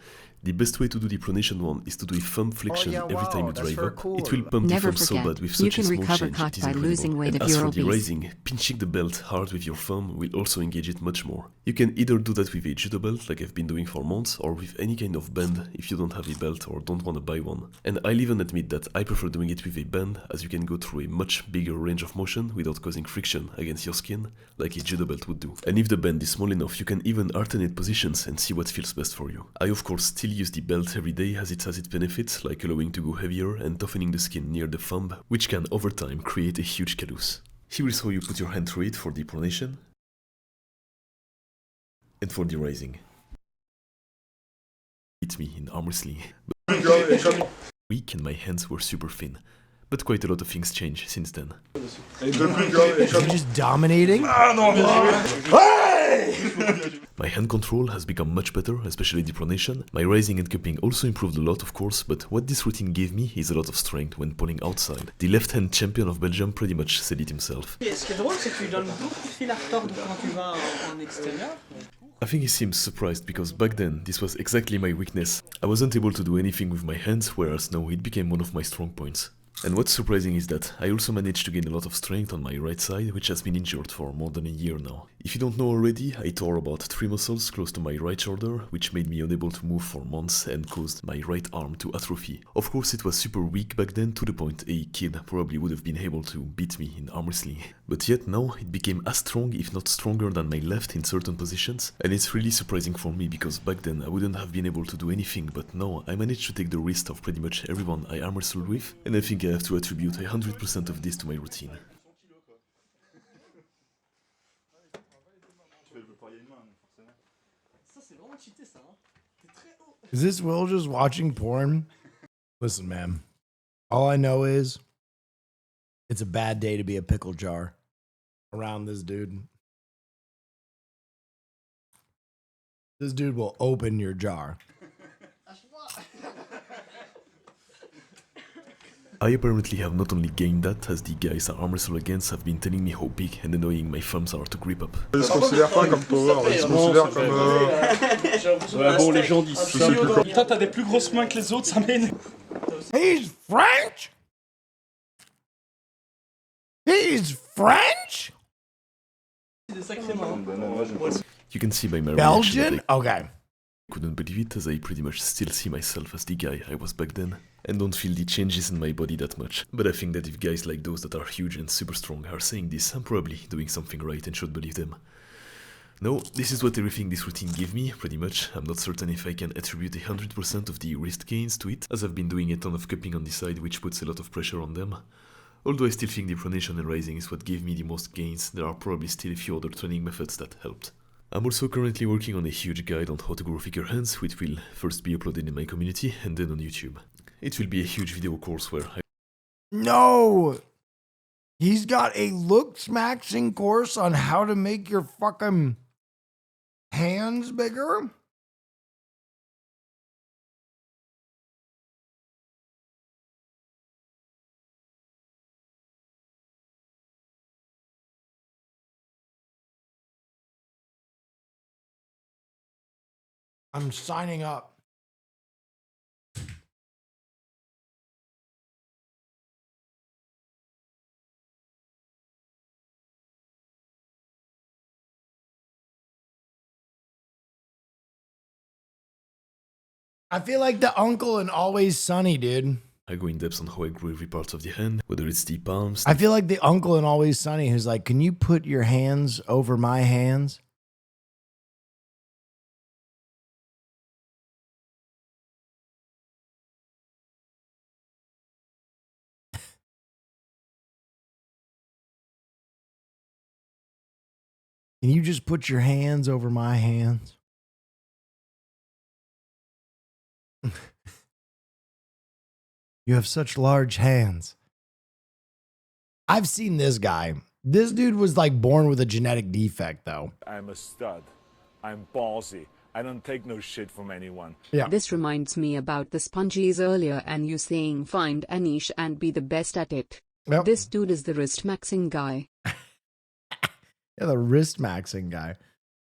the best way to do the pronation one is to do a thumb flexion every time you drive up. Cool. It will pump Never the thumb so forget, bad with you such a can small recover change, cut it is by incredible. losing weight And if as you're for the obese. rising, pinching the belt hard with your thumb will also engage it much more. You can either do that with a judo belt like I've been doing for months, or with any kind of band if you don't have a belt or don't want to buy one. And I'll even admit that I prefer doing it with a band, as you can go through a much bigger range of motion without causing friction against your skin like a judo belt would do. And if the band is small enough, you can even alternate positions and see what feels best for you. I of course still use the belt every day, as it has its benefits, like allowing to go heavier and toughening the skin near the thumb, which can over time create a huge callus. Here is how you put your hand through it for the pronation and for the rising. Hit me in arm wrestling. Weak and my hands were super thin, but quite a lot of things changed since then. Is he just dominating? My hand control has become much better, especially the pronation. My rising and cupping also improved a lot, of course, but what this routine gave me is a lot of strength when pulling outside. The left-hand champion of Belgium pretty much said it himself. Ce qui est drôle, c'est que tu donnes beaucoup de fil à retordre quand tu vas en extérieur. I think he seems surprised because back then this was exactly my weakness. I wasn't able to do anything with my hands, whereas now it became one of my strong points. And what's surprising is that I also managed to gain a lot of strength on my right side, which has been injured for more than a year now. If you don't know already, I tore about 3 muscles close to my right shoulder, which made me unable to move for months and caused my right arm to atrophy. Of course, it was super weak back then, to the point a kid probably would have been able to beat me in arm wrestling. But yet now it became as strong, if not stronger, than my left in certain positions, and it's really surprising for me because back then I wouldn't have been able to do anything, but now I managed to take the wrist of pretty much everyone I arm wrestled with, and I think I have to attribute 100% of this to my routine. Is this Will just watching porn? Listen, man. All I know is it's a bad day to be a pickle jar around this dude. This dude will open your jar. I apparently have not only gained that, as the guys I arm wrestle against have been telling me how big and annoying my thumbs are to grip up. Ils se considèrent pas comme power, ils se considèrent comme... Ouais, bon, les gens d'ici... Toi, t'as des plus grosses mains que les autres, ça m'énerve. He's French? He's French? You can see by my Belgian? reaction Okay. I couldn't believe it, as I pretty much still see myself as the guy I was back then, and don't feel the changes in my body that much. But I think that if guys like those that are huge and super strong are saying this, I'm probably doing something right and should believe them. No, this is what everything this routine gave me, pretty much. I'm not certain if I can attribute 100% of the wrist gains to it, as I've been doing a ton of cupping on the side, which puts a lot of pressure on them. Although I still think the pronation and rising is what gave me the most gains, there are probably still a few other training methods that helped. I'm also currently working on a huge guide on how to grow thicker hands, which will first be uploaded in my community and then on YouTube. It will be a huge video course where I... No! He's got a looks maxing course on how to make your fucking hands bigger? I'm signing up. I feel like the uncle in Always Sunny, dude. I go in depth on how I grow every part of the hand, whether it's the palms... I feel like the uncle in Always Sunny who's like, can you put your hands over my hands? Can you just put your hands over my hands? You have such large hands. I've seen this guy. This dude was like born with a genetic defect, though. I'm a stud. I'm ballsy. I don't take no shit from anyone. Yeah. This reminds me about the sponges earlier and you saying find a niche and be the best at it. Yep. This dude is the wrist maxing guy. Yeah, the wrist maxing guy.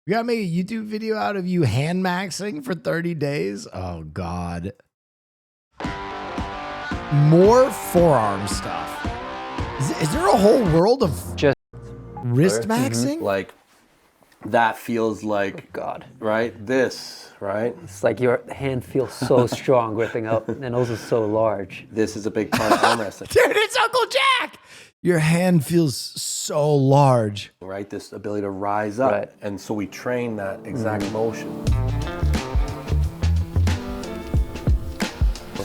We gotta make a YouTube video out of you hand maxing for 30 days. Oh, God. More forearm stuff. Is there a whole world of just wrist maxing? Like, that feels like, God, right? This, right? It's like your hand feels so strong gripping up and also so large. This is a big part of arm wrestling. Dude, it's Uncle Jack! Your hand feels so large. Right? This ability to rise up. Right. And so we train that exact motion.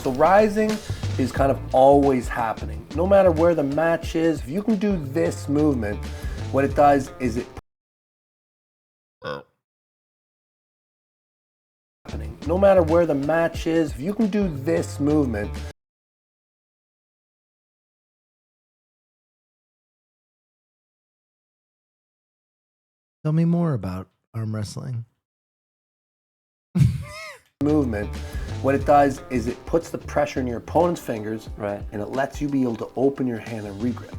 So rising is kind of always happening. No matter where the match is, if you can do this movement, what it does is it no matter where the match is, if you can do this movement, Tell me more about arm wrestling. movement, what it does is it puts the pressure in your opponent's fingers, right, and it lets you be able to open your hand and regrip.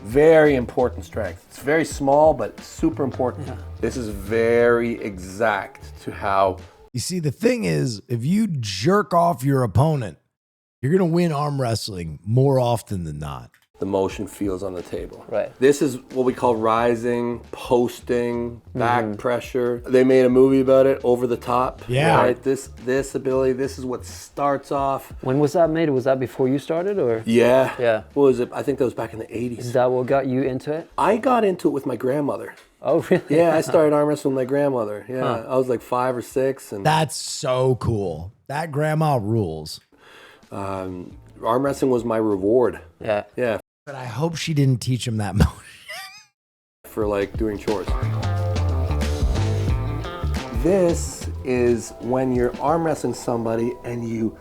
Very important strength. It's very small, but super important. This is very exact to how. You see, the thing is, if you jerk off your opponent, you're going to win arm wrestling more often than not. The motion feels on the table. Right. This is what we call rising, posting, back pressure. They made a movie about it, Over the Top. Yeah. Right. This ability, this is what starts off. When was that made? Was that before you started or? Yeah. Yeah. What was it? I think that was back in the 80s. Is that what got you into it? I got into it with my grandmother. Oh, really? Yeah, I started arm wrestling with my grandmother. Yeah, I was like 5 or 6. And That's so cool. That grandma rules. arm wrestling was my reward. Yeah. Yeah. But I hope she didn't teach him that motion. For like doing chores. This is when you're arm wrestling somebody and you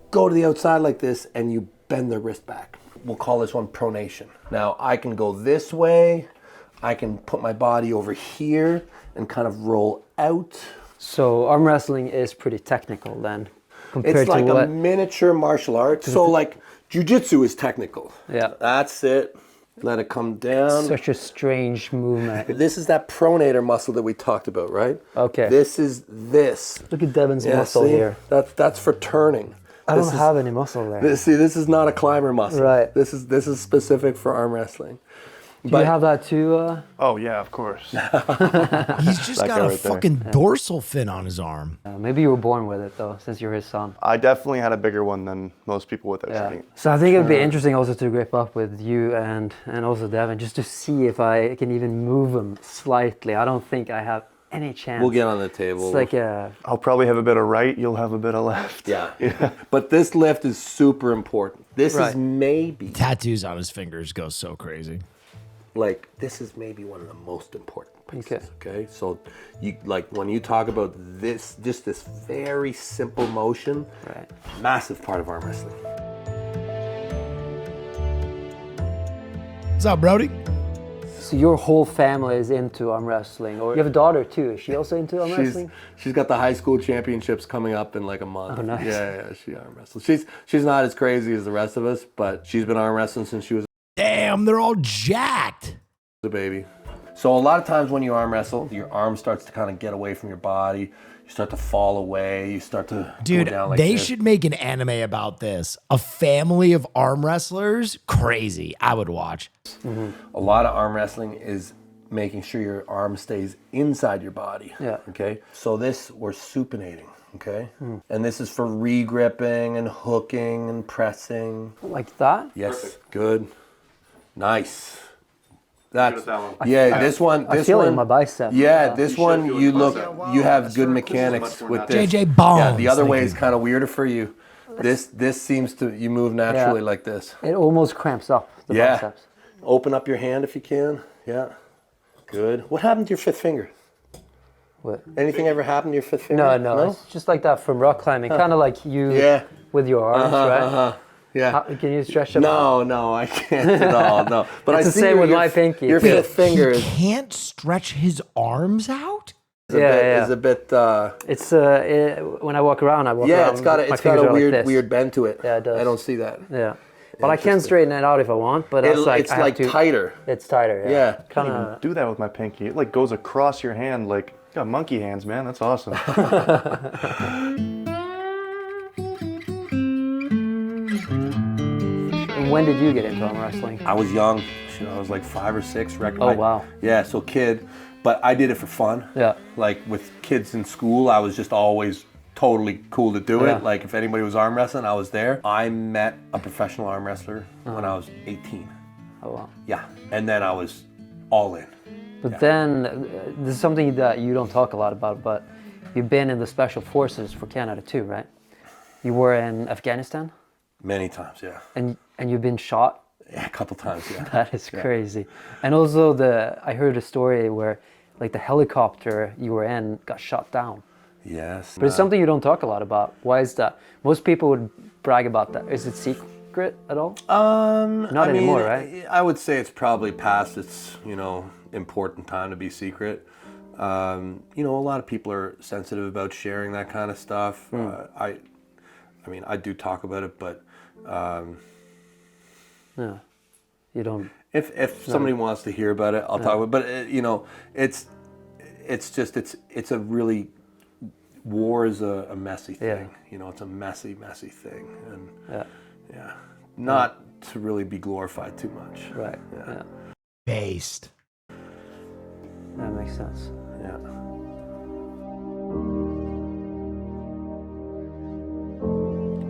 go to the outside like this and you bend their wrist back. We'll call this one pronation. Now I can go this way. I can put my body over here and kind of roll out. So arm wrestling is pretty technical then, compared It's like to what? a miniature martial art. So like jiu-jitsu is technical. Yeah. That's it. Let it come down. Such a strange movement. This is that pronator muscle that we talked about, right? Okay. This is this. Look at Devin's muscle see? here. That's for turning. I don't have any muscle there. This is not a climber muscle. Right. This is specific for arm wrestling. Do you have that too? Oh, yeah, of course. He's just got a right there. fucking dorsal fin on his arm. Maybe you were born with it though, since you're his son. I definitely had a bigger one than most people without training. So I think it'd be interesting also to grip up with you and also Devin, just to see if I can even move him slightly. I don't think I have any chance. We'll get on the table. It's like I'll probably have a bit of right, you'll have a bit of left. Yeah. But this lift is super important. This is maybe Tattoos on his fingers go so crazy. like this is maybe one of the most important pieces. Okay. So you like when you talk about this, just this very simple motion, massive part of arm wrestling. What's up, Brody? So your whole family is into arm wrestling, or you have a daughter too. Is she also into arm wrestling? She's got the high school championships coming up in like a month. Oh, nice. Yeah, she arm wrestles. She's not as crazy as the rest of us, but she's been arm wrestling since she was Damn, they're all jacked. a baby. So a lot of times when you arm wrestle, your arm starts to kind of get away from your body. You start to fall away. You start to Dude, go down like they this. should make an anime about this. A family of arm wrestlers. Crazy. I would watch. A lot of arm wrestling is making sure your arm stays inside your body. Yeah. Okay. So this, we're supinating. Okay. And this is for re-gripping and hooking and pressing. Like that? Yes. Perfect. Good. Nice. That's that one. yeah. This one. I feel it in my bicep. Yeah, this one you look. You have good mechanics with this. JJ Bones. Yeah, the other way is kind of weirder for you. This seems to you move naturally like this. It almost cramps up the biceps. Open up your hand if you can. Yeah. Good. What happened to your fifth finger? What? Anything ever happened to your fifth finger? No. It's just like that from rock climbing. Kind of like you with your arms, right? Yeah. Can you stretch them? No, I can't at all. No, but It's I the see same with my pinky. Your too. fifth finger is Can't stretch his arms out? is a bit. It's when I walk around, Yeah, it's got my a fingers are like this. weird bend to it. Yeah, it does. I don't see that. Yeah, but I can straighten it out if I want. But It's I have like to, tighter. It's tighter. Yeah. Yeah. I can't even do that with my pinky. It like goes across your hand like you got monkey hands, man. That's awesome. When did you get into arm wrestling? I was young. I was like 5 or 6. Oh, wow. Yeah, so kid, but I did it for fun. Yeah. Like with kids in school, I was just always totally cool to do Yeah. it. Like if anybody was arm wrestling, I was there. I met a professional arm wrestler when I was 18. Oh wow. Yeah, and then I was all in. But then this is something that you don't talk a lot about, but you've been in the special forces for Canada too, right? You were in Afghanistan? Many times, yeah. And you've been shot? Yeah, a couple times, yeah. That is crazy. And also I heard a story where like the helicopter you were in got shot down. Yes. But it's something you don't talk a lot about. Why is that? Most people would brag about that. Is it secret at all? Not anymore, right? I would say it's probably past its, important time to be secret. A lot of people are sensitive about sharing that kind of stuff. I do talk about it, but yeah, you don't. If somebody wants to hear about it, I'll talk about it. But it's a really, war is a messy thing. It's a messy thing, and not to really be glorified too much. Right. Yeah. Based. That makes sense. Yeah.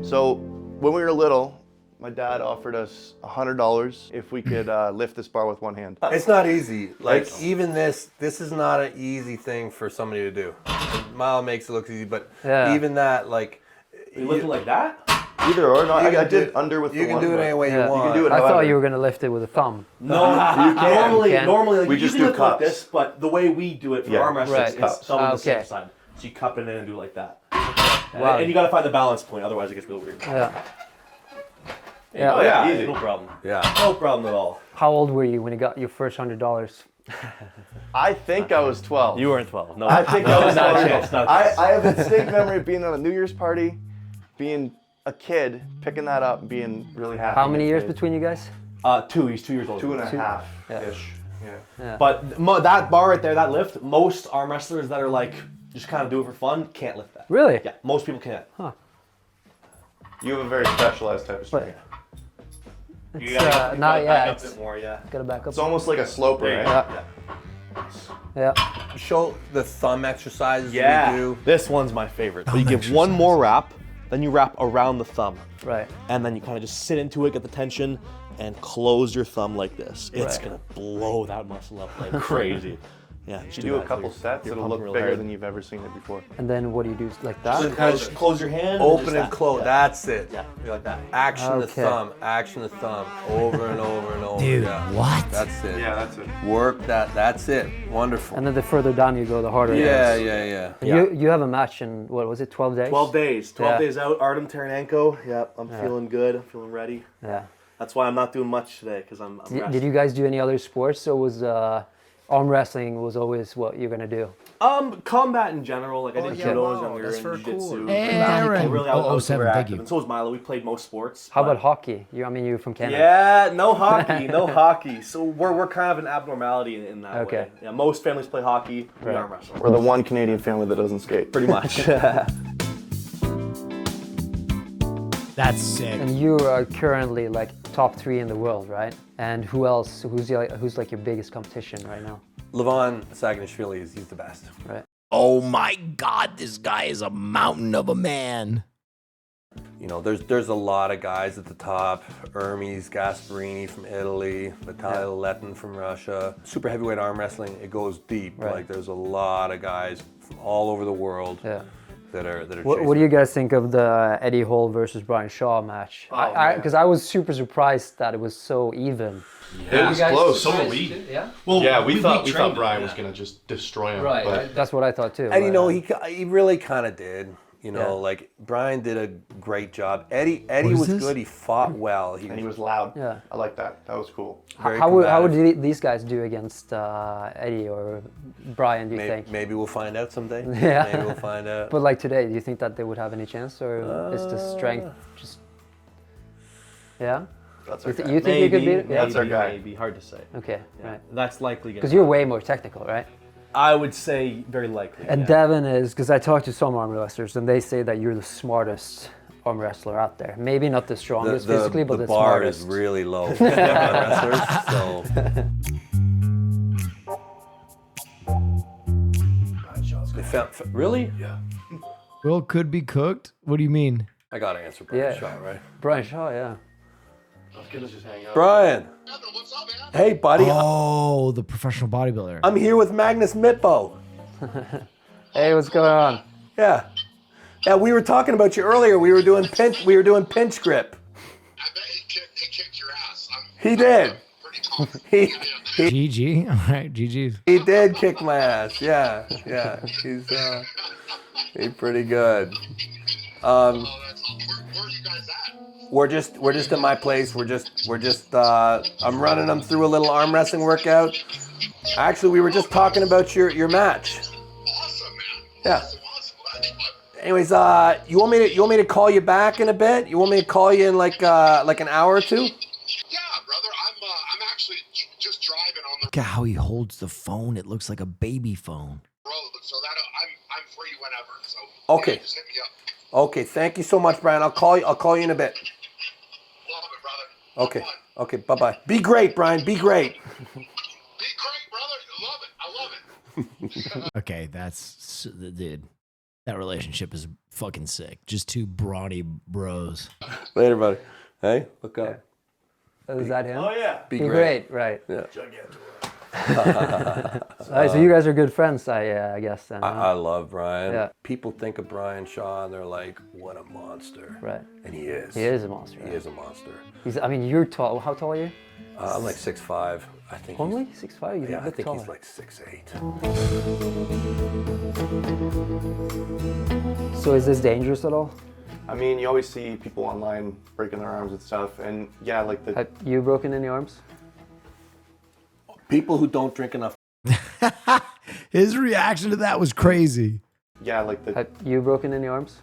So when we were little, my dad offered us $100 if we could lift this bar with one hand. It's not easy. Even this is not an easy thing for somebody to do. Mile makes it look easy, but even that, You lift it like that? Either or. No, I did under with the one. You can do it any way you want. You can do it I however. thought you were going to lift it with a thumb. No, you can. Normally, we you just can do lift it like cups. this, but the way we do it for arm wrestling is cups. thumb on the same side. So you cup it in and do it like that. Wow. And you got to find the balance point, otherwise it gets real weird. Yeah. Oh, yeah, easy. no problem. Yeah. No problem at all. How old were you when you got your first $100? I think I was 12. You weren't 12. No. I think I was 12. No, I have a distinct memory of being at a New Year's party, being a kid, picking that up, and being really happy. How many years between you guys? 2. He's 2 years old. 2.5-ish. Yeah. But that bar right there, that lift, most arm wrestlers that are just kind of do it for fun can't lift that. Really? Yeah, most people can't. Huh. You have a very specialized type of strength. You gotta back up a bit more, Gotta back up. It's almost like a sloper, right? Yeah. Show the thumb exercises we do. This one's my favorite. So you give one more wrap, then you wrap around the thumb. Right. And then you kind of just sit into it, get the tension, and close your thumb like this. It's gonna blow that muscle up like crazy. Yeah, You do a couple sets, it'll look bigger than you've ever seen it before. And then what do you do like that? So kind of just close your hand. Open and close. That's it. Yeah, you like that. Action the thumb. Action the thumb. Over and over and over. Dude, yeah. what? That's it. Yeah, that's it. Work that. That's it. Wonderful. And then the further down you go, the harder it is. Yeah. And you have a match in, what was it, 12 days? 12 days. 12 days out. Artem Taranenko. Yep, I'm feeling good. I'm feeling ready. Yeah. That's why I'm not doing much today, because I'm Did you guys do any other sports, or was arm wrestling was always what you're gonna do? Combat in general. Like I did judo when I was younger, that's and very jiu-jitsu. cool. Aaron. Really, I was 007, super thank active. you. And so was Milo. We played most sports. How about hockey? You're from Canada. Yeah, no hockey, no hockey. So we're kind of an abnormality in that way. Yeah, most families play hockey. We arm wrestle. We're the one Canadian family that doesn't skate. Pretty much. That's sick. And you are currently like top 3 in the world, right? And who else? Who's like your biggest competition right now? Levon Saganishvili he's the best. Right. Oh my God, this guy is a mountain of a man. There's a lot of guys at the top. Hermes Gasparini from Italy, Vitaly Letin from Russia. Super heavyweight arm wrestling, it goes deep. Right. Like there's a lot of guys from all over the world that are What do you guys think of the Eddie Hall versus Brian Shaw match? Because I was super surprised that it was so even. Yeah, it was close. So were we. Yeah. Well, yeah, we thought Brian was gonna just destroy him. Right. That's what I thought too. And he really kind of did. You know, like Brian did a great job. Eddie was good. He fought well. And he was loud. Yeah. I like that. That was cool. How would these guys do against Eddie or Brian, do you think? Maybe we'll find out someday. Yeah. Maybe we'll find out. But like today, do you think that they would have any chance, or is the strength just... Yeah? That's our guy. You think you could beat it? Yeah. That's our guy. Maybe, hard to say. Okay, Yeah. right. That's likely going to Because you're way more technical, right? I would say very likely. And Devin is, because I talked to some arm wrestlers, and they say that you're the smartest arm wrestler out there. Maybe not the strongest physically, but the smartest. The bar is really low for arm wrestlers, so... Really? Yeah. Will could be cooked? What do you mean? I gotta answer Brian Shaw, right? Brian Shaw, yeah. Let's just hang out. Brian! Hey, buddy. Oh, the professional bodybuilder. I'm here with Magnus Mitbo. Hey, what's going on? Yeah. Yeah, we were talking about you earlier. We were doing pinch grip. I bet he kicked your ass. He did. GG. All right, GG. He did kick my ass. Yeah. He's pretty good. Where are you guys at? We're just at my place. We're just I'm running them through a little arm wrestling workout. Actually, we were just talking about your match. Awesome, man. Yeah. Anyways, you want me to call you back in a bit? You want me to call you in like an hour or two? Yeah, brother. I'm actually just driving on the Look at how he holds the phone. It looks like a baby phone. road, so that I'm free whenever. So Okay. yeah, just hit me up. Okay, thank you so much, Brian. I'll call you in a bit. Love it, brother. Okay, bye-bye. Be great, Brian. Be great. Be great, brother. I love it. Okay, dude. That relationship is fucking sick. Just two brawny bros. Later, buddy. Hey, look up. Is that him? Oh, yeah. Be great, right. Yeah. Alright, so you guys are good friends, I guess. Then, I love Brian. Yeah. People think of Brian Shaw and they're like, what a monster. Right. And he is. He is a monster. He is a monster. You're tall. How tall are you? I'm like 6'5". I think. Only 6'5"? Yeah, I think taller. he's like 6'8". So is this dangerous at all? I mean, you always see people online breaking their arms and stuff, and yeah, like the... Have you broken any arms? People who don't drink enough. His reaction to that was crazy. Yeah, like the... Have you broken any arms?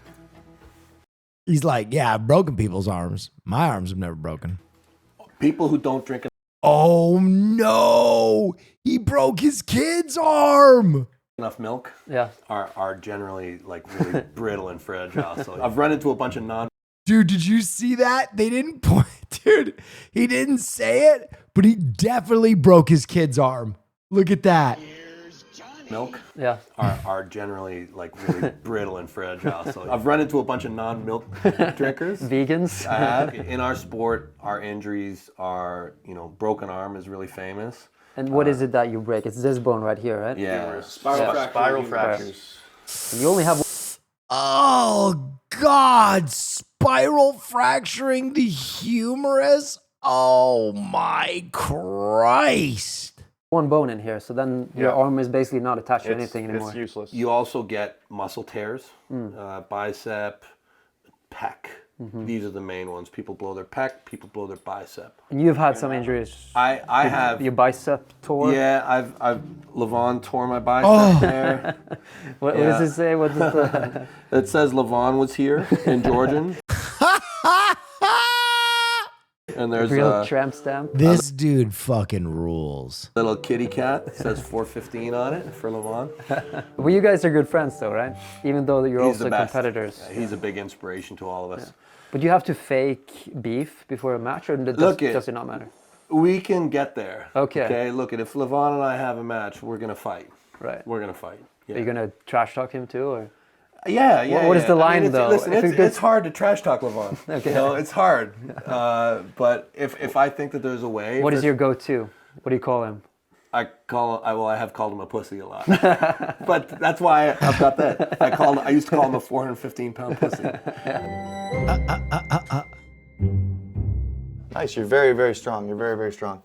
He's like, yeah, I've broken people's arms. My arms have never broken. People who don't drink enough. Oh no! He broke his kid's arm! Enough milk, yeah, are generally like really brittle and fragile. So I've run into a bunch of Dude, did you see that? They didn't point. Dude, he didn't say it, but he definitely broke his kid's arm. Look at that. milk, yeah, are generally like really brittle and fragile. So I've run into a bunch of non-milk drinkers, vegans. I have. In our sport, our injuries are, broken arm is really famous. And what is it that you break? It's this bone right here, right? Yeah, spiral fractures. You only have... Oh, God. Spiral fracturing the humerus? Oh, my Christ. One bone in here, so then your arm is basically not attached to anything anymore. It's useless. You also get muscle tears, bicep, pec. Mm-hmm. These are the main ones. People blow their pec, people blow their bicep. And you've had some injuries. I have. Your bicep tore? Yeah, I've Levon tore my bicep there. What does it say? What does the... It says Levon was here in Georgian. And there's real tramp stamp. This dude fucking rules. Little kitty cat. It says 415 on it for Levon. Well, you guys are good friends though, right? Even though you're also competitors. Yeah, he's a big inspiration to all of us. Yeah. But you have to fake beef before a match, or does it not matter? We can get there. Okay. Look, if Levon and I have a match, we're gonna fight. Right. We're gonna fight. Yeah. Are you gonna trash talk him too, or? Yeah. What is the line though? Listen, it's hard to trash talk Levon. Okay. It's hard. But if I think that there's a way. What is your go-to? What do you call him? I have called him a pussy a lot. But that's why I've got that. I used to call him a 415-pound pussy. Nice. You're very, very strong. You're very, very strong.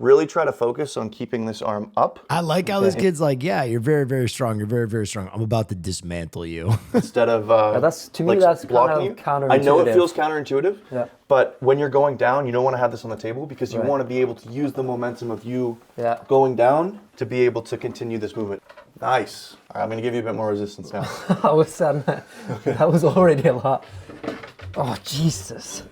really try to focus on keeping this arm up. I like how this kid's like, yeah, you're very, very strong. You're very, very strong. I'm about to dismantle you. Instead of that's to me, that's kind of counterintuitive. I know it feels counterintuitive, yeah. but when you're going down, you don't want to have this on the table because you want to be able to use the momentum of you going down to be able to continue this movement. Nice. All right, I'm going to give you a bit more resistance now. I was sad, man. That was already a lot. Oh, Jesus.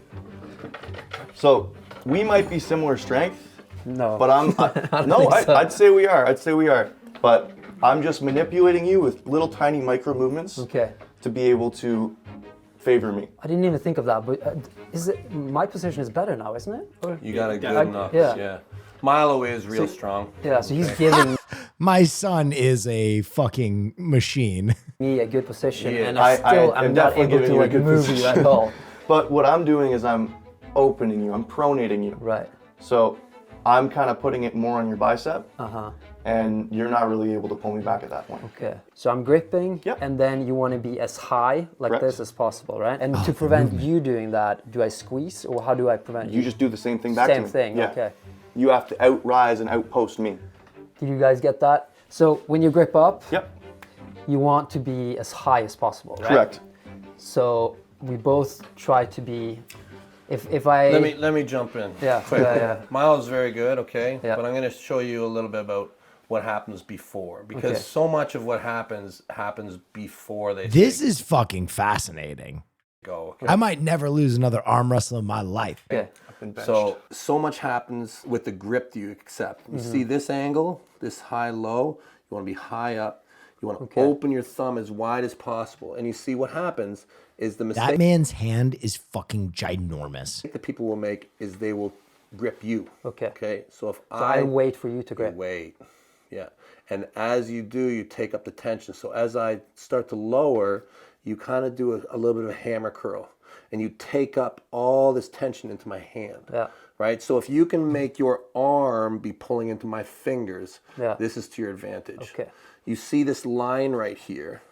So we might be similar strength. No. But I'd say we are. I'd say we are. But I'm just manipulating you with little tiny micro movements to be able to favor me. I didn't even think of that, but my position is better now, isn't it? Or? You got a good enough. Yeah. Milo is real strong. Yeah, so he's giving My son is a fucking machine. me a good position, and I'm not able to like move you at all. But what I'm doing is I'm opening you. I'm pronating you. Right. So I'm kind of putting it more on your bicep, and you're not really able to pull me back at that point. Okay, so I'm gripping, and then you want to be as high like this as possible, right? And to prevent you doing that, do I squeeze, or how do I prevent you? You just do the same thing back to me. Same thing, yeah. Okay. You have to outrise and outpost me. Did you guys get that? So when you grip up, you want to be as high as possible, right? Correct. So we both try to be. If I let me jump in. Yeah, quick. yeah. Milo's very good, okay? Yeah. But I'm going to show you a little bit about what happens before, because so much of what happens before they. This is fucking fascinating. Go. I might never lose another arm wrestle in my life. Yeah. So much happens with the grip you accept. You see this angle, this high low. You want to be high up. You want to open your thumb as wide as possible, and you see what happens is the mistake. That man's hand is fucking ginormous. That people will make is they will grip you. Okay. So if I wait for you to grip. You wait. Yeah. And as you do, you take up the tension. So as I start to lower, you kind of do a little bit of a hammer curl, and you take up all this tension into my hand. Yeah. Right. So if you can make your arm be pulling into my fingers, this is to your advantage. Okay. You see this line right here.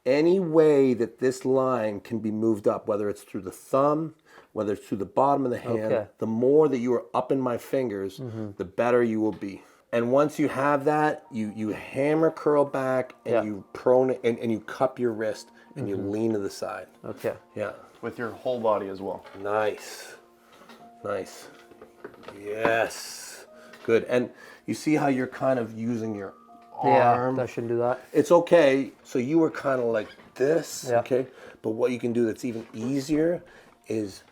Any way that this line can be moved up, whether it's through the thumb, whether it's through the bottom of the hand, the more that you are up in my fingers, the better you will be. And once you have that, you hammer curl back and you pronate and you cup your wrist and you lean to the side. Okay. Yeah. With your whole body as well. Nice. Nice. Yes. Good. And you see how you're kind of using your arm. Yeah, I shouldn't do that. It's okay. So you were kind of like this, okay? But what you can do that's even easier is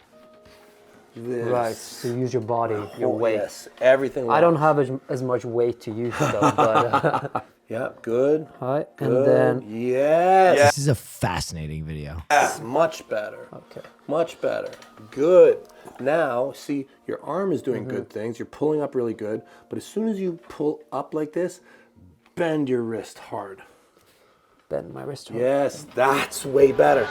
this. Right, so use your body, your weight. Yes, everything. I don't have as much weight to use though, but... Yeah, good. Right, good. And then... Yes. This is a fascinating video. Yes, much better. Okay. Much better. Good. Now, see, your arm is doing good things. You're pulling up really good. But as soon as you pull up like this, bend your wrist hard. Bend my wrist hard. Yes, that's way better.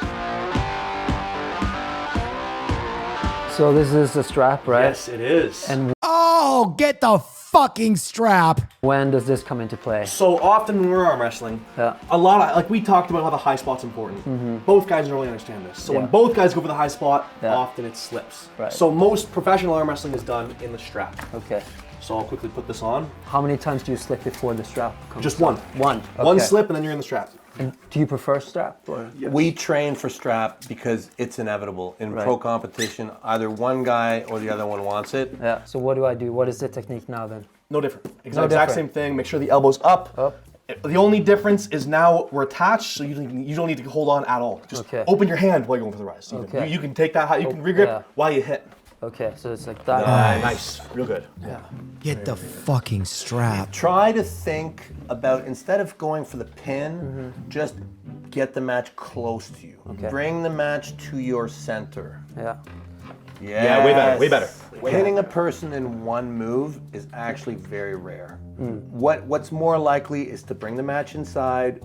So this is the strap, right? Yes, it is. And oh, get the fucking strap. When does this come into play? So often when we're arm wrestling, a lot of, like we talked about how the high spot's important. Both guys don't really understand this. So when both guys go for the high spot, often it slips. Right. So most professional arm wrestling is done in the strap. Okay. So I'll quickly put this on. How many times do you slip before the strap comes? Just one. One. Okay. One slip and then you're in the strap. And do you prefer strap? Or? Yes. We train for strap because it's inevitable. In pro competition, either one guy or the other one wants it. Yeah. So what do I do? What is the technique now then? No different. Exact same thing. Make sure the elbow's up. The only difference is now we're attached, so you don't need to hold on at all. Just open your hand while you're going for the rise. Okay. You can take that high, you can regrip while you hit. Okay, so it's like that. Nice. Real good. Yeah. Get the fucking strap. Try to think about, instead of going for the pin, just get the match close to you. Okay. Bring the match to your center. Yeah. Yes. Yeah, way better, way better. Hitting a person in one move is actually very rare. What's more likely is to bring the match inside,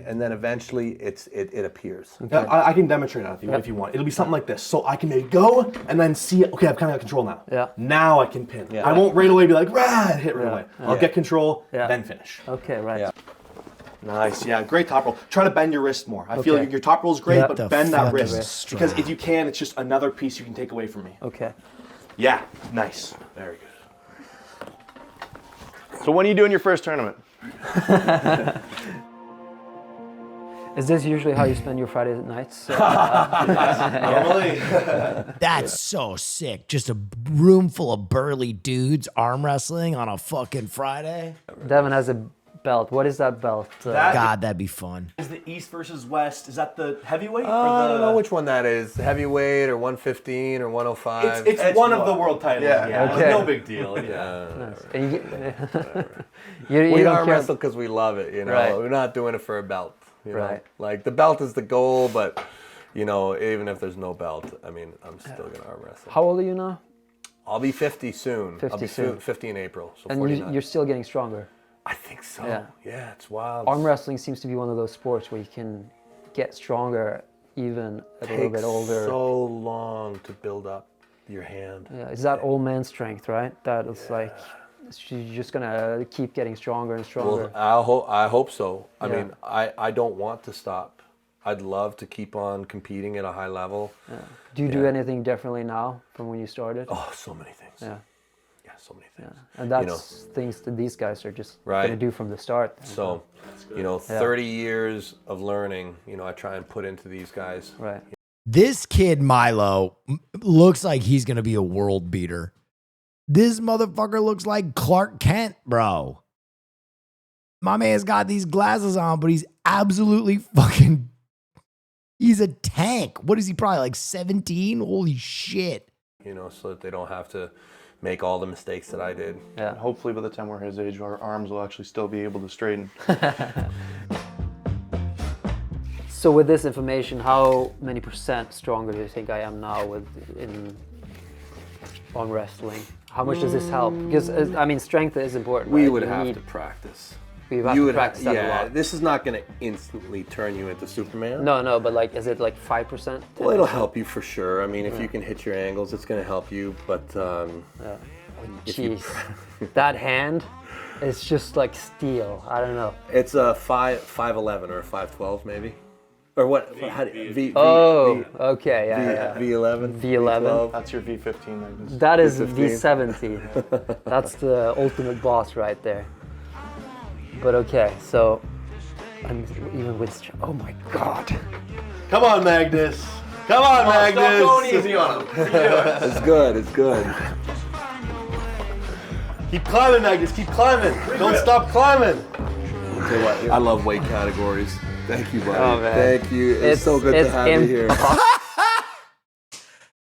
and then eventually it appears. Okay. I can demonstrate that if you want. It'll be something like this. So I can maybe go and then see, okay, I've kind of got control now. Yeah. Now I can pin. Yeah. I won't right away be like, rah, hit right away. I'll get control, Yeah. then finish. Okay, right. Yeah. Nice, yeah, great top roll. Try to bend your wrist more. I feel like your top roll is great, but bend that wrist. Because if you can, it's just another piece you can take away from me. Okay. Yeah, nice. Very good. So when are you doing your first tournament? Is this usually how you spend your Friday nights? Normally. That's so sick. Just a room full of burly dudes arm wrestling on a fucking Friday. Devin has a belt. What is that belt? God, that'd be fun. Is the East versus West, is that the heavyweight? I don't know which one that is. Heavyweight or 115 or 105. It's one of the world titles. Yeah. Okay. No big deal. Nice. And we don't arm care- wrestle because we love it, you know. Right. We're not doing it for a belt. You know? Right. Like the belt is the goal, but you know, even if there's no belt, I mean, I'm still gonna arm wrestle. How old are you now? I'll be 50 soon. 50 I'll be soon. 50 in April. So And 49. you're still getting stronger. I think so. Yeah. Yeah, it's wild. Arm wrestling seems to be one of those sports where you can get stronger even at a little bit older. So long to build up your hand. Yeah, is that old man strength, right? That it's like you're just gonna keep getting stronger and stronger. Well, I hope so. I Yeah. mean, I don't want to stop. I'd love to keep on competing at a high level. Yeah. Do you do anything differently now from when you started? Oh, so many things. Yeah. Yeah, so many things. Yeah. And that's things that these guys are just Right. gonna do from the start. So, you know, 30 years of learning, you know, I try and put into these guys. Right. This kid, Milo, looks like he's going to be a world beater. This motherfucker looks like Clark Kent, bro. My man's got these glasses on, but he's absolutely fucking... He's a tank. What is he, probably like 17? Holy shit. You know, so that they don't have to make all the mistakes that I did. Yeah. Hopefully by the time we're his age, our arms will actually still be able to straighten. So with this information, how many % stronger do you think I am now on wrestling? How much does this help? Because I mean, strength is important. We right? would You have need- to practice. We have to practice that a lot. This is not going to instantly turn you into Superman. No, but like, is it like 5%? Well, it'll help you for sure. I mean, if you can hit your angles, it's going to help you. But if you Jeez, that hand is just like steel. I don't know. it's a 5'11" or a 5'12" maybe, or what? Okay, yeah. V11. V11. That's your V15. Magnus. That is V15. V17. That's the ultimate boss right there. But okay, so I'm even with. Oh my God! Come on, Magnus. Come on, Magnus. Stop going easy on him. It's good. It's good. Keep climbing, Magnus. Keep climbing. Don't stop climbing. Okay, what? I love weight categories. Thank you, buddy. Oh, man. Thank you. It's so good to have you here.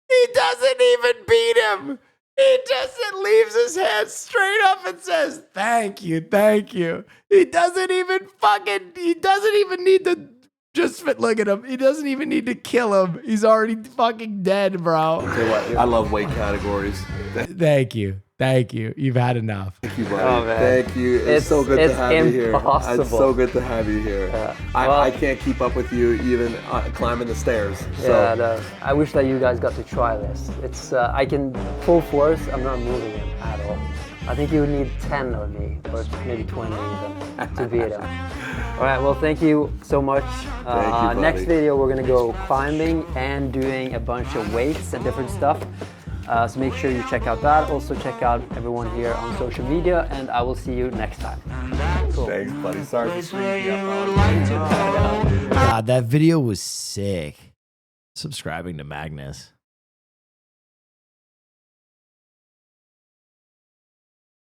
He doesn't even beat him. He just leaves his hand straight up and says, thank you, thank you. He doesn't even need to just look at him. He doesn't even need to kill him. He's already fucking dead, bro. Okay, what? I love weight categories. Thank you. Thank you. You've had enough. Thank you, buddy. Oh, man. Thank you. It's so good to have you here. Impossible. It's so good to have you here. Yeah. I can't keep up with you even climbing the stairs. So. Yeah, no. I wish that you guys got to try this. It's I can full force. I'm not moving him at all. I think you would need 10 of me, or maybe 20 even, to beat him. All right. Well, thank you so much. Thank you, buddy. Next video, we're gonna go climbing and doing a bunch of weights and different stuff. So make sure you check out that. Also check out everyone here on social media, and I will see you next time. Cool. Thanks, buddy. Sorry for screwing you up. God, that video was sick. Subscribing to Magnus.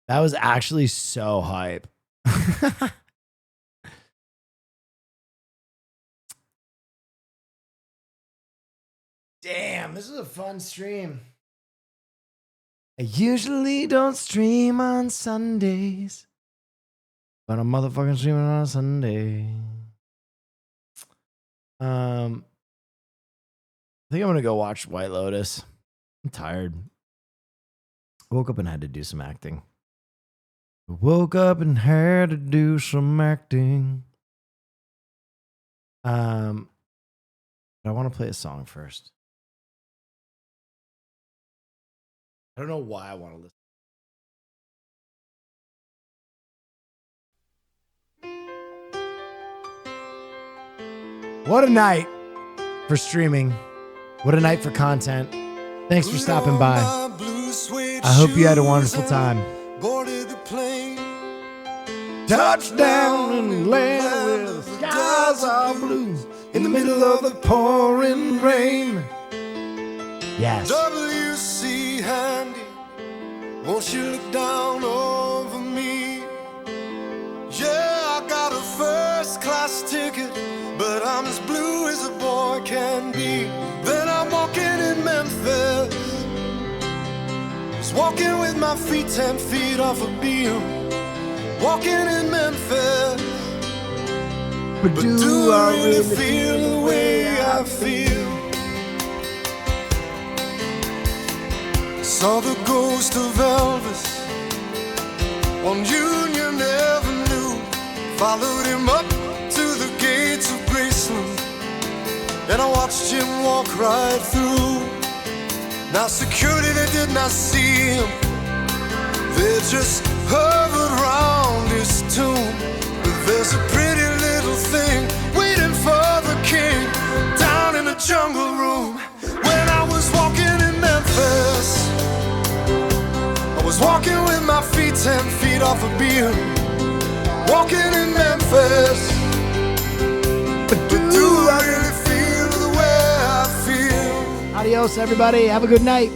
That was actually so hype. Damn, this is a fun stream. I usually don't stream on Sundays, but I'm motherfucking streaming on a Sunday. I think I'm gonna go watch White Lotus. I'm tired. Woke up and had to do some acting. Woke up and had to do some acting. But I want to play a song first. I don't know why I want to listen. What a night for streaming. What a night for content. Thanks for stopping by. I hope you had a wonderful time. Boarded the plane, Touchdown in the land where the skies are blue in the middle of the pouring rain. Yes. WC Handy, won't you look down over me? Yeah, I got a first class ticket, but I'm as blue as a boy can be. Then I'm walking in Memphis, just walking with my feet 10 feet off a beam. Walking in Memphis, but do I really feel the way I feel? Saw the ghost of Elvis on Union Avenue, followed him up to the gates of Graceland, and I watched him walk right through. Now security, they did not see him, they just hovered round his tomb. But there's a pretty little thing waiting for the king down in the jungle room. When I was walking in Memphis, I was walking with my feet 10 feet off a beam. Walking in Memphis, but do I really feel the way I feel? Adios, everybody. Have a good night.